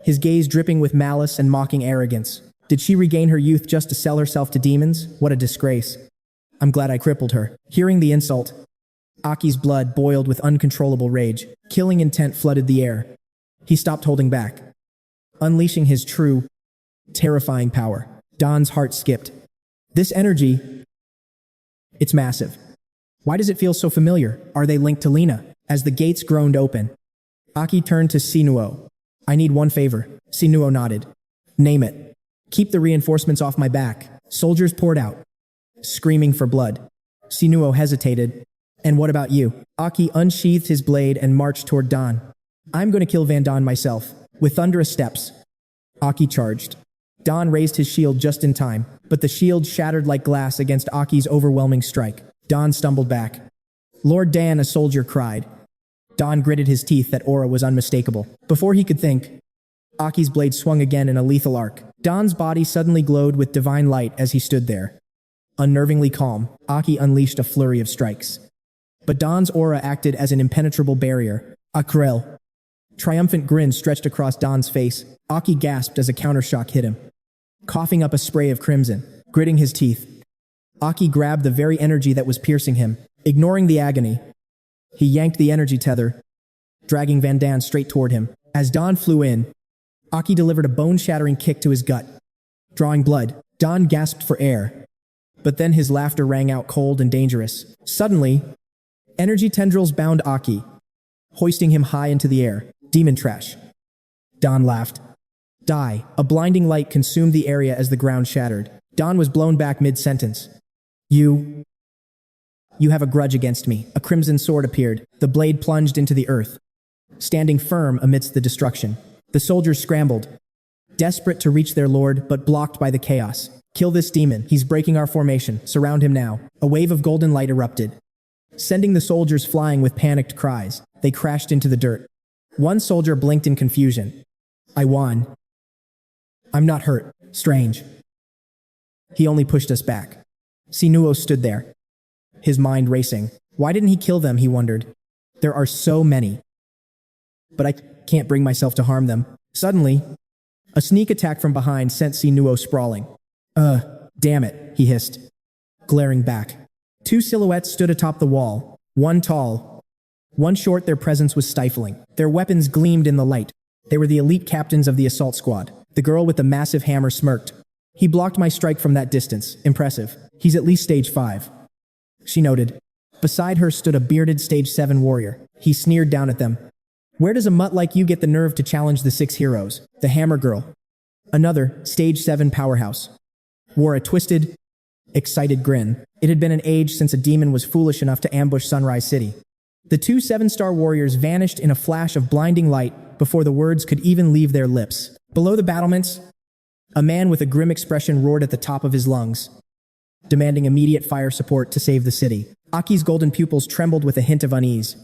his gaze dripping with malice and mocking arrogance. "Did she regain her youth just to sell herself to demons? What a disgrace. I'm glad I crippled her." Hearing the insult, Aki's blood boiled with uncontrollable rage. Killing intent flooded the air. He stopped holding back, unleashing his true, terrifying power. Don's heart skipped. This energy, it's massive. Why does it feel so familiar? Are they linked to Lena? As the gates groaned open, Aki turned to Sinuo. "I need one favor." Sinuo nodded. "Name it." "Keep the reinforcements off my back." Soldiers poured out, screaming for blood. Sinuo hesitated. "And what about you?" Aki unsheathed his blade and marched toward Don. "I'm going to kill Van Don myself." With thunderous steps, Aki charged. Don raised his shield just in time, but the shield shattered like glass against Aki's overwhelming strike. Don stumbled back. "Lord Dan," a soldier cried. Don gritted his teeth. That aura was unmistakable. Before he could think, Aki's blade swung again in a lethal arc. Don's body suddenly glowed with divine light as he stood there. Unnervingly calm, Aki unleashed a flurry of strikes. But Don's aura acted as an impenetrable barrier. Akrel. Triumphant grin stretched across Don's face. Aki gasped as a countershock hit him, coughing up a spray of crimson. Gritting his teeth, Aki grabbed the very energy that was piercing him. Ignoring the agony, He yanked the energy tether, dragging Van Dan straight toward him. As Don flew in, Aki delivered a bone-shattering kick to his gut. Drawing blood, Don gasped for air. But then his laughter rang out cold and dangerous. Suddenly, energy tendrils bound Aki, hoisting him high into the air. Demon trash. Don laughed. Die. A blinding light consumed the area as the ground shattered. Don was blown back mid-sentence. You have a grudge against me. A crimson sword appeared. The blade plunged into the earth, standing firm amidst the destruction. The soldiers scrambled, desperate to reach their lord, but blocked by the chaos. Kill this demon. He's breaking our formation. Surround him now. A wave of golden light erupted, sending the soldiers flying with panicked cries. They crashed into the dirt. One soldier blinked in confusion. I won. I'm not hurt. Strange. He only pushed us back. Sinuo stood there, his mind racing. Why didn't he kill them, he wondered. There are so many. But I can't bring myself to harm them. Suddenly, a sneak attack from behind sent Sinuo sprawling. Damn it, he hissed, glaring back. Two silhouettes stood atop the wall, one tall, one short. Their presence was stifling. Their weapons gleamed in the light. They were the elite captains of the assault squad. The girl with the massive hammer smirked. He blocked my strike from that distance. Impressive. He's at least stage 5. She noted. Beside her stood a bearded stage 7 warrior. He sneered down at them. Where does a mutt like you get the nerve to challenge the 6 heroes? The hammer girl, another stage 7 powerhouse, wore a twisted, excited grin. It had been an age since a demon was foolish enough to ambush Sunrise City. The 2 7-star warriors vanished in a flash of blinding light before the words could even leave their lips. Below the battlements, a man with a grim expression roared at the top of his lungs, demanding immediate fire support to save the city. Aki's golden pupils trembled with a hint of unease.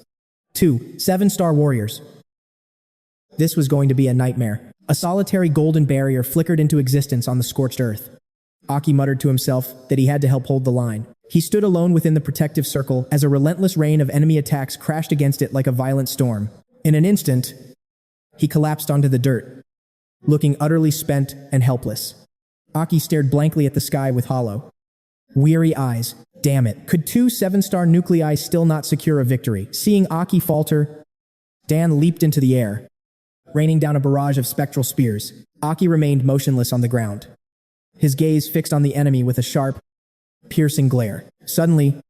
2 7-star warriors. This was going to be a nightmare. A solitary golden barrier flickered into existence on the scorched earth. Aki muttered to himself that he had to help hold the line. He stood alone within the protective circle as a relentless rain of enemy attacks crashed against it like a violent storm. In an instant, he collapsed onto the dirt, looking utterly spent and helpless. Aki stared blankly at the sky with hollow, weary eyes. Damn it. Could 2 7-star nuclei still not secure a victory? Seeing Aki falter, Dan leaped into the air, raining down a barrage of spectral spears. Aki remained motionless on the ground, his gaze fixed on the enemy with a sharp, piercing glare. Suddenly,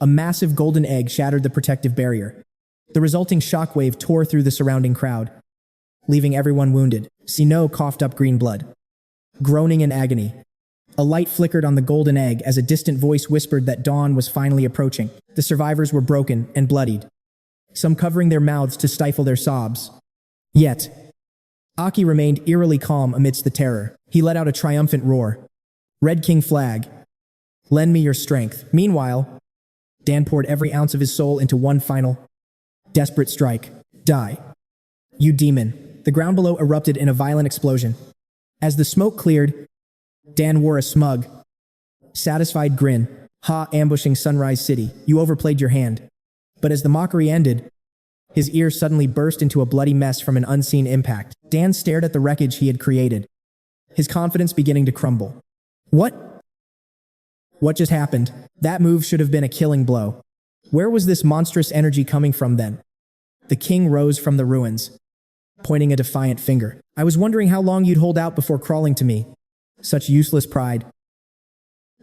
a massive golden egg shattered the protective barrier. The resulting shockwave tore through the surrounding crowd, leaving everyone wounded. Sino coughed up green blood, groaning in agony. A light flickered on the golden egg as a distant voice whispered that dawn was finally approaching. The survivors were broken and bloodied, some covering their mouths to stifle their sobs. Yet, Aki remained eerily calm amidst the terror. He let out a triumphant roar. Red King flag. Lend me your strength. Meanwhile, Dan poured every ounce of his soul into one final, desperate strike. Die. You demon. The ground below erupted in a violent explosion. As the smoke cleared, Dan wore a smug, satisfied grin. Ha, ambushing Sunrise City. You overplayed your hand. But as the mockery ended, his ear suddenly burst into a bloody mess from an unseen impact. Dan stared at the wreckage he had created, his confidence beginning to crumble. What just happened? That move should have been a killing blow. Where was this monstrous energy coming from then? The king rose from the ruins, pointing a defiant finger. I was wondering how long you'd hold out before crawling to me. Such useless pride.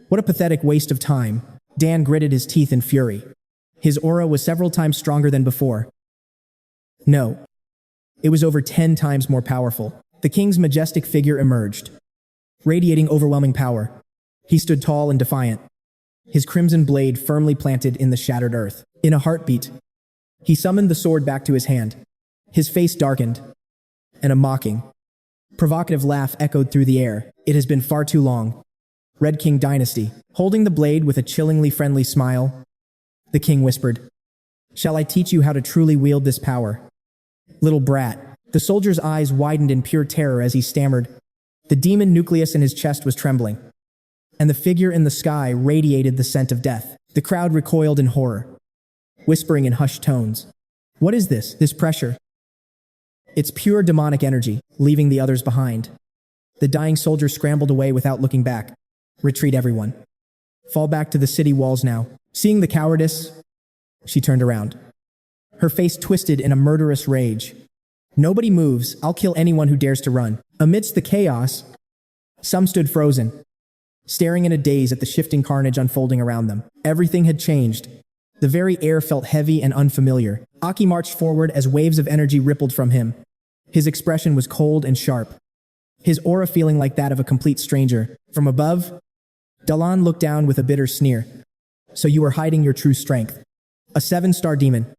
What a pathetic waste of time. Dan gritted his teeth in fury. His aura was several times stronger than before. No, it was over 10 times more powerful. The king's majestic figure emerged, radiating overwhelming power. He stood tall and defiant, his crimson blade firmly planted in the shattered earth. In a heartbeat, he summoned the sword back to his hand. His face darkened, and a mocking, provocative laugh echoed through the air. It has been far too long. Red King Dynasty. Holding the blade with a chillingly friendly smile, the king whispered, "Shall I teach you how to truly wield this power? Little brat." The soldier's eyes widened in pure terror as he stammered. The demon nucleus in his chest was trembling, and the figure in the sky radiated the scent of death. The crowd recoiled in horror, whispering in hushed tones. What is this pressure? It's pure demonic energy, leaving the others behind. The dying soldier scrambled away without looking back. Retreat, everyone. Fall back to the city walls now. Seeing the cowardice, she turned around. her face twisted in a murderous rage. Nobody moves, I'll kill anyone who dares to run. Amidst the chaos, some stood frozen, staring in a daze at the shifting carnage unfolding around them. Everything had changed. The very air felt heavy and unfamiliar. Aki marched forward as waves of energy rippled from him. His expression was cold and sharp, his aura feeling like that of a complete stranger. From above, Dalan looked down with a bitter sneer. So you are hiding your true strength. A 7-star demon.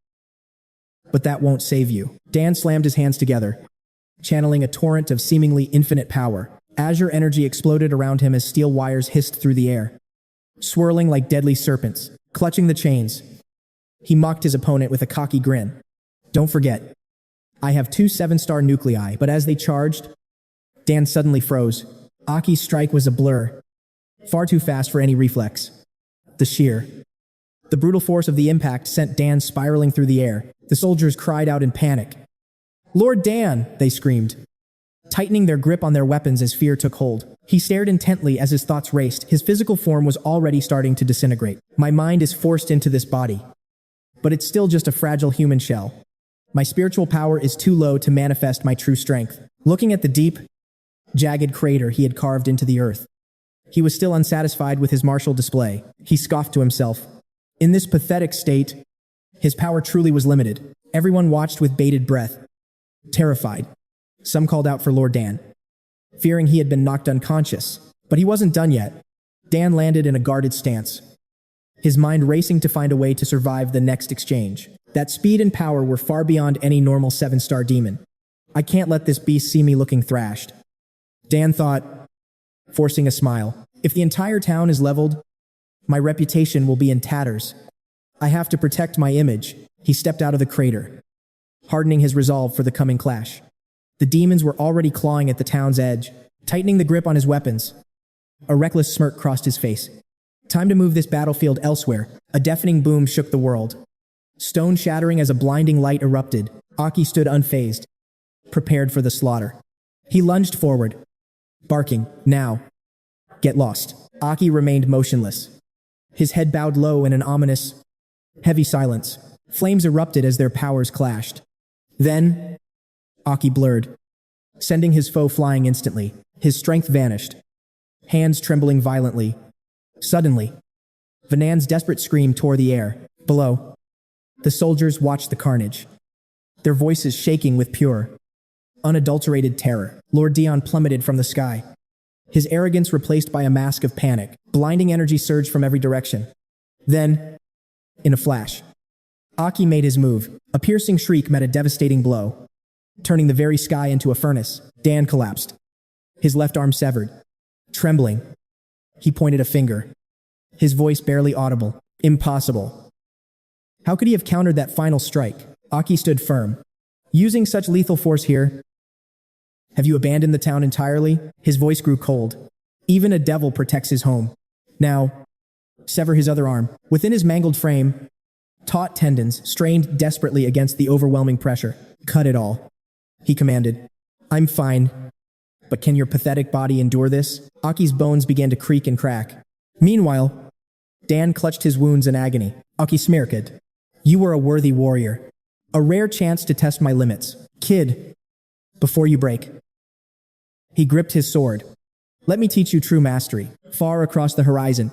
But that won't save you. Dan slammed his hands together, channeling a torrent of seemingly infinite power. Azure energy exploded around him as steel wires hissed through the air, swirling like deadly serpents. Clutching the chains, he mocked his opponent with a cocky grin. Don't forget, I have 2 7-star nuclei, but as they charged, Dan suddenly froze. Aki's strike was a blur, far too fast for any reflex. The brutal force of the impact sent Dan spiraling through the air. The soldiers cried out in panic. Lord Dan, they screamed, tightening their grip on their weapons as fear took hold. He stared intently as his thoughts raced. His physical form was already starting to disintegrate. My mind is forced into this body, but it's still just a fragile human shell. My spiritual power is too low to manifest my true strength. Looking at the deep, jagged crater he had carved into the earth, he was still unsatisfied with his martial display. He scoffed to himself. In this pathetic state, his power truly was limited. Everyone watched with bated breath, terrified. Some called out for Lord Dan, fearing he had been knocked unconscious. But he wasn't done yet. Dan landed in a guarded stance, his mind racing to find a way to survive the next exchange. That speed and power were far beyond any normal 7-star demon. I can't let this beast see me looking thrashed, Dan thought, forcing a smile. If the entire town is leveled, my reputation will be in tatters. I have to protect my image. He stepped out of the crater, hardening his resolve for the coming clash. The demons were already clawing at the town's edge, tightening the grip on his weapons. A reckless smirk crossed his face. Time to move this battlefield elsewhere. A deafening boom shook the world, stone shattering as a blinding light erupted. Aki stood unfazed, prepared for the slaughter. He lunged forward, barking, now. Get lost. Aki remained motionless, his head bowed low in an ominous, heavy silence. Flames erupted as their powers clashed. Then, Aki blurred, sending his foe flying instantly. His strength vanished, hands trembling violently. Suddenly, Vanan's desperate scream tore the air. Below, the soldiers watched the carnage, their voices shaking with pure, unadulterated terror. Lord Dion plummeted from the sky, his arrogance replaced by a mask of panic. Blinding energy surged from every direction. Then, in a flash, Aki made his move. A piercing shriek met a devastating blow, turning the very sky into a furnace. Dan collapsed, his left arm severed. Trembling, he pointed a finger, his voice barely audible. Impossible. How could he have countered that final strike? Aki stood firm. Using such lethal force here? Have you abandoned the town entirely? His voice grew cold. Even a devil protects his home. Now, sever his other arm. Within his mangled frame, taut tendons strained desperately against the overwhelming pressure. Cut it all, he commanded. I'm fine, but can your pathetic body endure this? Aki's bones began to creak and crack. Meanwhile, Dan clutched his wounds in agony. Aki smirked. You were a worthy warrior. A rare chance to test my limits. Kid, before you break. He gripped his sword. Let me teach you true mastery. Far across the horizon,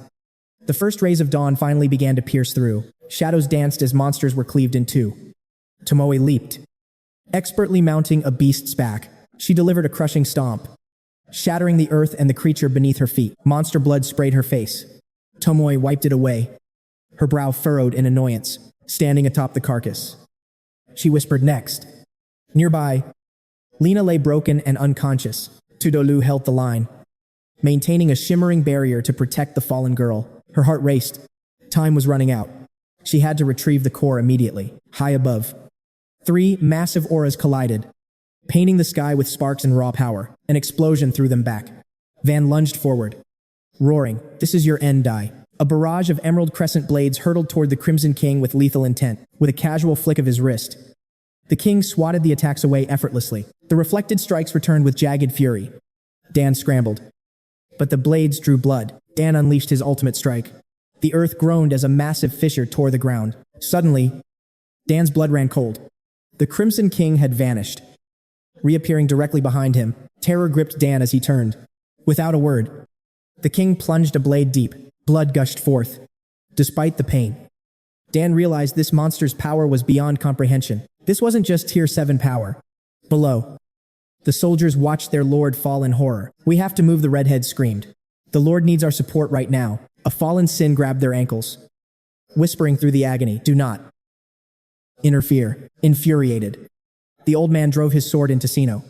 the first rays of dawn finally began to pierce through. Shadows danced as monsters were cleaved in two. Tomoe leaped, expertly mounting a beast's back. She delivered a crushing stomp, shattering the earth and the creature beneath her feet. Monster blood sprayed her face. Tomoe wiped it away, her brow furrowed in annoyance, standing atop the carcass. She whispered next. Nearby, Lena lay broken and unconscious. Tudolu held the line, maintaining a shimmering barrier to protect the fallen girl. Her heart raced. Time was running out. She had to retrieve the core immediately. High above, 3 massive auras collided, painting the sky with sparks and raw power. An explosion threw them back. Van lunged forward, roaring, "This is your end, die." A barrage of emerald crescent blades hurtled toward the Crimson King with lethal intent. With a casual flick of his wrist, the king swatted the attacks away effortlessly. The reflected strikes returned with jagged fury. Dan scrambled, but the blades drew blood. Dan unleashed his ultimate strike. The earth groaned as a massive fissure tore the ground. Suddenly, Dan's blood ran cold. The Crimson King had vanished. Reappearing directly behind him, terror gripped Dan as he turned. Without a word, the king plunged a blade deep. Blood gushed forth. Despite the pain, Dan realized this monster's power was beyond comprehension. This wasn't just Tier 7 power. Below, the soldiers watched their lord fall in horror. "We have to move," the redhead screamed. "The lord needs our support right now." A fallen Sin grabbed their ankles, whispering through the agony, "Do not interfere." Infuriated, the old man drove his sword into Sino,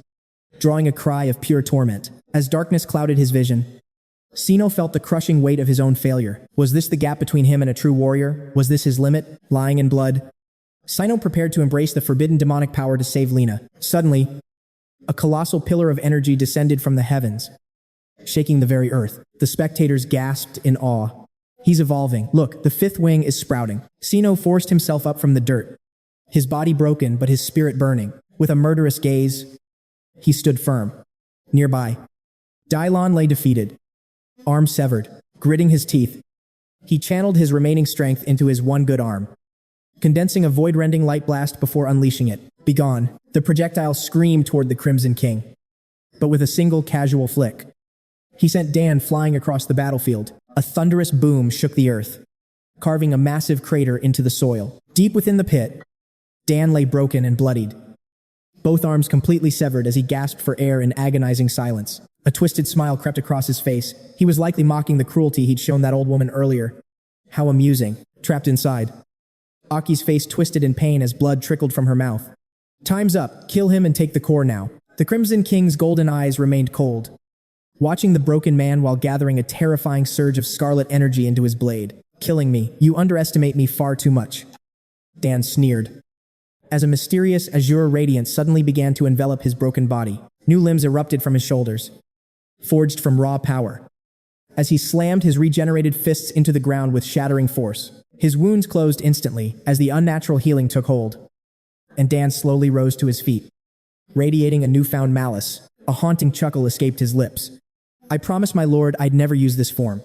drawing a cry of pure torment. As darkness clouded his vision, Sino felt the crushing weight of his own failure. Was this the gap between him and a true warrior? Was this his limit, lying in blood? Sino prepared to embrace the forbidden demonic power to save Lena. Suddenly, a colossal pillar of energy descended from the heavens, shaking the very earth. The spectators gasped in awe. "He's evolving. Look, the fifth wing is sprouting." Sino forced himself up from the dirt, his body broken but his spirit burning. With a murderous gaze, he stood firm. Nearby, Dylon lay defeated, arm severed. Gritting his teeth, he channeled his remaining strength into his one good arm, condensing a void-rending light blast before unleashing it. "Begone!" The projectile screamed toward the Crimson King. But with a single casual flick, he sent Dan flying across the battlefield. A thunderous boom shook the earth, carving a massive crater into the soil. Deep within the pit, Dan lay broken and bloodied, both arms completely severed as he gasped for air in agonizing silence. A twisted smile crept across his face. He was likely mocking the cruelty he'd shown that old woman earlier. How amusing. Trapped inside, Aki's face twisted in pain as blood trickled from her mouth. "Time's up. Kill him and take the core now." The Crimson King's golden eyes remained cold, watching the broken man while gathering a terrifying surge of scarlet energy into his blade. "Killing me. You underestimate me far too much," Dan sneered, as a mysterious azure radiance suddenly began to envelop his broken body. New limbs erupted from his shoulders, forged from raw power, as he slammed his regenerated fists into the ground with shattering force. His wounds closed instantly as the unnatural healing took hold, and Dan slowly rose to his feet, radiating a newfound malice. A haunting chuckle escaped his lips. "I promised my lord I'd never use this form,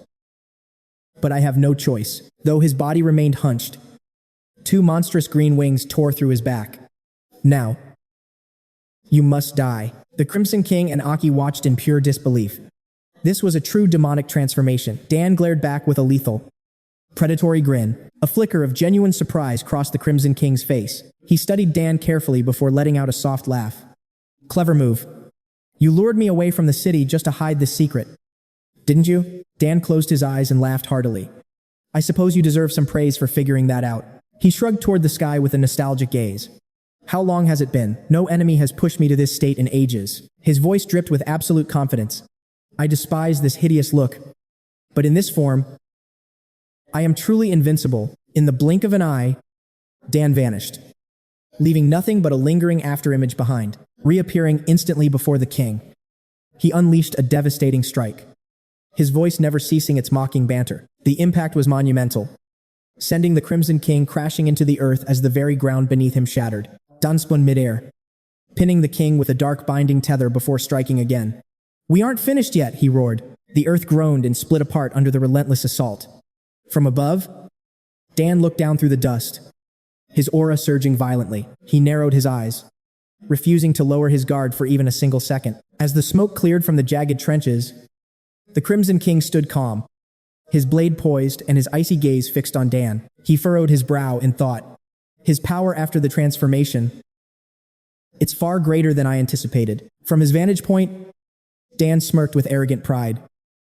but I have no choice." Though his body remained hunched, two monstrous green wings tore through his back. "Now, you must die." The Crimson King and Aki watched in pure disbelief. This was a true demonic transformation. Dan glared back with a lethal, predatory grin. A flicker of genuine surprise crossed the Crimson King's face. He studied Dan carefully before letting out a soft laugh. "Clever move. You lured me away from the city just to hide this secret, didn't you?" Dan closed his eyes and laughed heartily. "I suppose you deserve some praise for figuring that out." He shrugged toward the sky with a nostalgic gaze. "How long has it been? No enemy has pushed me to this state in ages." His voice dripped with absolute confidence. "I despise this hideous look, but in this form, I am truly invincible." In the blink of an eye, Dan vanished, leaving nothing but a lingering afterimage behind. Reappearing instantly before the king, he unleashed a devastating strike, his voice never ceasing its mocking banter. The impact was monumental, sending the Crimson King crashing into the earth as the very ground beneath him shattered. Dan spun midair, pinning the king with a dark binding tether before striking again. "We aren't finished yet," he roared. The earth groaned and split apart under the relentless assault. From above, Dan looked down through the dust, his aura surging violently. He narrowed his eyes, refusing to lower his guard for even a single second. As the smoke cleared from the jagged trenches, the Crimson King stood calm, his blade poised and his icy gaze fixed on Dan. He furrowed his brow in thought. His power after the transformation, it's far greater than I anticipated. From his vantage point, Dan smirked with arrogant pride.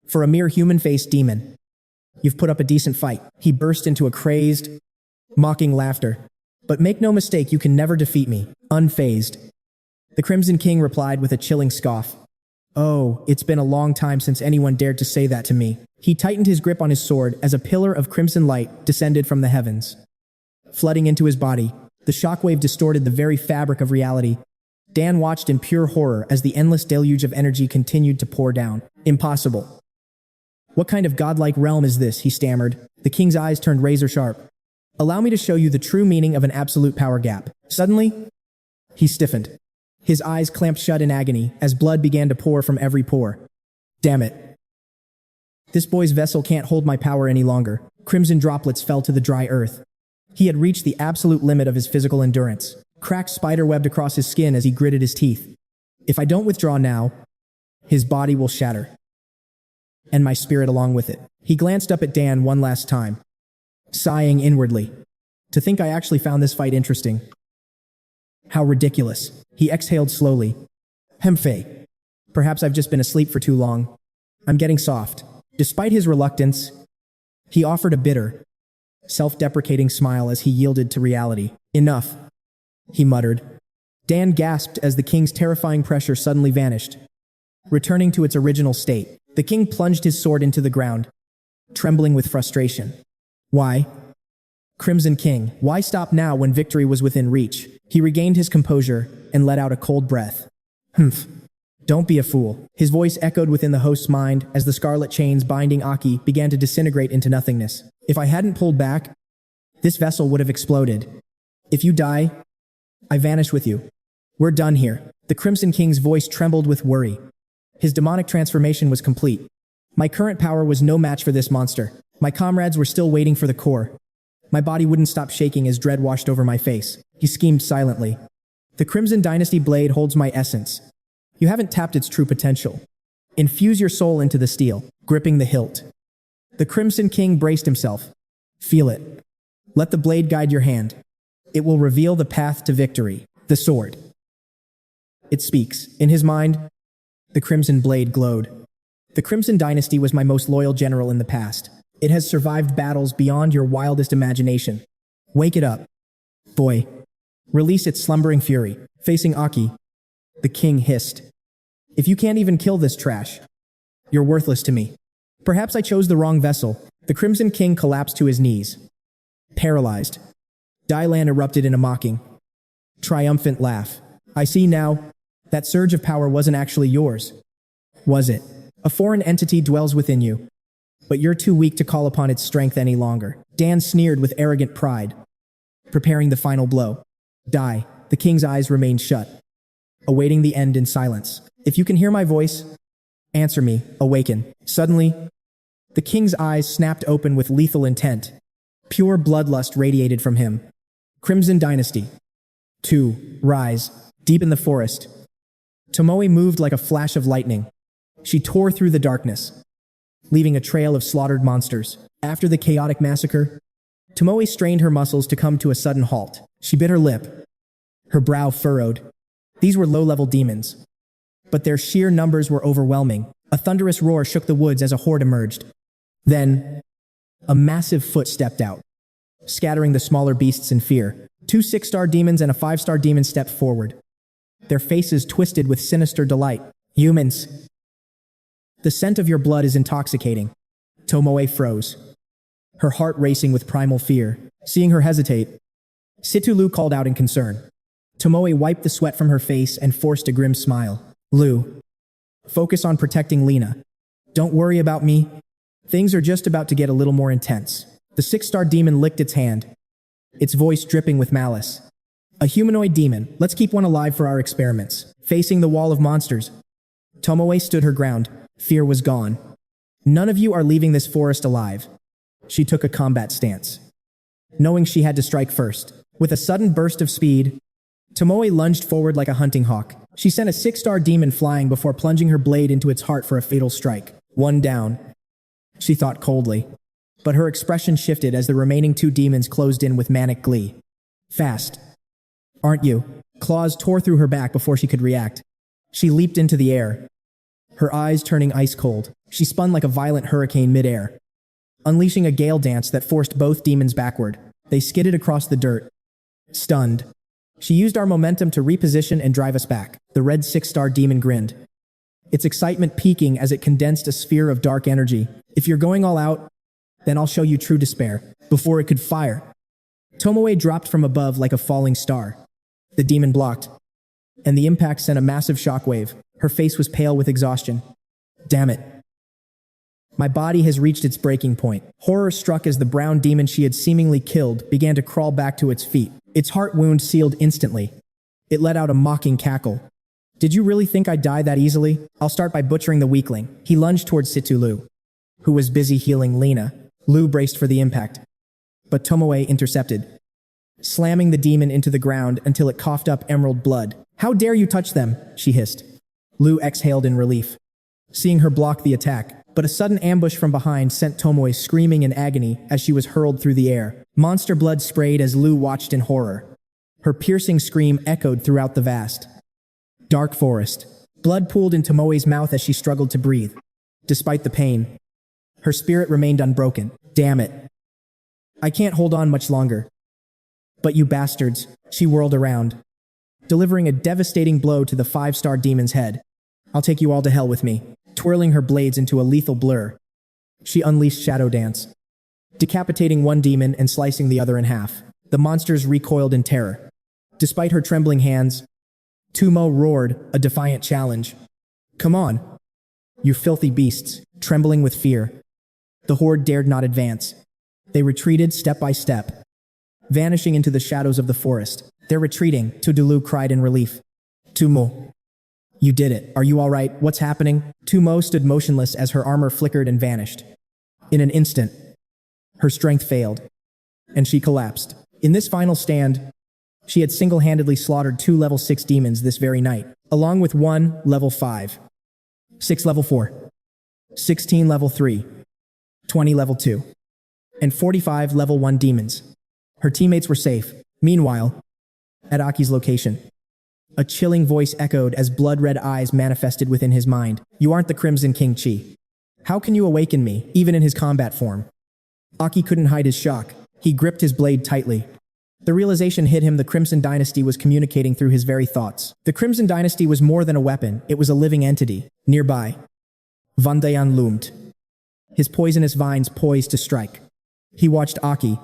"For a mere human-faced demon, you've put up a decent fight." He burst into a crazed, mocking laughter. "But make no mistake, you can never defeat me." Unfazed, the Crimson King replied with a chilling scoff. "Oh, it's been a long time since anyone dared to say that to me." He tightened his grip on his sword as a pillar of crimson light descended from the heavens, flooding into his body. The shockwave distorted the very fabric of reality. Dan watched in pure horror as the endless deluge of energy continued to pour down. "Impossible. What kind of godlike realm is this?" he stammered. The king's eyes turned razor-sharp. "Allow me to show you the true meaning of an absolute power gap." Suddenly, he stiffened, his eyes clamped shut in agony as blood began to pour from every pore. "Damn it. This boy's vessel can't hold my power any longer." Crimson droplets fell to the dry earth, He had reached the absolute limit of his physical endurance. Cracks spiderwebbed across his skin as he gritted his teeth. If I don't withdraw now, his body will shatter. And my spirit along with it. He glanced up at Dan one last time, sighing inwardly. To think I actually found this fight interesting. How ridiculous. He exhaled slowly. Hempfei. Perhaps I've just been asleep for too long. I'm getting soft. Despite his reluctance, he offered a bitter, self-deprecating smile as he yielded to reality. Enough, he muttered. Dan gasped as the king's terrifying pressure suddenly vanished. Returning to its original state, the king plunged his sword into the ground, trembling with frustration. Why? Crimson King, why stop now when victory was within reach? He regained his composure and let out a cold breath. Humph. Don't be a fool. His voice echoed within the host's mind as the scarlet chains binding Aki began to disintegrate into nothingness. If I hadn't pulled back, this vessel would have exploded. If you die, I vanish with you. We're done here. The Crimson King's voice trembled with worry. His demonic transformation was complete. My current power was no match for this monster. My comrades were still waiting for the core. My body wouldn't stop shaking as dread washed over my face. He schemed silently. The Crimson Dynasty blade holds my essence. You haven't tapped its true potential. Infuse your soul into the steel, gripping the hilt. The Crimson King braced himself. Feel it. Let the blade guide your hand. It will reveal the path to victory. The sword. It speaks. In his mind, the Crimson Blade glowed. The Crimson Dynasty was my most loyal general in the past. It has survived battles beyond your wildest imagination. Wake it up, boy. Release its slumbering fury. Facing Aki, the king hissed. If you can't even kill this trash, you're worthless to me. Perhaps I chose the wrong vessel. The Crimson King collapsed to his knees. Paralyzed. Dylan erupted in a mocking, triumphant laugh. I see now, that surge of power wasn't actually yours. Was it? A foreign entity dwells within you, but you're too weak to call upon its strength any longer. Dan sneered with arrogant pride, preparing the final blow. Die. The king's eyes remained shut, awaiting the end in silence. If you can hear my voice, answer me. Awaken. Suddenly, the king's eyes snapped open with lethal intent. Pure bloodlust radiated from him. Crimson Dynasty. 2. Rise. Deep in the forest, Tomoe moved like a flash of lightning. She tore through the darkness, leaving a trail of slaughtered monsters. After the chaotic massacre, Tomoe strained her muscles to come to a sudden halt. She bit her lip, her brow furrowed. These were low-level demons, but their sheer numbers were overwhelming. A thunderous roar shook the woods as a horde emerged. Then, a massive foot stepped out, scattering the smaller beasts in fear. 2 6-star demons and a 5-star demon stepped forward, their faces twisted with sinister delight. Humans. The scent of your blood is intoxicating. Tomoe froze, her heart racing with primal fear. Seeing her hesitate, Situlu called out in concern. Tomoe wiped the sweat from her face and forced a grim smile. Lu, focus on protecting Lena. Don't worry about me. Things are just about to get a little more intense. The 6-star demon licked its hand, its voice dripping with malice. A humanoid demon. Let's keep one alive for our experiments. Facing the wall of monsters, Tomoe stood her ground. Fear was gone. None of you are leaving this forest alive. She took a combat stance, knowing she had to strike first. With a sudden burst of speed, Tomoe lunged forward like a hunting hawk. She sent a 6-star demon flying before plunging her blade into its heart for a fatal strike. One down, she thought coldly. But her expression shifted as the remaining 2 demons closed in with manic glee. Fast. Aren't you? Claws tore through her back before she could react. She leaped into the air, her eyes turning ice cold. She spun like a violent hurricane midair, unleashing a gale dance that forced both demons backward. They skidded across the dirt, stunned. She used our momentum to reposition and drive us back. The red 6-star demon grinned, its excitement peaking as it condensed a sphere of dark energy. If you're going all out, then I'll show you true despair. Before it could fire, Tomoe dropped from above like a falling star. The demon blocked, and the impact sent a massive shockwave. Her face was pale with exhaustion. Damn it. My body has reached its breaking point. Horror struck as the brown demon she had seemingly killed began to crawl back to its feet. Its heart wound sealed instantly. It let out a mocking cackle. Did you really think I'd die that easily? I'll start by butchering the weakling. He lunged towards Situlu, who was busy healing Lena. Lu braced for the impact, but Tomoe intercepted. slamming the demon into the ground until it coughed up emerald blood. "How dare you touch them?" she hissed. Lu exhaled in relief, seeing her block the attack, but a sudden ambush from behind sent Tomoe screaming in agony as she was hurled through the air. Monster blood sprayed as Lu watched in horror. Her piercing scream echoed throughout the vast, dark forest. Blood pooled in Tomoe's mouth as she struggled to breathe. Despite the pain, her spirit remained unbroken. "Damn it. I can't hold on much longer." "But you bastards," she whirled around, delivering a devastating blow to the 5-star demon's head. "I'll take you all to hell with me." Twirling her blades into a lethal blur, she unleashed Shadow Dance, decapitating one demon and slicing the other in half. The monsters recoiled in terror. Despite her trembling hands, Tumo roared a defiant challenge. "Come on, you filthy beasts." Trembling with fear, the horde dared not advance. They retreated step by step, vanishing into the shadows of the forest. "They're retreating," Tudulu cried in relief. "Tumo, you did it. Are you all right? What's happening?" Tumo stood motionless as her armor flickered and vanished. In an instant, her strength failed, and she collapsed. In this final stand, she had single-handedly slaughtered 2 level 6 demons this very night, along with 1 level 5, 6 level 4, 16 level 3, 20 level 2, and 45 level 1 demons. Her teammates were safe. Meanwhile, at Aki's location, a chilling voice echoed as blood-red eyes manifested within his mind. "You aren't the Crimson King Chi. How can you awaken me, even in his combat form?" Aki couldn't hide his shock. He gripped his blade tightly. The realization hit him the Crimson Dynasty was communicating through his very thoughts. The Crimson Dynasty was more than a weapon, it was a living entity. Nearby, Vandayan loomed, his poisonous vines poised to strike. He watched Aki,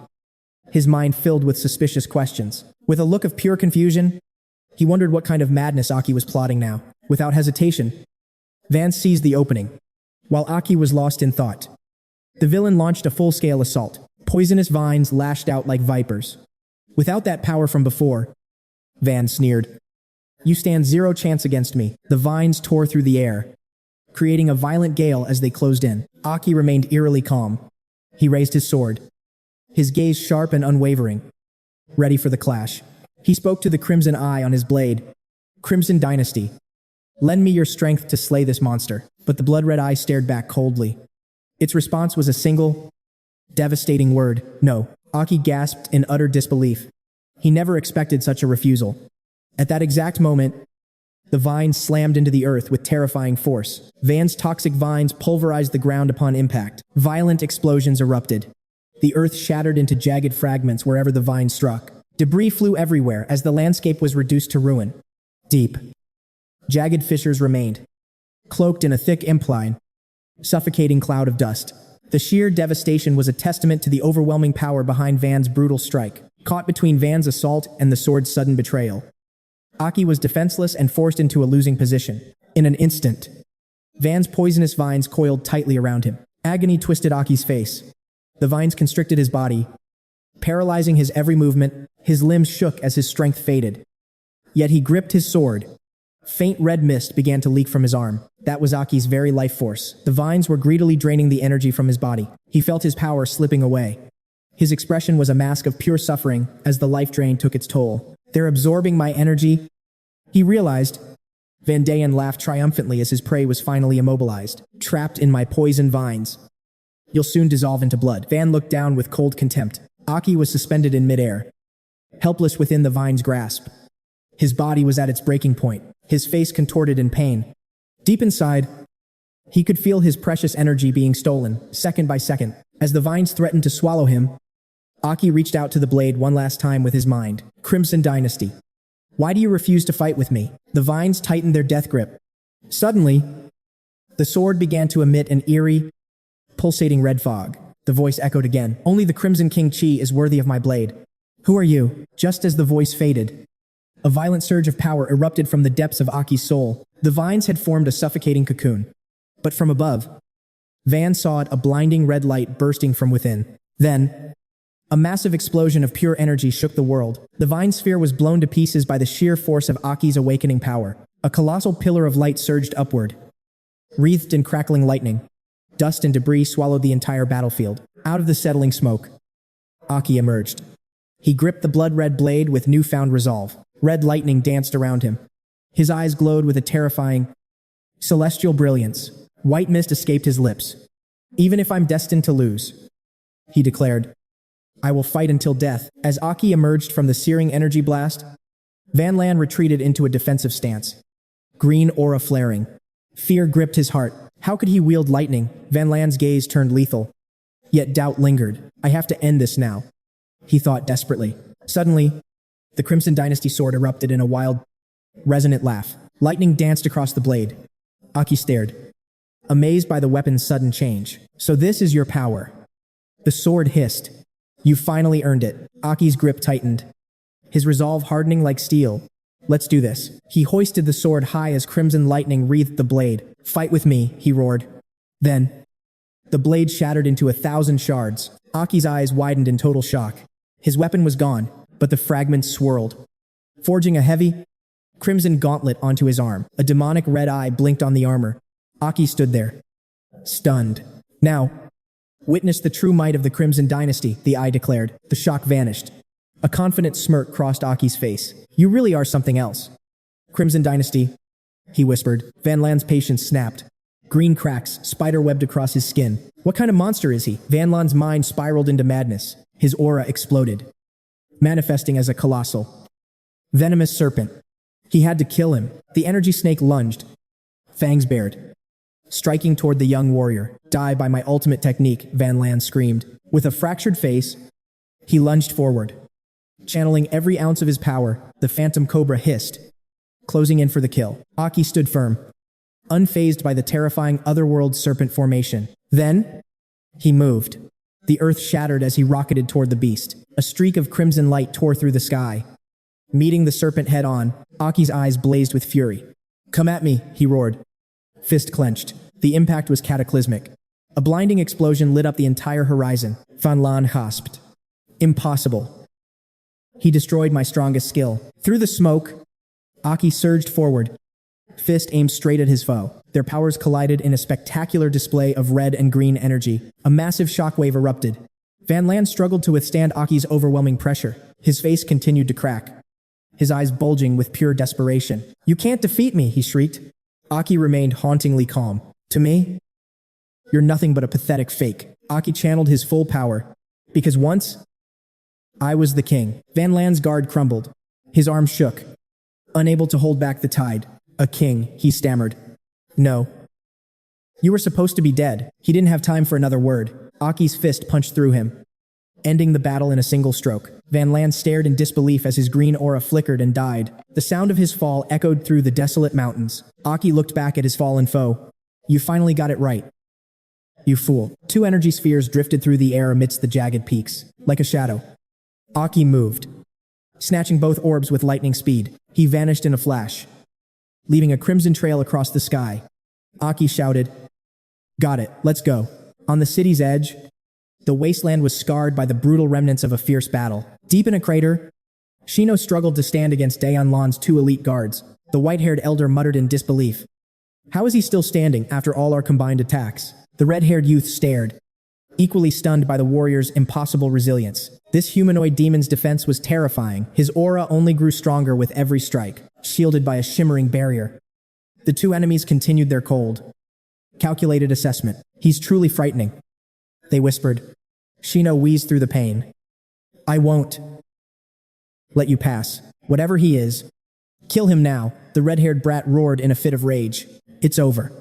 his mind filled with suspicious questions. With a look of pure confusion, he wondered what kind of madness Aki was plotting now. Without hesitation, Van seized the opening, while Aki was lost in thought. The villain launched a full-scale assault. Poisonous vines lashed out like vipers. Without that power from before, Van sneered. "You stand zero chance against me." The vines tore through the air, creating a violent gale as they closed in. Aki remained eerily calm. He raised his sword, his gaze sharp and unwavering, ready for the clash. He spoke to the Crimson Eye on his blade. "Crimson Dynasty, lend me your strength to slay this monster." But the blood-red eye stared back coldly. Its response was a single, devastating word: "No." Aki gasped in utter disbelief. He never expected such a refusal. At that exact moment, the vines slammed into the earth with terrifying force. Van's toxic vines pulverized the ground upon impact. Violent explosions erupted. The earth shattered into jagged fragments wherever the vines struck. Debris flew everywhere as the landscape was reduced to ruin. Deep, jagged fissures remained, cloaked in a thick incline, suffocating cloud of dust. The sheer devastation was a testament to the overwhelming power behind Van's brutal strike. Caught between Van's assault and the sword's sudden betrayal, Aki was defenseless and forced into a losing position. In an instant, Van's poisonous vines coiled tightly around him. Agony twisted Aki's face. The vines constricted his body, paralyzing his every movement. His limbs shook as his strength faded. Yet he gripped his sword. Faint red mist began to leak from his arm. That was Aki's very life force. The vines were greedily draining the energy from his body. He felt his power slipping away. His expression was a mask of pure suffering as the life drain took its toll. "They're absorbing my energy," he realized. Van Dayen laughed triumphantly as his prey was finally immobilized. "Trapped in my poison vines. You'll soon dissolve into blood." Van looked down with cold contempt. Aki was suspended in midair, helpless within the vine's grasp. His body was at its breaking point, his face contorted in pain. Deep inside, he could feel his precious energy being stolen, second by second. As the vines threatened to swallow him, Aki reached out to the blade one last time with his mind. "Crimson Dynasty, why do you refuse to fight with me?" The vines tightened their death grip. Suddenly, the sword began to emit an eerie, pulsating red fog. The voice echoed again. "Only the Crimson King Chi is worthy of my blade. Who are you?" Just as the voice faded, a violent surge of power erupted from the depths of Aki's soul. The vines had formed a suffocating cocoon. But from above, Van saw it, a blinding red light bursting from within. Then, a massive explosion of pure energy shook the world. The vine sphere was blown to pieces by the sheer force of Aki's awakening power. A colossal pillar of light surged upward, wreathed in crackling lightning. Dust and debris swallowed the entire battlefield. Out of the settling smoke, Aki emerged, He gripped the blood-red blade with newfound resolve. Red lightning danced around him. His eyes glowed with a terrifying, celestial brilliance. White mist escaped his lips. "Even if I'm destined to lose," he declared, "I will fight until death." As Aki emerged from the searing energy blast, Van Lan retreated into a defensive stance. Green aura flaring. Fear gripped his heart. How could he wield lightning? Van Lan's gaze turned lethal. Yet doubt lingered. "I have to end this now," he thought desperately. Suddenly, the Crimson Dynasty sword erupted in a wild, resonant laugh. Lightning danced across the blade. Aki stared, amazed by the weapon's sudden change. "So this is your power," the sword hissed. "You finally earned it." Aki's grip tightened, his resolve hardening like steel. "Let's do this." He hoisted the sword high as crimson lightning wreathed the blade. "Fight with me," he roared. Then, the blade shattered into 1,000 shards. Aki's eyes widened in total shock. His weapon was gone, but the fragments swirled, forging a heavy, crimson gauntlet onto his arm. A demonic red eye blinked on the armor. Aki stood there, stunned. "Now, witness the true might of the Crimson Dynasty," the eye declared. The shock vanished. A confident smirk crossed Aki's face. "You really are something else." "Crimson Dynasty," he whispered. Van Lan's patience snapped. Green cracks spider-webbed across his skin. What kind of monster is he? Van Lan's mind spiraled into madness. His aura exploded, manifesting as a colossal, venomous serpent. He had to kill him. The energy snake lunged, fangs bared, striking toward the young warrior. "Die by my ultimate technique," Van Lan screamed. With a fractured face, he lunged forward. Channeling every ounce of his power, the phantom cobra hissed, closing in for the kill. Aki stood firm, unfazed by the terrifying otherworld serpent formation. Then, he moved. The earth shattered as he rocketed toward the beast. A streak of crimson light tore through the sky. Meeting the serpent head-on, Aki's eyes blazed with fury. "Come at me," he roared, fist clenched. The impact was cataclysmic. A blinding explosion lit up the entire horizon. Van Lan gasped. "Impossible. He destroyed my strongest skill." Through the smoke, Aki surged forward, fist aimed straight at his foe. Their powers collided in a spectacular display of red and green energy. A massive shockwave erupted. Van Lan struggled to withstand Aki's overwhelming pressure. His face continued to crack, his eyes bulging with pure desperation. "You can't defeat me," he shrieked. Aki remained hauntingly calm. "To me, you're nothing but a pathetic fake." Aki channeled his full power. "Because once, I was the king." Van Lan's guard crumbled. His arms shook, unable to hold back the tide. "A king," he stammered. "No. You were supposed to be dead." He didn't have time for another word. Aki's fist punched through him, ending the battle in a single stroke. Van Lan stared in disbelief as his green aura flickered and died. The sound of his fall echoed through the desolate mountains. Aki looked back at his fallen foe. "You finally got it right, you fool." Two energy spheres drifted through the air amidst the jagged peaks. Like a shadow, Aki moved, snatching both orbs with lightning speed. He vanished in a flash, leaving a crimson trail across the sky. Aki shouted, "Got it, let's go." On the city's edge, the wasteland was scarred by the brutal remnants of a fierce battle. Deep in a crater, Shino struggled to stand against Daeon Lan's two elite guards. The white-haired elder muttered in disbelief. "How is he still standing after all our combined attacks?" The red-haired youth stared, equally stunned by the warrior's impossible resilience. This humanoid demon's defense was terrifying. His aura only grew stronger with every strike, shielded by a shimmering barrier. The two enemies continued their cold, calculated assessment. "He's truly frightening," they whispered. Shino wheezed through the pain. "I won't let you pass. Whatever he is, kill him now." The red-haired brat roared in a fit of rage. "It's over,"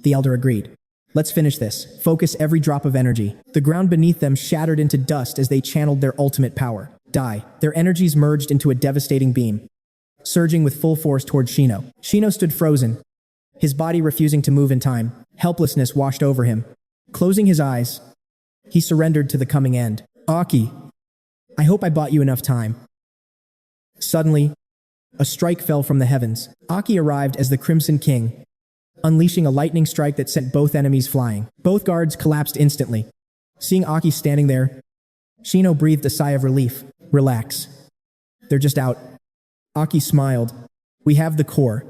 the elder agreed. "Let's finish this. Focus every drop of energy." The ground beneath them shattered into dust as they channeled their ultimate power. Die. Their energies merged into a devastating beam, surging with full force toward Shino. Shino stood frozen, his body refusing to move in time. Helplessness washed over him. Closing his eyes, he surrendered to the coming end. "Aki, I hope I bought you enough time." Suddenly, a strike fell from the heavens. Aki arrived as the Crimson King, unleashing a lightning strike that sent both enemies flying. Both guards collapsed instantly. Seeing Aki standing there, Shino breathed a sigh of relief. "Relax. They're just out." Aki smiled. "We have the core.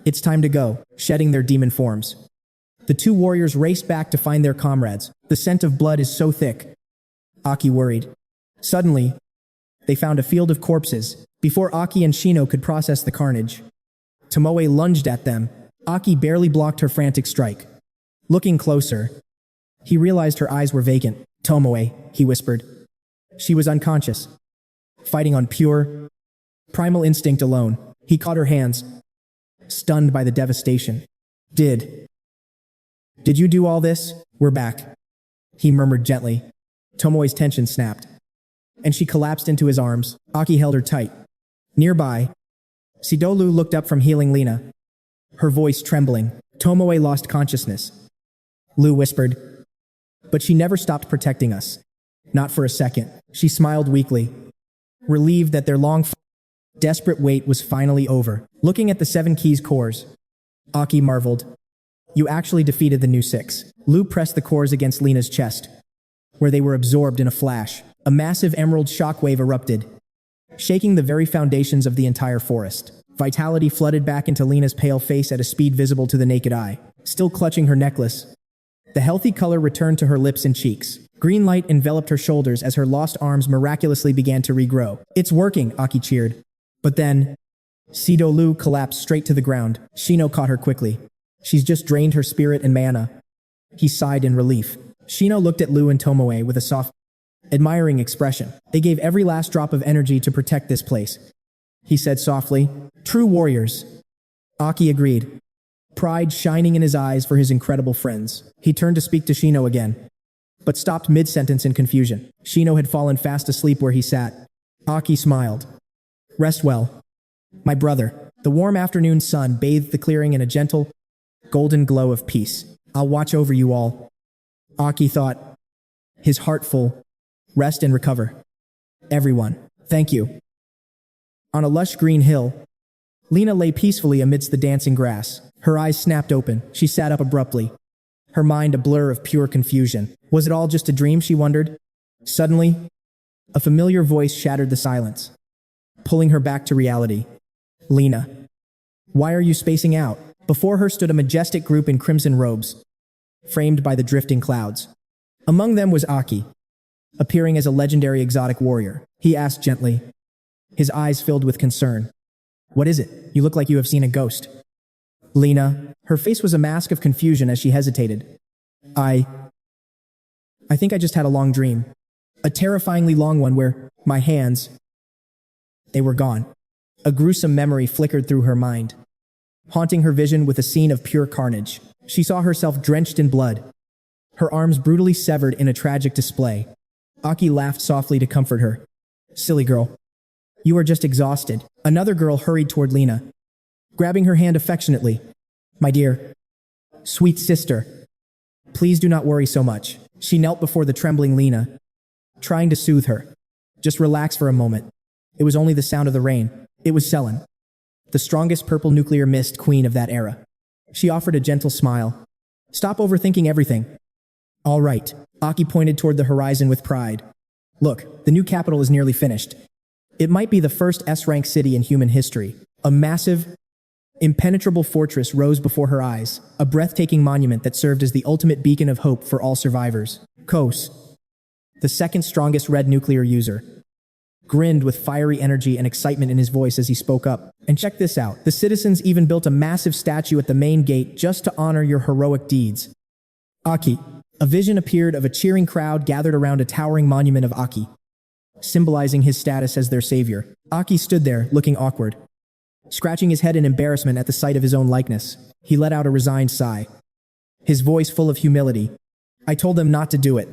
It's time to go," shedding their demon forms. The two warriors raced back to find their comrades. "The scent of blood is so thick," Aki worried. Suddenly, They found a field of corpses before Aki and Shino could process the carnage. Tomoe lunged at them. Aki barely blocked her frantic strike. Looking closer, he realized her eyes were vacant. "Tomoe," he whispered. She was unconscious, fighting on pure, primal instinct alone. He caught her hands, stunned by the devastation. Did you do all this?" "We're back," he murmured gently. Tomoe's tension snapped, and she collapsed into his arms. Aki held her tight. Nearby, Sidolu looked up from healing Lena, her voice trembling. Tomoe lost consciousness, Lu whispered. But she never stopped protecting us. Not for a second. She smiled weakly, relieved that their long, desperate wait was finally over. Looking at the 7 keys cores, Aki marveled. "You actually defeated the new 6. Lu pressed the cores against Lena's chest, where they were absorbed in a flash. A massive emerald shockwave erupted, shaking the very foundations of the entire forest. Vitality flooded back into Lena's pale face at a speed visible to the naked eye. Still clutching her necklace, the healthy color returned to her lips and cheeks. Green light enveloped her shoulders as her lost arms miraculously began to regrow. "It's working," Aki cheered. But then, Sidolu collapsed straight to the ground. Shino caught her quickly. "She's just drained her spirit and mana." He sighed in relief. Shino looked at Lu and Tomoe with a soft, admiring expression. "They gave every last drop of energy to protect this place," he said softly. "True warriors." Aki agreed, pride shining in his eyes for his incredible friends. He turned to speak to Shino again, but stopped mid-sentence in confusion. Shino had fallen fast asleep where he sat. Aki smiled. "Rest well, my brother." The warm afternoon sun bathed the clearing in a gentle, golden glow of peace. "I'll watch over you all," Aki thought, his heart full. "Rest and recover. Everyone. Thank you." On a lush green hill, Lena lay peacefully amidst the dancing grass. Her eyes snapped open. She sat up abruptly, her mind a blur of pure confusion. Was it all just a dream, she wondered? Suddenly, a familiar voice shattered the silence, pulling her back to reality. "Lena, why are you spacing out?" Before her stood a majestic group in crimson robes, framed by the drifting clouds. Among them was Aki, appearing as a legendary exotic warrior. He asked gently, his eyes filled with concern. "What is it? You look like you have seen a ghost." Lena, her face was a mask of confusion as she hesitated. I think I just had a long dream. A terrifyingly long one where my hands, they were gone." A gruesome memory flickered through her mind, haunting her vision with a scene of pure carnage. She saw herself drenched in blood, her arms brutally severed in a tragic display. Aki laughed softly to comfort her. "Silly girl. You are just exhausted." Another girl hurried toward Lena, grabbing her hand affectionately. "My dear, sweet sister, please do not worry so much." She knelt before the trembling Lena, trying to soothe her. "Just relax for a moment. It was only the sound of the rain." It was Selen, the strongest purple nuclear mist queen of that era. She offered a gentle smile. "Stop overthinking everything." "All right." Aki pointed toward the horizon with pride. "Look, the new capital is nearly finished. It might be the first S-rank city in human history." A massive, impenetrable fortress rose before her eyes, a breathtaking monument that served as the ultimate beacon of hope for all survivors. Kos, the second strongest red nuclear user, grinned with fiery energy and excitement in his voice as he spoke up. "And check this out. The citizens even built a massive statue at the main gate just to honor your heroic deeds." Aki. A vision appeared of a cheering crowd gathered around a towering monument of Aki, symbolizing his status as their savior. Aki stood there, looking awkward, scratching his head in embarrassment at the sight of his own likeness. He let out a resigned sigh, his voice full of humility. "I told them not to do it,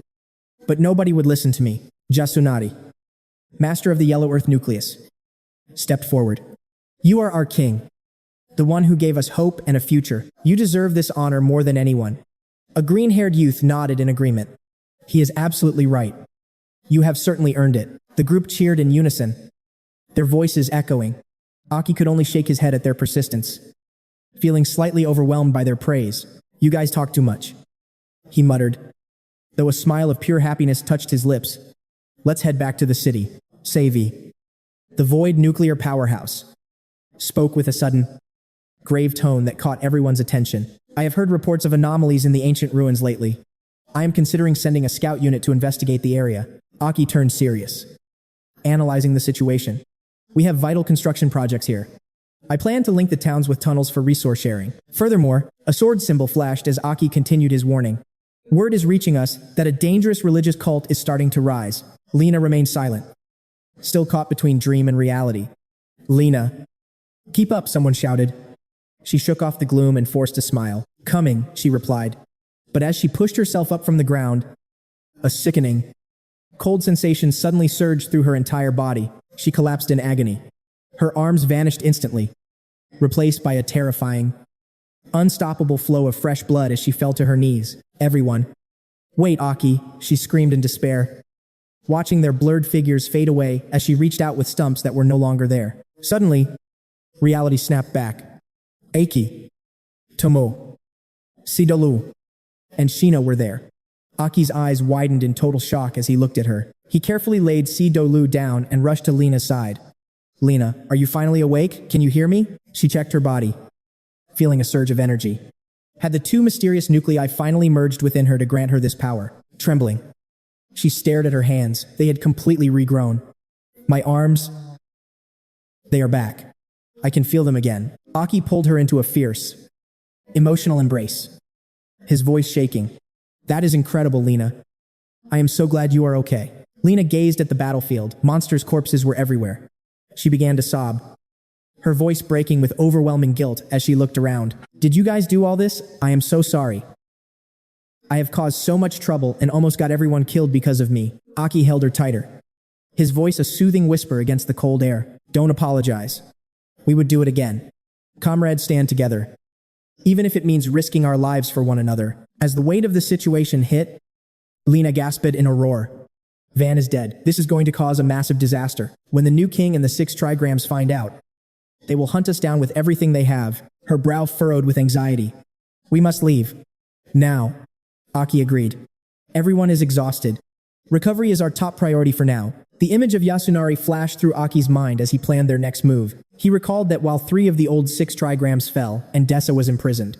but nobody would listen to me." Jasunari, master of the Yellow Earth Nucleus, stepped forward. "You are our king, the one who gave us hope and a future. You deserve this honor more than anyone." A green-haired youth nodded in agreement. "He is absolutely right. You have certainly earned it." The group cheered in unison, their voices echoing. Aki could only shake his head at their persistence, feeling slightly overwhelmed by their praise. "You guys talk too much," he muttered, though a smile of pure happiness touched his lips. "Let's head back to the city." Savi, the void nuclear powerhouse, spoke with a sudden, grave tone that caught everyone's attention. "I have heard reports of anomalies in the ancient ruins lately. I am considering sending a scout unit to investigate the area." Aki turned serious. analyzing the situation. We have vital construction projects here. I plan to link the towns with tunnels for resource sharing. Furthermore, a sword symbol flashed as Aki continued his warning. Word is reaching us that a dangerous religious cult is starting to rise. Lena remained silent, still caught between dream and reality. Lena. Keep up, someone shouted. She shook off the gloom and forced a smile. Coming, she replied. But as she pushed herself up from the ground, a sickening, cold sensation suddenly surged through her entire body. She collapsed in agony. Her arms vanished instantly, replaced by a terrifying, unstoppable flow of fresh blood as she fell to her knees. Everyone. Wait, Aki, she screamed in despair, watching their blurred figures fade away as she reached out with stumps that were no longer there. Suddenly, reality snapped back. Aki, Tomo, Sidolu, and Sheena were there. Aki's eyes widened in total shock as he looked at her. He carefully laid Sidolu down and rushed to Lena's side. Lena, are you finally awake? Can you hear me? She checked her body, feeling a surge of energy. Had the two mysterious nuclei finally merged within her to grant her this power? Trembling, she stared at her hands. They had completely regrown. My arms, they are back. I can feel them again. Aki pulled her into a fierce, emotional embrace, his voice shaking. That is incredible, Lena. I am so glad you are okay. Lena gazed at the battlefield. Monsters' corpses were everywhere. She began to sob, her voice breaking with overwhelming guilt as she looked around. Did you guys do all this? I am so sorry. I have caused so much trouble and almost got everyone killed because of me. Aki held her tighter, his voice a soothing whisper against the cold air. Don't apologize. We would do it again. Comrades, stand together, even if it means risking our lives for one another. As the weight of the situation hit, Lena gasped in a roar. Van is dead. This is going to cause a massive disaster. When the new king and the 6 trigrams find out, they will hunt us down with everything they have. Her brow furrowed with anxiety. We must leave. Now. Aki agreed. Everyone is exhausted. Recovery is our top priority for now. The image of Yasunari flashed through Aki's mind as he planned their next move. He recalled that while 3 of the old 6 trigrams fell and Dessa was imprisoned,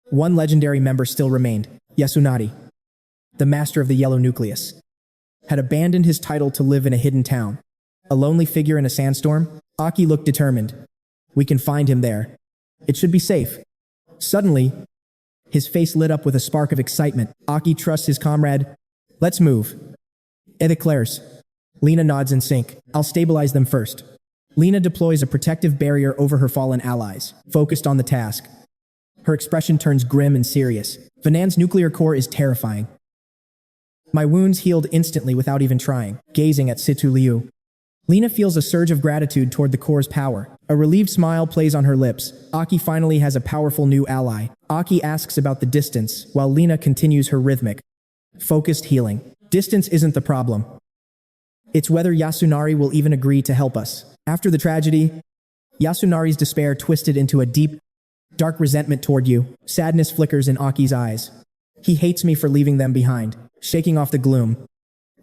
one legendary member still remained. Yasunari, the master of the yellow nucleus, had abandoned his title to live in a hidden town. A lonely figure in a sandstorm? Aki looked determined. We can find him there. It should be safe. Suddenly, his face lit up with a spark of excitement. Aki trusts his comrade. Let's move. It declares. Lena nods in sync. I'll stabilize them first. Lena deploys a protective barrier over her fallen allies, focused on the task. Her expression turns grim and serious. Vanan's nuclear core is terrifying. My wounds healed instantly without even trying, gazing at Situ Liu. Lena feels a surge of gratitude toward the core's power. A relieved smile plays on her lips. Aki finally has a powerful new ally. Aki asks about the distance, while Lena continues her rhythmic, focused healing. Distance isn't the problem. It's whether Yasunari will even agree to help us. After the tragedy, Yasunari's despair twisted into a deep, dark resentment toward you. Sadness flickers in Aki's eyes. He hates me for leaving them behind. Shaking off the gloom,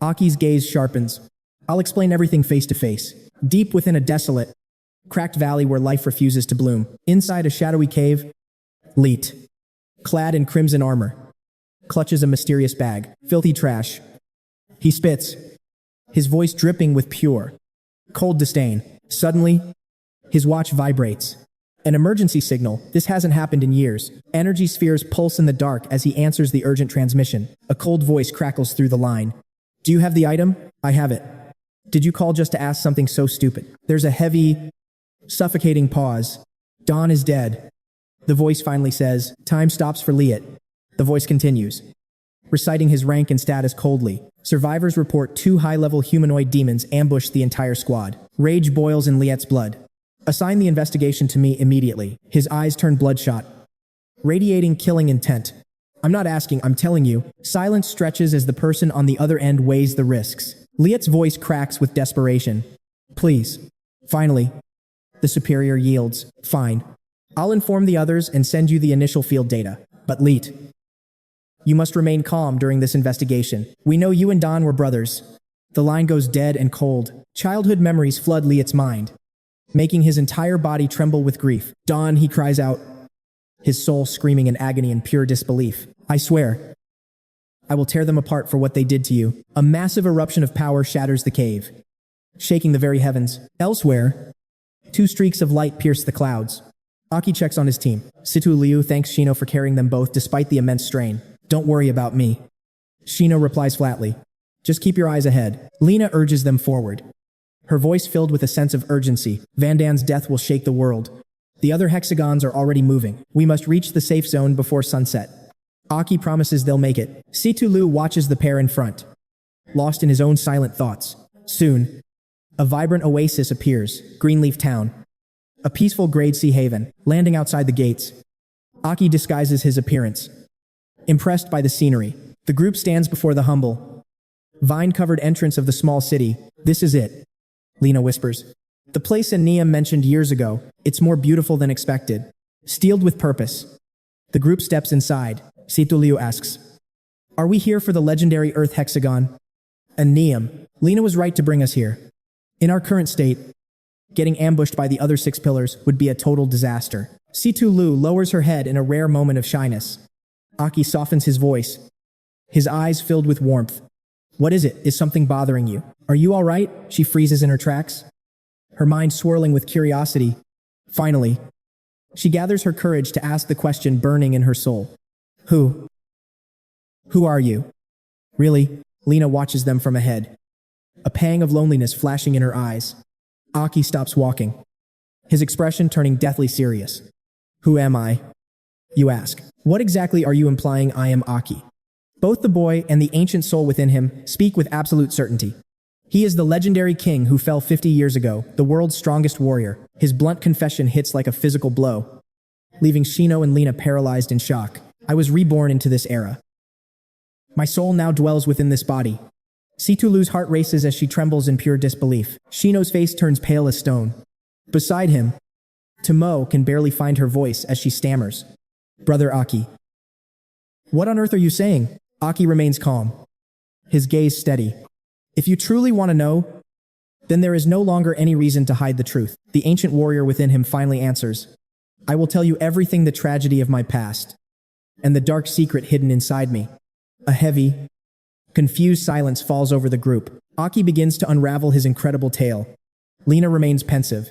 Aki's gaze sharpens. I'll explain everything face to face. Deep within a desolate, cracked valley where life refuses to bloom. Inside a shadowy cave, Leet, clad in crimson armor, clutches a mysterious bag. Filthy trash. He spits, his voice dripping with pure, cold disdain. Suddenly, his watch vibrates. An emergency signal. This hasn't happened in years. Energy spheres pulse in the dark as he answers the urgent transmission. A cold voice crackles through the line. Do you have the item? I have it. Did you call just to ask something so stupid? There's a heavy, suffocating pause. Dawn is dead. The voice finally says, time stops for Liet. The voice continues, reciting his rank and status coldly. Survivors report 2 high-level humanoid demons ambushed the entire squad. Rage boils in Liet's blood. Assign the investigation to me immediately. His eyes turn bloodshot, radiating killing intent. I'm not asking, I'm telling you. Silence stretches as the person on the other end weighs the risks. Liet's voice cracks with desperation. Please. Finally, the superior yields. Fine. I'll inform the others and send you the initial field data. But Liet, you must remain calm during this investigation. We know you and Don were brothers. The line goes dead and cold. Childhood memories flood Liet's mind, making his entire body tremble with grief. Don, he cries out, his soul screaming in agony and pure disbelief. I swear, I will tear them apart for what they did to you. A massive eruption of power shatters the cave, shaking the very heavens. Elsewhere, two streaks of light pierce the clouds. Aki checks on his team. Situ Liu thanks Shino for carrying them both despite the immense strain. Don't worry about me. Shino replies flatly. Just keep your eyes ahead. Lena urges them forward. Her voice filled with a sense of urgency. Vandan's death will shake the world. The other hexagons are already moving. We must reach the safe zone before sunset. Aki promises they'll make it. Situ Liu watches the pair in front, lost in his own silent thoughts. Soon, a vibrant oasis appears, Greenleaf Town. A peaceful grade C haven, landing outside the gates. Aki disguises his appearance. Impressed by the scenery, the group stands before the humble, vine-covered entrance of the small city. This is it, Lena whispers. The place Nia mentioned years ago. It's more beautiful than expected. Steeled with purpose. The group steps inside. Situ Liu asks, are we here for the legendary Earth Hexagon? Neum. Lena was right to bring us here. In our current state, getting ambushed by the other 6 pillars would be a total disaster. Situ Liu lowers her head in a rare moment of shyness. Aki softens his voice, his eyes filled with warmth. What is it? Is something bothering you? Are you all right? She freezes in her tracks, her mind swirling with curiosity. Finally, she gathers her courage to ask the question burning in her soul. Who are you? Really? Lena watches them from ahead, a pang of loneliness flashing in her eyes. Aki stops walking, his expression turning deathly serious. Who am I? You ask. What exactly are you implying I am Aki? Both the boy and the ancient soul within him speak with absolute certainty. He is the legendary king who fell 50 years ago, the world's strongest warrior. His blunt confession hits like a physical blow, leaving Shino and Lena paralyzed in shock. I was reborn into this era. My soul now dwells within this body. Situ Liu's heart races as she trembles in pure disbelief. Shino's face turns pale as stone. Beside him, Tomo can barely find her voice as she stammers. Brother Aki. What on earth are you saying? Aki remains calm, his gaze steady. If you truly want to know, then there is no longer any reason to hide the truth. The ancient warrior within him finally answers. I will tell you everything, the tragedy of my past, and the dark secret hidden inside me. A heavy, confused silence falls over the group. Aki begins to unravel his incredible tale. Lena remains pensive,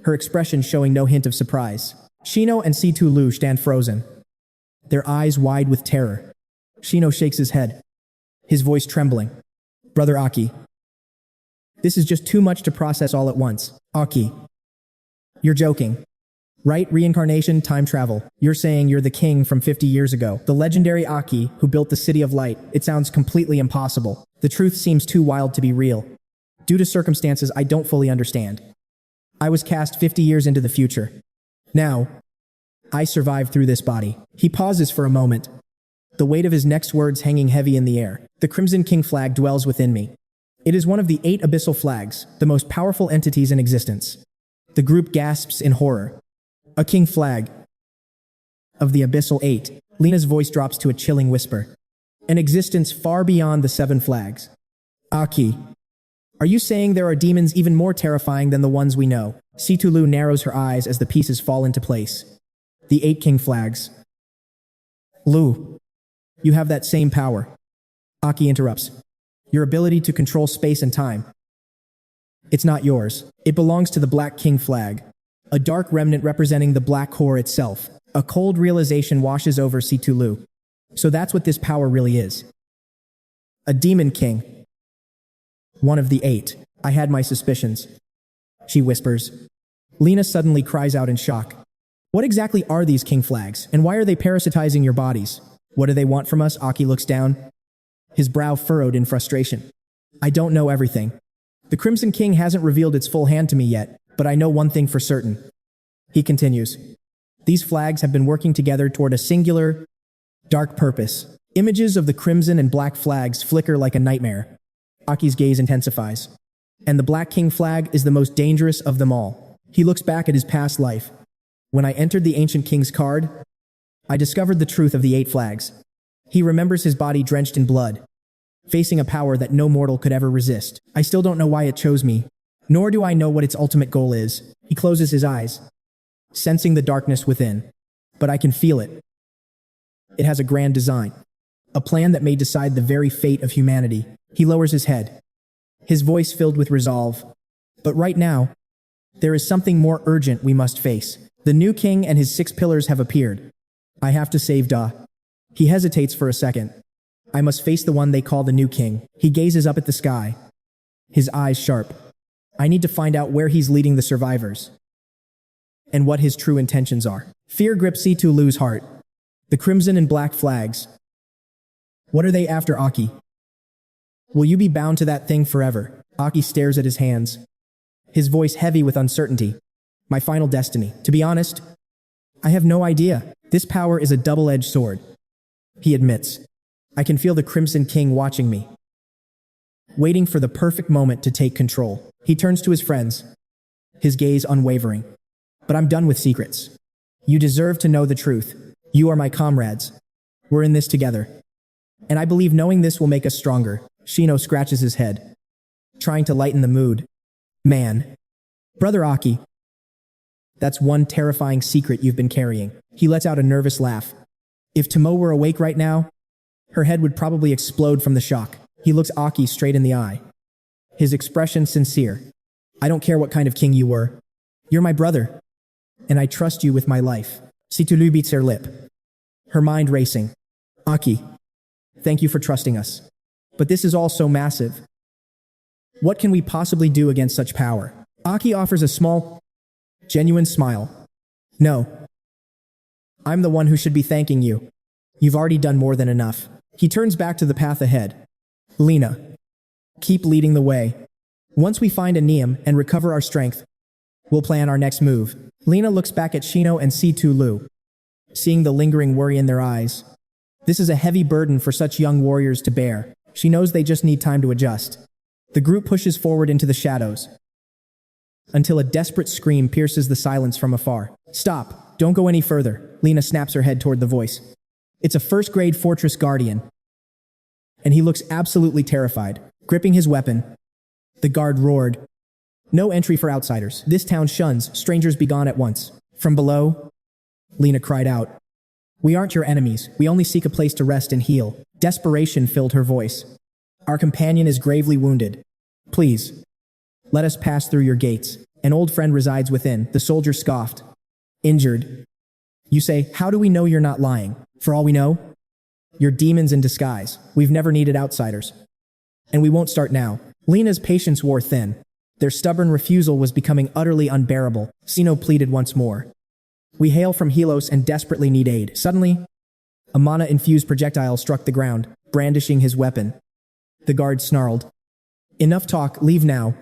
her expression showing no hint of surprise. Shino and Situ Liu stand frozen, their eyes wide with terror. Shino shakes his head, his voice trembling. Brother Aki, this is just too much to process all at once. Aki, you're joking, right? Reincarnation, time travel. You're saying you're the king from 50 years ago, the legendary Aki who built the City of Light. It sounds completely impossible. The truth seems too wild to be real, due to circumstances I don't fully understand. I was cast 50 years into the future. Now, I survived through this body. He pauses for a moment, the weight of his next words hanging heavy in the air. The Crimson King flag dwells within me. It is one of the 8 abyssal flags, the most powerful entities in existence. The group gasps in horror. A king flag of the abyssal 8. Lena's voice drops to a chilling whisper. An existence far beyond the 7 flags. Aki, are you saying there are demons even more terrifying than the ones we know? Situ Liu narrows her eyes as the pieces fall into place. The 8 king flags. Liu, you have that same power. Aki interrupts. Your ability to control space and time. It's not yours. It belongs to the Black King flag, a dark remnant representing the Black Core itself. A cold realization washes over Situ Liu. So that's what this power really is. A demon king. One of the 8. I had my suspicions, she whispers. Lena suddenly cries out in shock. What exactly are these king flags, and why are they parasitizing your bodies? What do they want from us? Aki looks down, his brow furrowed in frustration. I don't know everything. The Crimson King hasn't revealed its full hand to me yet, but I know one thing for certain. He continues. These flags have been working together toward a singular, dark purpose. Images of the crimson and black flags flicker like a nightmare. Aki's gaze intensifies. And the Black King flag is the most dangerous of them all. He looks back at his past life. When I entered the Ancient King's card, I discovered the truth of the 8 flags. He remembers his body drenched in blood, facing a power that no mortal could ever resist. I still don't know why it chose me, nor do I know what its ultimate goal is. He closes his eyes, sensing the darkness within. But I can feel it. It has a grand design, a plan that may decide the very fate of humanity. He lowers his head, his voice filled with resolve. But right now, there is something more urgent we must face. The new king and his 6 pillars have appeared. I have to save Da. He hesitates for a second. I must face the one they call the new king. He gazes up at the sky, his eyes sharp. I need to find out where he's leading the survivors and what his true intentions are. Fear grips C2Lu's heart. The crimson and black flags. What are they after, Aki? Will you be bound to that thing forever? Aki stares at his hands, his voice heavy with uncertainty. My final destiny. To be honest, I have no idea. This power is a double-edged sword. He admits. I can feel the Crimson King watching me, waiting for the perfect moment to take control. He turns to his friends, his gaze unwavering. But I'm done with secrets. You deserve to know the truth. You are my comrades. We're in this together. And I believe knowing this will make us stronger. Shino scratches his head, trying to lighten the mood. Man. Brother Aki. That's one terrifying secret you've been carrying. He lets out a nervous laugh. If Tomo were awake right now, her head would probably explode from the shock. He looks Aki straight in the eye, his expression sincere. I don't care what kind of king you were. You're my brother, and I trust you with my life. Situlu beats her lip, her mind racing. Aki, thank you for trusting us. But this is all so massive. What can we possibly do against such power? Aki offers a small, genuine smile. No. I'm the one who should be thanking you. You've already done more than enough. He turns back to the path ahead. Lena, keep leading the way. Once we find a Neum and recover our strength, we'll plan our next move. Lena looks back at Shino and C2Lu, seeing the lingering worry in their eyes. This is a heavy burden for such young warriors to bear. She knows they just need time to adjust. The group pushes forward into the shadows, until a desperate scream pierces the silence from afar. Stop! Don't go any further. Lena snaps her head toward the voice. It's a first-grade fortress guardian, and he looks absolutely terrified. Gripping his weapon, the guard roared. No entry for outsiders. This town shuns. Strangers be gone at once. From below, Lena cried out. We aren't your enemies. We only seek a place to rest and heal. Desperation filled her voice. Our companion is gravely wounded. Please, let us pass through your gates. An old friend resides within. The soldier scoffed. Injured. You say, how do we know you're not lying? For all we know, you're demons in disguise. We've never needed outsiders. And we won't start now. Lena's patience wore thin. Their stubborn refusal was becoming utterly unbearable. Sino pleaded once more. We hail from Helos and desperately need aid. Suddenly, a mana-infused projectile struck the ground, brandishing his weapon. The guard snarled. Enough talk, leave now,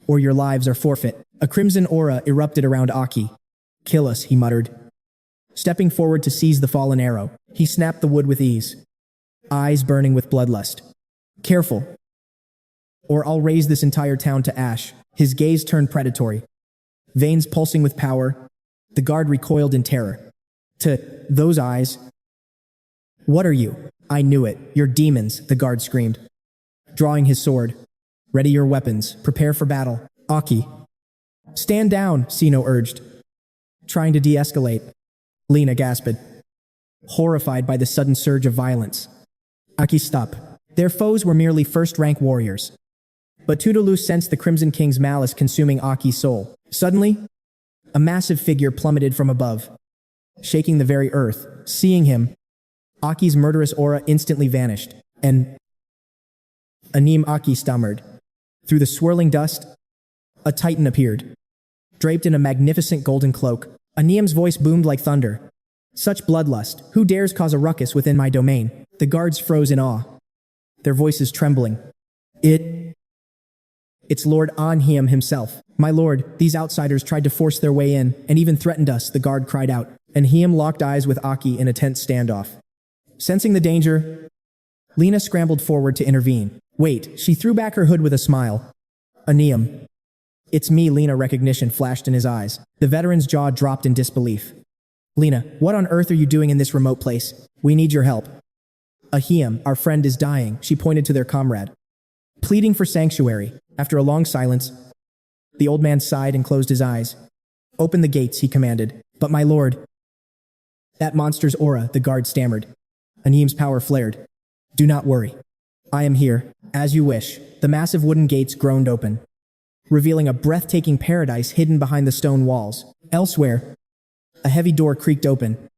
or your lives are forfeit. A crimson aura erupted around Aki. Kill us, he muttered. Stepping forward to seize the fallen arrow, he snapped the wood with ease, eyes burning with bloodlust. Careful, or I'll raise this entire town to ash. His gaze turned predatory, veins pulsing with power. The guard recoiled in terror. To those eyes. What are you? I knew it. You're demons, the guard screamed, drawing his sword. Ready your weapons. Prepare for battle. Aki. Stand down, Sino urged, trying to de-escalate. Lena gasped, horrified by the sudden surge of violence. Aki, stop. Their foes were merely first-rank warriors. But Tudelu sensed the Crimson King's malice consuming Aki's soul. Suddenly, a massive figure plummeted from above, shaking the very earth. Seeing him, Aki's murderous aura instantly vanished, and Anim Aki stammered. Through the swirling dust, a titan appeared, draped in a magnificent golden cloak. Anim's voice boomed like thunder. Such bloodlust! Who dares cause a ruckus within my domain? The guards froze in awe, their voices trembling. It's Lord Anhiem himself. My lord, these outsiders tried to force their way in, and even threatened us, the guard cried out. Anhiem locked eyes with Aki in a tense standoff. Sensing the danger, Lena scrambled forward to intervene. Wait, she threw back her hood with a smile. Aniem. It's me, Lena. Recognition flashed in his eyes. The veteran's jaw dropped in disbelief. Lena, what on earth are you doing in this remote place? We need your help. Ahiem, our friend is dying. She pointed to their comrade, pleading for sanctuary. After a long silence, the old man sighed and closed his eyes. Open the gates, he commanded. But my lord. That monster's aura, the guard stammered. Anim's power flared. Do not worry. I am here, as you wish. The massive wooden gates groaned open, revealing a breathtaking paradise hidden behind the stone walls. Elsewhere, a heavy door creaked open.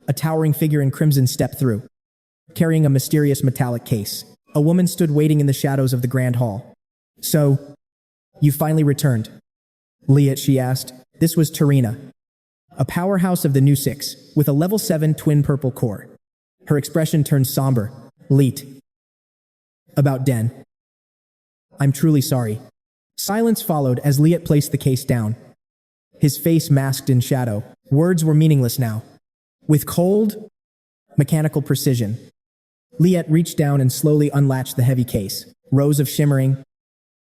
A towering figure in crimson stepped through, carrying a mysterious metallic case. A woman stood waiting in the shadows of the grand hall. So, you finally returned. Liet, she asked. This was Tarina, a powerhouse of the new six, with a level 7 twin purple core. Her expression turned somber. Liet. About Den. I'm truly sorry. Silence followed as Liet placed the case down, his face masked in shadow. Words were meaningless now. With cold, mechanical precision, Liet reached down and slowly unlatched the heavy case. Rows of shimmering,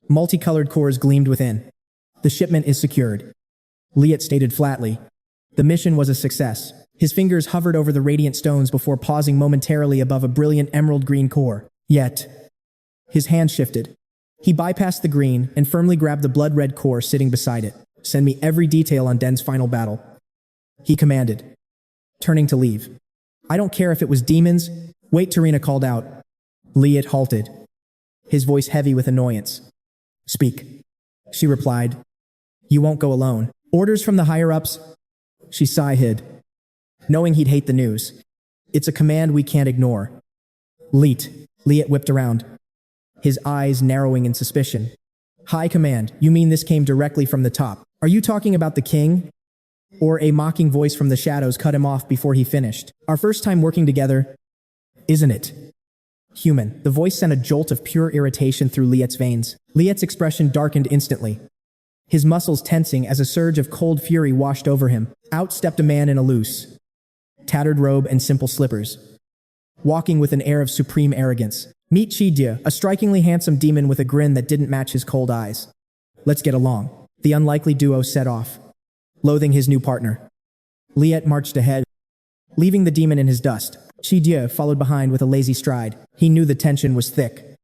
multicolored cores gleamed within. The shipment is secured, Liet stated flatly. The mission was a success. His fingers hovered over the radiant stones before pausing momentarily above a brilliant emerald green core. Yet, his hand shifted. He bypassed the green and firmly grabbed the blood-red core sitting beside it. Send me every detail on Den's final battle, he commanded, turning to leave. I don't care if it was demons. Wait, Tarina called out. Liet halted, his voice heavy with annoyance. Speak, she replied. You won't go alone. Orders from the higher-ups? She sighed, knowing he'd hate the news. It's a command we can't ignore. Liet whipped around, his eyes narrowing in suspicion. High command, you mean this came directly from the top? Are you talking about the king? Or a mocking voice from the shadows cut him off before he finished. Our first time working together, isn't it? Human. The voice sent a jolt of pure irritation through Liet's veins. Liet's expression darkened instantly, his muscles tensing as a surge of cold fury washed over him. Out stepped a man in a loose, tattered robe and simple slippers, walking with an air of supreme arrogance. Meet Chidya, a strikingly handsome demon with a grin that didn't match his cold eyes. Let's get along. The unlikely duo set off, loathing his new partner. Liet marched ahead, leaving the demon in his dust. Chidya followed behind with a lazy stride. He knew the tension was thick,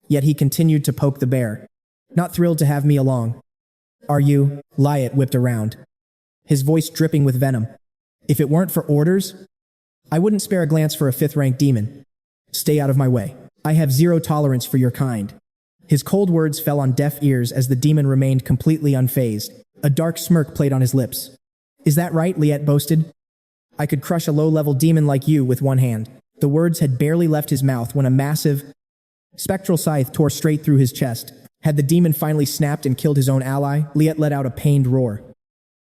yet he continued to poke the bear. Not thrilled to have me along. Are you? Liet whipped around, his voice dripping with venom. If it weren't for orders, I wouldn't spare a glance for a 5th-rank demon. Stay out of my way. I have zero tolerance for your kind. His cold words fell on deaf ears as the demon remained completely unfazed. A dark smirk played on his lips. Is that right? Liet boasted. I could crush a low-level demon like you with one hand. The words had barely left his mouth when a massive, spectral scythe tore straight through his chest. Had the demon finally snapped and killed his own ally? Liet let out a pained roar.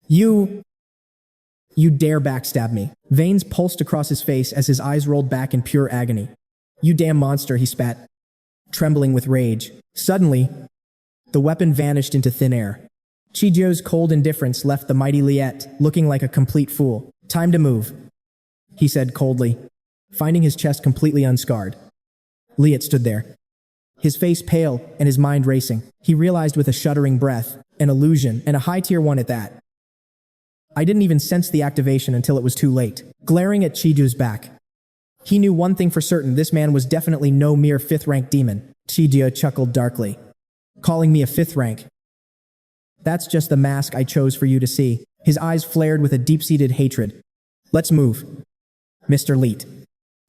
You dare backstab me. Veins pulsed across his face as his eyes rolled back in pure agony. You damn monster, he spat, trembling with rage. Suddenly, the weapon vanished into thin air. Chidyo's cold indifference left the mighty Liet looking like a complete fool. Time to move, he said coldly, finding his chest completely unscarred. Liet stood there, his face pale and his mind racing. He realized with a shuddering breath, an illusion, and a high tier 1 at that. I didn't even sense the activation until it was too late. Glaring at Chidyo's back, he knew one thing for certain: this man was definitely no mere 5th-rank demon. Chidyo chuckled darkly. Calling me a 5th rank? That's just the mask I chose for you to see. His eyes flared with a deep-seated hatred. Let's move, Mr. Liet.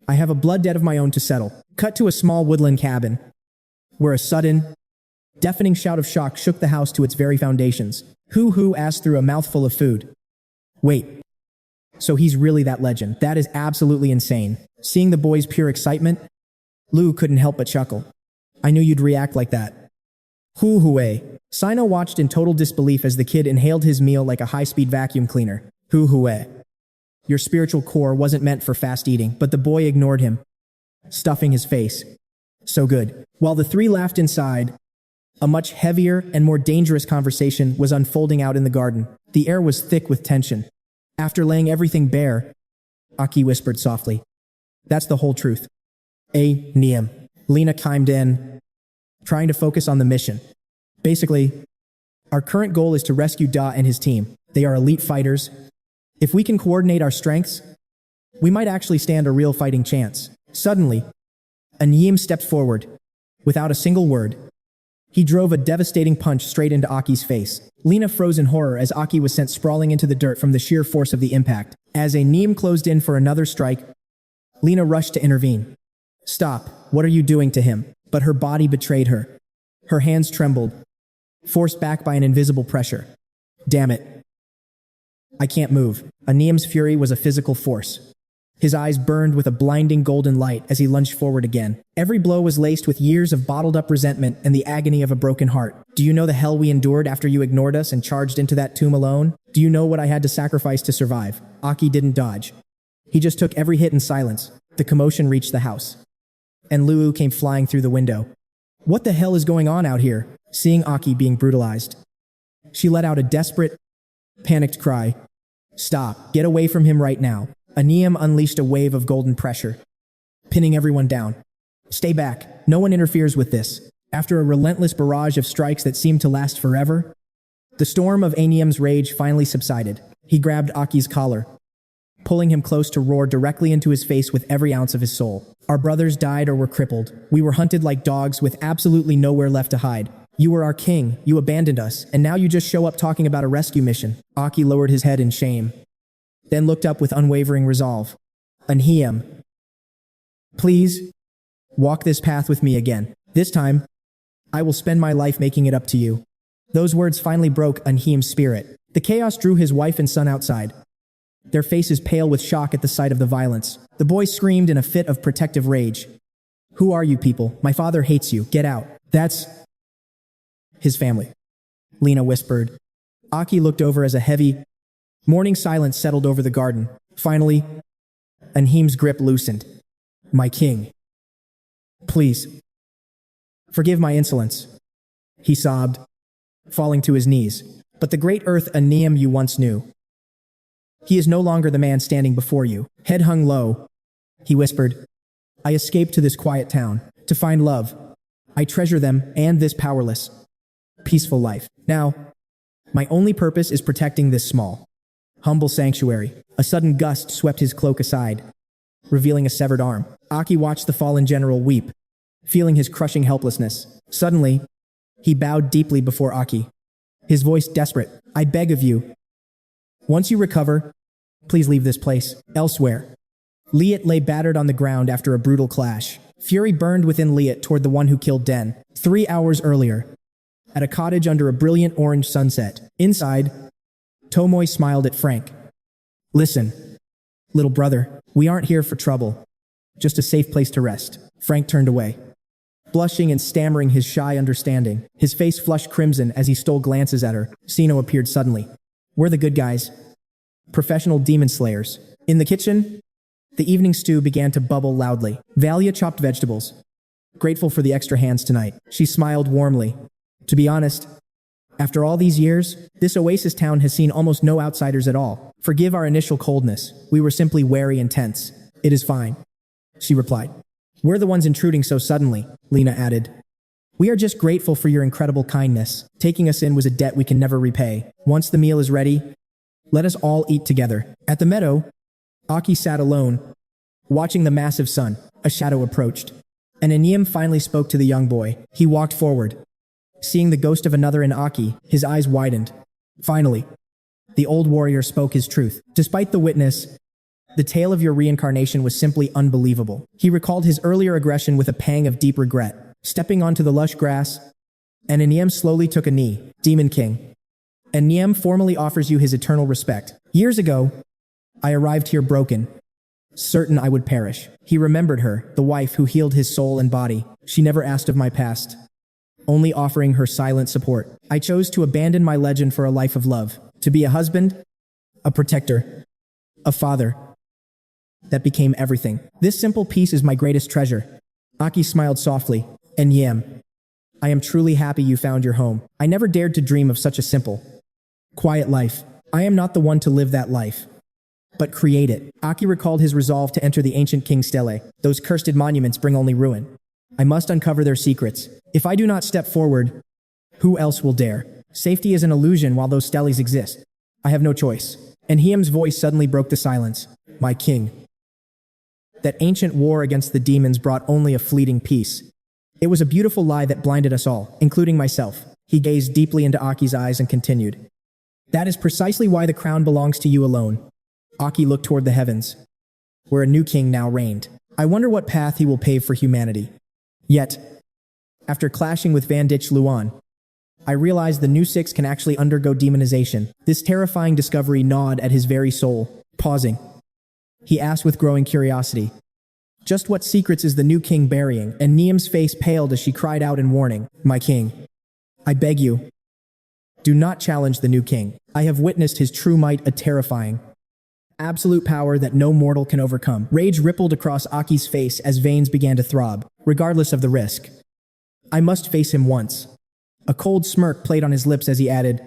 I have a blood debt of my own to settle. Cut to a small woodland cabin, where a sudden, deafening shout of shock shook the house to its very foundations. Who asked through a mouthful of food. Wait. So he's really that legend? That is absolutely insane. Seeing the boy's pure excitement, Lu couldn't help but chuckle. I knew you'd react like that. Hoo-hoo-eh. Sino watched in total disbelief as the kid inhaled his meal like a high-speed vacuum cleaner. Hoo-hoo-eh. Your spiritual core wasn't meant for fast eating, but the boy ignored him, stuffing his face. So good. While the three laughed inside, a much heavier and more dangerous conversation was unfolding out in the garden. The air was thick with tension. After laying everything bare, Aki whispered softly. That's the whole truth. Niam. Lena chimed in, trying to focus on the mission. Basically, our current goal is to rescue Da and his team. They are elite fighters. If we can coordinate our strengths, we might actually stand a real fighting chance. Suddenly, Anyim stepped forward. Without a single word, he drove a devastating punch straight into Aki's face. Lena froze in horror as Aki was sent sprawling into the dirt from the sheer force of the impact. As Anyim closed in for another strike, Lena rushed to intervene. Stop. What are you doing to him? But her body betrayed her. Her hands trembled, forced back by an invisible pressure. Damn it. I can't move. Aniem's fury was a physical force. His eyes burned with a blinding golden light as he lunged forward again. Every blow was laced with years of bottled-up resentment and the agony of a broken heart. Do you know the hell we endured after you ignored us and charged into that tomb alone? Do you know what I had to sacrifice to survive? Aki didn't dodge. He just took every hit in silence. The commotion reached the house, and Luu came flying through the window. What the hell is going on out here? Seeing Aki being brutalized, she let out a desperate, panicked cry. Stop. Get away from him right now. Aniem unleashed a wave of golden pressure, pinning everyone down. Stay back. No one interferes with this. After a relentless barrage of strikes that seemed to last forever, the storm of Aniem's rage finally subsided. He grabbed Aki's collar, pulling him close to roar directly into his face with every ounce of his soul. Our brothers died or were crippled. We were hunted like dogs with absolutely nowhere left to hide. You were our king. You abandoned us, and now you just show up talking about a rescue mission. Aki lowered his head in shame, then looked up with unwavering resolve. Aniem, please, walk this path with me again. This time, I will spend my life making it up to you. Those words finally broke Anhiem's spirit. The chaos drew his wife and son outside, their faces pale with shock at the sight of the violence. The boy screamed in a fit of protective rage. Who are you people? My father hates you. Get out. That's his family, Lena whispered. Aki looked over as a heavy, mourning silence settled over the garden. Finally, Anhiem's grip loosened. My king, please, forgive my insolence, he sobbed, falling to his knees. But the great earth Aniem you once knew, he is no longer the man standing before you. Head hung low, he whispered. I escaped to this quiet town to find love. I treasure them and this powerless, peaceful life. Now, my only purpose is protecting this small, humble sanctuary. A sudden gust swept his cloak aside, revealing a severed arm. Aki watched the fallen general weep, feeling his crushing helplessness. Suddenly, he bowed deeply before Aki, his voice desperate. I beg of you, once you recover, please leave this place. Elsewhere. Liet lay battered on the ground after a brutal clash. Fury burned within Liet toward the one who killed Den 3 hours earlier, at a cottage under a brilliant orange sunset. Inside, Tomoe smiled at Frank. Listen, little brother, we aren't here for trouble, just a safe place to rest. Frank turned away, blushing and stammering his shy understanding. His face flushed crimson as he stole glances at her. Sino appeared suddenly. We're the good guys, professional demon slayers. In the kitchen, the evening stew began to bubble loudly. Valia chopped vegetables, grateful for the extra hands tonight. She smiled warmly. To be honest, after all these years, this oasis town has seen almost no outsiders at all. Forgive our initial coldness. We were simply wary and tense. It is fine, she replied. We're the ones intruding so suddenly, Lena added. We are just grateful for your incredible kindness. Taking us in was a debt we can never repay. Once the meal is ready, let us all eat together. At the meadow, Aki sat alone, watching the massive sun. A shadow approached, and Aniem finally spoke to the young boy. He walked forward, seeing the ghost of another in Aki. His eyes widened. Finally, the old warrior spoke his truth. Despite the witness, the tale of your reincarnation was simply unbelievable. He recalled his earlier aggression with a pang of deep regret. Stepping onto the lush grass, and Aniem slowly took a knee. Demon King, Aniem formally offers you his eternal respect. Years ago, I arrived here broken, certain I would perish. He remembered her, the wife who healed his soul and body. She never asked of my past, only offering her silent support. I chose to abandon my legend for a life of love, to be a husband, a protector, a father. That became everything. This simple piece is my greatest treasure. Aki smiled softly. Aniem, I am truly happy you found your home. I never dared to dream of such a simple, quiet life. I am not the one to live that life, but create it. Aki recalled his resolve to enter the ancient King Stele. Those cursed monuments bring only ruin. I must uncover their secrets. If I do not step forward, who else will dare? Safety is an illusion while those steles exist. I have no choice. Anhiem's voice suddenly broke the silence. My king. That ancient war against the demons brought only a fleeting peace. It was a beautiful lie that blinded us all, including myself. He gazed deeply into Aki's eyes and continued. That is precisely why the crown belongs to you alone. Aki looked toward the heavens, where a new king now reigned. I wonder what path he will pave for humanity. Yet, After clashing with Van Ditch Luan, I realized the new six can actually undergo demonization. This terrifying discovery gnawed at his very soul. Pausing, he asked with growing curiosity, "Just what secrets is the new king burying?" And Niam's face paled as she cried out in warning, "My king, I beg you, do not challenge the new king. I have witnessed his true might, a terrifying, absolute power that no mortal can overcome." Rage rippled across Aki's face as veins began to throb, regardless of the risk. "I must face him once." A cold smirk played on his lips as he added,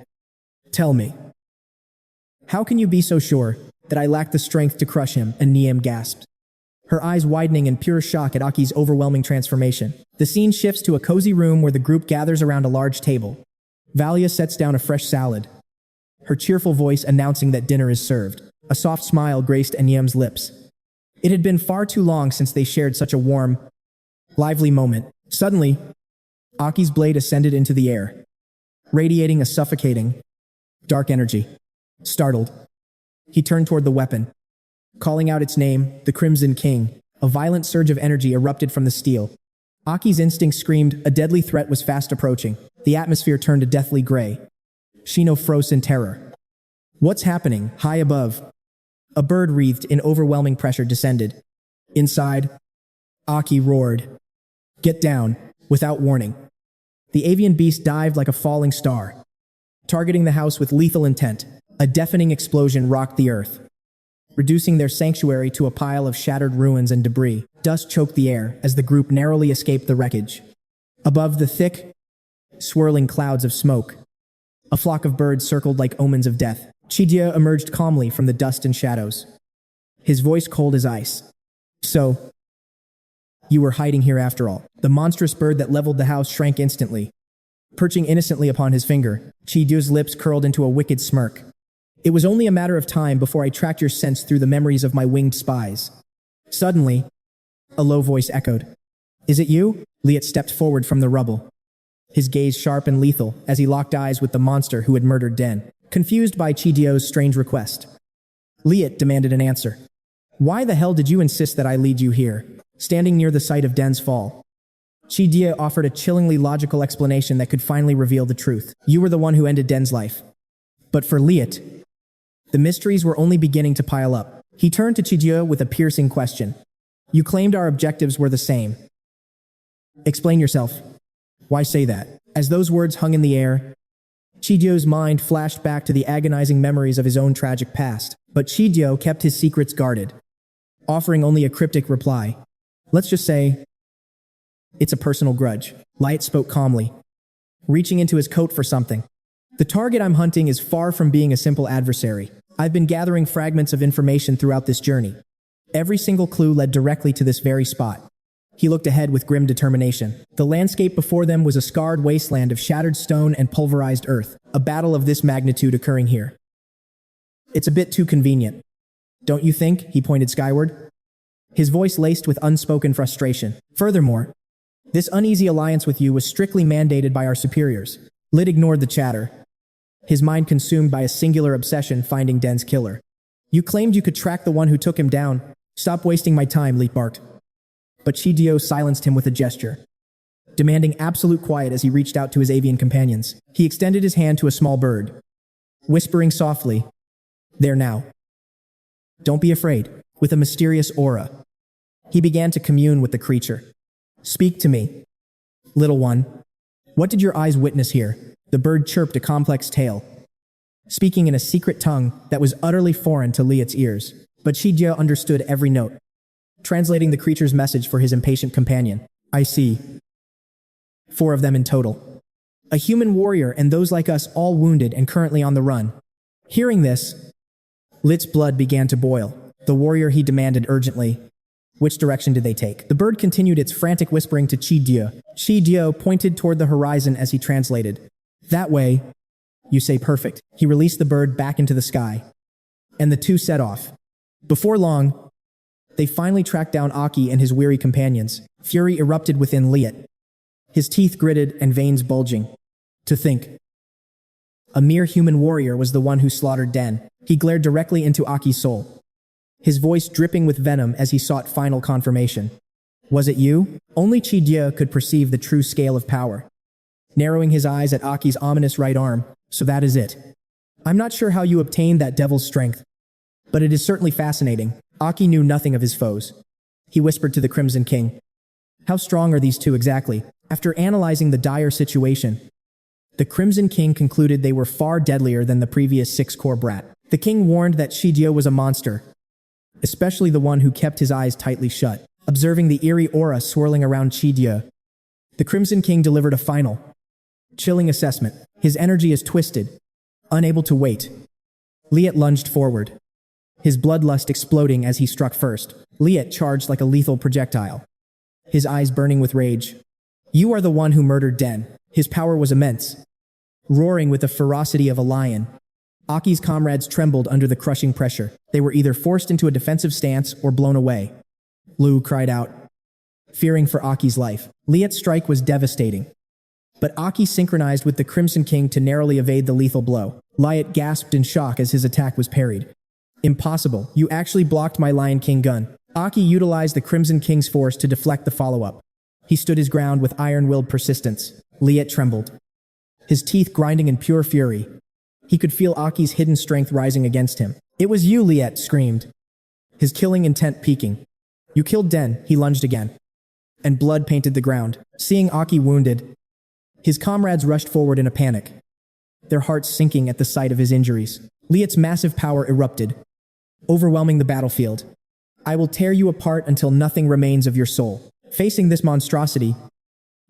"Tell me, how can you be so sure that I lack the strength to crush him?" And Niam gasped, her eyes widening in pure shock at Aki's overwhelming transformation. The scene shifts to a cozy room where the group gathers around a large table. Valia sets down a fresh salad, her cheerful voice announcing that dinner is served. A soft smile graced Niam's lips. It had been far too long since they shared such a warm, lively moment. Suddenly, Aki's blade ascended into the air, radiating a suffocating, dark energy. Startled, he turned toward the weapon, calling out its name, the Crimson King. A violent surge of energy erupted from the steel. Aki's instinct screamed a deadly threat was fast approaching. The atmosphere turned a deathly gray. Shino froze in terror. What's happening? High above, a bird wreathed in overwhelming pressure descended. Inside, Aki roared, "Get down!" Without warning, the avian beast dived like a falling star, targeting the house with lethal intent. A deafening explosion rocked the earth, reducing their sanctuary to a pile of shattered ruins and debris. Dust choked the air as the group narrowly escaped the wreckage. Above the thick, swirling clouds of smoke, a flock of birds circled like omens of death. Chijia emerged calmly from the dust and shadows, his voice cold as ice. "So, you were hiding here after all." The monstrous bird that leveled the house shrank instantly, perching innocently upon his finger. Chijia's lips curled into a wicked smirk. "It was only a matter of time before I tracked your scents through the memories of my winged spies." Suddenly, a low voice echoed, "Is it you?" Liet stepped forward from the rubble, his gaze sharp and lethal as he locked eyes with the monster who had murdered Den. Confused by Chijio's strange request, Liet demanded an answer. "Why the hell did you insist that I lead you here?" Standing near the site of Den's fall, Chijia offered a chillingly logical explanation that could finally reveal the truth. "You were the one who ended Den's life." But for Liet, the mysteries were only beginning to pile up. He turned to Chijia with a piercing question. "You claimed our objectives were the same. Explain yourself. Why say that?" As those words hung in the air, Chijio's mind flashed back to the agonizing memories of his own tragic past. But Chijio kept his secrets guarded, offering only a cryptic reply. "Let's just say, it's a personal grudge." Light spoke calmly, reaching into his coat for something. "The target I'm hunting is far from being a simple adversary. I've been gathering fragments of information throughout this journey. Every single clue led directly to this very spot." He looked ahead with grim determination. The landscape before them was a scarred wasteland of shattered stone and pulverized earth, a battle of this magnitude occurring here. "It's a bit too convenient, don't you think?" He pointed skyward, his voice laced with unspoken frustration. "Furthermore, this uneasy alliance with you was strictly mandated by our superiors." Lid ignored the chatter, his mind consumed by a singular obsession finding Den's killer. "You claimed you could track the one who took him down." "Stop wasting my time," Lee barked. But Chijio silenced him with a gesture, demanding absolute quiet as he reached out to his avian companions. He extended his hand to a small bird, whispering softly, "There now. Don't be afraid." With a mysterious aura, he began to commune with the creature. "Speak to me, little one. What did your eyes witness here?" The bird chirped a complex tale, speaking in a secret tongue that was utterly foreign to Liet's ears. But Chijio understood every note, translating the creature's message for his impatient companion. "I see. 4 of them in total. A human warrior and those like us all wounded and currently on the run." Hearing this, Lit's blood began to boil. "The warrior," he demanded urgently. "Which direction did they take?" The bird continued its frantic whispering to Chijio. Chijio pointed toward the horizon as he translated. "That way." "You say perfect." He released the bird back into the sky, and the two set off. Before long, they finally tracked down Aki and his weary companions. Fury erupted within Liet, his teeth gritted and veins bulging. To think, a mere human warrior was the one who slaughtered Den. He glared directly into Aki's soul, his voice dripping with venom as he sought final confirmation. Was it you? Only Chi could perceive the true scale of power. Narrowing his eyes at Aki's ominous right arm, so that is it. I'm not sure how you obtained that devil's strength, but it is certainly fascinating. Aki knew nothing of his foes. He whispered to the Crimson King. How strong are these two exactly? After analyzing the dire situation, the Crimson King concluded they were far deadlier than the previous six-core brat. The king warned that Shidio was a monster, especially the one who kept his eyes tightly shut. Observing the eerie aura swirling around Shidio, the Crimson King delivered a final, chilling assessment. His energy is twisted, unable to wait. Liet lunged forward, his bloodlust exploding as he struck first. Liet charged like a lethal projectile, his eyes burning with rage. You are the one who murdered Den. His power was immense, roaring with the ferocity of a lion. Aki's comrades trembled under the crushing pressure. They were either forced into a defensive stance or blown away. Lu cried out, fearing for Aki's life. Liet's strike was devastating, but Aki synchronized with the Crimson King to narrowly evade the lethal blow. Liet gasped in shock as his attack was parried. Impossible, you actually blocked my Lion King gun. Aki utilized the Crimson King's force to deflect the follow-up. He stood his ground with iron-willed persistence. Liet trembled, his teeth grinding in pure fury. He could feel Aki's hidden strength rising against him. It was you, Liet screamed, his killing intent peaking. You killed Den, he lunged again, and blood painted the ground. Seeing Aki wounded, his comrades rushed forward in a panic, their hearts sinking at the sight of his injuries. Liet's massive power erupted, overwhelming the battlefield. I will tear you apart until nothing remains of your soul. Facing this monstrosity,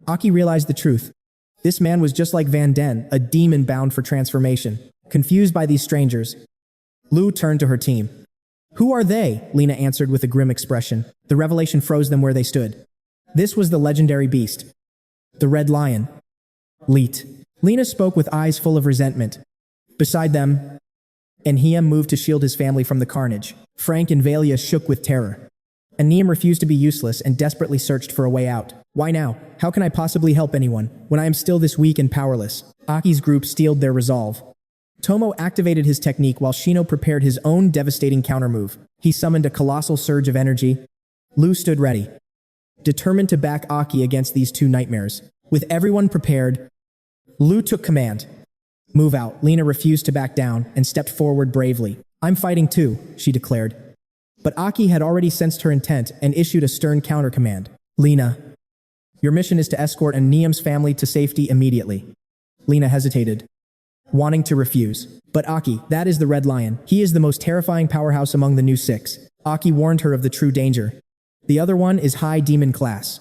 Aki realized the truth. This man was just like Van Den, a demon bound for transformation. Confused by these strangers, Lu turned to her team. Who are they? Lena answered with a grim expression. The revelation froze them where they stood. This was the legendary beast, the Red Lion. Leet. Lena spoke with eyes full of resentment. Beside them, Enhiem moved to shield his family from the carnage. Frank and Valia shook with terror. Enhiem refused to be useless and desperately searched for a way out. Why now? How can I possibly help anyone, when I am still this weak and powerless? Aki's group steeled their resolve. Tomo activated his technique while Shino prepared his own devastating countermove. He summoned a colossal surge of energy. Lu stood ready, determined to back Aki against these two nightmares. With everyone prepared, Lu took command. Move out. Lena refused to back down and stepped forward bravely. I'm fighting too, she declared. But Aki had already sensed her intent and issued a stern counter-command. Lena, your mission is to escort Enhiem's family to safety immediately. Lena hesitated, wanting to refuse. But Aki, that is the Red Lion. He is the most terrifying powerhouse among the new six. Aki warned her of the true danger. The other one is high demon class.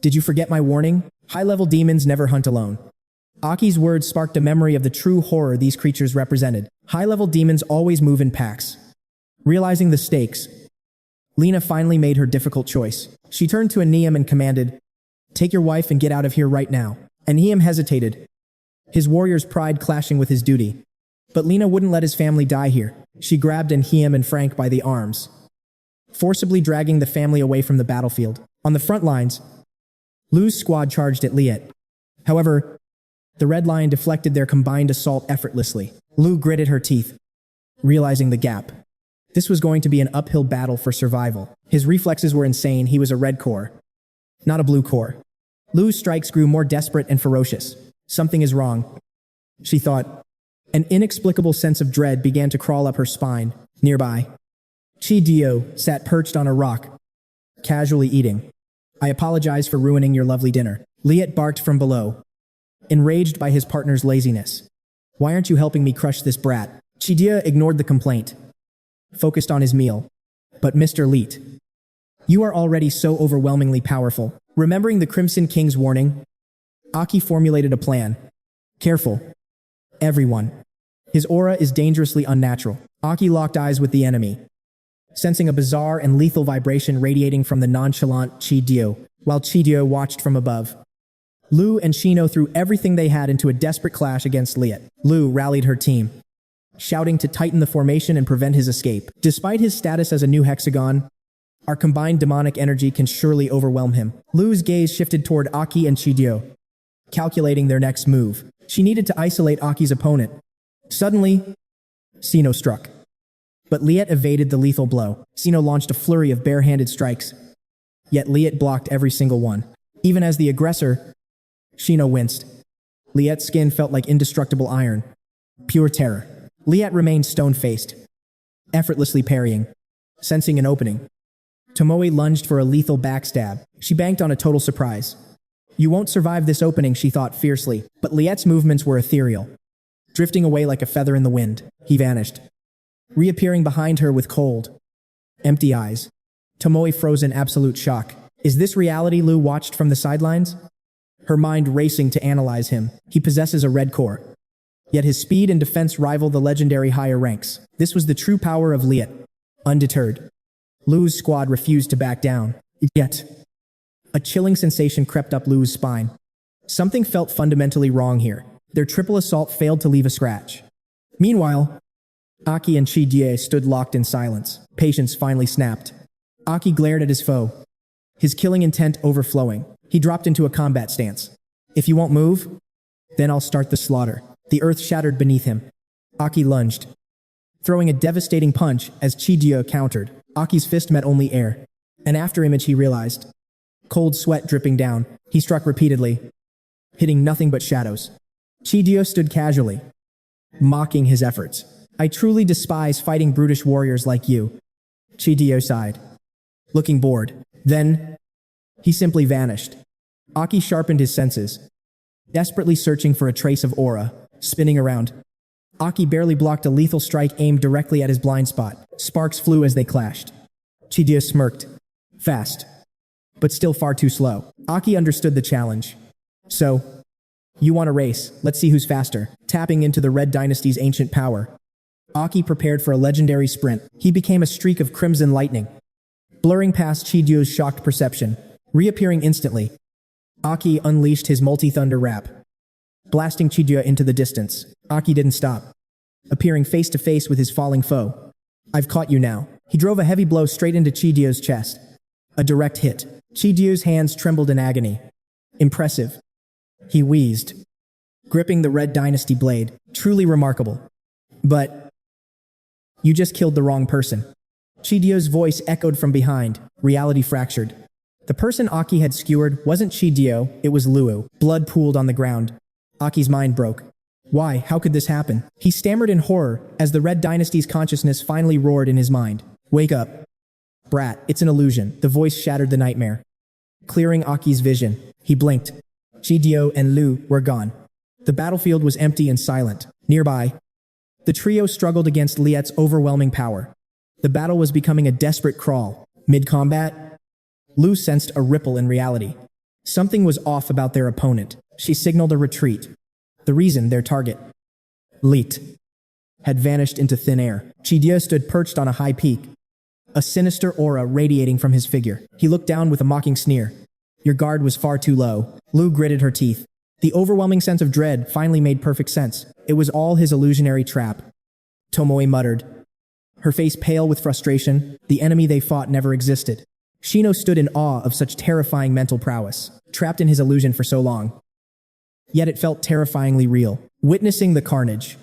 Did you forget my warning? High-level demons never hunt alone. Aki's words sparked a memory of the true horror these creatures represented. High-level demons always move in packs. Realizing the stakes, Lena finally made her difficult choice. She turned to Enhiem and commanded, take your wife and get out of here right now. Enhiem hesitated, his warrior's pride clashing with his duty. But Lena wouldn't let his family die here. She grabbed Enhiem and Frank by the arms, forcibly dragging the family away from the battlefield. On the front lines, Lu's squad charged at Liet. However, the Red Lion deflected their combined assault effortlessly. Lu gritted her teeth, realizing the gap. This was going to be an uphill battle for survival. His reflexes were insane. He was a red core, not a blue core. Lu's strikes grew more desperate and ferocious. Something is wrong, she thought. An inexplicable sense of dread began to crawl up her spine. Nearby, Chi Dio sat perched on a rock, casually eating. I apologize for ruining your lovely dinner. Liet barked from below, enraged by his partner's laziness. Why aren't you helping me crush this brat? Chi Dio ignored the complaint, focused on his meal. But Mr. Leet, you are already so overwhelmingly powerful. Remembering the Crimson King's warning, Aki formulated a plan. Careful, everyone. His aura is dangerously unnatural. Aki locked eyes with the enemy, sensing a bizarre and lethal vibration radiating from the nonchalant Chi Dio, while Chi Dio watched from above. Lu and Shino threw everything they had into a desperate clash against Liet. Lu rallied her team, shouting to tighten the formation and prevent his escape. Despite his status as a new hexagon, our combined demonic energy can surely overwhelm him. Lu's gaze shifted toward Aki and Chidio, calculating their next move. She needed to isolate Aki's opponent. Suddenly, Sino struck. But Liet evaded the lethal blow. Sino launched a flurry of bare-handed strikes, Yet Liet blocked every single one. Even as the aggressor, Shino winced. Liet's skin felt like indestructible iron. Pure terror. Liet remained stone-faced, effortlessly parrying, sensing an opening. Tomoe lunged for a lethal backstab. She banked on a total surprise. You won't survive this opening, she thought fiercely, but Liet's movements were ethereal. Drifting away like a feather in the wind, he vanished, reappearing behind her with cold, empty eyes. Tomoe froze in absolute shock. Is this reality? Lu watched from the sidelines, her mind racing to analyze him. He possesses a red core, yet his speed and defense rival the legendary higher ranks. This was the true power of Liet. Undeterred, Lu's squad refused to back down. Yet, a chilling sensation crept up Lu's spine. Something felt fundamentally wrong here. Their triple assault failed to leave a scratch. Meanwhile, Aki and Chi-Die stood locked in silence. Patience finally snapped. Aki glared at his foe, his killing intent overflowing. He dropped into a combat stance. If you won't move, then I'll start the slaughter. The earth shattered beneath him. Aki lunged, throwing a devastating punch as Chi-Die countered. Aki's fist met only air. An afterimage he realized. Cold sweat dripping down. He struck repeatedly, hitting nothing but shadows. Chi-Die stood casually, mocking his efforts. I truly despise fighting brutish warriors like you. Chi-Die sighed, looking bored. Then, he simply vanished. Aki sharpened his senses, desperately searching for a trace of aura, spinning around. Aki barely blocked a lethal strike aimed directly at his blind spot. Sparks flew as they clashed. Chi-Die smirked. Fast, but still far too slow. Aki understood the challenge. So, you want a race? Let's see who's faster. Tapping into the Red Dynasty's ancient power, Aki prepared for a legendary sprint. He became a streak of crimson lightning, blurring past Chi-Die's shocked perception. Reappearing instantly, Aki unleashed his multi-thunder rap, blasting Chi-Die into the distance. Aki didn't stop, appearing face to face with his falling foe. I've caught you now. He drove a heavy blow straight into Chi-Die's chest. A direct hit. Chi-Die's hands trembled in agony. Impressive, he wheezed, gripping the Red Dynasty blade. Truly remarkable. But you just killed the wrong person. Chi-Die's voice echoed from behind, reality fractured. The person Aki had skewered wasn't Chi-Die, it was Luo. Blood pooled on the ground. Aki's mind broke. Why? How could this happen? He stammered in horror as the Red Dynasty's consciousness finally roared in his mind. Wake up, brat, it's an illusion. The voice shattered the nightmare, clearing Aki's vision. He blinked. Chi-Die and Lu were gone. The battlefield was empty and silent. Nearby, the trio struggled against Liet's overwhelming power. The battle was becoming a desperate crawl. Mid-combat, Lu sensed a ripple in reality. Something was off about their opponent. She signaled a retreat. The reason their target, Liet, had vanished into thin air. Chi-Die stood perched on a high peak, a sinister aura radiating from his figure. He looked down with a mocking sneer. Your guard was far too low. Lu gritted her teeth. The overwhelming sense of dread finally made perfect sense. It was all his illusionary trap. Tomoe muttered, her face pale with frustration. The enemy they fought never existed. Shino stood in awe of such terrifying mental prowess, trapped in his illusion for so long. Yet it felt terrifyingly real. Witnessing the carnage,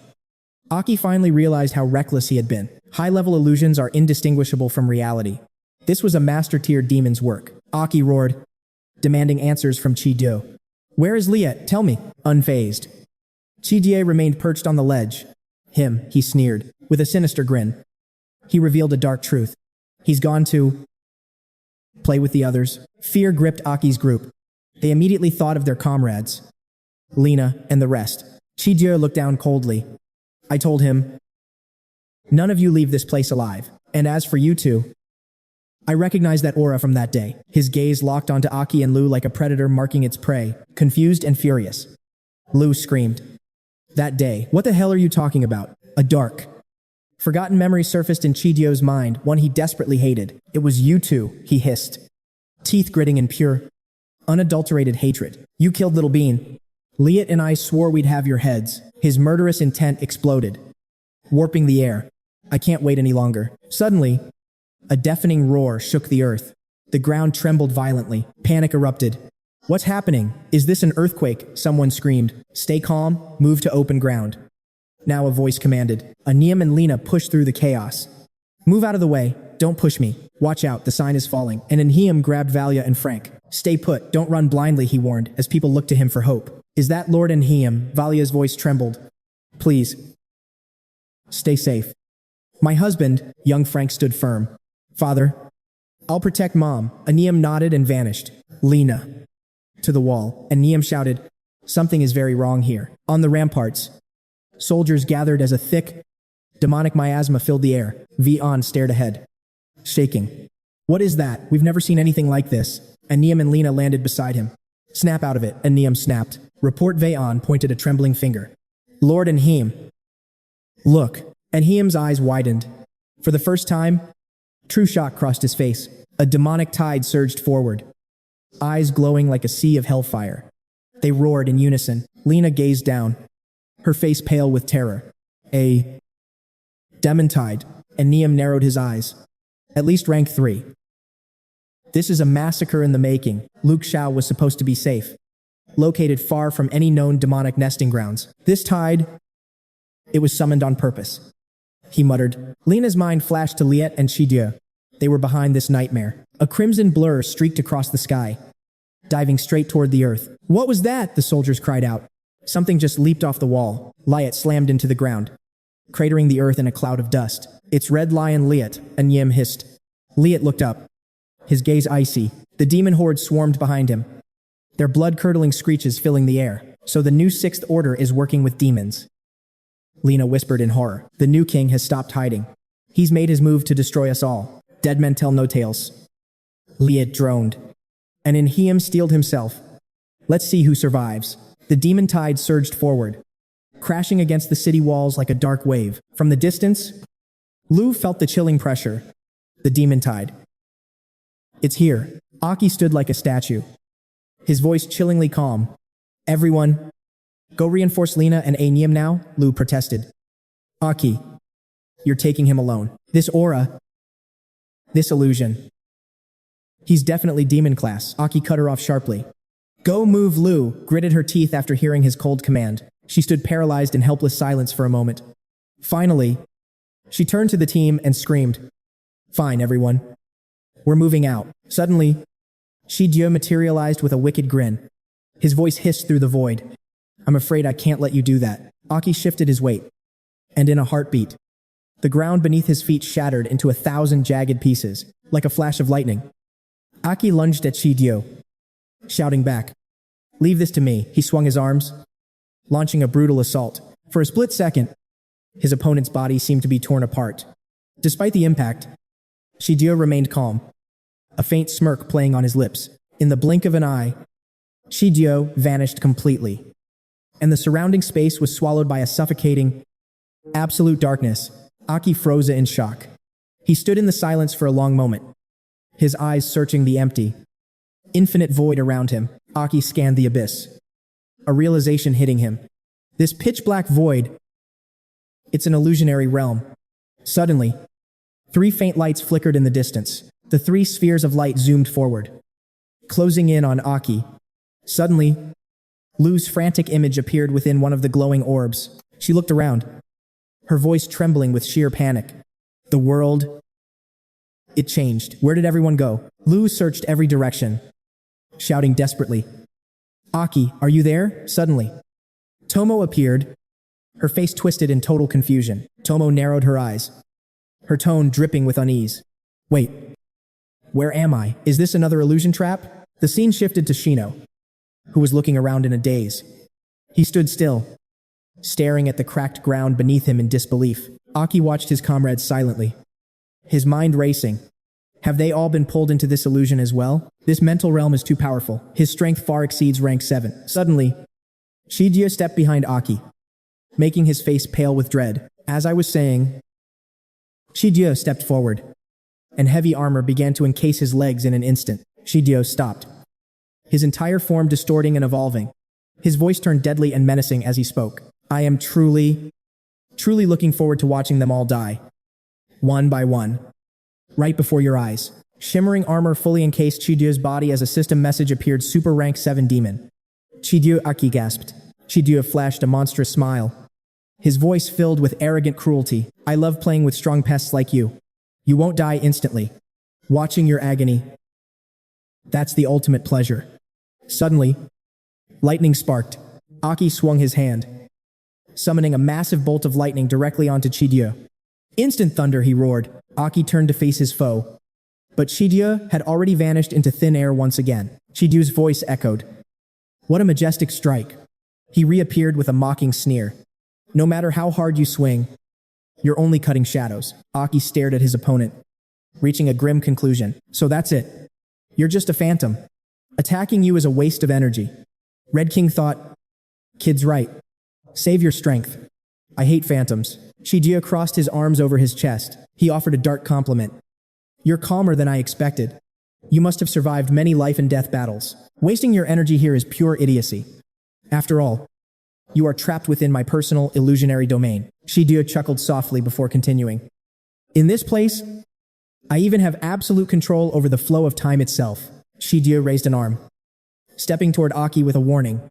Aki finally realized how reckless he had been. High-level illusions are indistinguishable from reality. This was a master-tier demon's work. Aki roared, demanding answers from Chi-Die. Where is Liet? Tell me. Unfazed, Chi-Die remained perched on the ledge. He sneered, with a sinister grin. He revealed a dark truth. He's gone to play with the others. Fear gripped Aki's group. They immediately thought of their comrades, Lena and the rest. Chi-Die looked down coldly. I told him, none of you leave this place alive. And as for you two, I recognize that aura from that day. His gaze locked onto Aki and Lu like a predator marking its prey, confused and furious. Lu screamed. That day, what the hell are you talking about? A dark, forgotten memory surfaced in Chi-Die's mind, one he desperately hated. It was you two, he hissed, teeth gritting in pure, unadulterated hatred. You killed Little Bean. Liet and I swore we'd have your heads. His murderous intent exploded, warping the air. I can't wait any longer. Suddenly, a deafening roar shook the earth. The ground trembled violently. Panic erupted. What's happening? Is this an earthquake? Someone screamed. Stay calm, move to open ground. Now a voice commanded. Aniam and Lena pushed through the chaos. Move out of the way. don't push me. Watch out, the sign is falling. And Inheim grabbed Valia and Frank. Stay put, don't run blindly, he warned, as people looked to him for hope. Is that Lord Inheim? Valia's voice trembled. Please. Stay safe. My husband, young Frank stood firm. Father, I'll protect Mom. Inheim nodded and vanished. Lena. To the wall. Inheim shouted, something is very wrong here. On the ramparts, soldiers gathered as a thick, demonic miasma filled the air. Vian stared ahead, shaking. What is that? We've never seen anything like this. Inheim and Lena landed beside him. Snap out of it, Inheim snapped. Report. Vayan pointed a trembling finger. Lord Inheim. Look. Inheim's eyes widened. For the first time, true shock crossed his face. A demonic tide surged forward, eyes glowing like a sea of hellfire. They roared in unison. Lena gazed down, her face pale with terror. A demon tide. Inheim narrowed his eyes. At least rank 3. This is a massacre in the making. Luke Xiao was supposed to be safe, located far from any known demonic nesting grounds. This tide, it was summoned on purpose, he muttered. Lena's mind flashed to Liet and Shidia. They were behind this nightmare. A crimson blur streaked across the sky, diving straight toward the earth. What was that? The soldiers cried out. Something just leaped off the wall. Liet slammed into the ground, cratering the earth in a cloud of dust. It's Red Lion Liet, Inheim hissed. Liet looked up, his gaze icy. The demon horde swarmed behind him, their blood-curdling screeches filling the air. So the new 6th Order is working with demons. Lena whispered in horror. The new king has stopped hiding. He's made his move to destroy us all. Dead men tell no tales. Liet droned. And Inheim steeled himself. Let's see who survives. The demon tide surged forward, crashing against the city walls like a dark wave. From the distance, Lu felt the chilling pressure. The demon tide. It's here. Aki stood like a statue, his voice chillingly calm. Everyone, go reinforce Lena and Inheim now, Lu protested. Aki, you're taking him alone. This aura, this illusion. He's definitely demon class. Aki cut her off sharply. Go move, Lu gritted her teeth after hearing his cold command. She stood paralyzed in helpless silence for a moment. Finally, she turned to the team and screamed, Fine, everyone. We're moving out. Suddenly, Shidio materialized with a wicked grin. His voice hissed through the void. I'm afraid I can't let you do that. Aki shifted his weight, and in a heartbeat, the ground beneath his feet shattered into 1,000 jagged pieces, like a flash of lightning. Aki lunged at Shidio, shouting back, Leave this to me. He swung his arms, launching a brutal assault. For a split second, his opponent's body seemed to be torn apart. Despite the impact, Shidio remained calm, a faint smirk playing on his lips. In the blink of an eye, Shidio vanished completely, and the surrounding space was swallowed by a suffocating, absolute darkness. Aki froze in shock. He stood in the silence for a long moment, his eyes searching the empty, infinite void around him. Aki scanned the abyss, a realization hitting him. This pitch-black void, it's an illusionary realm. Suddenly, 3 faint lights flickered in the distance. The 3 spheres of light zoomed forward, closing in on Aki. Suddenly, Lu's frantic image appeared within one of the glowing orbs. She looked around, her voice trembling with sheer panic. The world, it changed. Where did everyone go? Lu searched every direction, shouting desperately, Aki, are you there? Suddenly, Tomo appeared, her face twisted in total confusion. Tomo narrowed her eyes, her tone dripping with unease. Wait, where am I? Is this another illusion trap? The scene shifted to Shino, who was looking around in a daze. He stood still, staring at the cracked ground beneath him in disbelief. Aki watched his comrades silently, his mind racing. Have they all been pulled into this illusion as well? This mental realm is too powerful. His strength far exceeds rank 7. Suddenly, Shidio stepped behind Aki, making his face pale with dread. As I was saying, Shidio stepped forward, and heavy armor began to encase his legs in an instant. Shidio stopped, his entire form distorting and evolving. His voice turned deadly and menacing as he spoke. I am truly looking forward to watching them all die, one by one, right before your eyes. Shimmering armor fully encased Shidio's body as a system message appeared. Super rank 7 demon. Shidio. Aki gasped. Shidio flashed a monstrous smile, his voice filled with arrogant cruelty. I love playing with strong pests like you. You won't die instantly. Watching your agony. That's the ultimate pleasure. Suddenly, lightning sparked. Aki swung his hand, summoning a massive bolt of lightning directly onto Chidyo. Instant thunder, he roared. Aki turned to face his foe, but Chidyo had already vanished into thin air once again. Chidyo's voice echoed. What a majestic strike. He reappeared with a mocking sneer. No matter how hard you swing, you're only cutting shadows. Aki stared at his opponent, reaching a grim conclusion. So that's it. You're just a phantom. Attacking you is a waste of energy. Red King thought, kid's right. Save your strength. I hate phantoms. Chidyo crossed his arms over his chest. He offered a dark compliment. You're calmer than I expected. You must have survived many life and death battles. Wasting your energy here is pure idiocy. After all, you are trapped within my personal illusionary domain. Chidyo chuckled softly before continuing. In this place, I even have absolute control over the flow of time itself. Chidyo raised an arm, stepping toward Aki with a warning.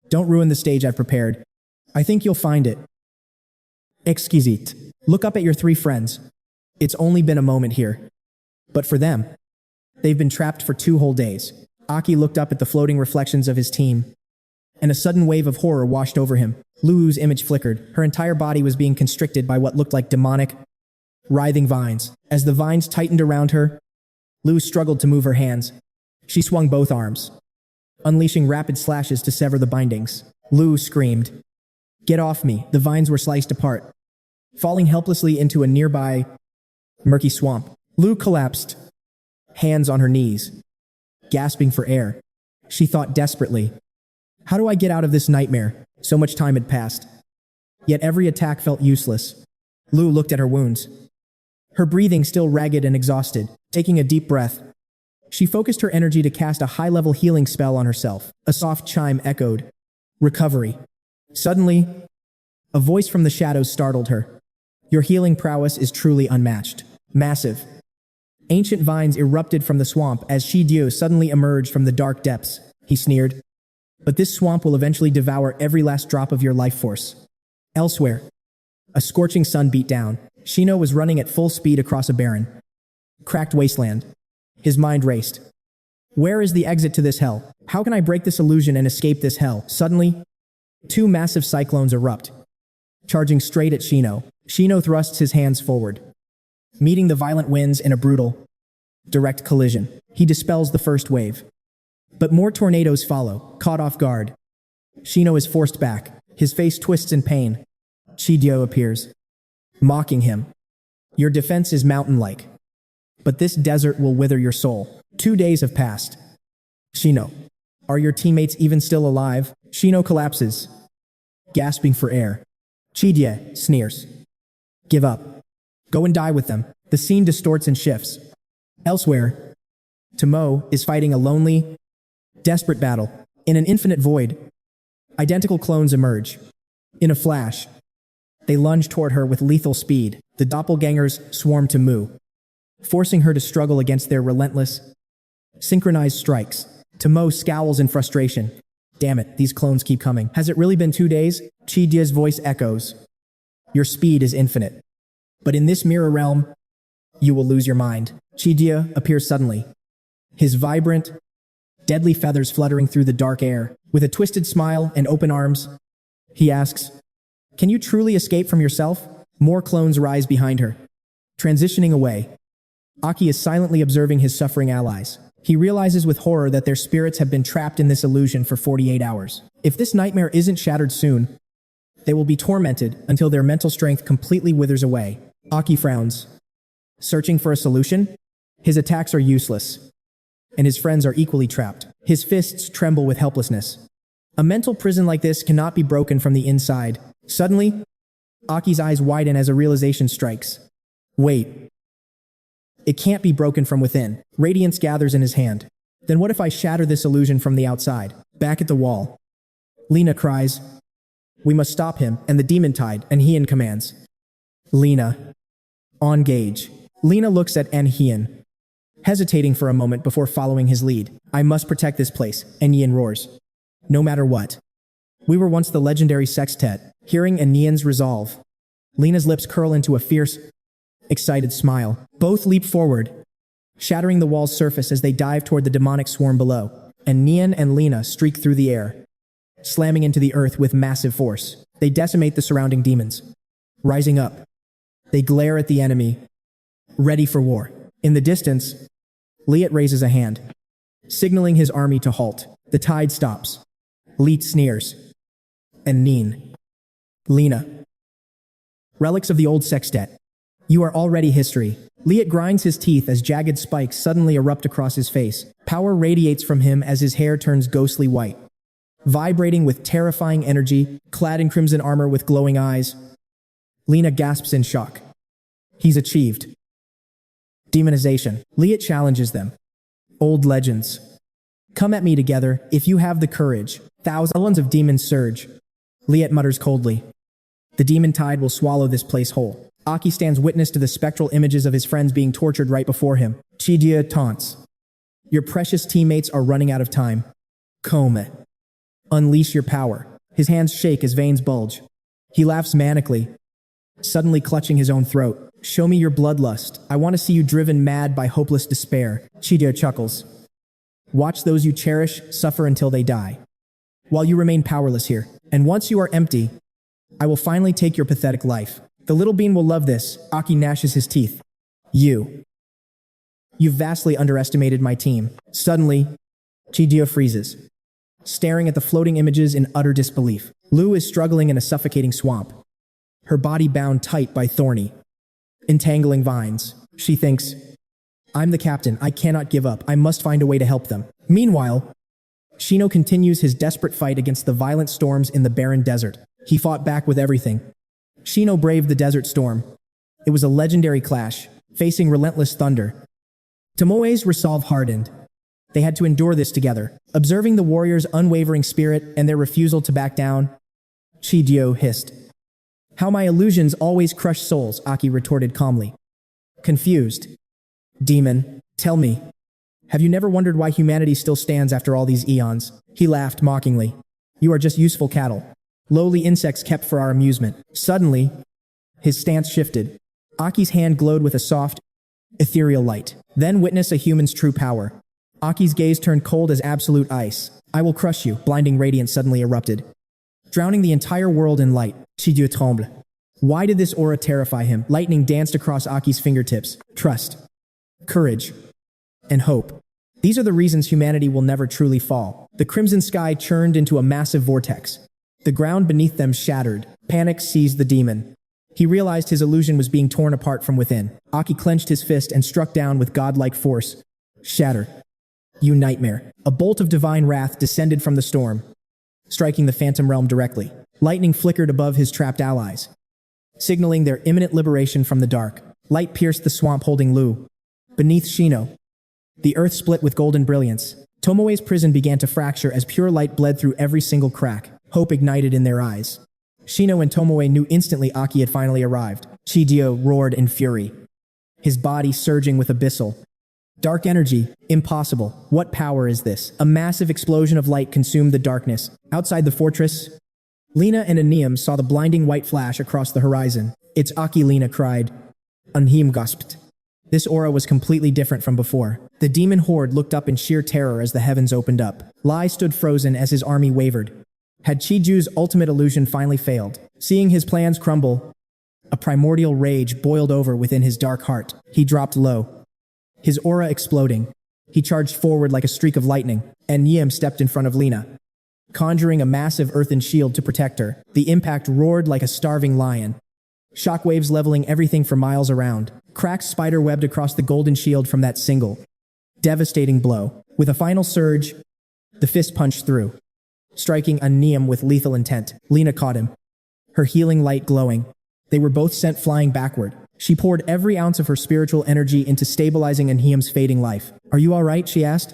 Don't ruin the stage I've prepared. I think you'll find it exquisite. Look up at your three friends. It's only been a moment here. But for them, they've been trapped for 2 whole days. Aki looked up at the floating reflections of his team, and a sudden wave of horror washed over him. Lu's image flickered. Her entire body was being constricted by what looked like demonic, writhing vines. As the vines tightened around her, Lu struggled to move her hands. She swung both arms, unleashing rapid slashes to sever the bindings. Lu screamed. Get off me. The vines were sliced apart, falling helplessly into a nearby, murky swamp. Lu collapsed, hands on her knees, gasping for air. She thought desperately. How do I get out of this nightmare? So much time had passed, yet every attack felt useless. Lu looked at her wounds, her breathing still ragged and exhausted. Taking a deep breath, she focused her energy to cast a high-level healing spell on herself. A soft chime echoed. Recovery. Suddenly, a voice from the shadows startled her. Your healing prowess is truly unmatched. Massive, ancient vines erupted from the swamp as Chidyo suddenly emerged from the dark depths. He sneered. But this swamp will eventually devour every last drop of your life force. Elsewhere, a scorching sun beat down. Shino was running at full speed across a barren, cracked wasteland. His mind raced. Where is the exit to this hell? How can I break this illusion and escape this hell? Suddenly, 2 massive cyclones erupt, charging straight at Shino. Shino thrusts his hands forward, meeting the violent winds in a brutal, direct collision. He dispels the first wave, but more tornadoes follow. Caught off guard, Shino is forced back. His face twists in pain. Chidyo appears, mocking him. Your defense is mountain-like, but this desert will wither your soul. 2 days have passed. Shino, are your teammates even still alive? Shino collapses, gasping for air. Chidye sneers. Give up. Go and die with them. The scene distorts and shifts. Elsewhere, Tomo is fighting a lonely, desperate battle. In an infinite void, identical clones emerge. In a flash, they lunge toward her with lethal speed. The doppelgangers swarm to Mu, forcing her to struggle against their relentless, synchronized strikes. Tomo scowls in frustration. Damn it, these clones keep coming. Has it really been 2 days? Chidye's voice echoes. Your speed is infinite. But in this mirror realm, you will lose your mind. Chidye appears suddenly, his vibrant, deadly feathers fluttering through the dark air. With a twisted smile and open arms, he asks, can you truly escape from yourself? More clones rise behind her, transitioning away. Aki is silently observing his suffering allies. He realizes with horror that their spirits have been trapped in this illusion for 48 hours. If this nightmare isn't shattered soon, they will be tormented until their mental strength completely withers away. Aki frowns, searching for a solution. His attacks are useless, and his friends are equally trapped. His fists tremble with helplessness. A mental prison like this cannot be broken from the inside. Suddenly, Aki's eyes widen as a realization strikes. Wait. It can't be broken from within. Radiance gathers in his hand. Then what if I shatter this illusion from the outside? Back at the wall, Lena cries, we must stop him, and the demon tide, and Hien commands. Lena. On gauge. Lena looks at Hien, hesitating for a moment before following his lead. I must protect this place, Hien roars. No matter what. We were once the legendary sextet. Hearing Hien's resolve, Lena's lips curl into a fierce, Excited smile. Both leap forward, shattering the wall's surface as they dive toward the demonic swarm below. And Nian and Lena streak through the air, slamming into the earth with massive force. They decimate the surrounding demons. Rising up, they glare at the enemy, ready for war. In the distance, Liet raises a hand, signaling his army to halt. The tide stops. Liet sneers. And Neen. Lena. Relics of the old sextet. You are already history. Liet grinds his teeth as jagged spikes suddenly erupt across his face. Power radiates from him as his hair turns ghostly white. Vibrating with terrifying energy, clad in crimson armor with glowing eyes, Lena gasps in shock. He's achieved demonization. Liet challenges them. Old legends. Come at me together, if you have the courage. Thousands of demons surge. Liet mutters coldly. The demon tide will swallow this place whole. Aki stands witness to the spectral images of his friends being tortured right before him. Chijia taunts. Your precious teammates are running out of time. Kome. Unleash your power. His hands shake as veins bulge. He laughs manically, suddenly clutching his own throat. Show me your bloodlust. I want to see you driven mad by hopeless despair. Chijia chuckles. Watch those you cherish suffer until they die, while you remain powerless here. And once you are empty, I will finally take your pathetic life. The little bean will love this. Aki gnashes his teeth. You've vastly underestimated my team. Suddenly, Chijia freezes, staring at the floating images in utter disbelief. Lu is struggling in a suffocating swamp, her body bound tight by thorny, entangling vines. She thinks, I'm the captain. I cannot give up. I must find a way to help them. Meanwhile, Shino continues his desperate fight against the violent storms in the barren desert. He fought back with everything. Shino braved the desert storm. It was a legendary clash, facing relentless thunder. Tomoe's resolve hardened. They had to endure this together. Observing the warriors' unwavering spirit and their refusal to back down, Chijio hissed. How my illusions always crush souls, Aki retorted calmly. Confused. Demon, tell me, have you never wondered why humanity still stands after all these eons? He laughed mockingly. You are just useful cattle, lowly insects kept for our amusement. Suddenly, his stance shifted. Aki's hand glowed with a soft, ethereal light. Then witness a human's true power. Aki's gaze turned cold as absolute ice. I will crush you. Blinding radiance suddenly erupted, drowning the entire world in light. Chijio trembled. Why did this aura terrify him? Lightning danced across Aki's fingertips. Trust, courage, and hope. These are the reasons humanity will never truly fall. The crimson sky churned into a massive vortex. The ground beneath them shattered. Panic seized the demon. He realized his illusion was being torn apart from within. Aki clenched his fist and struck down with godlike force. Shatter. You nightmare. A bolt of divine wrath descended from the storm, striking the phantom realm directly. Lightning flickered above his trapped allies, signaling their imminent liberation from the dark. Light pierced the swamp holding Lu. Beneath Shino, the earth split with golden brilliance. Tomoe's prison began to fracture as pure light bled through every single crack. Hope ignited in their eyes. Shino and Tomoe knew instantly Aki had finally arrived. Chijio roared in fury, his body surging with abyssal dark energy. Impossible. What power is this? A massive explosion of light consumed the darkness. Outside the fortress, Lena and Aniam saw the blinding white flash across the horizon. It's Aki, Lena cried. Anhim gasped. This aura was completely different from before. The demon horde looked up in sheer terror as the heavens opened up. Lai stood frozen as his army wavered. Had Chiju's ultimate illusion finally failed? Seeing his plans crumble, a primordial rage boiled over within his dark heart. He dropped low, his aura exploding. He charged forward like a streak of lightning, and Niem stepped in front of Lena, conjuring a massive earthen shield to protect her. The impact roared like a starving lion, shockwaves leveling everything for miles around. Cracks spider-webbed across the golden shield from that single, devastating blow. With a final surge, the fist punched through, striking Niem with lethal intent. Lena caught him, her healing light glowing. They were both sent flying backward. She poured every ounce of her spiritual energy into stabilizing Nhiem's fading life. Are you all right? She asked,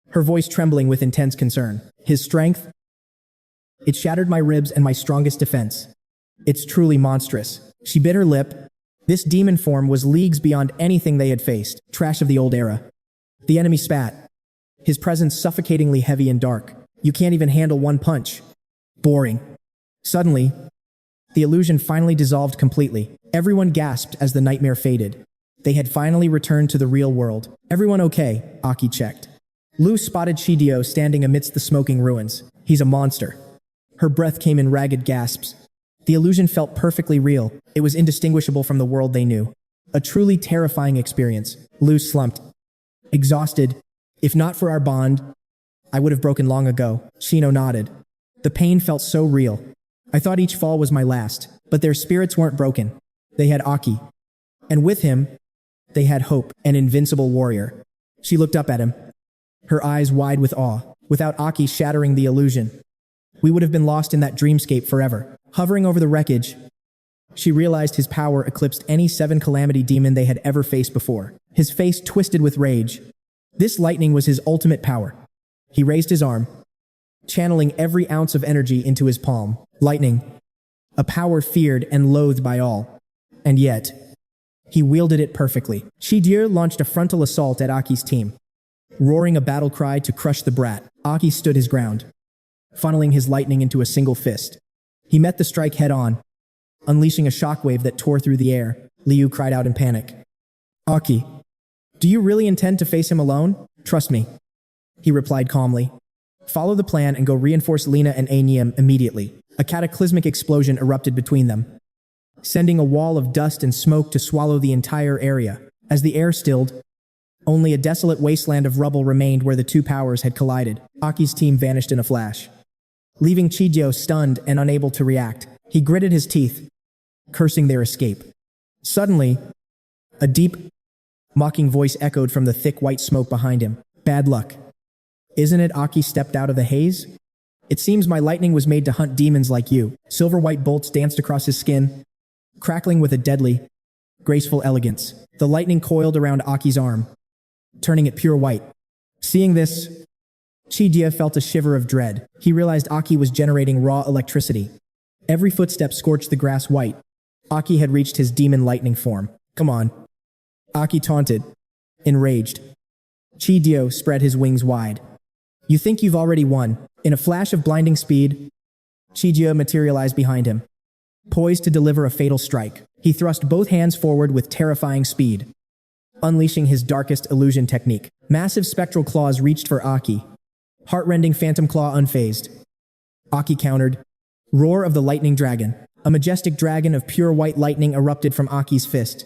her voice trembling with intense concern. His strength? It shattered my ribs and my strongest defense. It's truly monstrous. She bit her lip. This demon form was leagues beyond anything they had faced. Trash of the old era. The enemy spat, his presence suffocatingly heavy and dark. You can't even handle one punch. Boring. Suddenly, The illusion finally dissolved completely. Everyone gasped as the nightmare faded. They had finally returned to the real world. Everyone okay? Aki checked. Lu spotted Shidio standing amidst the smoking ruins. He's a monster. Her breath came in ragged gasps. The illusion felt perfectly real. It was indistinguishable from the world they knew. A truly terrifying experience. Lu slumped. Exhausted. If not for our bond, I would have broken long ago. Shino nodded. The pain felt so real. I thought each fall was my last, but their spirits weren't broken. They had Aki. And with him, they had hope, an invincible warrior. She looked up at him, her eyes wide with awe. Without Aki shattering the illusion, we would have been lost in that dreamscape forever. Hovering over the wreckage, she realized his power eclipsed any 7 calamity demon they had ever faced before. His face twisted with rage. This lightning was his ultimate power. He raised his arm, channeling every ounce of energy into his palm. Lightning, a power feared and loathed by all. And yet, he wielded it perfectly. Shidio launched a frontal assault at Aki's team. Roaring a battle cry to crush the brat, Aki stood his ground, funneling his lightning into a single fist. He met the strike head-on, unleashing a shockwave that tore through the air. Liu cried out in panic. Aki, do you really intend to face him alone? Trust me, he replied calmly. Follow the plan and go reinforce Lina and Aenium immediately. A cataclysmic explosion erupted between them, sending a wall of dust and smoke to swallow the entire area. As the air stilled, only a desolate wasteland of rubble remained where the two powers had collided. Aki's team vanished in a flash, leaving Chidio stunned and unable to react. He gritted his teeth, cursing their escape. Suddenly, a deep, mocking voice echoed from the thick white smoke behind him. Bad luck. Isn't it Aki stepped out of the haze? It seems my lightning was made to hunt demons like you. Silver white bolts danced across his skin, crackling with a deadly, graceful elegance. The lightning coiled around Aki's arm, turning it pure white. Seeing this, Chidia felt a shiver of dread. He realized Aki was generating raw electricity. Every footstep scorched the grass white. Aki had reached his demon lightning form. Come on. Aki taunted, enraged. Chidio spread his wings wide. You think you've already won? In a flash of blinding speed, Chidio materialized behind him, poised to deliver a fatal strike. He thrust both hands forward with terrifying speed, unleashing his darkest illusion technique. Massive spectral claws reached for Aki. Heart-rending phantom claw unfazed. Aki countered. Roar of the lightning dragon. A majestic dragon of pure white lightning erupted from Aki's fist,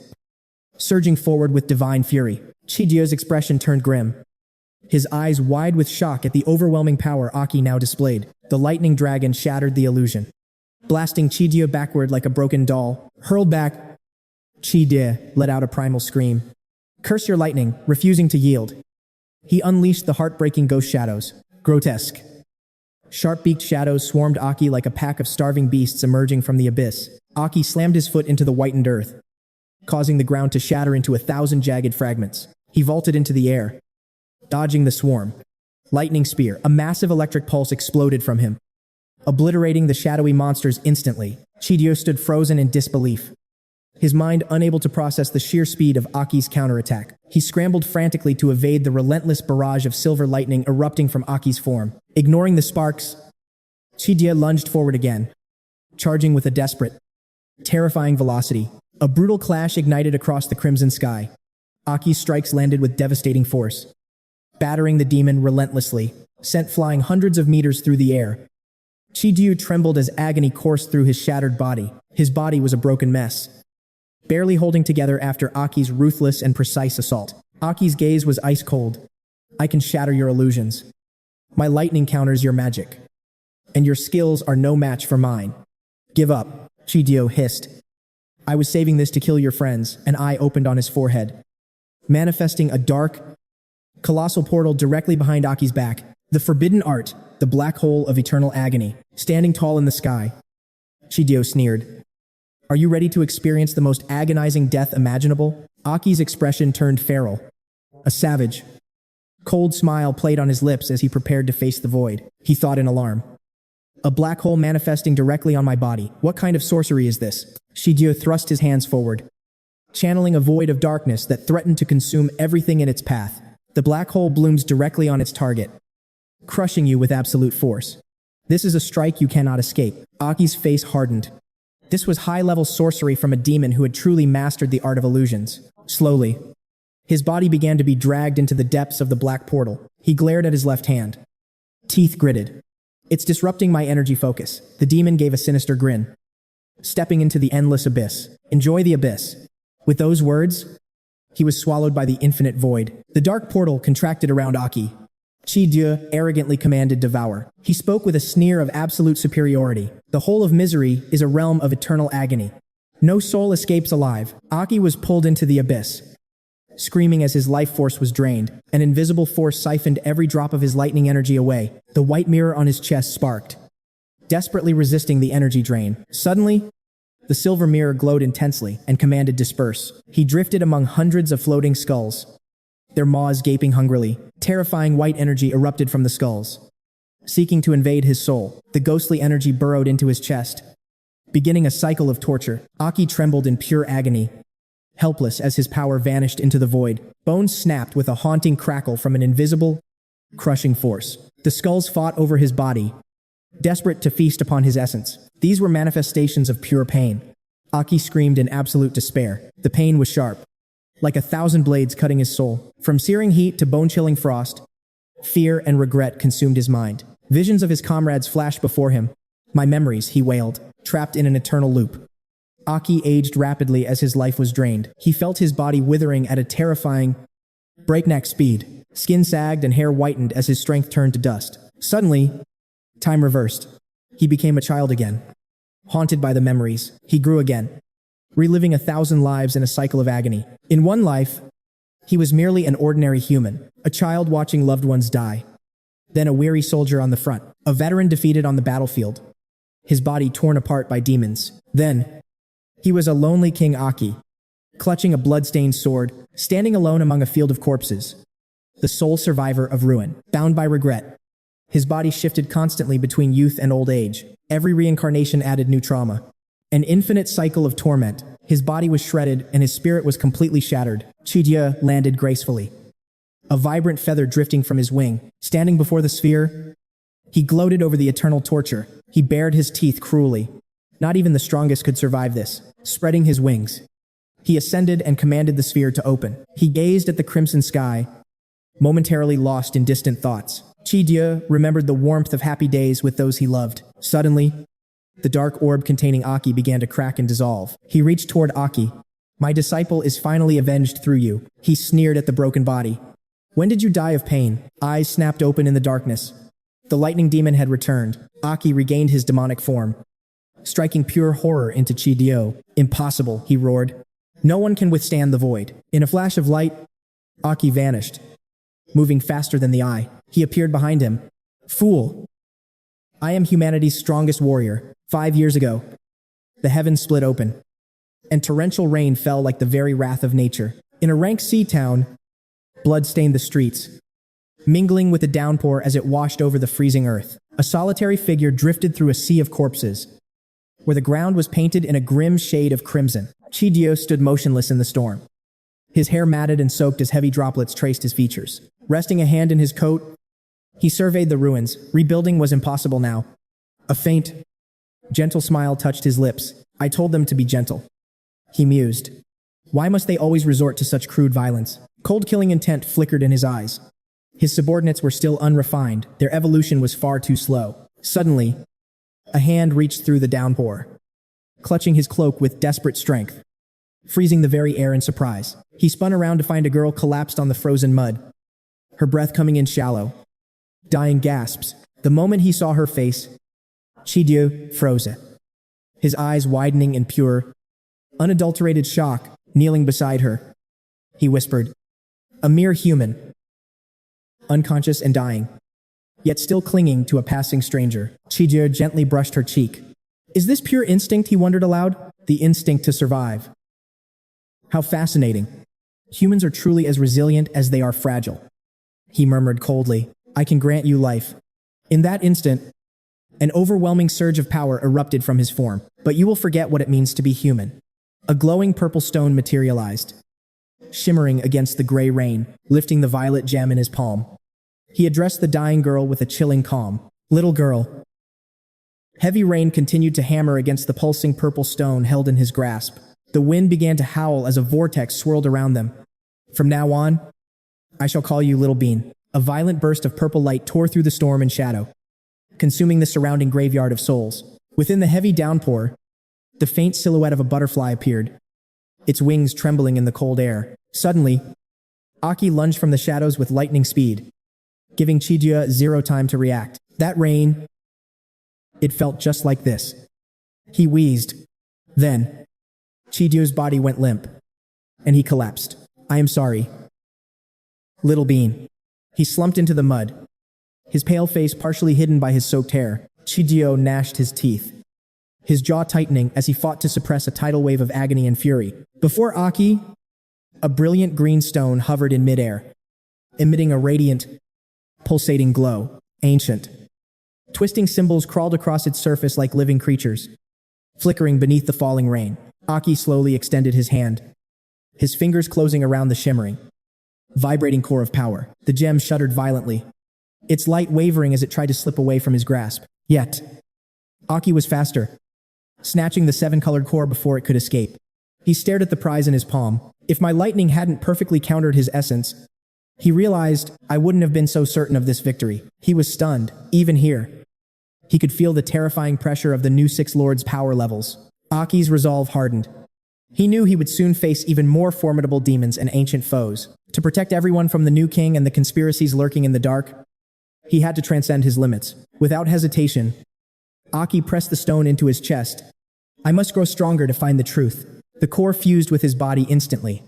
surging forward with divine fury. Chidio's expression turned grim, his eyes wide with shock at the overwhelming power Aki now displayed. The lightning dragon shattered the illusion, blasting Chidio backward like a broken doll. Hurled back, Chidio let out a primal scream. Curse your lightning, refusing to yield. He unleashed the heartbreaking ghost shadows. Grotesque. Sharp-beaked shadows swarmed Aki like a pack of starving beasts emerging from the abyss. Aki slammed his foot into the whitened earth, causing the ground to shatter into 1,000 jagged fragments. He vaulted into the air, dodging the swarm. Lightning spear. A massive electric pulse exploded from him, obliterating the shadowy monsters instantly. Chidio stood frozen in disbelief, his mind unable to process the sheer speed of Aki's counterattack. He scrambled frantically to evade the relentless barrage of silver lightning erupting from Aki's form. Ignoring the sparks, Chidio lunged forward again, charging with a desperate, terrifying velocity. A brutal clash ignited across the crimson sky. Aki's strikes landed with devastating force, battering the demon relentlessly, sent flying hundreds of meters through the air. Chidio trembled as agony coursed through his shattered body. His body was a broken mess, barely holding together after Aki's ruthless and precise assault. Aki's gaze was ice cold. I can shatter your illusions. My lightning counters your magic, and your skills are no match for mine. Give up, Chidio hissed. I was saving this to kill your friends. An eye opened on his forehead, manifesting a dark, colossal portal directly behind Aki's back. The forbidden art, the black hole of eternal agony, standing tall in the sky. Chidio sneered. Are you ready to experience the most agonizing death imaginable? Aki's expression turned feral. A savage, cold smile played on his lips as he prepared to face the void. He thought in alarm. A black hole manifesting directly on my body. What kind of sorcery is this? Chidio thrust his hands forward, channeling a void of darkness that threatened to consume everything in its path. The black hole blooms directly on its target, crushing you with absolute force. This is a strike you cannot escape. Aki's face hardened, This was high-level sorcery from a demon who had truly mastered the art of illusions. Slowly, his body began to be dragged into the depths of the black portal. He glared at his left hand. Teeth gritted. "It's disrupting my energy focus." The demon gave a sinister grin. "Stepping into the endless abyss. Enjoy the abyss." With those words, he was swallowed by the infinite void. The dark portal contracted around Aki. Chi Dieu arrogantly commanded devour. He spoke with a sneer of absolute superiority. "The whole of misery is a realm of eternal agony. No soul escapes alive." Aki was pulled into the abyss, screaming as his life force was drained. An invisible force siphoned every drop of his lightning energy away. The white mirror on his chest sparked, desperately resisting the energy drain. Suddenly, the silver mirror glowed intensely and commanded disperse. He drifted among hundreds of floating skulls, their maws gaping hungrily. Terrifying white energy erupted from the skulls, seeking to invade his soul. The ghostly energy burrowed into his chest, beginning a cycle of torture. Aki trembled in pure agony, helpless as his power vanished into the void. Bones snapped with a haunting crackle from an invisible, crushing force. The skulls fought over his body, desperate to feast upon his essence. These were manifestations of pure pain. Aki screamed in absolute despair. The pain was sharp, like 1,000 blades cutting his soul. From searing heat to bone-chilling frost, fear and regret consumed his mind. Visions of his comrades flashed before him. "My memories," he wailed, trapped in an eternal loop. Aki aged rapidly as his life was drained. He felt his body withering at a terrifying, breakneck speed. Skin sagged and hair whitened as his strength turned to dust. Suddenly, time reversed. He became a child again. Haunted by the memories, he grew again, reliving 1,000 lives in a cycle of agony. In one life, he was merely an ordinary human, a child watching loved ones die. Then a weary soldier on the front, a veteran defeated on the battlefield, his body torn apart by demons. Then, he was a lonely King Aki, clutching a blood-stained sword, standing alone among a field of corpses, the sole survivor of ruin. Bound by regret, his body shifted constantly between youth and old age. Every reincarnation added new trauma. An infinite cycle of torment. His body was shredded and his spirit was completely shattered. Chidia landed gracefully, a vibrant feather drifting from his wing. Standing before the sphere, he gloated over the eternal torture. He bared his teeth cruelly. Not even the strongest could survive this. Spreading his wings, he ascended and commanded the sphere to open. He gazed at the crimson sky, momentarily lost in distant thoughts. Chidia remembered the warmth of happy days with those he loved. Suddenly, the dark orb containing Aki began to crack and dissolve. He reached toward Aki. "My disciple is finally avenged through you." He sneered at the broken body. "When did you die of pain?" Eyes snapped open in the darkness. The lightning demon had returned. Aki regained his demonic form, striking pure horror into Chidio. "Impossible," he roared. "No one can withstand the void." In a flash of light, Aki vanished, moving faster than the eye. He appeared behind him. "Fool! I am humanity's strongest warrior." 5 years ago, the heavens split open, and torrential rain fell like the very wrath of nature. In a rank sea town, blood stained the streets, mingling with the downpour as it washed over the freezing earth. A solitary figure drifted through a sea of corpses, where the ground was painted in a grim shade of crimson. Chidio stood motionless in the storm, his hair matted and soaked as heavy droplets traced his features. Resting a hand in his coat, he surveyed the ruins. Rebuilding was impossible now. A faint, gentle smile touched his lips. "I told them to be gentle," he mused. "Why must they always resort to such crude violence?" Cold killing intent flickered in his eyes. His subordinates were still unrefined. Their evolution was far too slow. Suddenly, a hand reached through the downpour, clutching his cloak with desperate strength, freezing the very air in surprise. He spun around to find a girl collapsed on the frozen mud, her breath coming in shallow, dying gasps. The moment he saw her face, Chidio froze, his eyes widening in pure, unadulterated shock. Kneeling beside her, he whispered, "A mere human, unconscious and dying, yet still clinging to a passing stranger." Chidio gently brushed her cheek. "Is this pure instinct?" he wondered aloud. "The instinct to survive. How fascinating. Humans are truly as resilient as they are fragile." He murmured coldly, "I can grant you life." In that instant, an overwhelming surge of power erupted from his form. "But you will forget what it means to be human." A glowing purple stone materialized, shimmering against the gray rain, lifting the violet gem in his palm. He addressed the dying girl with a chilling calm. "Little girl, Heavy rain continued to hammer against the pulsing purple stone held in his grasp. The wind began to howl as a vortex swirled around them. From now on, I shall call you Little Bean. A violent burst of purple light tore through the storm and shadow, consuming the surrounding graveyard of souls. Within the heavy downpour, the faint silhouette of a butterfly appeared, its wings trembling in the cold air. Suddenly, Aki lunged from the shadows with lightning speed, giving Chijia zero time to react. That rain, it felt just like this. He wheezed. Then, Chijia's body went limp, and he collapsed. I am sorry, Little Bean. He slumped into the mud, his pale face partially hidden by his soaked hair. Chijio gnashed his teeth, his jaw tightening as he fought to suppress a tidal wave of agony and fury. Before Aki, a brilliant green stone hovered in midair, emitting a radiant, pulsating glow. Ancient, twisting symbols crawled across its surface like living creatures, flickering beneath the falling rain. Aki slowly extended his hand, his fingers closing around the shimmering, vibrating core of power. The gem shuddered violently, its light wavering as it tried to slip away from his grasp. Yet, Aki was faster, snatching the seven-colored core before it could escape. He stared at the prize in his palm. If my lightning hadn't perfectly countered his essence, he realized I wouldn't have been so certain of this victory. He was stunned, even here. He could feel the terrifying pressure of the new Six Lords' power levels. Aki's resolve hardened. He knew he would soon face even more formidable demons and ancient foes. To protect everyone from the new king and the conspiracies lurking in the dark, he had to transcend his limits. Without hesitation, Aki pressed the stone into his chest. I must grow stronger to find the truth. The core fused with his body instantly,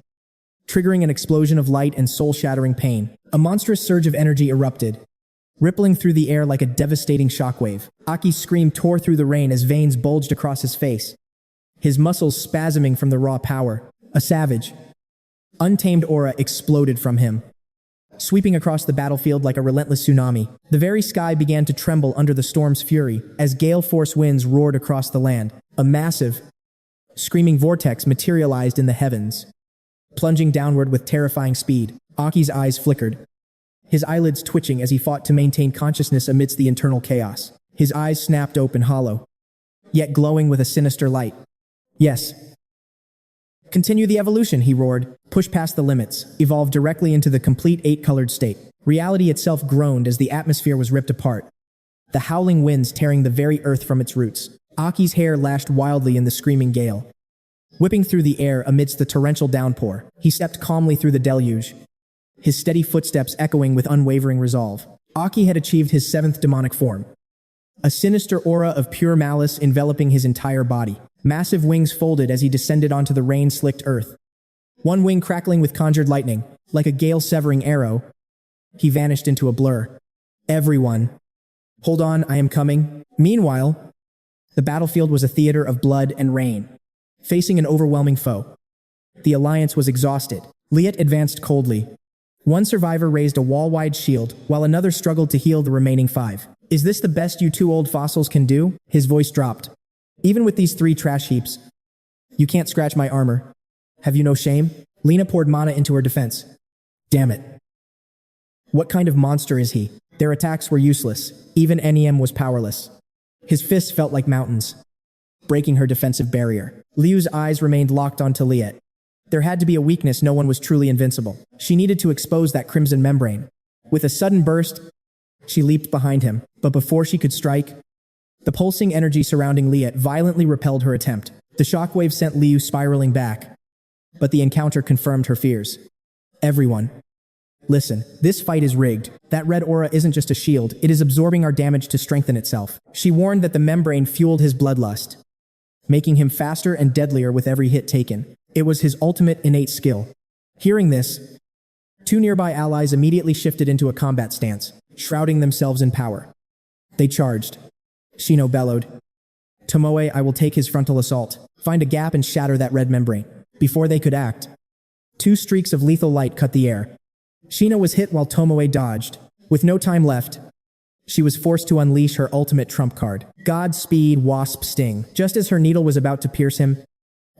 triggering an explosion of light and soul-shattering pain. A monstrous surge of energy erupted, rippling through the air like a devastating shockwave. Aki's scream tore through the rain as veins bulged across his face, his muscles spasming from the raw power. A savage, untamed aura exploded from him, sweeping across the battlefield like a relentless tsunami. The very sky began to tremble under the storm's fury as gale-force winds roared across the land. A massive, screaming vortex materialized in the heavens, plunging downward with terrifying speed. Aki's eyes flickered, his eyelids twitching as he fought to maintain consciousness amidst the internal chaos. His eyes snapped open hollow, yet glowing with a sinister light. Yes. Continue the evolution, he roared. Push past the limits. Evolve directly into the complete eight-colored state. Reality itself groaned as the atmosphere was ripped apart, the howling winds tearing the very earth from its roots. Aki's hair lashed wildly in the screaming gale, whipping through the air amidst the torrential downpour. He stepped calmly through the deluge, his steady footsteps echoing with unwavering resolve. Aki had achieved his seventh demonic form, a sinister aura of pure malice enveloping his entire body. Massive wings folded as he descended onto the rain-slicked earth, one wing crackling with conjured lightning. Like a gale-severing arrow, he vanished into a blur. Everyone, hold on, I am coming. Meanwhile, the battlefield was a theater of blood and rain, facing an overwhelming foe. The alliance was exhausted. Liet advanced coldly. One survivor raised a wall-wide shield, while another struggled to heal the remaining 5. Is this the best you two old fossils can do? His voice dropped. Even with these 3 trash heaps, you can't scratch my armor. Have you no shame? Lena poured mana into her defense. Damn it. What kind of monster is he? Their attacks were useless. Even Nem was powerless. His fists felt like mountains, breaking her defensive barrier. Liu's eyes remained locked onto Liet. There had to be a weakness. No one was truly invincible. She needed to expose that crimson membrane. With a sudden burst, she leaped behind him, but before she could strike, the pulsing energy surrounding Liet violently repelled her attempt. The shockwave sent Liu spiraling back, but the encounter confirmed her fears. Everyone, listen, this fight is rigged. That red aura isn't just a shield, it is absorbing our damage to strengthen itself. She warned that the membrane fueled his bloodlust, making him faster and deadlier with every hit taken. It was his ultimate innate skill. Hearing this, 2 nearby allies immediately shifted into a combat stance, shrouding themselves in power. They charged. Shino bellowed. Tomoe, I will take his frontal assault. Find a gap and shatter that red membrane. Before they could act, 2 streaks of lethal light cut the air. Shino was hit while Tomoe dodged. With no time left, she was forced to unleash her ultimate trump card. Godspeed, Wasp Sting. Just as her needle was about to pierce him,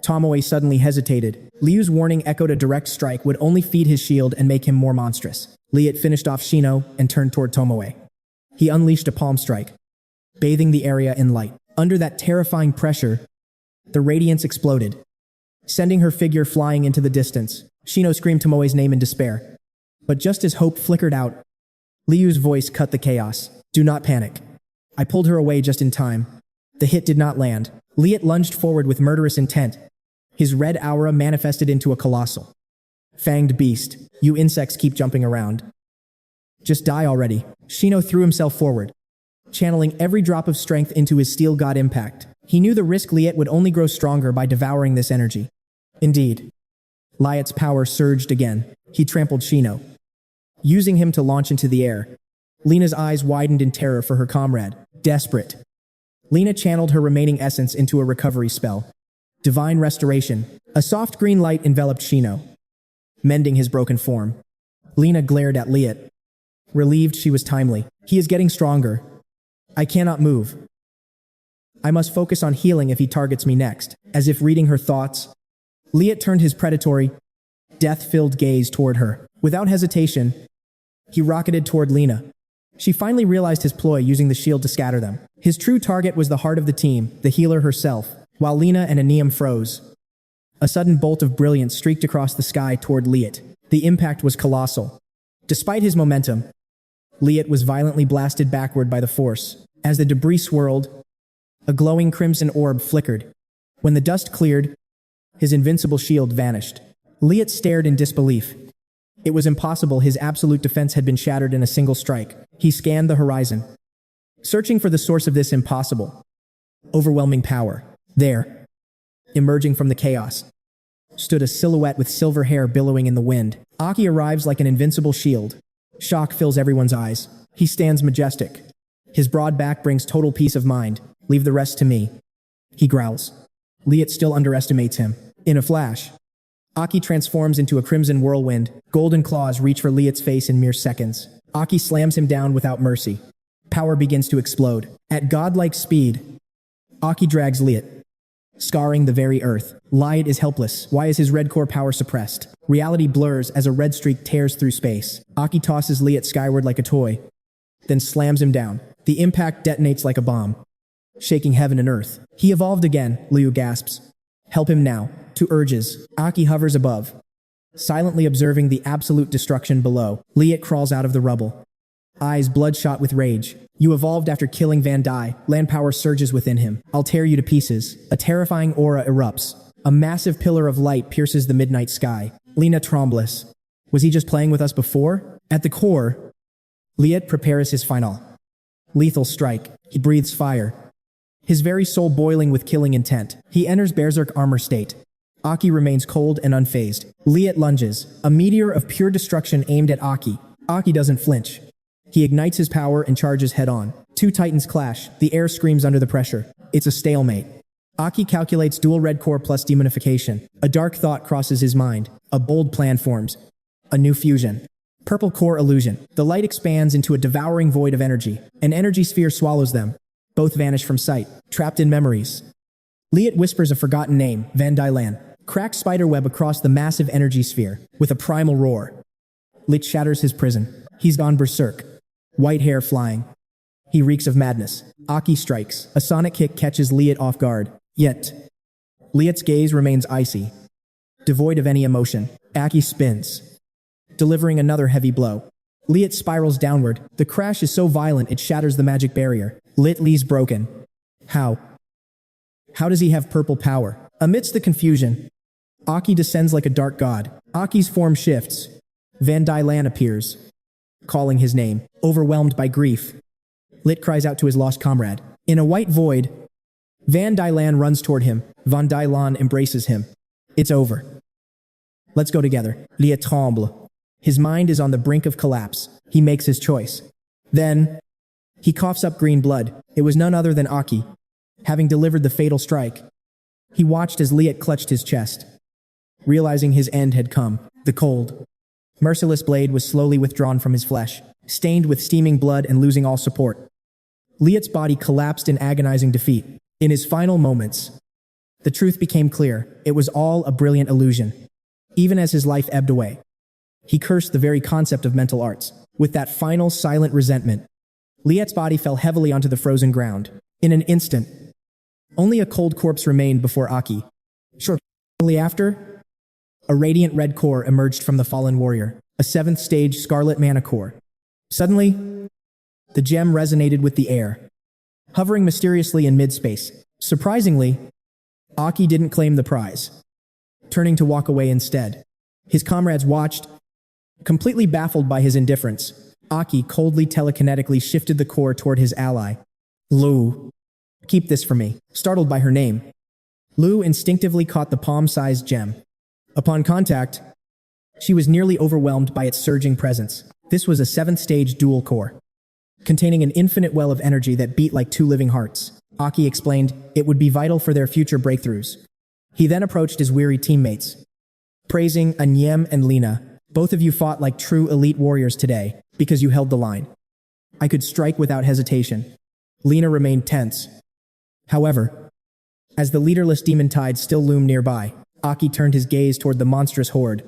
Tomoe suddenly hesitated. Liu's warning echoed a direct strike would only feed his shield and make him more monstrous. Liet finished off Shino and turned toward Tomoe. He unleashed a palm strike, bathing the area in light. Under that terrifying pressure, the radiance exploded, sending her figure flying into the distance. Shino screamed Tomoe's name in despair. But just as hope flickered out, Liu's voice cut the chaos. "Do not panic." I pulled her away just in time. The hit did not land. Liet lunged forward with murderous intent. His red aura manifested into a colossal, fanged beast. "You insects keep jumping around. Just die already." Shino threw himself forward, channeling every drop of strength into his steel god impact. He knew the risk Liet would only grow stronger by devouring this energy. Indeed, Liet's power surged again. He trampled Shino, using him to launch into the air. Lena's eyes widened in terror for her comrade. Desperate, Lena channeled her remaining essence into a recovery spell. Divine Restoration. A soft green light enveloped Shino, mending his broken form. Lena glared at Liet, relieved she was timely. "He is getting stronger. I cannot move. I must focus on healing if he targets me next." As if reading her thoughts, Liet turned his predatory, death-filled gaze toward her. Without hesitation, he rocketed toward Lena. She finally realized his ploy, using the shield to scatter them. His true target was the heart of the team, the healer herself. While Lena and Aneum froze, a sudden bolt of brilliance streaked across the sky toward Liet. The impact was colossal. Despite his momentum, Liet was violently blasted backward by the force. As the debris swirled, a glowing crimson orb flickered. When the dust cleared, his invincible shield vanished. Liet stared in disbelief. It was impossible. His absolute defense had been shattered in a single strike. He scanned the horizon, searching for the source of this impossible, overwhelming power. There, emerging from the chaos, stood a silhouette with silver hair billowing in the wind. Aki arrives like an invincible shield. Shock fills everyone's eyes. He stands majestic. His broad back brings total peace of mind. "Leave the rest to me," he growls. Liet still underestimates him. In a flash, Aki transforms into a crimson whirlwind. Golden claws reach for Liet's face in mere seconds. Aki slams him down without mercy. Power begins to explode. At godlike speed, Aki drags Liet, scarring the very earth. Liet is helpless. Why is his red core power suppressed? Reality blurs as a red streak tears through space. Aki tosses Liet skyward like a toy, then slams him down. The impact detonates like a bomb, shaking heaven and earth. "He evolved again," Liu gasps. "Help him now." To urges, Aki hovers above, silently observing the absolute destruction below. Liet crawls out of the rubble, eyes bloodshot with rage. "You evolved after killing Van Dai." Land power surges within him. "I'll tear you to pieces." A terrifying aura erupts. A massive pillar of light pierces the midnight sky. Lena trembles. Was he just playing with us before? At the core, Liet prepares his final, lethal strike. He breathes fire, his very soul boiling with killing intent. He enters Berserk armor state. Aki remains cold and unfazed. Liet lunges, a meteor of pure destruction aimed at Aki. Aki doesn't flinch. He ignites his power and charges head-on. Two titans clash. The air screams under the pressure. It's a stalemate. Aki calculates dual red core plus demonification. A dark thought crosses his mind. A bold plan forms. A new fusion. Purple core illusion. The light expands into a devouring void of energy. An energy sphere swallows them. Both vanish from sight, trapped in memories. Liet whispers a forgotten name, Van Dylan. Cracks spiderweb across the massive energy sphere. With a primal roar, Liet shatters his prison. He's gone berserk, white hair flying. He reeks of madness. Aki strikes. A sonic kick catches Liet off guard. Yet, Liet's gaze remains icy, devoid of any emotion. Aki spins, delivering another heavy blow. Liet spirals downward. The crash is so violent it shatters the magic barrier. Liet Li's broken. How? How does he have purple power? Amidst the confusion, Aki descends like a dark god. Aki's form shifts. Van Dylan appears, calling his name. Overwhelmed by grief, Liet cries out to his lost comrade. In a white void, Van Dylan runs toward him. Van Dylan embraces him. It's over. Let's go together. Liet tremble. His mind is on the brink of collapse. He makes his choice. Then, he coughs up green blood. It was none other than Aki, having delivered the fatal strike. He watched as Liet clutched his chest, realizing his end had come. The cold, merciless blade was slowly withdrawn from his flesh, stained with steaming blood and losing all support. Liet's body collapsed in agonizing defeat. In his final moments, the truth became clear. It was all a brilliant illusion. Even as his life ebbed away, he cursed the very concept of mental arts. With that final silent resentment, Liet's body fell heavily onto the frozen ground. In an instant, only a cold corpse remained before Aki. Shortly after, a radiant red core emerged from the fallen warrior, a 7th stage scarlet mana core. Suddenly, the gem resonated with the air, hovering mysteriously in mid-space. Surprisingly, Aki didn't claim the prize, turning to walk away instead. His comrades watched, completely baffled by his indifference. Aki coldly telekinetically shifted the core toward his ally. Lu, keep this for me. Startled by her name, Lu instinctively caught the palm-sized gem. Upon contact, she was nearly overwhelmed by its surging presence. This was a 7th stage dual core, containing an infinite well of energy that beat like 2 living hearts. Aki explained it would be vital for their future breakthroughs. He then approached his weary teammates, praising Anyem and Lina. Both of you fought like true elite warriors today, because you held the line. I could strike without hesitation. Lina remained tense. However, as the leaderless demon tide still loomed nearby, Aki turned his gaze toward the monstrous horde,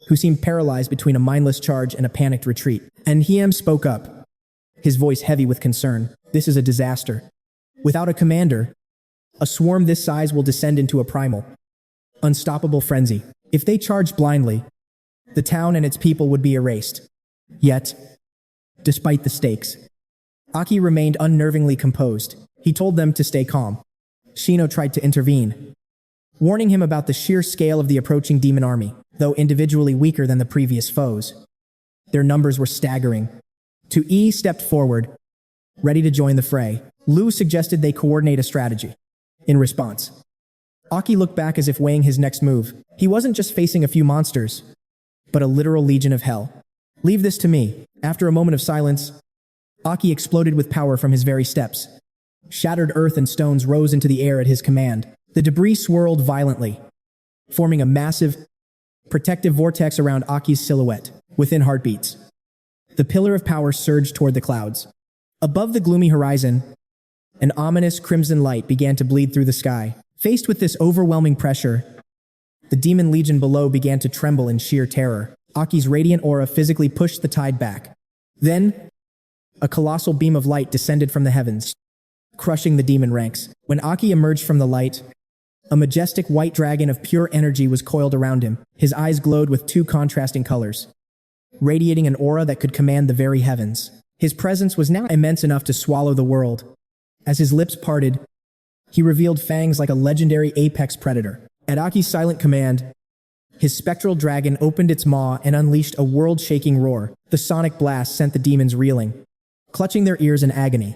who seemed paralyzed between a mindless charge and a panicked retreat. And Hiem spoke up, his voice heavy with concern. This is a disaster. Without a commander, a swarm this size will descend into a primal, unstoppable frenzy. If they charge blindly, the town and its people would be erased. Yet, despite the stakes, Aki remained unnervingly composed. He told them to stay calm. Shino tried to intervene, warning him about the sheer scale of the approaching demon army, though individually weaker than the previous foes. Their numbers were staggering. Tu stepped forward, ready to join the fray. Lu suggested they coordinate a strategy. In response, Aki looked back as if weighing his next move. He wasn't just facing a few monsters, but a literal legion of hell. Leave this to me. After a moment of silence, Aki exploded with power from his very steps. Shattered earth and stones rose into the air at his command. The debris swirled violently, forming a massive, protective vortex around Aki's silhouette. Within heartbeats, the pillar of power surged toward the clouds. Above the gloomy horizon, an ominous crimson light began to bleed through the sky. Faced with this overwhelming pressure, the demon legion below began to tremble in sheer terror. Aki's radiant aura physically pushed the tide back. Then, a colossal beam of light descended from the heavens, crushing the demon ranks. When Aki emerged from the light, a majestic white dragon of pure energy was coiled around him. His eyes glowed with 2 contrasting colors, radiating an aura that could command the very heavens. His presence was now immense enough to swallow the world. As his lips parted, he revealed fangs like a legendary apex predator. At Aki's silent command, his spectral dragon opened its maw and unleashed a world-shaking roar. The sonic blast sent the demons reeling, clutching their ears in agony.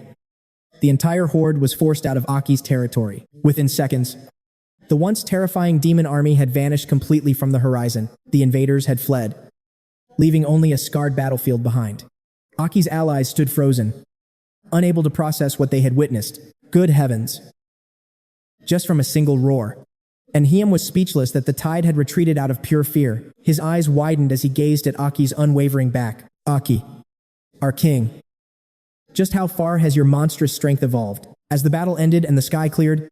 The entire horde was forced out of Aki's territory. Within seconds, the once terrifying demon army had vanished completely from the horizon. The invaders had fled, leaving only a scarred battlefield behind. Aki's allies stood frozen, unable to process what they had witnessed. Good heavens. Just from a single roar. And Hiem was speechless that the tide had retreated out of pure fear. His eyes widened as he gazed at Aki's unwavering back. Aki, our king. Just how far has your monstrous strength evolved? As the battle ended and the sky cleared,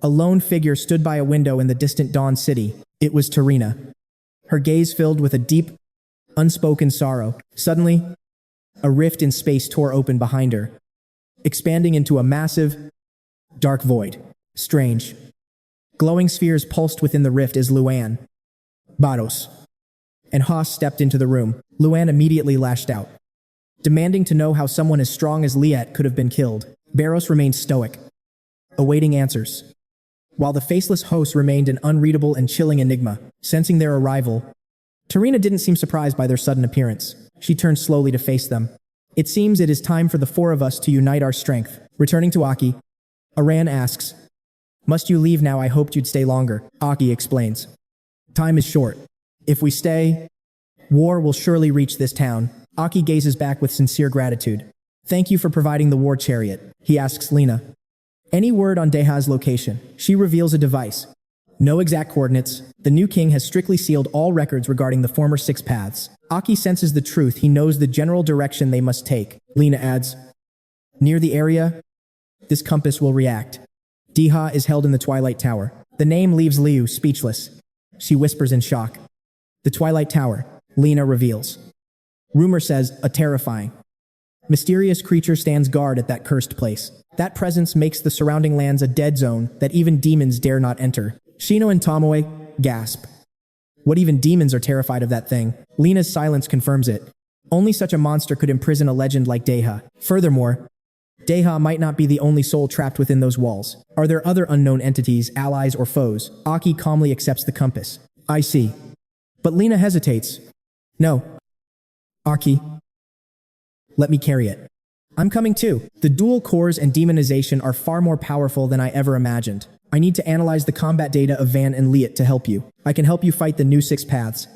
a lone figure stood by a window in the distant Dawn City. It was Tarina, her gaze filled with a deep, unspoken sorrow. Suddenly, a rift in space tore open behind her, expanding into a massive, dark void. Strange. Glowing spheres pulsed within the rift as Luan, Baros, and Haas stepped into the room. Luan immediately lashed out, demanding to know how someone as strong as Liet could have been killed. Baros remained stoic, awaiting answers, while the faceless host remained an unreadable and chilling enigma. Sensing their arrival, Tarina didn't seem surprised by their sudden appearance. She turned slowly to face them. It seems it is time for the 4 of us to unite our strength. Returning to Aki, Aran asks, must you leave now? I hoped you'd stay longer. Aki explains, time is short. If we stay, war will surely reach this town. Aki gazes back with sincere gratitude. Thank you for providing the war chariot. He asks Lina, any word on Deha's location? She reveals a device. No exact coordinates. The new king has strictly sealed all records regarding the former 6 paths. Aki senses the truth. He knows the general direction they must take. Lina adds, near the area, this compass will react. Deha is held in the Twilight Tower. The name leaves Liu speechless. She whispers in shock. The Twilight Tower, Lina reveals. Rumor says, a terrifying, Mysterious creature stands guard at that cursed place. That presence makes the surrounding lands a dead zone that even demons dare not enter. Shino and Tomoe gasp. What even demons are terrified of that thing? Lena's silence confirms it. Only such a monster could imprison a legend like Deha. Furthermore, Deha might not be the only soul trapped within those walls. Are there other unknown entities, allies, or foes? Aki calmly accepts the compass. I see. But Lena hesitates. No. Aki. Let me carry it. I'm coming too. The dual cores and demonization are far more powerful than I ever imagined. I need to analyze the combat data of Van and Liet to help you. I can help you fight the new 6 paths.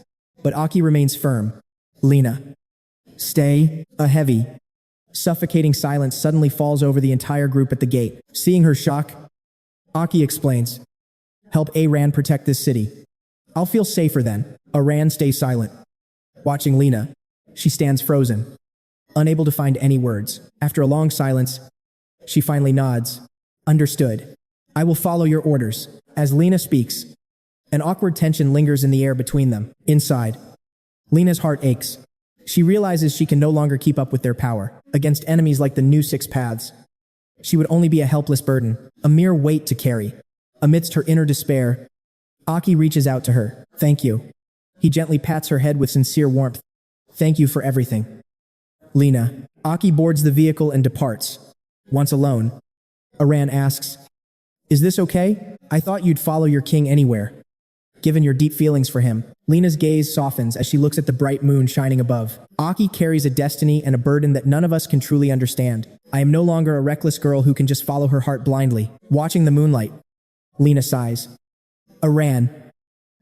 But Aki remains firm. Lena. Stay. A heavy, suffocating silence suddenly falls over the entire group at the gate. Seeing her shock, Aki explains. Help Aran protect this city. I'll feel safer then. Aran stays silent. Watching Lena, she stands frozen, unable to find any words. After a long silence, she finally nods. Understood. I will follow your orders. As Lena speaks, an awkward tension lingers in the air between them. Inside, Lena's heart aches. She realizes she can no longer keep up with their power. Against enemies like the new 6 paths, she would only be a helpless burden, a mere weight to carry. Amidst her inner despair, Aki reaches out to her. Thank you. He gently pats her head with sincere warmth. Thank you for everything. Lena. Aki boards the vehicle and departs. Once alone, Aran asks, Is this okay? I thought you'd follow your king anywhere. Given your deep feelings for him, Lena's gaze softens as she looks at the bright moon shining above. Aki carries a destiny and a burden that none of us can truly understand. I am no longer a reckless girl who can just follow her heart blindly. Watching the moonlight, Lena sighs. Aran.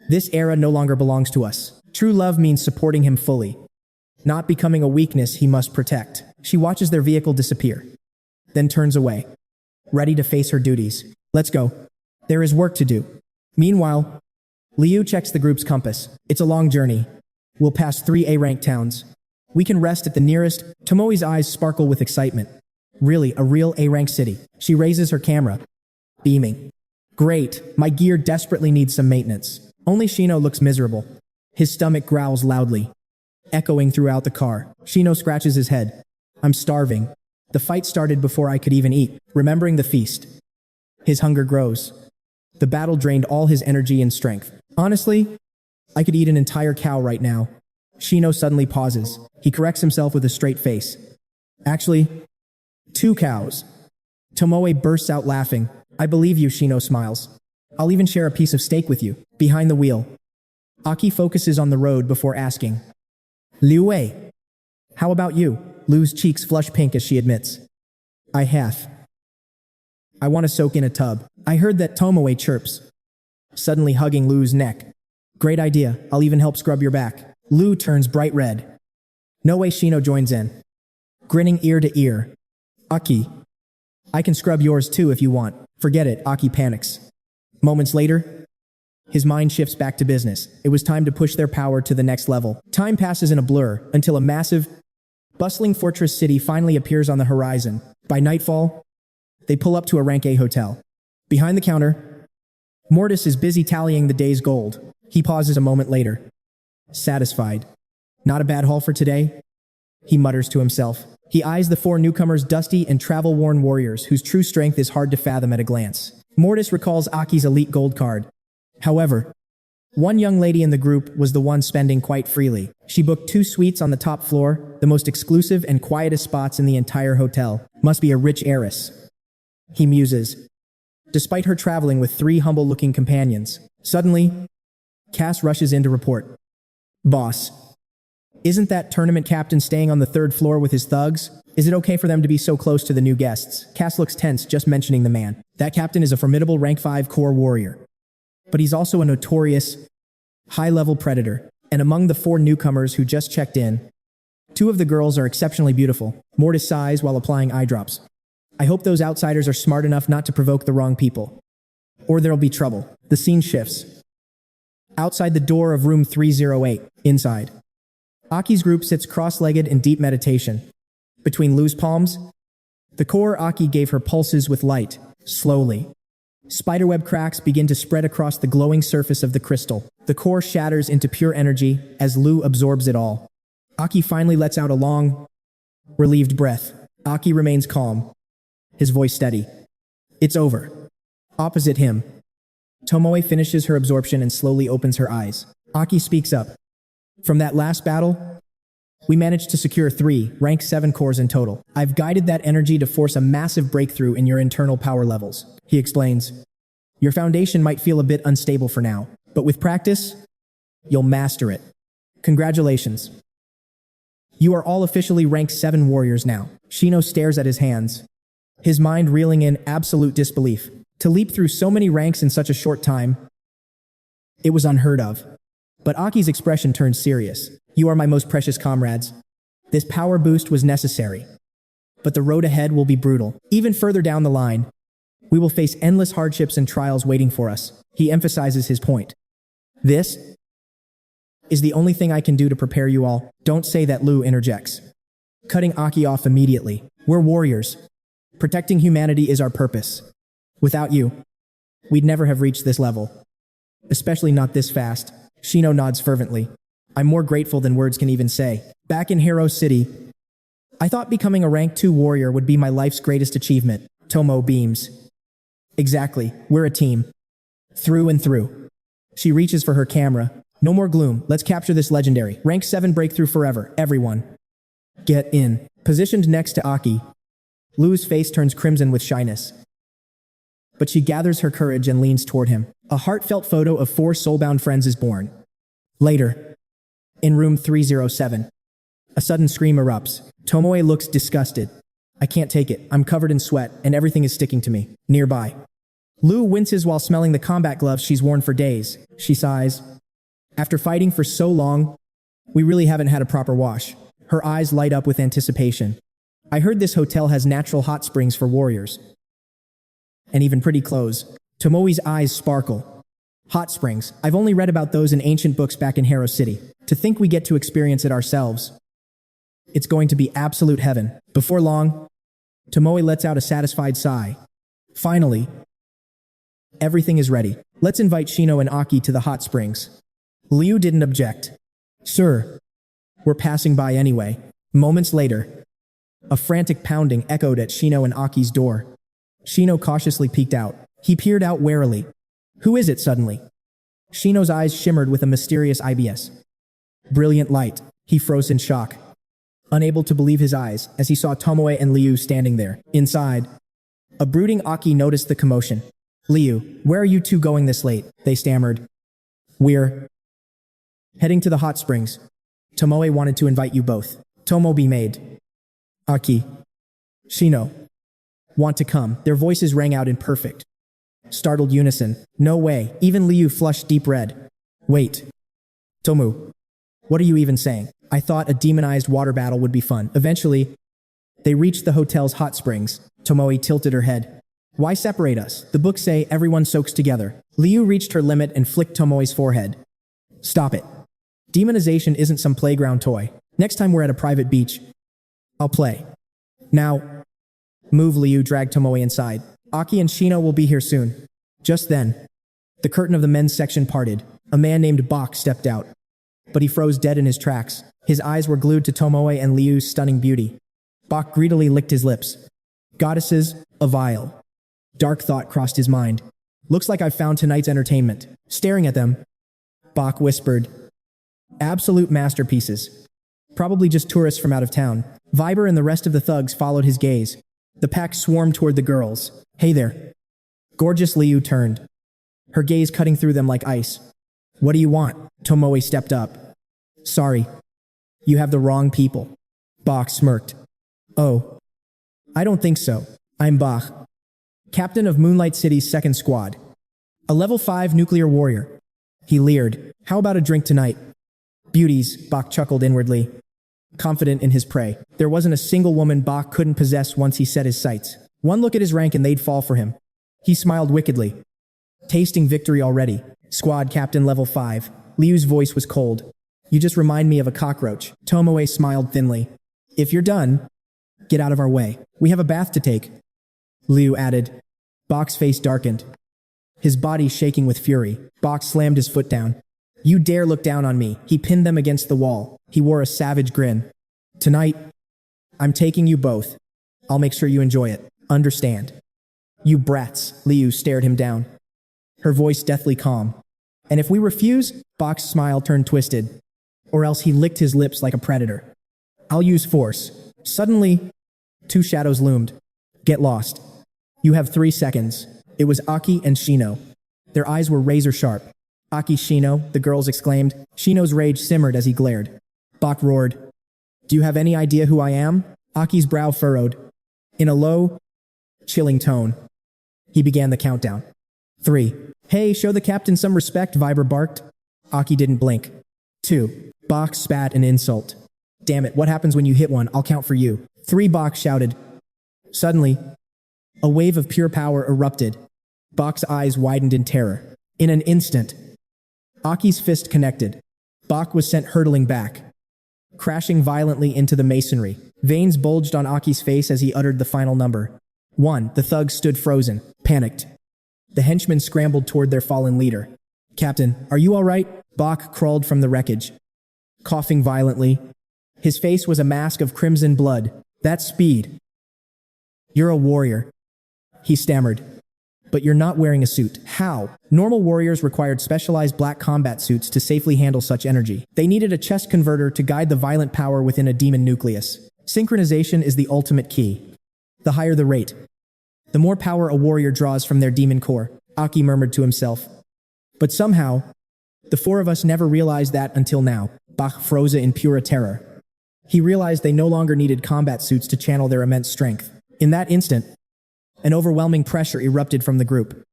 This era no longer belongs to us. True love means supporting him fully, not becoming a weakness he must protect. She watches their vehicle disappear, then turns away, ready to face her duties. Let's go. There is work to do. Meanwhile, Liu checks the group's compass. It's a long journey. We'll pass 3 A-rank towns. We can rest at the nearest. Tomoe's eyes sparkle with excitement. Really, a real A-rank city. She raises her camera, beaming. Great, my gear desperately needs some maintenance. Only Shino looks miserable. His stomach growls loudly, echoing throughout the car. Shino scratches his head. I'm starving. The fight started before I could even eat. Remembering the feast, his hunger grows. The battle drained all his energy and strength. Honestly, I could eat an entire cow right now. Shino suddenly pauses. He corrects himself with a straight face. Actually, 2 cows. Tomoe bursts out laughing. I believe you, Shino smiles. I'll even share a piece of steak with you. Behind the wheel, Aki focuses on the road before asking, Liu Wei, how about you? Lu's cheeks flush pink as she admits. I want to soak in a tub. I heard that Tomoe chirps, suddenly hugging Lu's neck. Great idea. I'll even help scrub your back. Lu turns bright red. No way. Shino joins in, grinning ear to ear. Aki, I can scrub yours too if you want. Forget it. Aki panics. Moments later, his mind shifts back to business. It was time to push their power to the next level. Time passes in a blur until a massive, bustling fortress city finally appears on the horizon. By nightfall, they pull up to a rank A hotel. Behind the counter, Mortis is busy tallying the day's gold. He pauses a moment later, satisfied. Not a bad haul for today, he mutters to himself. He eyes the 4 newcomers, dusty and travel-worn warriors whose true strength is hard to fathom at a glance. Mortis recalls Aki's elite gold card. However, one young lady in the group was the one spending quite freely. She booked 2 suites on the top floor, the most exclusive and quietest spots in the entire hotel. Must be a rich heiress, he muses, despite her traveling with 3 humble-looking companions. Suddenly, Cass rushes in to report. Boss, isn't that tournament captain staying on the 3rd floor with his thugs? Is it okay for them to be so close to the new guests? Cass looks tense just mentioning the man. That captain is a formidable rank 5 core warrior, but he's also a notorious, high-level predator. And among the 4 newcomers who just checked in, 2 of the girls are exceptionally beautiful. Mortis sighs while applying eye drops. I hope those outsiders are smart enough not to provoke the wrong people, or there'll be trouble. The scene shifts. Outside the door of room 308, inside, Aki's group sits cross-legged in deep meditation. Between Lu's palms, the core Aki gave her pulses with light. Slowly, spiderweb cracks begin to spread across the glowing surface of the crystal. The core shatters into pure energy as Lu absorbs it all. Aki finally lets out a long, Relieved breath. Aki remains calm, his voice steady. It's over. Opposite him, Tomoe finishes her absorption and slowly opens her eyes. Aki speaks up. From that last battle, we managed to secure 3, rank 7 cores in total. I've guided that energy to force a massive breakthrough in your internal power levels. He explains. Your foundation might feel a bit unstable for now, but with practice, you'll master it. Congratulations. You are all officially rank 7 warriors now. Shino stares at his hands, his mind reeling in absolute disbelief. To leap through so many ranks in such a short time, it was unheard of. But Aki's expression turned serious. You are my most precious comrades. This power boost was necessary. But the road ahead will be brutal. Even further down the line, we will face endless hardships and trials waiting for us. He emphasizes his point. This is the only thing I can do to prepare you all. Don't say that, Lu interjects, cutting Aki off immediately. We're warriors. Protecting humanity is our purpose. Without you, we'd never have reached this level. Especially not this fast. Shino nods fervently. I'm more grateful than words can even say. Back in Hero City, I thought becoming a rank 2 warrior would be my life's greatest achievement. Tomo beams. Exactly, we're a team. Through and through. She reaches for her camera. No more gloom, let's capture this legendary. Rank 7 breakthrough forever, everyone. Get in. Positioned next to Aki, Lu's face turns crimson with shyness. But she gathers her courage and leans toward him. A heartfelt photo of 4 soulbound friends is born. Later, in room 307, a sudden scream erupts. Tomoe looks disgusted. I can't take it. I'm covered in sweat, and everything is sticking to me. Nearby, Lu winces while smelling the combat gloves she's worn for days. She sighs. After fighting for so long, we really haven't had a proper wash. Her eyes light up with anticipation. I heard this hotel has natural hot springs for warriors. And even pretty clothes. Tomoe's eyes sparkle. Hot springs. I've only read about those in ancient books back in Hero City. To think we get to experience it ourselves. It's going to be absolute heaven. Before long, Tomoe lets out a satisfied sigh. Finally, everything is ready. Let's invite Shino and Aki to the hot springs. Liu didn't object. Sir, we're passing by anyway. Moments later, a frantic pounding echoed at Shino and Aki's door. Shino cautiously peeked out. He peered out warily. Who is it suddenly? Shino's eyes shimmered with a mysterious IBS. Brilliant light. He froze in shock, unable to believe his eyes as he saw Tomoe and Liu standing there. Inside, a brooding Aki noticed the commotion. Liu, where are you two going this late? They stammered. We're heading to the hot springs. Tomoe wanted to invite you both. Tomo be made. Aki, Shino, want to come. Their voices rang out in perfect, startled unison. No way. Even Liu flushed deep red. Wait. Tomu, what are you even saying? I thought a demonized water battle would be fun. Eventually, they reached the hotel's hot springs. Tomoe tilted her head. Why separate us? The books say everyone soaks together. Liu reached her limit and flicked Tomoe's forehead. Stop it. Demonization isn't some playground toy. Next time we're at a private beach, I'll play. Now, move. Liu dragged Tomoe inside. Aki and Shino will be here soon. Just then, the curtain of the men's section parted. A man named Bach stepped out, but he froze dead in his tracks. His eyes were glued to Tomoe and Liu's stunning beauty. Bach greedily licked his lips. Goddesses, a vile, dark thought crossed his mind. Looks like I've found tonight's entertainment. Staring at them, Bach whispered, absolute masterpieces. Probably just tourists from out of town. Viber and the rest of the thugs followed his gaze. The pack swarmed toward the girls. Hey there. Gorgeous Liu turned, her gaze cutting through them like ice. What do you want? Tomoe stepped up. Sorry. You have the wrong people. Bach smirked. Oh. I don't think so. I'm Bach, captain of Moonlight City's second squad. A level 5 nuclear warrior. He leered. How about a drink tonight? Beauties, Bach chuckled inwardly, confident in his prey. There wasn't a single woman Bach couldn't possess once he set his sights. One look at his rank and they'd fall for him. He smiled wickedly, tasting victory already. Squad captain level 5. Liu's voice was cold. You just remind me of a cockroach. Tomoe smiled thinly. If you're done, get out of our way. We have a bath to take. Liu added. Bach's face darkened, his body shaking with fury. Bach slammed his foot down. You dare look down on me. He pinned them against the wall. He wore a savage grin. Tonight, I'm taking you both. I'll make sure you enjoy it. Understand? You brats, Liu stared him down, her voice deathly calm. And if we refuse, Bok's smile turned twisted, or else he licked his lips like a predator. I'll use force. Suddenly, two shadows loomed. Get lost. You have 3 seconds. It was Aki and Shino. Their eyes were razor sharp. Aki, Shino, the girls exclaimed. Shino's rage simmered as he glared. Bok roared. Do you have any idea who I am? Aki's brow furrowed. In a low, chilling tone, he began the countdown. 3. Hey, show the captain some respect, Viber barked. Aki didn't blink. 2. Bok spat an insult. Damn it, what happens when you hit one? I'll count for you. 3. Bok shouted. Suddenly, a wave of pure power erupted. Bok's eyes widened in terror. In an instant, Aki's fist connected. Bok was sent hurtling back, crashing violently into the masonry. Veins bulged on Aki's face as he uttered the final number. 1. The thugs stood frozen, panicked. The henchmen scrambled toward their fallen leader. Captain, are you all right? Bok crawled from the wreckage, coughing violently. His face was a mask of crimson blood. That speed. You're a warrior, he stammered. But you're not wearing a suit. How? Normal warriors required specialized black combat suits to safely handle such energy. They needed a chest converter to guide the violent power within a demon nucleus. Synchronization is the ultimate key. The higher the rate, the more power a warrior draws from their demon core, Aki murmured to himself. But somehow, the 4 of us never realized that until now. Bok froze in pure terror. He realized they no longer needed combat suits to channel their immense strength. In that instant, an overwhelming pressure erupted from the group,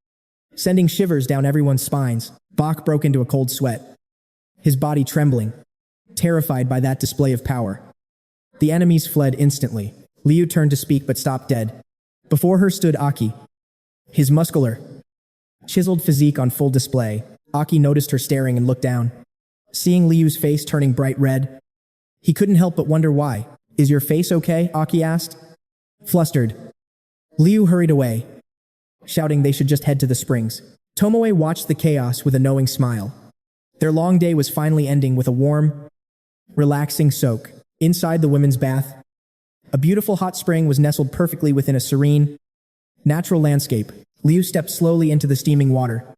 sending shivers down everyone's spines. Bok broke into a cold sweat, his body trembling, terrified by that display of power. The enemies fled instantly. Liu turned to speak but stopped dead. Before her stood Aki, his muscular, chiseled physique on full display. Aki noticed her staring and looked down. Seeing Liu's face turning bright red, he couldn't help but wonder why. Is your face okay? Aki asked. Flustered, Liu hurried away, shouting they should just head to the springs. Tomoe watched the chaos with a knowing smile. Their long day was finally ending with a warm, relaxing soak. Inside the women's bath, a beautiful hot spring was nestled perfectly within a serene, natural landscape. Liu stepped slowly into the steaming water.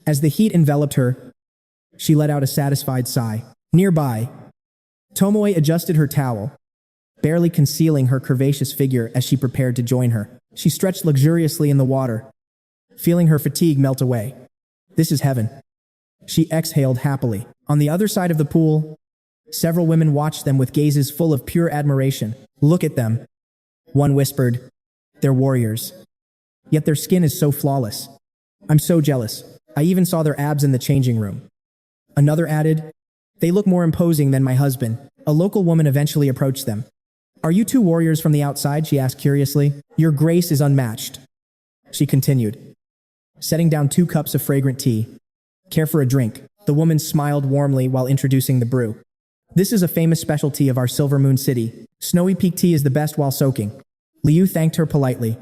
As the heat enveloped her, she let out a satisfied sigh. Nearby, Tomoe adjusted her towel, barely concealing her curvaceous figure as she prepared to join her. She stretched luxuriously in the water, feeling her fatigue melt away. This is heaven. She exhaled happily. On the other side of the pool, several women watched them with gazes full of pure admiration. Look at them, one whispered. They're warriors. Yet their skin is so flawless. I'm so jealous. I even saw their abs in the changing room. Another added, they look more imposing than my husband. A local woman eventually approached them. Are you 2 warriors from the outside? She asked curiously. Your grace is unmatched, she continued, setting down 2 cups of fragrant tea. Care for a drink? The woman smiled warmly while introducing the brew. This is a famous specialty of our Silver Moon City. Snowy Peak tea is the best while soaking. Liu thanked her politely,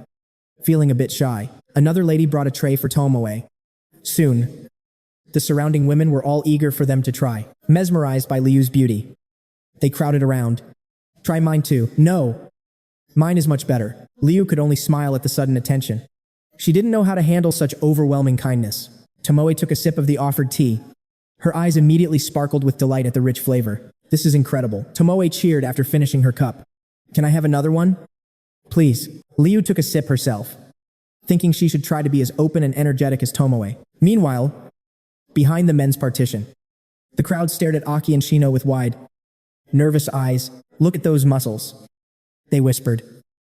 feeling a bit shy. Another lady brought a tray for Tomoe. Soon, the surrounding women were all eager for them to try, mesmerized by Liu's beauty. They crowded around. Try mine too. No. Mine is much better. Liu could only smile at the sudden attention. She didn't know how to handle such overwhelming kindness. Tomoe took a sip of the offered tea. Her eyes immediately sparkled with delight at the rich flavor. This is incredible. Tomoe cheered after finishing her cup. Can I have another one? Please. Liu took a sip herself, thinking she should try to be as open and energetic as Tomoe. Meanwhile, behind the men's partition, the crowd stared at Aki and Shino with wide, nervous eyes. Look at those muscles, they whispered.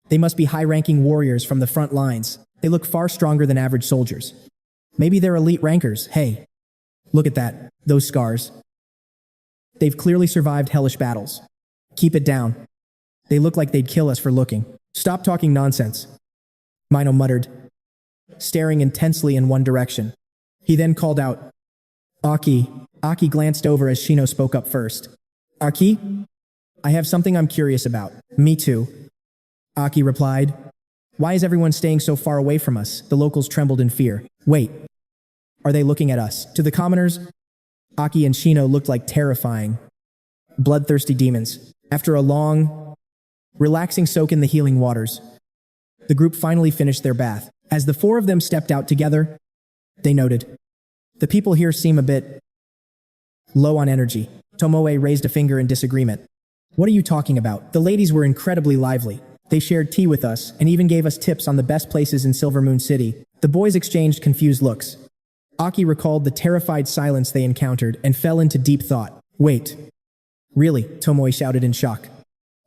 They must be high-ranking warriors from the front lines. They look far stronger than average soldiers. Maybe they're elite rankers. Hey, look at that. Those scars. They've clearly survived hellish battles. Keep it down. They look like they'd kill us for looking. Stop talking nonsense, Mino muttered, staring intensely in one direction. He then called out, Aki. Aki glanced over as Shino spoke up first. Aki? I have something I'm curious about. Me too, Aki replied. Why is everyone staying so far away from us? The locals trembled in fear. Wait, are they looking at us? To the commoners, Aki and Shino looked like terrifying, bloodthirsty demons. After a long, relaxing soak in the healing waters. The group finally finished their bath. As the four of them stepped out together, they noted, "The people here seem a bit low on energy." Tomoe raised a finger in disagreement. "What are you talking about? The ladies were incredibly lively. They shared tea with us and even gave us tips on the best places in Silver Moon City." The boys exchanged confused looks. Aki recalled the terrified silence they encountered and fell into deep thought. "Wait. Really?" Tomoe shouted in shock.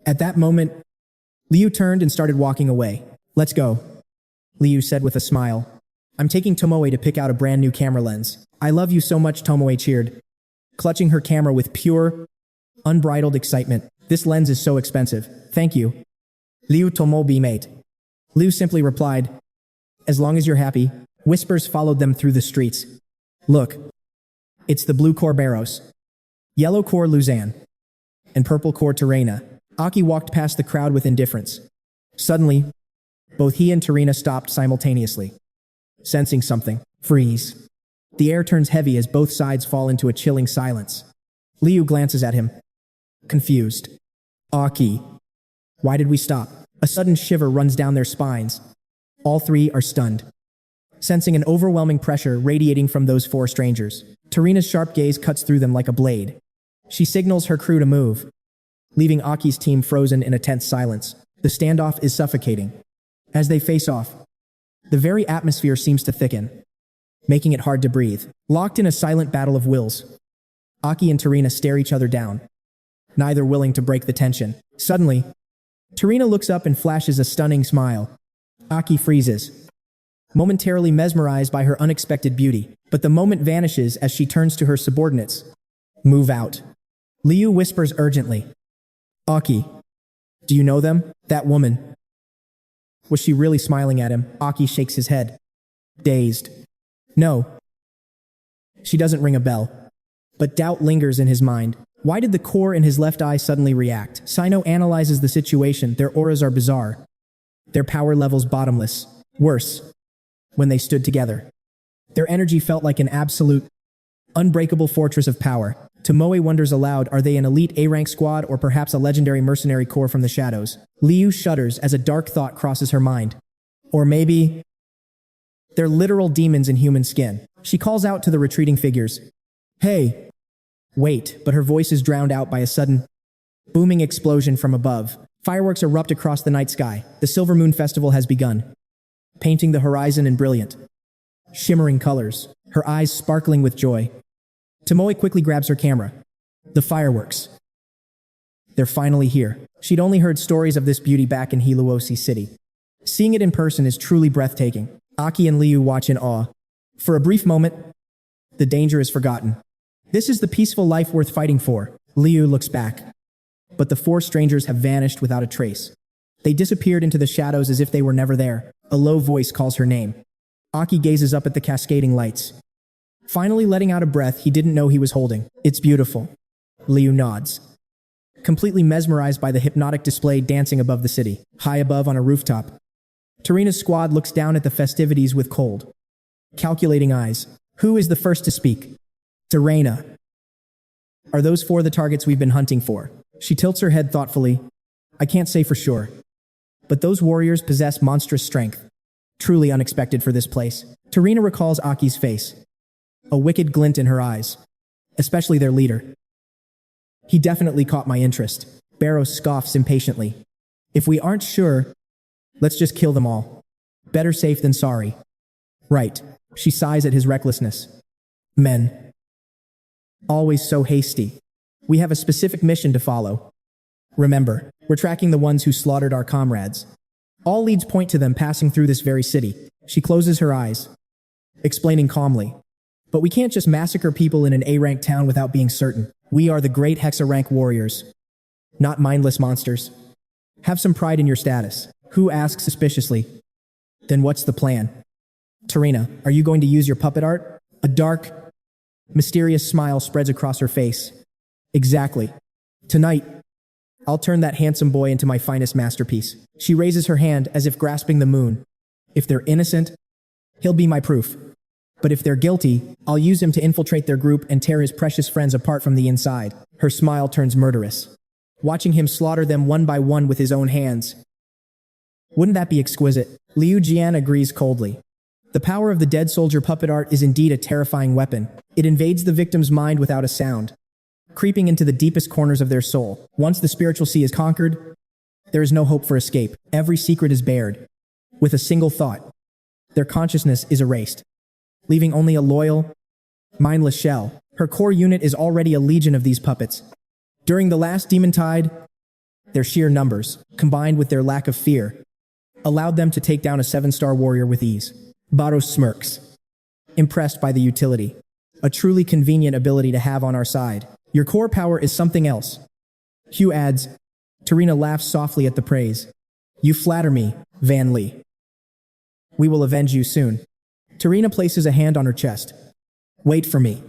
At that moment, Liu turned and started walking away. "Let's go," Liu said with a smile. "I'm taking Tomoe to pick out a brand new camera lens." "I love you so much," Tomoe cheered, clutching her camera with pure, unbridled excitement. "This lens is so expensive." "Thank you." Liu Tomo mate. Liu simply replied, "As long as you're happy." Whispers followed them through the streets. "Look. It's the blue Corberos, yellow Cor Luzanne, and purple Cor Terena." Aki walked past the crowd with indifference. Suddenly, both he and Terena stopped simultaneously. Sensing something, freeze. The air turns heavy as both sides fall into a chilling silence. Liu glances at him, confused. "Aki, why did we stop?" A sudden shiver runs down their spines. All three are stunned, sensing an overwhelming pressure radiating from those four strangers. Terena's sharp gaze cuts through them like a blade. She signals her crew to move, leaving Aki's team frozen in a tense silence. The standoff is suffocating. As they face off, the very atmosphere seems to thicken, making it hard to breathe. Locked in a silent battle of wills, Aki and Terena stare each other down, neither willing to break the tension. Suddenly, Terena looks up and flashes a stunning smile. Aki freezes, momentarily mesmerized by her unexpected beauty, but the moment vanishes as she turns to her subordinates. "Move out," Liu whispers urgently. "Aki, do you know them? That woman?" Was she really smiling at him? Aki shakes his head, dazed. "No." She doesn't ring a bell, but doubt lingers in his mind. Why did the core in his left eye suddenly react? Sino analyzes the situation. Their auras are bizarre, their power levels bottomless. Worse, when they stood together, their energy felt like an absolute, unbreakable fortress of power. Tomoe wonders aloud, are they an elite A-rank squad or perhaps a legendary mercenary corps from the shadows? Liu shudders as a dark thought crosses her mind. Or maybe they're literal demons in human skin. She calls out to the retreating figures, "Hey!" Wait, but her voice is drowned out by a sudden, booming explosion from above. Fireworks erupt across the night sky. The Silver Moon Festival has begun, painting the horizon in brilliant, shimmering colors, her eyes sparkling with joy. Tomoe quickly grabs her camera. The fireworks. They're finally here. She'd only heard stories of this beauty back in Hiluosi City. Seeing it in person is truly breathtaking. Aki and Liu watch in awe. For a brief moment, the danger is forgotten. This is the peaceful life worth fighting for. Liu looks back, but the four strangers have vanished without a trace. They disappeared into the shadows as if they were never there. A low voice calls her name. Aki gazes up at the cascading lights, finally letting out a breath he didn't know he was holding. "It's beautiful." Liu nods, completely mesmerized by the hypnotic display dancing above the city. High above on a rooftop, Terena's squad looks down at the festivities with cold, calculating eyes. Who is the first to speak? Terena. Are those four the targets we've been hunting for? She tilts her head thoughtfully. I can't say for sure, but those warriors possess monstrous strength. Truly unexpected for this place. Terena recalls Aki's face, a wicked glint in her eyes, especially their leader. He definitely caught my interest. Barrows scoffs impatiently. If we aren't sure, let's just kill them all. Better safe than sorry. Right. She sighs at his recklessness. Men. Always so hasty. We have a specific mission to follow. Remember, we're tracking the ones who slaughtered our comrades. All leads point to them passing through this very city. She closes her eyes, explaining calmly. But we can't just massacre people in an A-rank town without being certain. We are the great Hexa-rank warriors, not mindless monsters. Have some pride in your status. Hu asks suspiciously. Then what's the plan? Terena, are you going to use your puppet art? A dark, mysterious smile spreads across her face. Exactly. Tonight, I'll turn that handsome boy into my finest masterpiece. She raises her hand as if grasping the moon. If they're innocent, he'll be my proof. But if they're guilty, I'll use him to infiltrate their group and tear his precious friends apart from the inside. Her smile turns murderous. watching him slaughter them one by one with his own hands. Wouldn't that be exquisite? Liu Jian agrees coldly. The power of the dead soldier puppet art is indeed a terrifying weapon. It invades the victim's mind without a sound, creeping into the deepest corners of their soul. Once the spiritual sea is conquered, there is no hope for escape. Every secret is bared. With a single thought, their consciousness is erased, leaving only a loyal, mindless shell. Her core unit is already a legion of these puppets. During the last demon tide, their sheer numbers, combined with their lack of fear, allowed them to take down a 7-star warrior with ease. Baros smirks, impressed by the utility. A truly convenient ability to have on our side. Your core power is something else. Hugh adds. Tarina laughs softly at the praise. You flatter me, Van Lee. We will avenge you soon. Tarina places a hand on her chest. Wait for me.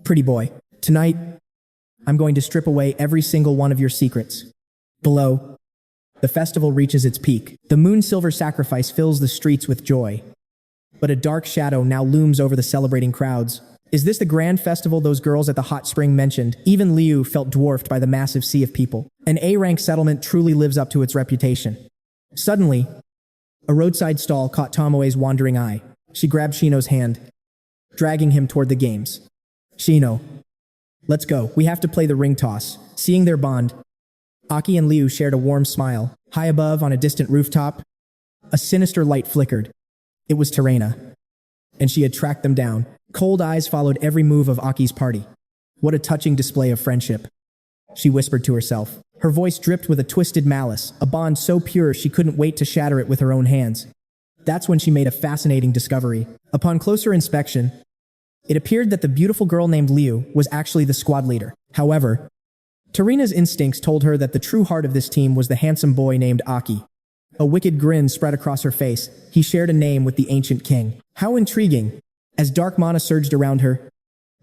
Pretty boy, tonight, I'm going to strip away every single one of your secrets. Below, the festival reaches its peak. The moon-silver sacrifice fills the streets with joy. But a dark shadow now looms over the celebrating crowds. Is this the grand festival those girls at the hot spring mentioned? Even Liu felt dwarfed by the massive sea of people. An A-rank settlement truly lives up to its reputation. Suddenly, a roadside stall caught Tomoe's wandering eye. She grabbed Shino's hand, dragging him toward the games. Shino, let's go. We have to play the ring toss. Seeing their bond, Aki and Liu shared a warm smile. High above, on a distant rooftop, a sinister light flickered. It was Terena, and she had tracked them down. Cold eyes followed every move of Aki's party. What a touching display of friendship, she whispered to herself. Her voice dripped with a twisted malice, a bond so pure she couldn't wait to shatter it with her own hands. That's when she made a fascinating discovery. Upon closer inspection, it appeared that the beautiful girl named Liu was actually the squad leader. However, Terena's instincts told her that the true heart of this team was the handsome boy named Aki. A wicked grin spread across her face. He shared a name with the ancient king. How intriguing! As dark mana surged around her,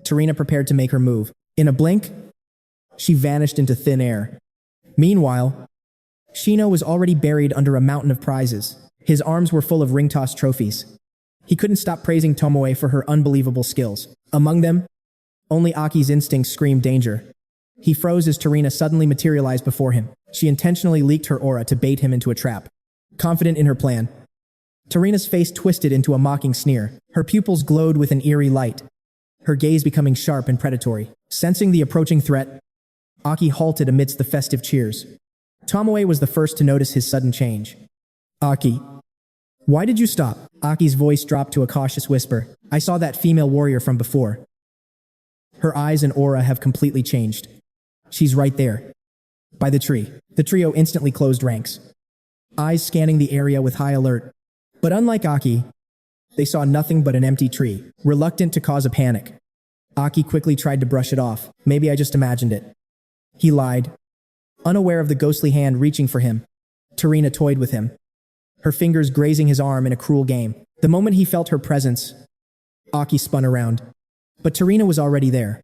Terena prepared to make her move. In a blink, she vanished into thin air. Meanwhile, Shino was already buried under a mountain of prizes. His arms were full of ring toss trophies. He couldn't stop praising Tomoe for her unbelievable skills. Among them, only Aki's instincts screamed danger. He froze as Terena suddenly materialized before him. She intentionally leaked her aura to bait him into a trap. Confident in her plan, Terena's face twisted into a mocking sneer. Her pupils glowed with an eerie light, her gaze becoming sharp and predatory. Sensing the approaching threat, Aki halted amidst the festive cheers. Tomoe was the first to notice his sudden change. Aki, why did you stop? Aki's voice dropped to a cautious whisper. I saw that female warrior from before. Her eyes and aura have completely changed. She's right there, by the tree. The trio instantly closed ranks, eyes scanning the area with high alert. But unlike Aki, they saw nothing but an empty tree. Reluctant to cause a panic, Aki quickly tried to brush it off. Maybe I just imagined it. He lied, unaware of the ghostly hand reaching for him. Terena toyed with him, her fingers grazing his arm in a cruel game. The moment he felt her presence, Aki spun around. But Terena was already there,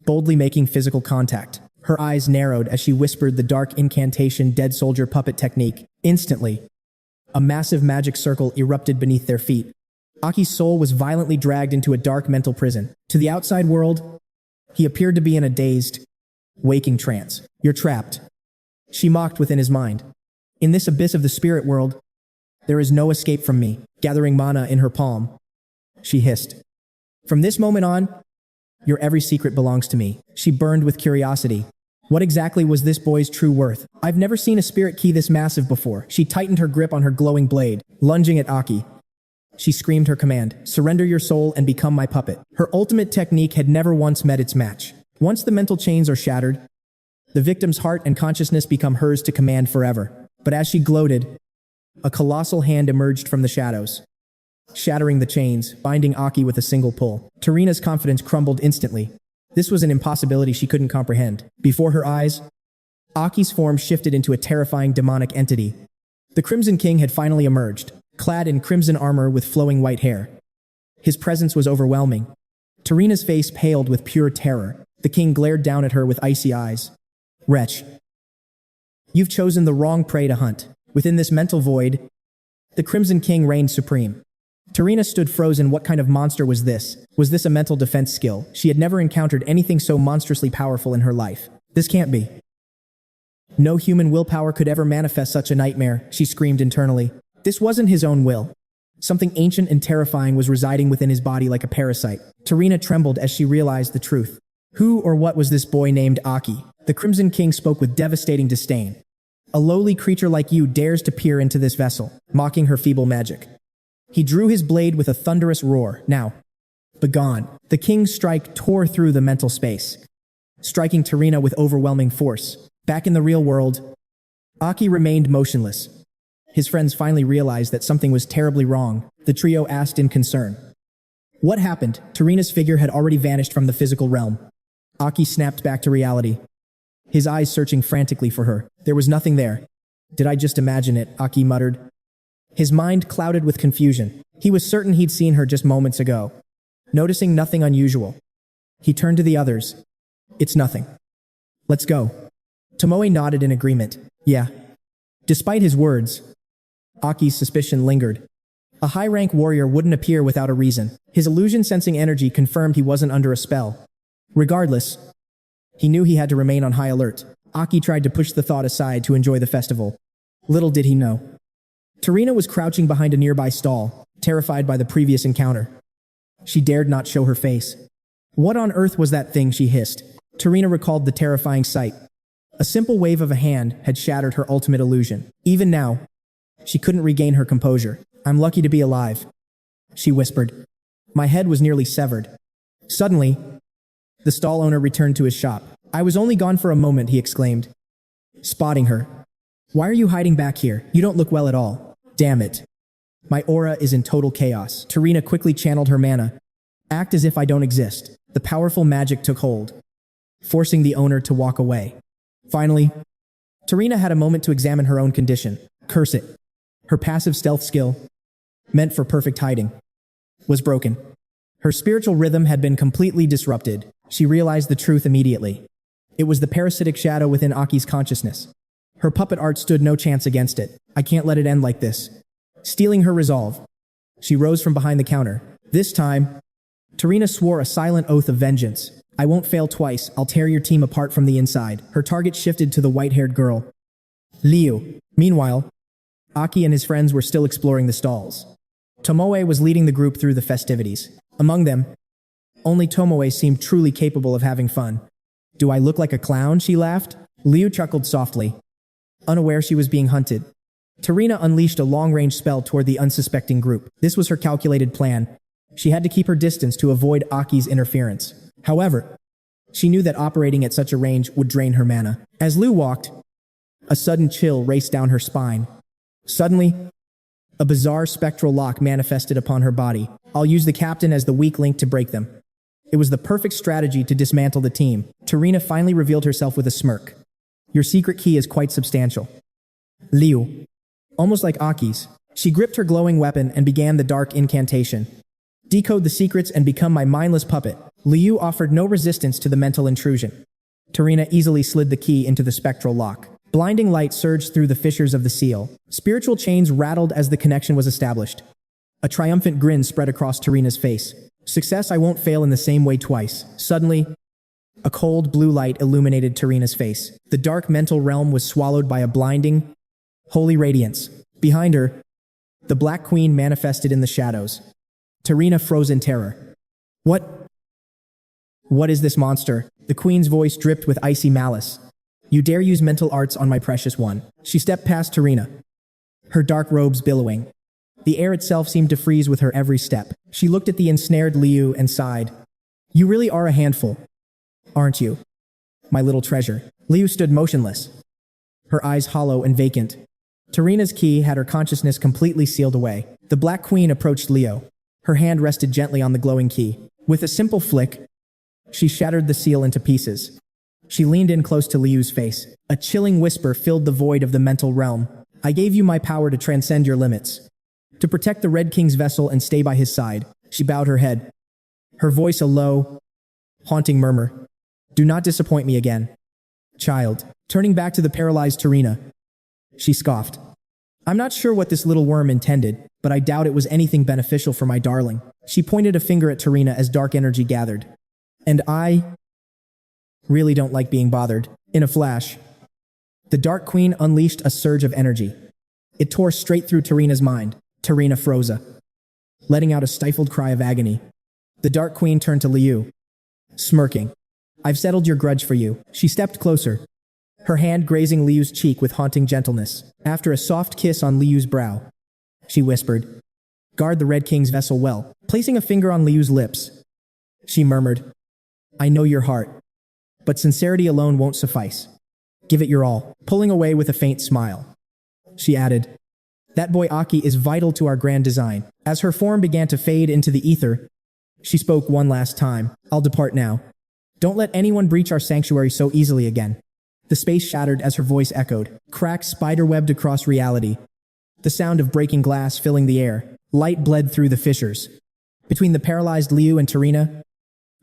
boldly making physical contact. Her eyes narrowed as she whispered the dark incantation dead soldier puppet technique. Instantly, a massive magic circle erupted beneath their feet. Aki's soul was violently dragged into a dark mental prison. To the outside world, he appeared to be in a dazed, waking trance. You're trapped, she mocked within his mind. In this abyss of the spirit world, there is no escape from me. Gathering mana in her palm, she hissed. From this moment on, your every secret belongs to me. She burned with curiosity. What exactly was this boy's true worth? I've never seen a spirit key this massive before. She tightened her grip on her glowing blade, lunging at Aki. She screamed her command, surrender your soul and become my puppet. Her ultimate technique had never once met its match. Once the mental chains are shattered, the victim's heart and consciousness become hers to command forever. But as she gloated, a colossal hand emerged from the shadows, shattering the chains, binding Aki with a single pull. Terena's confidence crumbled instantly. This was an impossibility she couldn't comprehend. Before her eyes, Aki's form shifted into a terrifying demonic entity. The Crimson King had finally emerged, clad in crimson armor with flowing white hair. His presence was overwhelming. Terena's face paled with pure terror. The king glared down at her with icy eyes. Wretch, you've chosen the wrong prey to hunt. Within this mental void, the Crimson King reigned supreme. Terena stood frozen. What kind of monster was this? Was this a mental defense skill? She had never encountered anything so monstrously powerful in her life. This can't be. No human willpower could ever manifest such a nightmare, she screamed internally. This wasn't his own will. Something ancient and terrifying was residing within his body like a parasite. Tarina trembled as she realized the truth. Who or what was this boy named Aki? The Crimson King spoke with devastating disdain. A lowly creature like you dares to peer into this vessel, mocking her feeble magic. He drew his blade with a thunderous roar. Now, begone. The king's strike tore through the mental space, striking Tarina with overwhelming force. Back in the real world, Aki remained motionless. His friends finally realized that something was terribly wrong. The trio asked in concern. What happened? Tarina's figure had already vanished from the physical realm. Aki snapped back to reality, his eyes searching frantically for her. There was nothing there. Did I just imagine it? Aki muttered. His mind clouded with confusion. He was certain he'd seen her just moments ago. Noticing nothing unusual, he turned to the others. It's nothing. Let's go. Tomoe nodded in agreement. Yeah. Despite his words, Aki's suspicion lingered. A high-rank warrior wouldn't appear without a reason. His illusion-sensing energy confirmed he wasn't under a spell. Regardless, he knew he had to remain on high alert. Aki tried to push the thought aside to enjoy the festival. Little did he know. Tarina was crouching behind a nearby stall, terrified by the previous encounter. She dared not show her face. What on earth was that thing, she hissed. Tarina recalled the terrifying sight. A simple wave of a hand had shattered her ultimate illusion. Even now, she couldn't regain her composure. I'm lucky to be alive, she whispered. My head was nearly severed. Suddenly, the stall owner returned to his shop. I was only gone for a moment, he exclaimed, spotting her. Why are you hiding back here? You don't look well at all. Damn it. My aura is in total chaos. Tarina quickly channeled her mana. Act as if I don't exist. The powerful magic took hold, forcing the owner to walk away. Finally, Tarina had a moment to examine her own condition. Curse it. Her passive stealth skill, meant for perfect hiding, was broken. Her spiritual rhythm had been completely disrupted. She realized the truth immediately. It was the parasitic shadow within Aki's consciousness. Her puppet art stood no chance against it. I can't let it end like this. Stealing her resolve, she rose from behind the counter. This time, Tarina swore a silent oath of vengeance. I won't fail twice. I'll tear your team apart from the inside. Her target shifted to the white-haired girl, Liu. Meanwhile, Aki and his friends were still exploring the stalls. Tomoe was leading the group through the festivities. Among them, only Tomoe seemed truly capable of having fun. Do I look like a clown? She laughed. Liu chuckled softly, unaware she was being hunted. Tarina unleashed a long-range spell toward the unsuspecting group. This was her calculated plan. She had to keep her distance to avoid Aki's interference. However, she knew that operating at such a range would drain her mana. As Liu walked, a sudden chill raced down her spine. Suddenly, a bizarre spectral lock manifested upon her body. I'll use the captain as the weak link to break them. It was the perfect strategy to dismantle the team. Tarina finally revealed herself with a smirk. Your secret key is quite substantial. Liu, almost like Aki's, she gripped her glowing weapon and began the dark incantation. Decode the secrets and become my mindless puppet. Liu offered no resistance to the mental intrusion. Tarina easily slid the key into the spectral lock. Blinding light surged through the fissures of the seal. Spiritual chains rattled as the connection was established. A triumphant grin spread across Tarina's face. Success, I won't fail in the same way twice. Suddenly, a cold blue light illuminated Tarina's face. The dark mental realm was swallowed by a blinding, holy radiance. Behind her, the Black Queen manifested in the shadows. Tarina froze in terror. What is this monster? The Queen's voice dripped with icy malice. You dare use mental arts on my precious one. She stepped past Tarina, her dark robes billowing. The air itself seemed to freeze with her every step. She looked at the ensnared Liu and sighed. You really are a handful, aren't you, my little treasure? Liu stood motionless, her eyes hollow and vacant. Tarina's key had her consciousness completely sealed away. The Black Queen approached Liu. Her hand rested gently on the glowing key. With a simple flick, she shattered the seal into pieces. She leaned in close to Liu's face. A chilling whisper filled the void of the mental realm. I gave you my power to transcend your limits, to protect the Red King's vessel and stay by his side. She bowed her head, her voice a low, haunting murmur. Do not disappoint me again, child. Turning back to the paralyzed Tarina, she scoffed. I'm not sure what this little worm intended, but I doubt it was anything beneficial for my darling. She pointed a finger at Tarina as dark energy gathered. And I really don't like being bothered. In a flash, The Dark Queen unleashed a surge of energy. It tore straight through Tarina's mind. Tarina froze, letting out a stifled cry of agony. The Dark Queen turned to Liu, smirking. "I've settled your grudge for you." She stepped closer, her hand grazing Liu's cheek with haunting gentleness. After a soft kiss on Liu's brow, she whispered, "Guard the Red King's vessel well." Placing a finger on Liu's lips, she murmured, "I know your heart, but sincerity alone won't suffice. Give it your all." Pulling away with a faint smile, she added, "That boy Aki is vital to our grand design." As her form began to fade into the ether, she spoke one last time, "I'll depart now. Don't let anyone breach our sanctuary so easily again." The space shattered as her voice echoed, cracks spiderwebbed across reality. The sound of breaking glass filling the air. Light bled through the fissures. Between the paralyzed Liu and Tarina,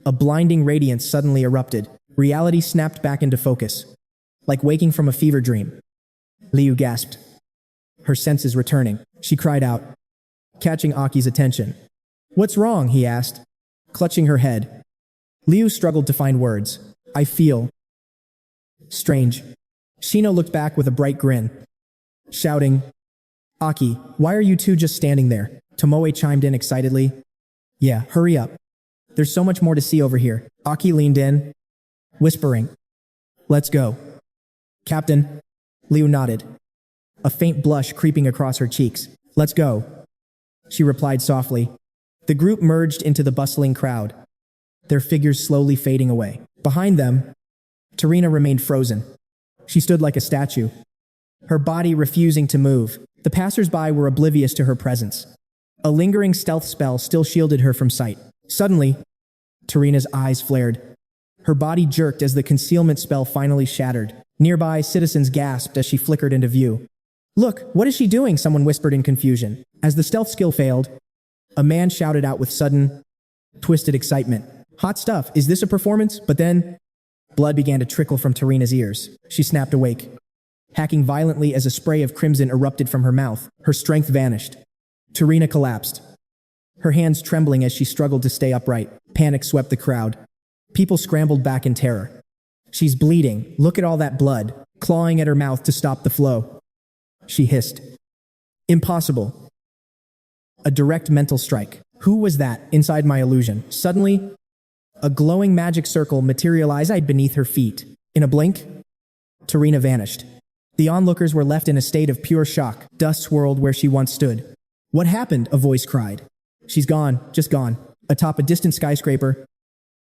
a blinding radiance suddenly erupted. Reality snapped back into focus, like waking from a fever dream. Liu gasped, her senses returning. She cried out, catching Aki's attention. "What's wrong?" he asked, clutching her head. Liu struggled to find words. "I feel strange." Shino looked back with a bright grin, shouting, "Aki, why are you two just standing there?" Tomoe chimed in excitedly. "Yeah, hurry up. There's so much more to see over here." Aki leaned in, whispering, "Let's go." "Captain." Liu nodded, a faint blush creeping across her cheeks. "Let's go," she replied softly. The group merged into the bustling crowd, their figures slowly fading away. Behind them, Tarina remained frozen. She stood like a statue, her body refusing to move. The passers-by were oblivious to her presence. A lingering stealth spell still shielded her from sight. Suddenly, Tarina's eyes flared. Her body jerked as the concealment spell finally shattered. Nearby, citizens gasped as she flickered into view. "Look, what is she doing?" someone whispered in confusion. As the stealth skill failed, a man shouted out with sudden, twisted excitement. "Hot stuff, is this a performance?" But then, blood began to trickle from Tarina's ears. She snapped awake, hacking violently as a spray of crimson erupted from her mouth. Her strength vanished. Tarina collapsed, her hands trembling as she struggled to stay upright. Panic swept the crowd. People scrambled back in terror. "She's bleeding. Look at all that blood," clawing at her mouth to stop the flow. She hissed. "Impossible." A direct mental strike. Who was that inside my illusion? Suddenly, a glowing magic circle materialized beneath her feet. In a blink, Tarina vanished. The onlookers were left in a state of pure shock. Dust swirled where she once stood. "What happened?" a voice cried. "She's gone, just gone." Atop a distant skyscraper,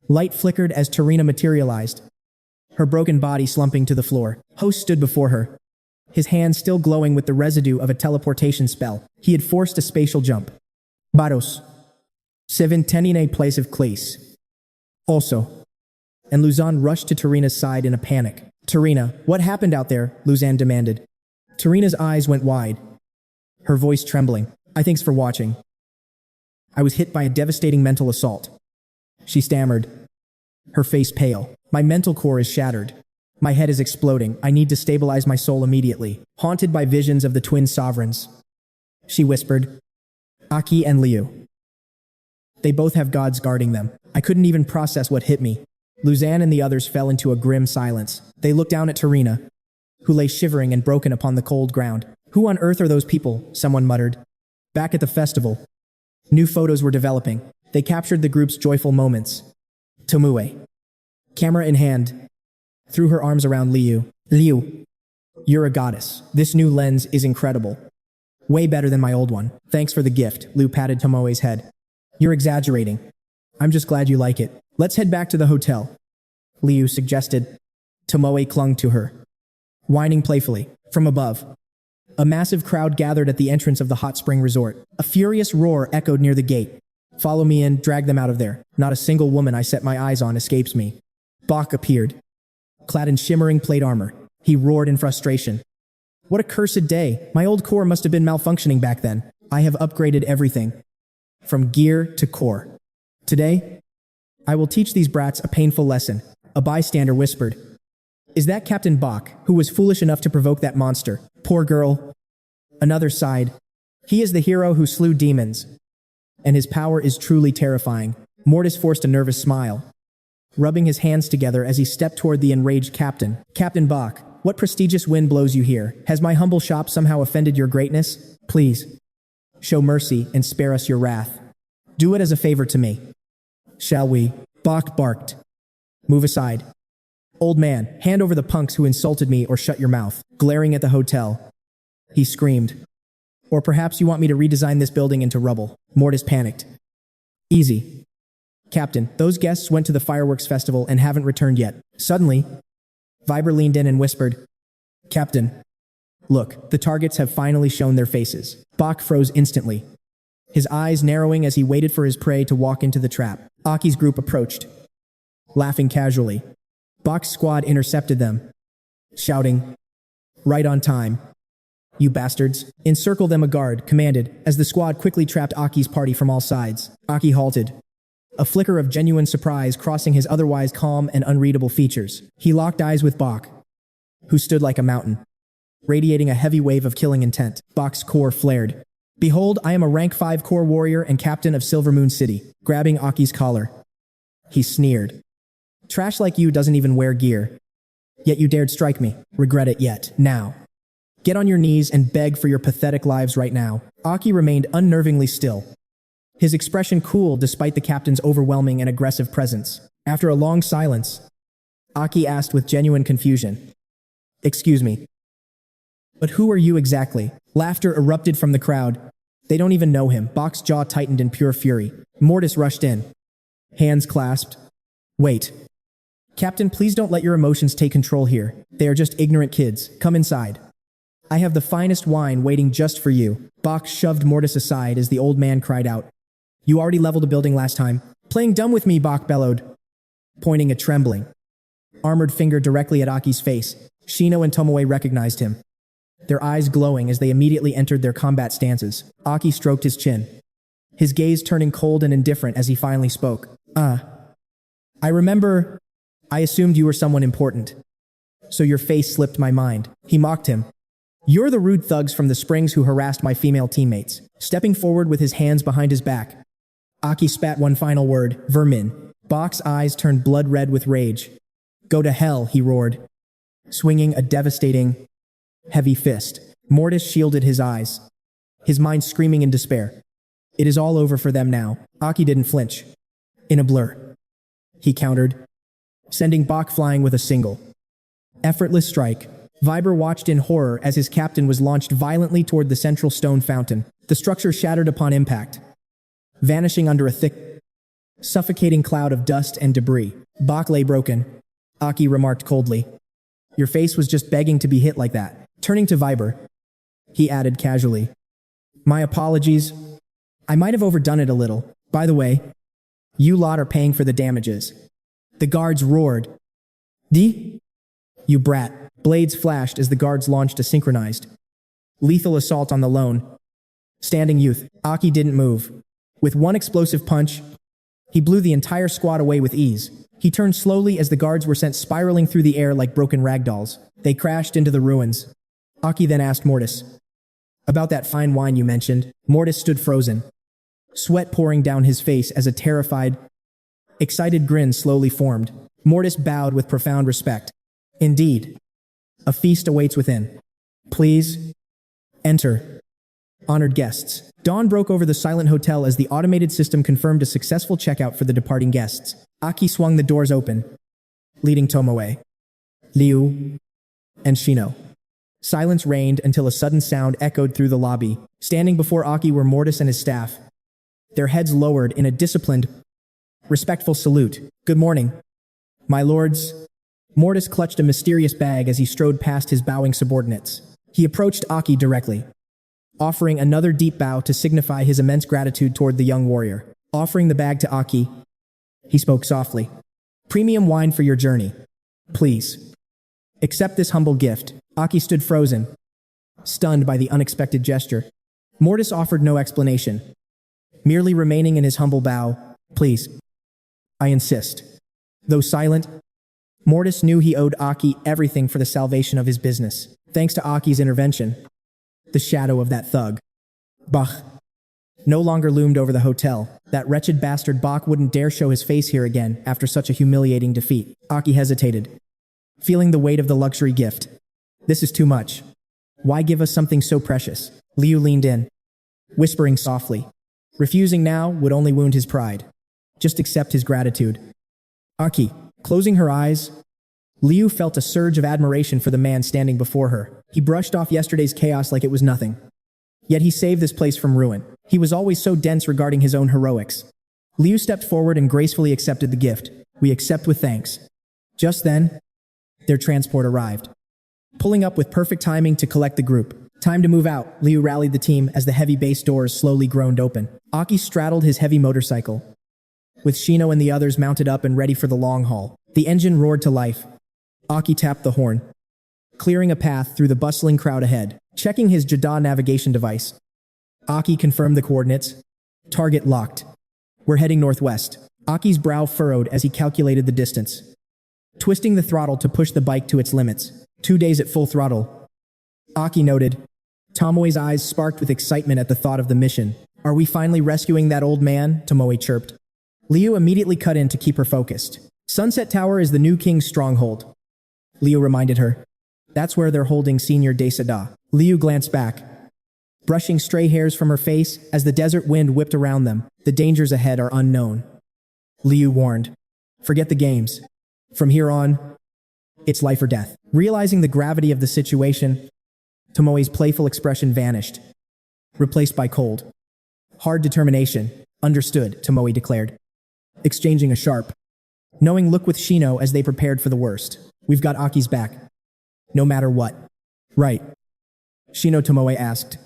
light flickered as Tarina materialized, her broken body slumping to the floor. Host stood before her, his hands still glowing with the residue of a teleportation spell. He had forced a spatial jump. "Baros. Seven tenine place of place. Also." And Luzan rushed to Tarina's side in a panic. "Tarina, what happened out there?" Luzan demanded. Tarina's eyes went wide, her voice trembling. "Thanks for watching. I was hit by a devastating mental assault," she stammered, her face pale. "My mental core is shattered. My head is exploding. I need to stabilize my soul immediately." Haunted by visions of the twin sovereigns, she whispered, "Aki and Liu. They both have gods guarding them." I couldn't even process what hit me. Luzan and the others fell into a grim silence. They looked down at Tarina, who lay shivering and broken upon the cold ground. "Who on earth are those people?" someone muttered. Back at the festival, new photos were developing. They captured the group's joyful moments. Tomoe, camera in hand, threw her arms around Liu. "Liu, you're a goddess. This new lens is incredible. Way better than my old one." "Thanks for the gift." Liu patted Tomoe's head. "You're exaggerating. I'm just glad you like it." "Let's head back to the hotel," Liu suggested. Tomoe clung to her, whining playfully. From above, a massive crowd gathered at the entrance of the hot spring resort. A furious roar echoed near the gate. "Follow me in, drag them out of there. Not a single woman I set my eyes on escapes me." Bach appeared, clad in shimmering plate armor. He roared in frustration. "What a cursed day. My old core must have been malfunctioning back then. I have upgraded everything, from gear to core. Today, I will teach these brats a painful lesson." A bystander whispered, "Is that Captain Bach, who was foolish enough to provoke that monster? Poor girl." Another sighed. "He is the hero who slew demons, and his power is truly terrifying." Mortis forced a nervous smile, rubbing his hands together as he stepped toward the enraged captain. "Captain Bach, what prestigious wind blows you here? Has my humble shop somehow offended your greatness? Please, show mercy and spare us your wrath. Do it as a favor to me. Shall we? Bach barked. Move aside. Old man, hand over the punks who insulted me or shut your mouth. Glaring at the hotel, he screamed. Or perhaps you want me to redesign this building into rubble. Mortis panicked. Easy. Captain, those guests went to the fireworks festival and haven't returned yet. Suddenly, Viber leaned in and whispered, Captain, look, the targets have finally shown their faces. Bach froze instantly, his eyes narrowing as he waited for his prey to walk into the trap. Aki's group approached, laughing casually. Bach's squad intercepted them, shouting, right on time. You bastards. Encircle them, a guard commanded, as the squad quickly trapped Aki's party from all sides. Aki halted, a flicker of genuine surprise crossing his otherwise calm and unreadable features. He locked eyes with Bach, who stood like a mountain, radiating a heavy wave of killing intent. Bach's core flared. Behold, I am a rank 5 core warrior and captain of Silver Moon City. Grabbing Aki's collar, he sneered. Trash like you doesn't even wear gear. Yet you dared strike me. Regret it yet. Now. Get on your knees and beg for your pathetic lives right now. Aki remained unnervingly still, his expression cool despite the captain's overwhelming and aggressive presence. After a long silence, Aki asked with genuine confusion, Excuse me, but who are you exactly? Laughter erupted from the crowd. They don't even know him. Bach's jaw tightened in pure fury. Mortis rushed in, hands clasped. Wait. Captain, please don't let your emotions take control here. They are just ignorant kids. Come inside. I have the finest wine waiting just for you. Bach shoved Mortis aside as the old man cried out. You already leveled a building last time. Playing dumb with me, Bach bellowed, pointing a trembling, armored finger directly at Aki's face. Shino and Tomoe recognized him, their eyes glowing as they immediately entered their combat stances. Aki stroked his chin, his gaze turning cold and indifferent as he finally spoke. I remember. I assumed you were someone important, so your face slipped my mind. He mocked him. You're the rude thugs from the Springs who harassed my female teammates. Stepping forward with his hands behind his back, Aki spat one final word, vermin. Bach's eyes turned blood red with rage. Go to hell, he roared, swinging a devastating, heavy fist. Mortis shielded his eyes, his mind screaming in despair. It is all over for them now. Aki didn't flinch. In a blur, he countered, sending Bach flying with a single, effortless strike. Viber watched in horror as his captain was launched violently toward the central stone fountain. The structure shattered upon impact, vanishing under a thick, suffocating cloud of dust and debris. Bach lay broken. Aki remarked coldly, Your face was just begging to be hit like that. Turning to Viber, he added casually, My apologies. I might have overdone it a little. By the way, you lot are paying for the damages. The guards roared. D? You brat. Blades flashed as the guards launched a synchronized, lethal assault on the lone, standing youth. Aki didn't move. With one explosive punch, he blew the entire squad away with ease. He turned slowly as the guards were sent spiraling through the air like broken ragdolls. They crashed into the ruins. Aki then asked Mortis, About that fine wine you mentioned. Mortis stood frozen, sweat pouring down his face as a terrified, excited grin slowly formed. Mortis bowed with profound respect. Indeed. A feast awaits within. Please, enter. Honored guests. Dawn broke over the silent hotel as the automated system confirmed a successful checkout for the departing guests. Aki swung the doors open, leading Tomoe, Liu, and Shino. Silence reigned until a sudden sound echoed through the lobby. Standing before Aki were Mortis and his staff, their heads lowered in a disciplined, respectful salute. Good morning, my lords. Mortis clutched a mysterious bag as he strode past his bowing subordinates. He approached Aki directly, offering another deep bow to signify his immense gratitude toward the young warrior. Offering the bag to Aki, he spoke softly. Premium wine for your journey. Please, accept this humble gift. Aki stood frozen, stunned by the unexpected gesture. Mortis offered no explanation, merely remaining in his humble bow. Please, I insist. Though silent, Mortis knew he owed Aki everything for the salvation of his business. Thanks to Aki's intervention, the shadow of that thug, Bach, no longer loomed over the hotel. That wretched bastard Bach wouldn't dare show his face here again after such a humiliating defeat. Aki hesitated, feeling the weight of the luxury gift. This is too much. Why give us something so precious? Liu leaned in, whispering softly. Refusing now would only wound his pride. Just accept his gratitude. Aki, closing her eyes, Liu felt a surge of admiration for the man standing before her. He brushed off yesterday's chaos like it was nothing. Yet he saved this place from ruin. He was always so dense regarding his own heroics. Liu stepped forward and gracefully accepted the gift. We accept with thanks. Just then, their transport arrived, pulling up with perfect timing to collect the group. Time to move out, Liu rallied the team as the heavy base doors slowly groaned open. Aki straddled his heavy motorcycle, with Shino and the others mounted up and ready for the long haul. The engine roared to life. Aki tapped the horn, clearing a path through the bustling crowd ahead. Checking his Jada navigation device, Aki confirmed the coordinates. Target locked. We're heading northwest. Aki's brow furrowed as he calculated the distance, twisting the throttle to push the bike to its limits. 2 days at full throttle, Aki noted. Tomoe's eyes sparked with excitement at the thought of the mission. Are we finally rescuing that old man? Tomoe chirped. Liu immediately cut in to keep her focused. Sunset Tower is the new king's stronghold, Liu reminded her. That's where they're holding Senior Desada. Liu glanced back, brushing stray hairs from her face as the desert wind whipped around them. The dangers ahead are unknown, Liu warned. Forget the games. From here on, it's life or death. Realizing the gravity of the situation, Tomoe's playful expression vanished, replaced by cold, hard determination. Understood, Tomoe declared, exchanging a sharp, knowing look with Shino as they prepared for the worst. We've got Aki's back, no matter what. Right, Shino, Tomoe asked,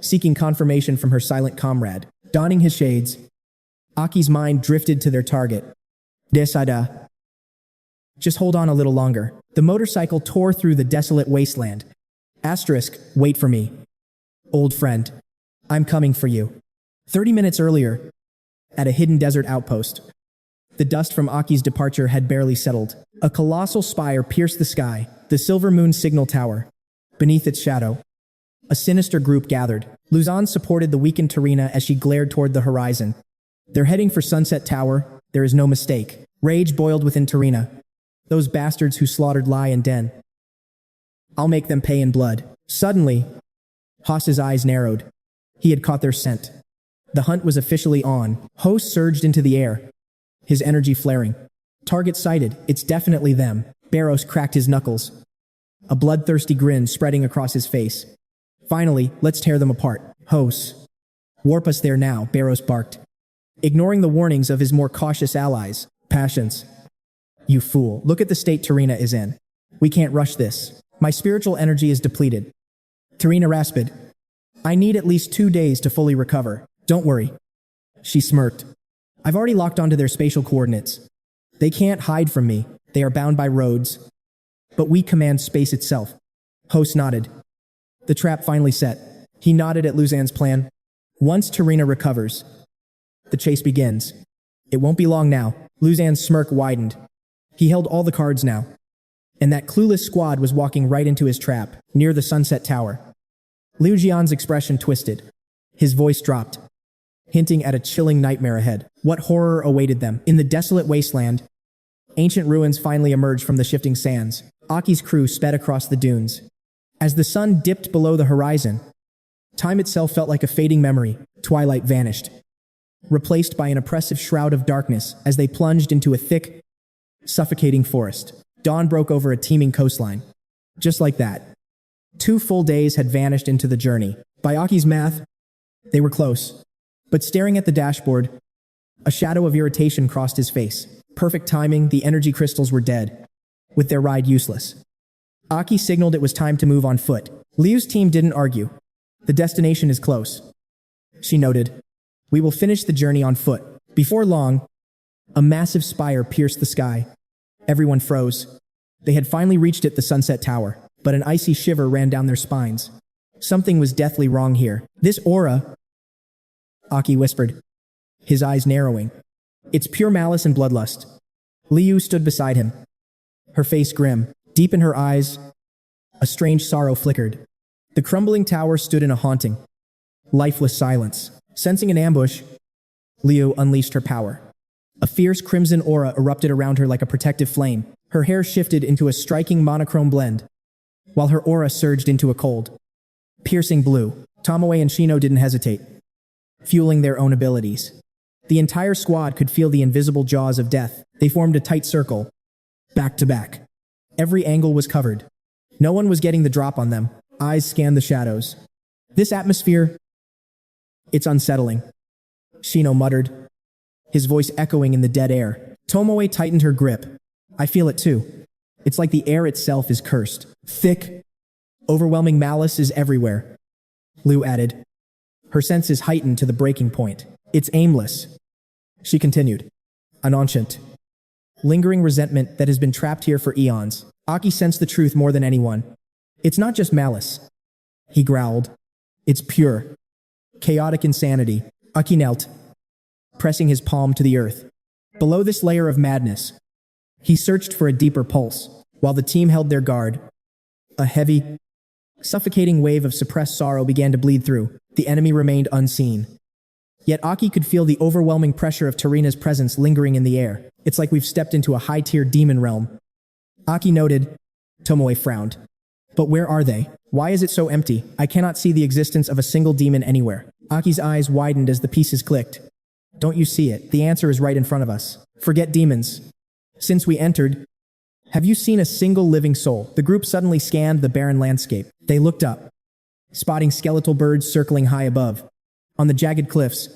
seeking confirmation from her silent comrade. Donning his shades, Aki's mind drifted to their target. Desada. Just hold on a little longer. The motorcycle tore through the desolate wasteland. Asterisk, wait for me. Old friend, I'm coming for you. 30 minutes earlier, at a hidden desert outpost, the dust from Aki's departure had barely settled. A colossal spire pierced the sky, the Silver Moon Signal Tower. Beneath its shadow, a sinister group gathered. Luzon supported the weakened Tarina as she glared toward the horizon. They're heading for Sunset Tower, there is no mistake. Rage boiled within Tarina. Those bastards who slaughtered Lai and Den. I'll make them pay in blood. Suddenly, Haas's eyes narrowed. He had caught their scent. The hunt was officially on. Host surged into the air, his energy flaring. Target sighted, it's definitely them. Barros cracked his knuckles, a bloodthirsty grin spreading across his face. Finally, let's tear them apart. Host, warp us there now, Barros barked, ignoring the warnings of his more cautious allies. Patience. You fool, look at the state Tarina is in. We can't rush this. My spiritual energy is depleted. Tarina rasped. I need at least 2 days to fully recover. Don't worry. She smirked. I've already locked onto their spatial coordinates. They can't hide from me. They are bound by roads. But we command space itself. Host nodded. The trap finally set. He nodded at Luzan's plan. Once Tarina recovers, the chase begins. It won't be long now. Luzan's smirk widened. He held all the cards now. And that clueless squad was walking right into his trap, near the Sunset Tower. Liu Jian's expression twisted. His voice dropped, hinting at a chilling nightmare ahead. What horror awaited them? In the desolate wasteland, ancient ruins finally emerged from the shifting sands. Aki's crew sped across the dunes. As the sun dipped below the horizon, time itself felt like a fading memory. Twilight vanished, replaced by an oppressive shroud of darkness as they plunged into a thick, suffocating forest. Dawn broke over a teeming coastline. Just like that, 2 full days had vanished into the journey. By Aki's math, they were close. But staring at the dashboard, a shadow of irritation crossed his face. Perfect timing, the energy crystals were dead, with their ride useless. Aki signaled it was time to move on foot. Liu's team didn't argue. The destination is close, she noted. We will finish the journey on foot. Before long, a massive spire pierced the sky. Everyone froze. They had finally reached it, the Sunset Tower, but an icy shiver ran down their spines. Something was deathly wrong here. This aura, Aki whispered, his eyes narrowing. It's pure malice and bloodlust. Liu stood beside him, her face grim. Deep in her eyes, a strange sorrow flickered. The crumbling tower stood in a haunting, lifeless silence. Sensing an ambush, Liu unleashed her power. A fierce crimson aura erupted around her like a protective flame. Her hair shifted into a striking monochrome blend, while her aura surged into a cold, piercing blue. Tomoe and Shino didn't hesitate, fueling their own abilities. The entire squad could feel the invisible jaws of death. They formed a tight circle, back to back. Every angle was covered. No one was getting the drop on them. Eyes scanned the shadows. This atmosphere, it's unsettling, Shino muttered, his voice echoing in the dead air. Tomoe tightened her grip. I feel it too. It's like the air itself is cursed. Thick, overwhelming malice is everywhere, Lu added, her senses heightened to the breaking point. It's aimless, she continued, an ancient, lingering resentment that has been trapped here for eons. Aki sensed the truth more than anyone. It's not just malice, he growled. It's pure, chaotic insanity. Aki knelt, pressing his palm to the earth. Below this layer of madness, he searched for a deeper pulse, while the team held their guard. A heavy, suffocating wave of suppressed sorrow began to bleed through. The enemy remained unseen. Yet Aki could feel the overwhelming pressure of Tarina's presence lingering in the air. It's like we've stepped into a high-tier demon realm. Aki noted. Tomoe frowned. But where are they? Why is it so empty? I cannot see the existence of a single demon anywhere. Aki's eyes widened as the pieces clicked. Don't you see it? The answer is right in front of us. Forget demons. Since we entered, have you seen a single living soul? The group suddenly scanned the barren landscape. They looked up, spotting skeletal birds circling high above. On the jagged cliffs,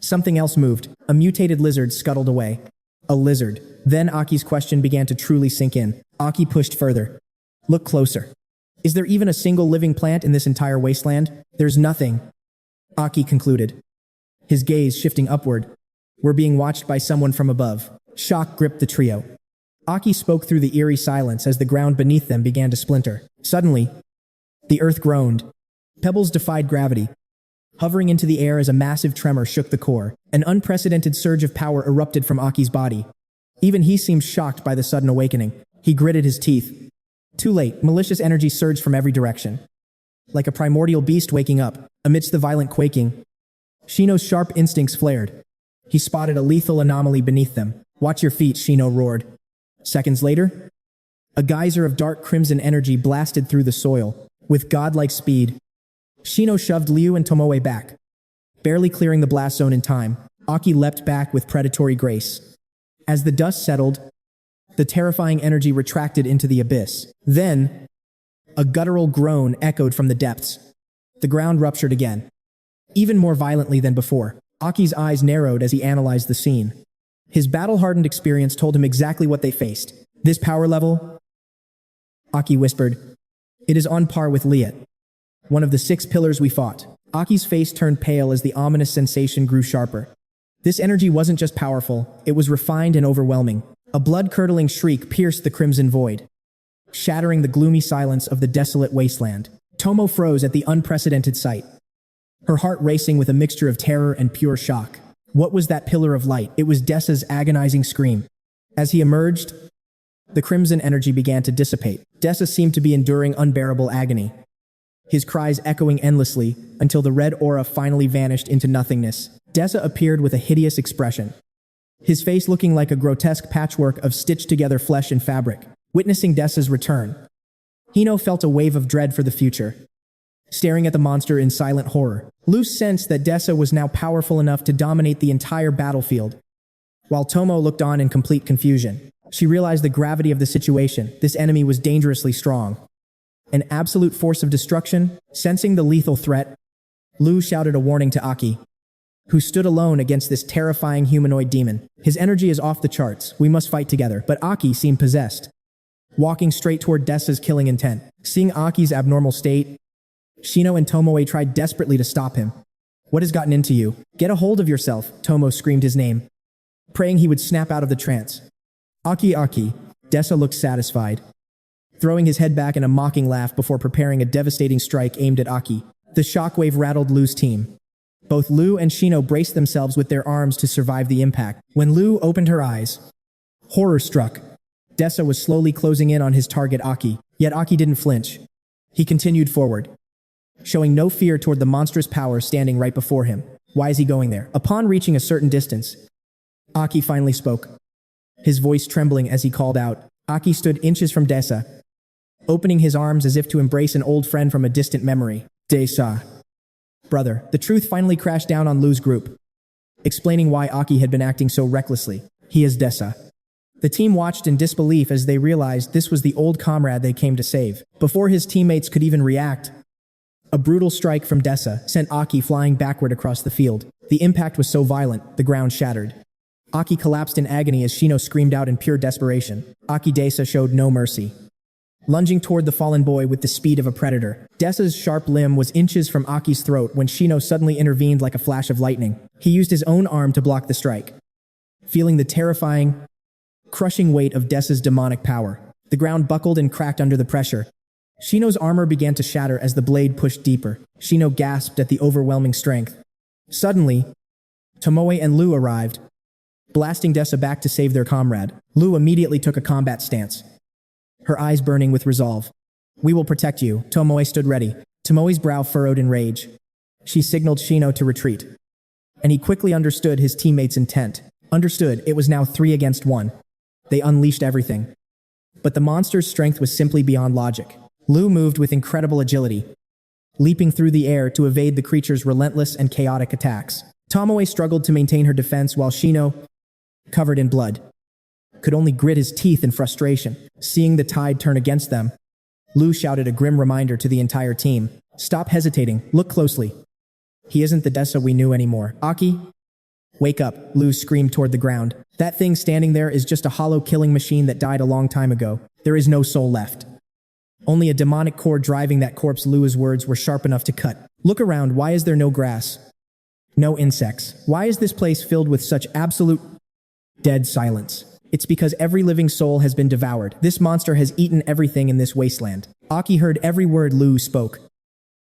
something else moved. A mutated lizard scuttled away. A lizard. Then Aki's question began to truly sink in. Aki pushed further. Look closer. Is there even a single living plant in this entire wasteland? There's nothing, Aki concluded, his gaze shifting upward. We're being watched by someone from above. Shock gripped the trio. Aki spoke through the eerie silence as the ground beneath them began to splinter. Suddenly, the earth groaned. Pebbles defied gravity, hovering into the air as a massive tremor shook the core. An unprecedented surge of power erupted from Aki's body. Even he seemed shocked by the sudden awakening. He gritted his teeth. Too late, malicious energy surged from every direction. Like a primordial beast waking up, amidst the violent quaking, Shino's sharp instincts flared. He spotted a lethal anomaly beneath them. Watch your feet, Shino roared. Seconds later, a geyser of dark crimson energy blasted through the soil. With godlike speed, Shino shoved Liu and Tomoe back, barely clearing the blast zone in time. Aki leapt back with predatory grace. As the dust settled, the terrifying energy retracted into the abyss. Then, a guttural groan echoed from the depths. The ground ruptured again, even more violently than before. Aki's eyes narrowed as he analyzed the scene. His battle-hardened experience told him exactly what they faced. This power level, Aki whispered, it is on par with Liat, one of the 6 pillars we fought. Aki's face turned pale as the ominous sensation grew sharper. This energy wasn't just powerful, it was refined and overwhelming. A blood-curdling shriek pierced the crimson void, shattering the gloomy silence of the desolate wasteland. Tomo froze at the unprecedented sight, her heart racing with a mixture of terror and pure shock. What was that pillar of light? It was Dessa's agonizing scream. As he emerged, the crimson energy began to dissipate. Dessa seemed to be enduring unbearable agony, his cries echoing endlessly until the red aura finally vanished into nothingness. Dessa appeared with a hideous expression, his face looking like a grotesque patchwork of stitched-together flesh and fabric. Witnessing Dessa's return, Hino felt a wave of dread for the future, staring at the monster in silent horror. Lu sensed that Dessa was now powerful enough to dominate the entire battlefield, while Tomo looked on in complete confusion. She realized the gravity of the situation. This enemy was dangerously strong, an absolute force of destruction. Sensing the lethal threat, Lu shouted a warning to Aki, who stood alone against this terrifying humanoid demon. His energy is off the charts. We must fight together. But Aki seemed possessed, walking straight toward Dessa's killing intent. Seeing Aki's abnormal state, Shino and Tomoe tried desperately to stop him. What has gotten into you? Get a hold of yourself, Tomo screamed his name, praying he would snap out of the trance. Aki. Dessa looked satisfied, throwing his head back in a mocking laugh before preparing a devastating strike aimed at Aki. The shockwave rattled Lu's team. Both Lu and Shino braced themselves with their arms to survive the impact. When Lu opened her eyes, horror struck. Dessa was slowly closing in on his target Aki, yet Aki didn't flinch. He continued forward, showing no fear toward the monstrous power standing right before him. Why is he going there? Upon reaching a certain distance, Aki finally spoke, his voice trembling as he called out. Aki stood inches from Dessa, opening his arms as if to embrace an old friend from a distant memory. Desa. Brother, the truth finally crashed down on Lu's group, explaining why Aki had been acting so recklessly. He is Desa. The team watched in disbelief as they realized this was the old comrade they came to save. Before his teammates could even react, a brutal strike from Desa sent Aki flying backward across the field. The impact was so violent, the ground shattered. Aki collapsed in agony as Shino screamed out in pure desperation. Aki Desa showed no mercy, lunging toward the fallen boy with the speed of a predator. Desa's sharp limb was inches from Aki's throat when Shino suddenly intervened like a flash of lightning. He used his own arm to block the strike. Feeling the terrifying, crushing weight of Desa's demonic power, the ground buckled and cracked under the pressure. Shino's armor began to shatter as the blade pushed deeper. Shino gasped at the overwhelming strength. Suddenly, Tomoe and Lu arrived, blasting Desa back to save their comrade. Lu immediately took a combat stance, her eyes burning with resolve. We will protect you. Tomoe stood ready. Tomoe's brow furrowed in rage. She signaled Shino to retreat, and he quickly understood his teammates' intent. Understood, it was now 3 against 1. They unleashed everything. But the monster's strength was simply beyond logic. Lu moved with incredible agility, leaping through the air to evade the creature's relentless and chaotic attacks. Tomoe struggled to maintain her defense while Shino, covered in blood, could only grit his teeth in frustration. Seeing the tide turn against them, Lu shouted a grim reminder to the entire team. Stop hesitating, look closely. He isn't the Desa we knew anymore. Aki, wake up, Lu screamed toward the ground. That thing standing there is just a hollow killing machine that died a long time ago. There is no soul left. Only a demonic core driving that corpse. Lu's words were sharp enough to cut. Look around, why is there no grass? No insects. Why is this place filled with such absolute dead silence? It's because every living soul has been devoured. This monster has eaten everything in this wasteland. Aki heard every word Lu spoke,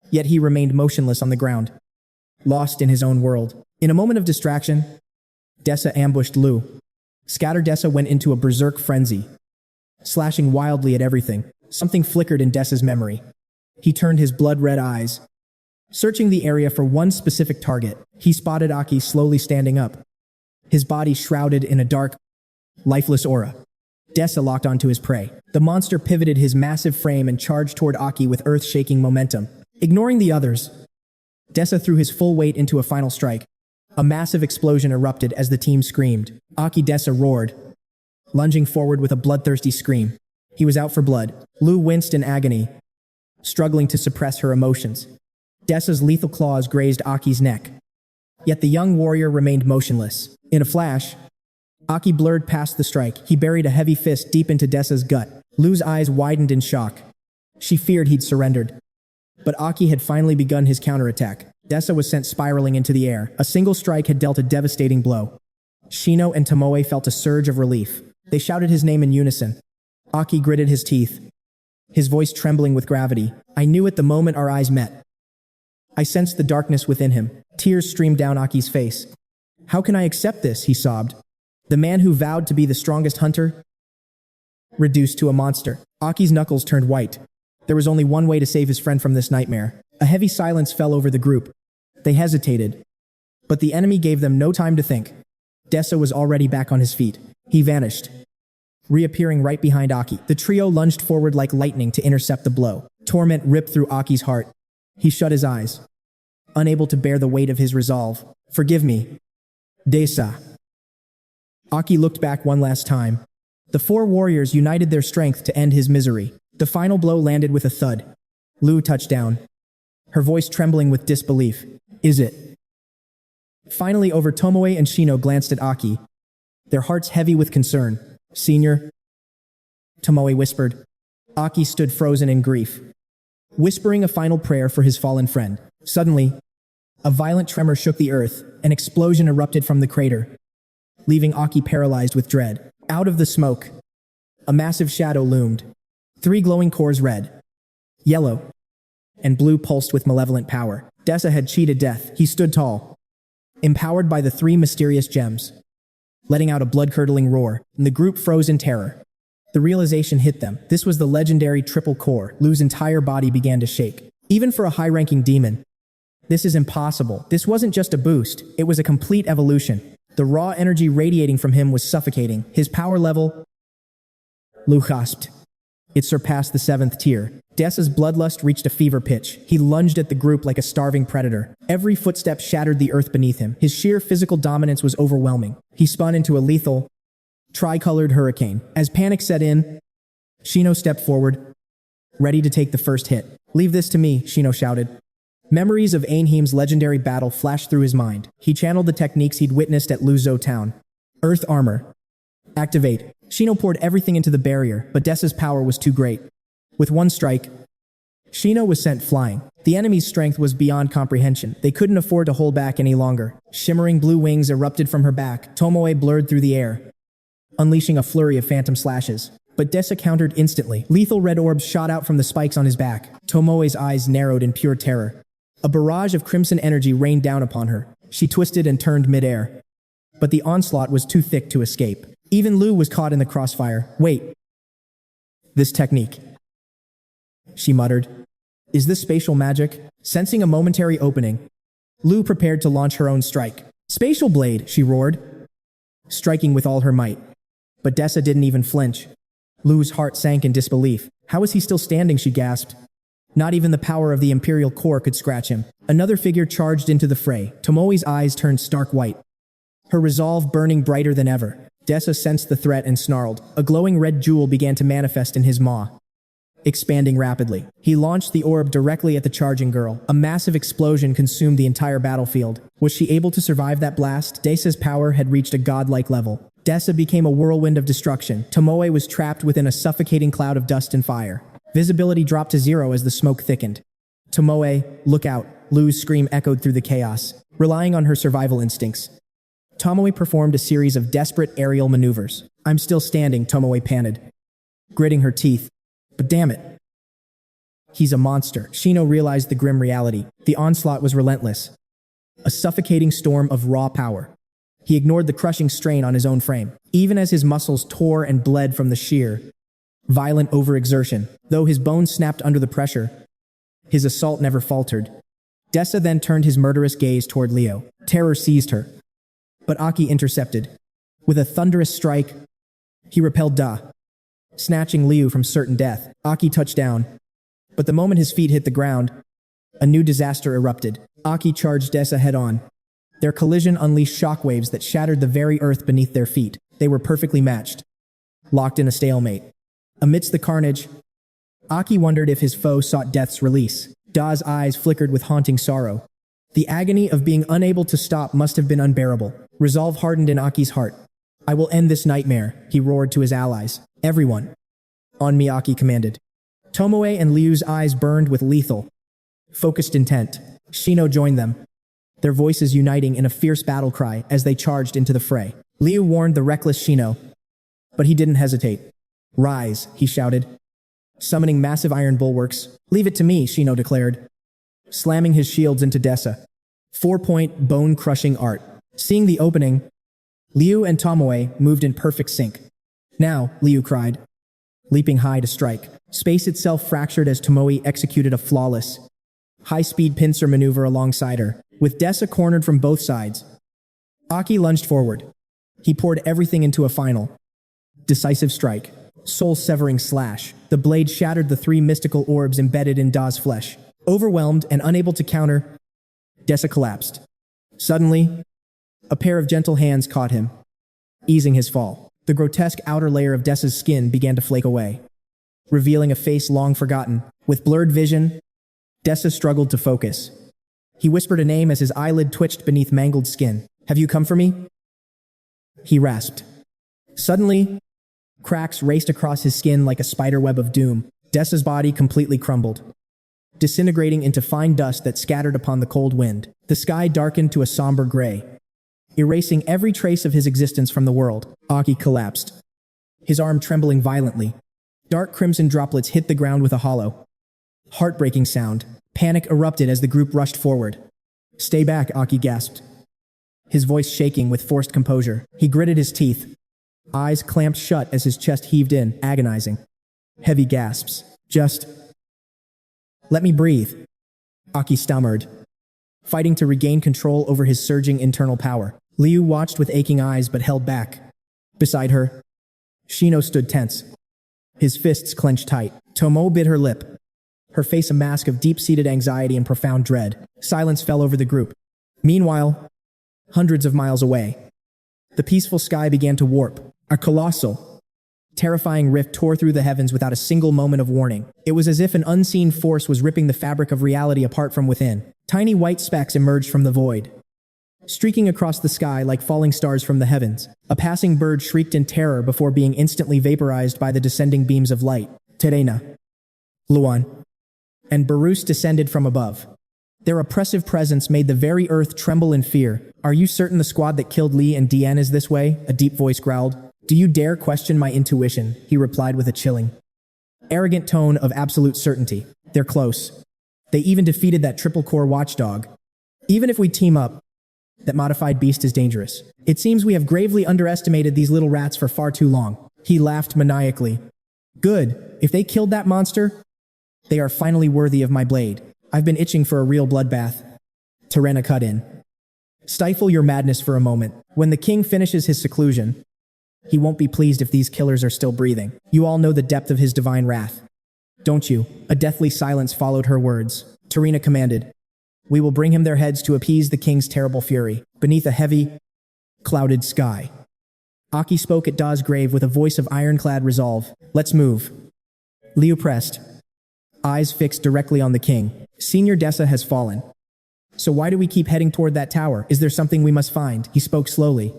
yet he remained motionless on the ground, lost in his own world. In a moment of distraction, Desa ambushed Lu. Scatter Desa went into a berserk frenzy, slashing wildly at everything. Something flickered in Desa's memory. He turned his blood-red eyes, searching the area for one specific target. He spotted Aki slowly standing up, his body shrouded in a dark, lifeless aura. Desa locked onto his prey. The monster pivoted his massive frame and charged toward Aki with earth-shaking momentum. Ignoring the others, Desa threw his full weight into a final strike. A massive explosion erupted as the team screamed. Aki Desa roared, lunging forward with a bloodthirsty scream. He was out for blood. Lu winced in agony, struggling to suppress her emotions. Desa's lethal claws grazed Aki's neck, yet the young warrior remained motionless. In a flash, Aki blurred past the strike. He buried a heavy fist deep into Desa's gut. Lu's eyes widened in shock. She feared he'd surrendered. But Aki had finally begun his counterattack. Desa was sent spiraling into the air. A single strike had dealt a devastating blow. Shino and Tomoe felt a surge of relief. They shouted his name in unison. Aki gritted his teeth, his voice trembling with gravity. I knew it the moment our eyes met. I sensed the darkness within him. Tears streamed down Aki's face. How can I accept this? He sobbed. The man who vowed to be the strongest hunter, reduced to a monster. Aki's knuckles turned white. There was only one way to save his friend from this nightmare. A heavy silence fell over the group. They hesitated, but the enemy gave them no time to think. Desa was already back on his feet. He vanished, reappearing right behind Aki. The trio lunged forward like lightning to intercept the blow. Torment ripped through Aki's heart. He shut his eyes, unable to bear the weight of his resolve. Forgive me, Desa. Aki looked back one last time. The 4 warriors united their strength to end his misery. The final blow landed with a thud. Lu touched down, her voice trembling with disbelief. Is it? Finally, over Tomoe and Shino glanced at Aki, their hearts heavy with concern. Senior, Tomoe whispered. Aki stood frozen in grief, whispering a final prayer for his fallen friend. Suddenly, a violent tremor shook the earth. An explosion erupted from the crater, leaving Aki paralyzed with dread. Out of the smoke, a massive shadow loomed. 3 glowing cores, red, yellow, and blue, pulsed with malevolent power. Desa had cheated death. He stood tall, empowered by the 3 mysterious gems, letting out a blood-curdling roar, and the group froze in terror. The realization hit them. This was the legendary triple core. Lu's entire body began to shake. Even for a high-ranking demon, this is impossible. This wasn't just a boost. It was a complete evolution. The raw energy radiating from him was suffocating. His power level... Lu gasped. It surpassed the 7th tier. Dessa's bloodlust reached a fever pitch. He lunged at the group like a starving predator. Every footstep shattered the earth beneath him. His sheer physical dominance was overwhelming. He spun into a lethal, tricolored hurricane. As panic set in, Shino stepped forward, ready to take the first hit. "Leave this to me," Shino shouted. Memories of Einheim's legendary battle flashed through his mind. He channeled the techniques he'd witnessed at Luzhou Town. Earth armor. Activate. Shino poured everything into the barrier, but Dessa's power was too great. With one strike, Shino was sent flying. The enemy's strength was beyond comprehension. They couldn't afford to hold back any longer. Shimmering blue wings erupted from her back. Tomoe blurred through the air, unleashing a flurry of phantom slashes. But Dessa countered instantly. Lethal red orbs shot out from the spikes on his back. Tomoe's eyes narrowed in pure terror. A barrage of crimson energy rained down upon her. She twisted and turned midair. But the onslaught was too thick to escape. Even Lu was caught in the crossfire. "Wait. This technique," she muttered. "Is this spatial magic?" Sensing a momentary opening, Lu prepared to launch her own strike. "Spatial blade," she roared, striking with all her might. But Dessa didn't even flinch. Lu's heart sank in disbelief. "How is he still standing?" she gasped. Not even the power of the Imperial Core could scratch him. Another figure charged into the fray. Tomoe's eyes turned stark white, her resolve burning brighter than ever. Dessa sensed the threat and snarled. A glowing red jewel began to manifest in his maw, expanding rapidly. He launched the orb directly at the charging girl. A massive explosion consumed the entire battlefield. Was she able to survive that blast? Dessa's power had reached a godlike level. Dessa became a whirlwind of destruction. Tomoe was trapped within a suffocating cloud of dust and fire. Visibility dropped to zero as the smoke thickened. "Tomoe, look out!" Lu's scream echoed through the chaos. Relying on her survival instincts, Tomoe performed a series of desperate aerial maneuvers. "I'm still standing," Tomoe panted, gritting her teeth. "But damn it, he's a monster." Shino realized the grim reality. The onslaught was relentless, a suffocating storm of raw power. He ignored the crushing strain on his own frame, even as his muscles tore and bled from the sheer, violent overexertion. Though his bones snapped under the pressure, his assault never faltered. Dessa then turned his murderous gaze toward Leo. Terror seized her, but Aki intercepted. With a thunderous strike, he repelled Da, snatching Liu from certain death. Aki touched down, but the moment his feet hit the ground, a new disaster erupted. Aki charged Dessa head-on. Their collision unleashed shockwaves that shattered the very earth beneath their feet. They were perfectly matched, locked in a stalemate. Amidst the carnage, Aki wondered if his foe sought death's release. Da's eyes flickered with haunting sorrow. The agony of being unable to stop must have been unbearable. Resolve hardened in Aki's heart. "I will end this nightmare," he roared to his allies. "Everyone, on me," Aki commanded. Tomoe and Liu's eyes burned with lethal, focused intent. Shino joined them, their voices uniting in a fierce battle cry as they charged into the fray. Liu warned the reckless Shino, but he didn't hesitate. "Rise," he shouted, summoning massive iron bulwarks. "Leave it to me," Shino declared, slamming his shields into Dessa. 4-point bone-crushing art. Seeing the opening, Liu and Tomoe moved in perfect sync. "Now," Liu cried, leaping high to strike. Space itself fractured as Tomoe executed a flawless, high-speed pincer maneuver alongside her. With Dessa cornered from both sides, Aki lunged forward. He poured everything into a final, decisive strike. Soul-severing slash. The blade shattered the 3 mystical orbs embedded in Da's flesh. Overwhelmed and unable to counter, Dessa collapsed. Suddenly, a pair of gentle hands caught him, easing his fall. The grotesque outer layer of Dessa's skin began to flake away, revealing a face long forgotten. With blurred vision, Dessa struggled to focus. He whispered a name as his eyelid twitched beneath mangled skin. "Have you come for me?" he rasped. Suddenly, cracks raced across his skin like a spiderweb of doom. Dessa's body completely crumbled, disintegrating into fine dust that scattered upon the cold wind. The sky darkened to a somber gray, erasing every trace of his existence from the world. Aki collapsed, his arm trembling violently. Dark crimson droplets hit the ground with a hollow, heartbreaking sound. Panic erupted as the group rushed forward. "Stay back," Aki gasped, his voice shaking with forced composure. He gritted his teeth, eyes clamped shut as his chest heaved in, agonizing. Heavy gasps. "Just let me breathe," Aki stammered, fighting to regain control over his surging internal power. Liu watched with aching eyes but held back. Beside her, Shino stood tense, His fists clenched tight. Tomo bit her lip, her face a mask of deep-seated anxiety and profound dread. Silence fell over the group. Meanwhile, hundreds of miles away, the peaceful sky began to warp. A colossal, terrifying rift tore through the heavens without a single moment of warning. It was as if an unseen force was ripping the fabric of reality apart from within. Tiny white specks emerged from the void, streaking across the sky like falling stars from the heavens. A passing bird shrieked in terror before being instantly vaporized by the descending beams of light. Terena, Luan, and Barus descended from above. Their oppressive presence made the very earth tremble in fear. "Are you certain the squad that killed Lee and Diane is this way?" a deep voice growled. "Do you dare question my intuition?" he replied with a chilling, arrogant tone of absolute certainty. "They're close. They even defeated that triple-core watchdog. Even if we team up, that modified beast is dangerous. It seems we have gravely underestimated these little rats for far too long." He laughed maniacally. "Good. If they killed that monster, they are finally worthy of my blade. I've been itching for a real bloodbath." Terena cut in. "Stifle your madness for a moment. When the king finishes his seclusion, he won't be pleased if these killers are still breathing. You all know the depth of his divine wrath, don't you?" A deathly silence followed her words. Terena commanded, "We will bring him their heads to appease the king's terrible fury." Beneath a heavy, clouded sky, Aki spoke at Da's grave with a voice of ironclad resolve. "Let's move." Liu pressed, eyes fixed directly on the king. "Senior Dessa has fallen. So why do we keep heading toward that tower? Is there something we must find?" He spoke slowly.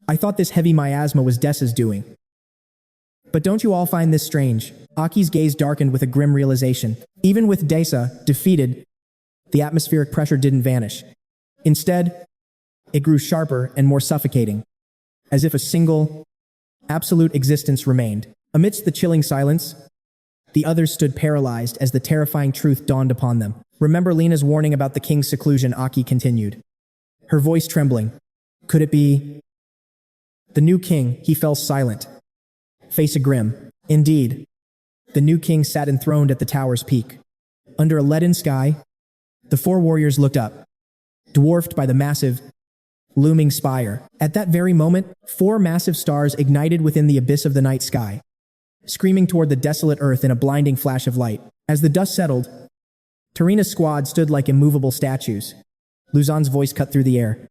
"I thought this heavy miasma was Dessa's doing. But don't you all find this strange?" Aki's gaze darkened with a grim realization. Even with Dessa defeated, the atmospheric pressure didn't vanish. Instead, it grew sharper and more suffocating, as if a single, absolute existence remained. Amidst the chilling silence, the others stood paralyzed as the terrifying truth dawned upon them. "Remember Lena's warning about the king's seclusion," Aki continued, her voice trembling. "Could it be the new king?" He fell silent, face grim. Indeed, the new king sat enthroned at the tower's peak. Under a leaden sky, the four warriors looked up, dwarfed by the massive, looming spire. At that very moment, four massive stars ignited within the abyss of the night sky, screaming toward the desolate earth in a blinding flash of light. As the dust settled, Terena's squad stood like immovable statues. Luzon's voice cut through the air.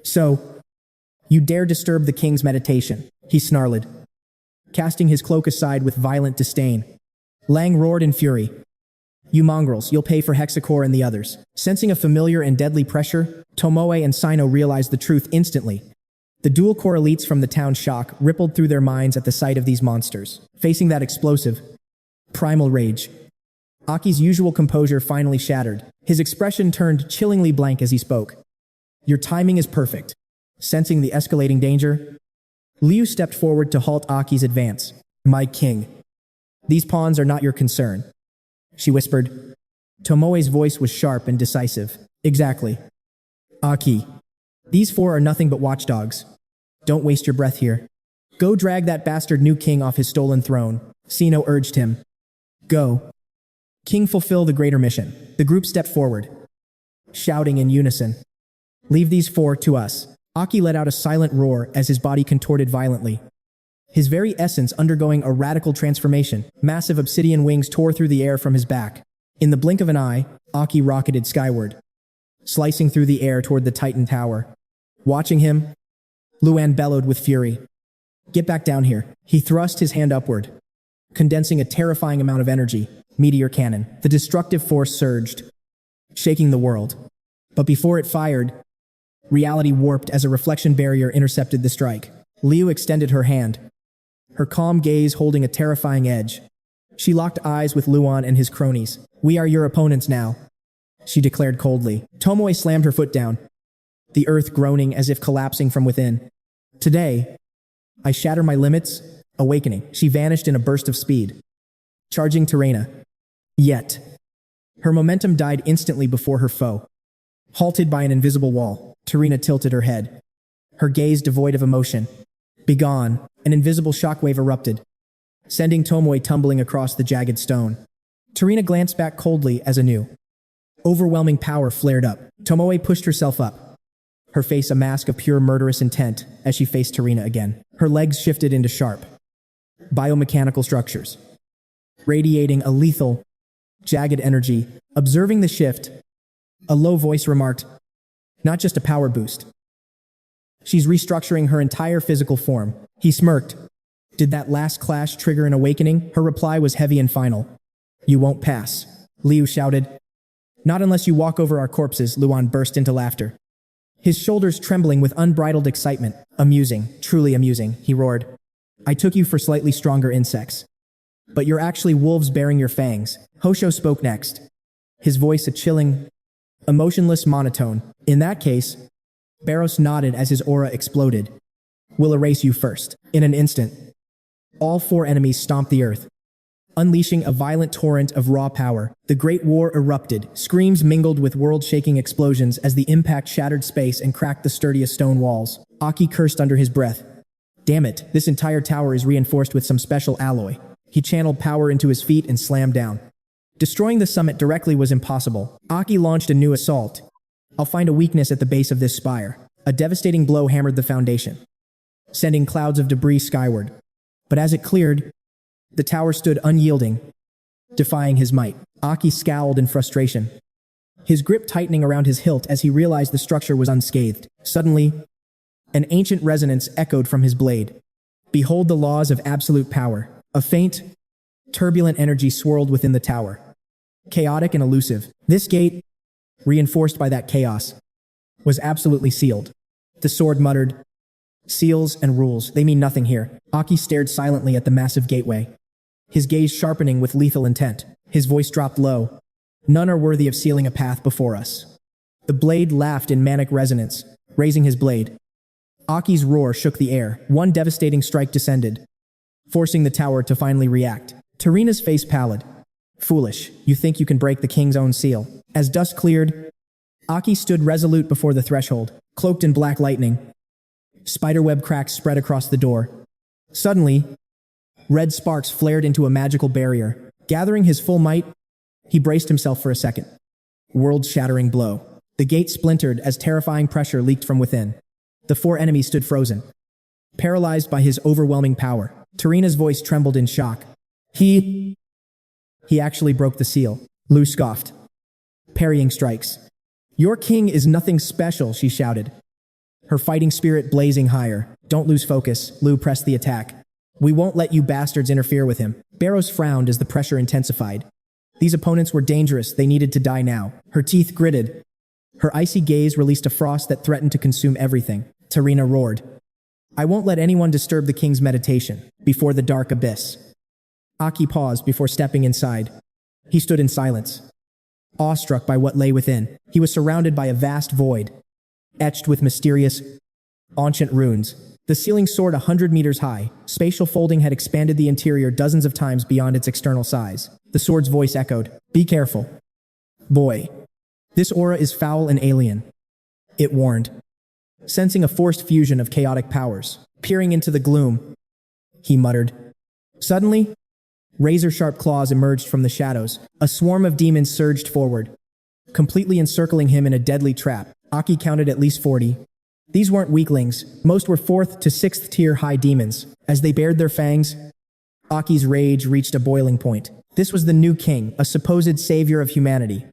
"So, you dare disturb the king's meditation?" he snarled, casting his cloak aside with violent disdain. Lang roared in fury. "You mongrels, you'll pay for Hexacore and the others." Sensing a familiar and deadly pressure, Tomoe and Sino realized the truth instantly. The dual-core elites from the town shock rippled through their minds at the sight of these monsters. Facing that explosive, primal rage, Aki's usual composure finally shattered. His expression turned chillingly blank as he spoke. "Your timing is perfect." Sensing the escalating danger, Liu stepped forward to halt Aki's advance. "My king, these pawns are not your concern," she whispered. Tomoe's voice was sharp and decisive. "Exactly. Aki, these four are nothing but watchdogs. Don't waste your breath here. Go drag that bastard new king off his stolen throne," Sino urged him. "Go. King, fulfill the greater mission." The group stepped forward, shouting in unison. "Leave these four to us." Aki let out a silent roar as his body contorted violently, his very essence undergoing a radical transformation. Massive obsidian wings tore through the air from his back. In the blink of an eye, Aki rocketed skyward, slicing through the air toward the Titan Tower. Watching him, Luan bellowed with fury. "Get back down here." He thrust his hand upward, condensing a terrifying amount of energy. Meteor cannon. The destructive force surged, shaking the world. But before it fired, reality warped as a reflection barrier intercepted the strike. Liu extended her hand, her calm gaze holding a terrifying edge. She locked eyes with Luan and his cronies. "We are your opponents now," she declared coldly. Tomoe slammed her foot down, the earth groaning as if collapsing from within. "Today, I shatter my limits." Awakening, she vanished in a burst of speed, charging Terena. Yet, her momentum died instantly before her foe. Halted by an invisible wall, Terena tilted her head, her gaze devoid of emotion. "Begone!" An invisible shockwave erupted, sending Tomoe tumbling across the jagged stone. Terena glanced back coldly as a new, overwhelming power flared up. Tomoe pushed herself up, her face a mask of pure murderous intent as she faced Terena again. Her legs shifted into sharp, biomechanical structures, radiating a lethal, jagged energy. Observing the shift, a low voice remarked, "Not just a power boost. She's restructuring her entire physical form." He smirked. "Did that last clash trigger an awakening?" Her reply was heavy and final. "You won't pass," Liu shouted. "Not unless you walk over our corpses," Luan burst into laughter, his shoulders trembling with unbridled excitement. "Amusing, truly amusing," he roared. "I took you for slightly stronger insects. But you're actually wolves bearing your fangs." Hosho spoke next, his voice a chilling, emotionless monotone. "In that case," Barros nodded as his aura exploded, "we'll erase you first." In an instant, all four enemies stomped the earth, unleashing a violent torrent of raw power. The Great War erupted. Screams mingled with world-shaking explosions as the impact shattered space and cracked the sturdiest stone walls. Aki cursed under his breath. "Damn it, this entire tower is reinforced with some special alloy." He channeled power into his feet and slammed down. Destroying the summit directly was impossible. Aki launched a new assault. "I'll find a weakness at the base of this spire." A devastating blow hammered the foundation, sending clouds of debris skyward. But as it cleared, the tower stood unyielding, defying his might. Aki scowled in frustration, his grip tightening around his hilt as he realized the structure was unscathed. Suddenly, an ancient resonance echoed from his blade. "Behold the laws of absolute power." A faint, turbulent energy swirled within the tower, chaotic and elusive. This gate, reinforced by that chaos, was absolutely sealed. The sword muttered, "Seals and rules, they mean nothing here." Aki stared silently at the massive gateway, his gaze sharpening with lethal intent. His voice dropped low. "None are worthy of sealing a path before us." The blade laughed in manic resonance, raising his blade. Aki's roar shook the air. One devastating strike descended, forcing the tower to finally react. Tarina's face pallid. "Foolish, you think you can break the king's own seal." As dust cleared, Aki stood resolute before the threshold, cloaked in black lightning. Spiderweb cracks spread across the door. Suddenly, red sparks flared into a magical barrier. Gathering his full might, he braced himself for a second. World-shattering blow. The gate splintered as terrifying pressure leaked from within. The four enemies stood frozen, paralyzed by his overwhelming power. Tarina's voice trembled in shock. He actually broke the seal." Lu scoffed, parrying strikes. "Your king is nothing special," she shouted, her fighting spirit blazing higher. "Don't lose focus," Lu pressed the attack. "We won't let you bastards interfere with him." Barros frowned as the pressure intensified. These opponents were dangerous, they needed to die now. Her teeth gritted. Her icy gaze released a frost that threatened to consume everything. Tarina roared, "I won't let anyone disturb the king's meditation." Before the dark abyss. Aki paused before stepping inside. He stood in silence, awestruck by what lay within. He was surrounded by a vast void, etched with mysterious, ancient runes. The ceiling soared 100 meters high. Spatial folding had expanded the interior dozens of times beyond its external size. The sword's voice echoed, "Be careful, boy. This aura is foul and alien," it warned, sensing a forced fusion of chaotic powers. Peering into the gloom, he muttered. Suddenly, razor-sharp claws emerged from the shadows. A swarm of demons surged forward, completely encircling him in a deadly trap. Aki counted at least 40. These weren't weaklings. Most were 4th to 6th tier high demons. As they bared their fangs, Aki's rage reached a boiling point. This was the new king, a supposed savior of humanity,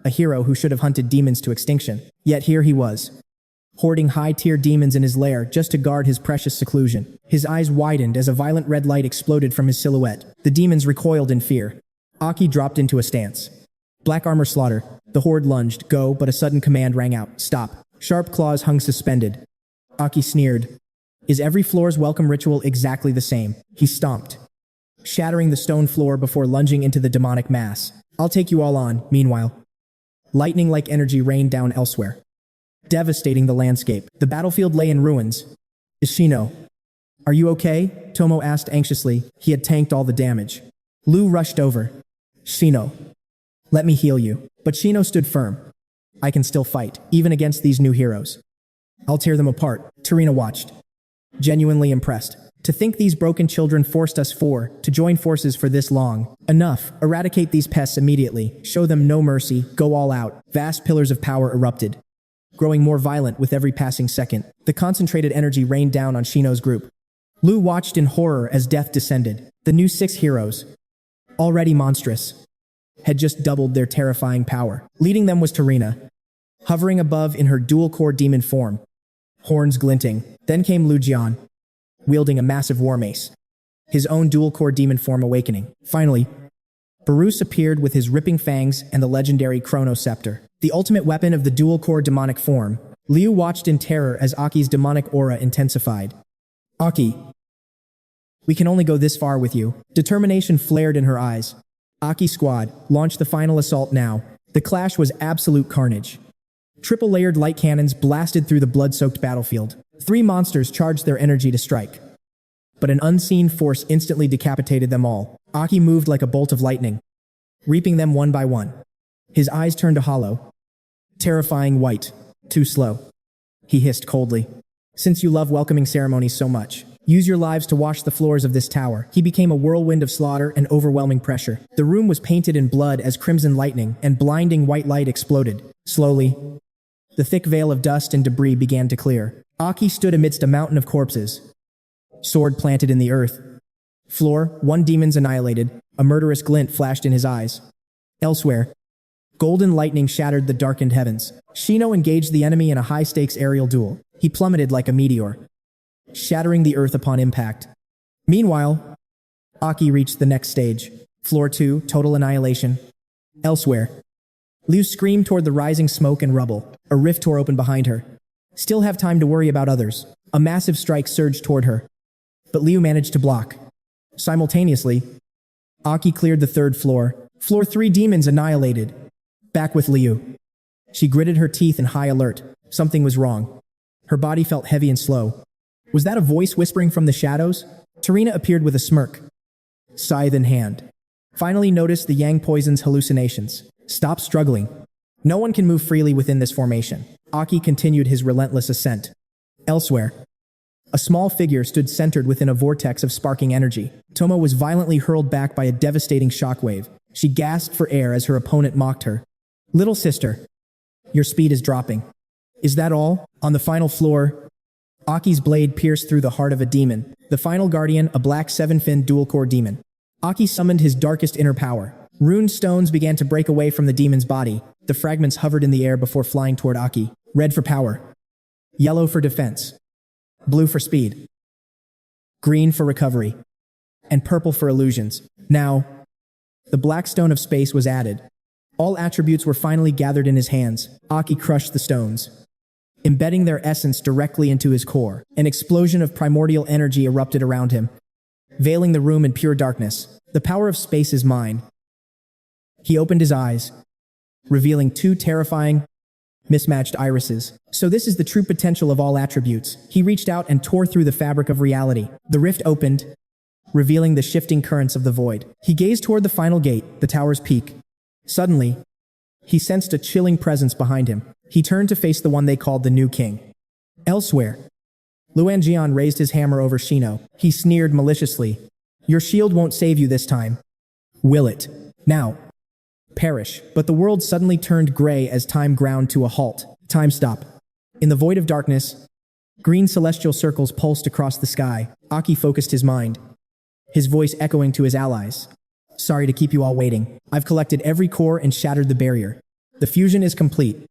a hero who should have hunted demons to extinction. Yet here he was, hoarding high-tier demons in his lair just to guard his precious seclusion. His eyes widened as a violent red light exploded from his silhouette. The demons recoiled in fear. Aki dropped into a stance. Black armor slaughter. The horde lunged, "Go," but a sudden command rang out, "Stop." Sharp claws hung suspended. Aki sneered. Is every floor's welcome ritual exactly the same? He stomped, shattering the stone floor before lunging into the demonic mass. "I'll take you all on." Meanwhile, lightning-like energy rained down elsewhere, devastating the landscape. The battlefield lay in ruins. "Ishino, are you okay?" Tomo asked anxiously. He had tanked all the damage. Lu rushed over. "Shino, let me heal you." But Shino stood firm. "I can still fight, even against these new heroes. I'll tear them apart." Tarina watched, genuinely impressed. To think these broken children forced us four to join forces for this long. Enough. Eradicate these pests immediately. Show them no mercy. Go all out. Vast pillars of power erupted, growing more violent with every passing second. The concentrated energy rained down on Shino's group. Lu watched in horror as death descended. The new 6 heroes, already monstrous, had just doubled their terrifying power. Leading them was Tarina, hovering above in her dual-core demon form, horns glinting. Then came Lu Jian, wielding a massive war mace, his own dual-core demon form awakening. Finally, Barus appeared with his ripping fangs and the legendary Chrono Scepter, the ultimate weapon of the dual-core demonic form. Liu watched in terror as Aki's demonic aura intensified. Aki, we can only go this far with you. Determination flared in her eyes. Aki's squad launched the final assault now. The clash was absolute carnage. Triple-layered light cannons blasted through the blood-soaked battlefield. 3 monsters charged their energy to strike. But an unseen force instantly decapitated them all. Aki moved like a bolt of lightning, reaping them one by one. His eyes turned to hollow, terrifying white. Too slow, he hissed coldly. Since you love welcoming ceremonies so much, use your lives to wash the floors of this tower. He became a whirlwind of slaughter and overwhelming pressure. The room was painted in blood as crimson lightning and blinding white light exploded. Slowly, the thick veil of dust and debris began to clear. Aki stood amidst a mountain of corpses, sword planted in the earth. Floor, 1 demon's annihilated, a murderous glint flashed in his eyes. Elsewhere, golden lightning shattered the darkened heavens. Shino engaged the enemy in a high-stakes aerial duel. He plummeted like a meteor, shattering the earth upon impact. Meanwhile, Aki reached the next stage. Floor 2, total annihilation. Elsewhere, Liu screamed toward the rising smoke and rubble. A rift tore open behind her. Still have time to worry about others. A massive strike surged toward her, but Liu managed to block. Simultaneously, Aki cleared the 3rd floor. Floor 3 demons annihilated. Back with Liu. She gritted her teeth in high alert. Something was wrong. Her body felt heavy and slow. Was that a voice whispering from the shadows? Tarina appeared with a smirk, scythe in hand. Finally noticed the Yang poison's hallucinations. Stop struggling. No one can move freely within this formation. Aki continued his relentless ascent. Elsewhere, a small figure stood centered within a vortex of sparking energy. Tomo was violently hurled back by a devastating shockwave. She gasped for air as her opponent mocked her. Little sister, your speed is dropping. Is that all? On the final floor, Aki's blade pierced through the heart of a demon. The final guardian, a black 7-fin dual-core demon. Aki summoned his darkest inner power. Rune stones began to break away from the demon's body. The fragments hovered in the air before flying toward Aki. Red for power. Yellow for defense. Blue for speed. Green for recovery. And purple for illusions. Now, the black stone of space was added. All attributes were finally gathered in his hands. Aki crushed the stones, embedding their essence directly into his core. An explosion of primordial energy erupted around him, veiling the room in pure darkness. The power of space is mine. He opened his eyes, revealing 2 terrifying, mismatched irises. So this is the true potential of all attributes. He reached out and tore through the fabric of reality. The rift opened, revealing the shifting currents of the void. He gazed toward the final gate, the tower's peak. Suddenly, he sensed a chilling presence behind him. He turned to face the one they called the new king. Elsewhere, Luan Jian raised his hammer over Shino. He sneered maliciously. Your shield won't save you this time. Will it? Now, perish. But the world suddenly turned gray as time ground to a halt. Time stop. In the void of darkness, green celestial circles pulsed across the sky. Aki focused his mind, his voice echoing to his allies. Sorry to keep you all waiting. I've collected every core and shattered the barrier. The fusion is complete.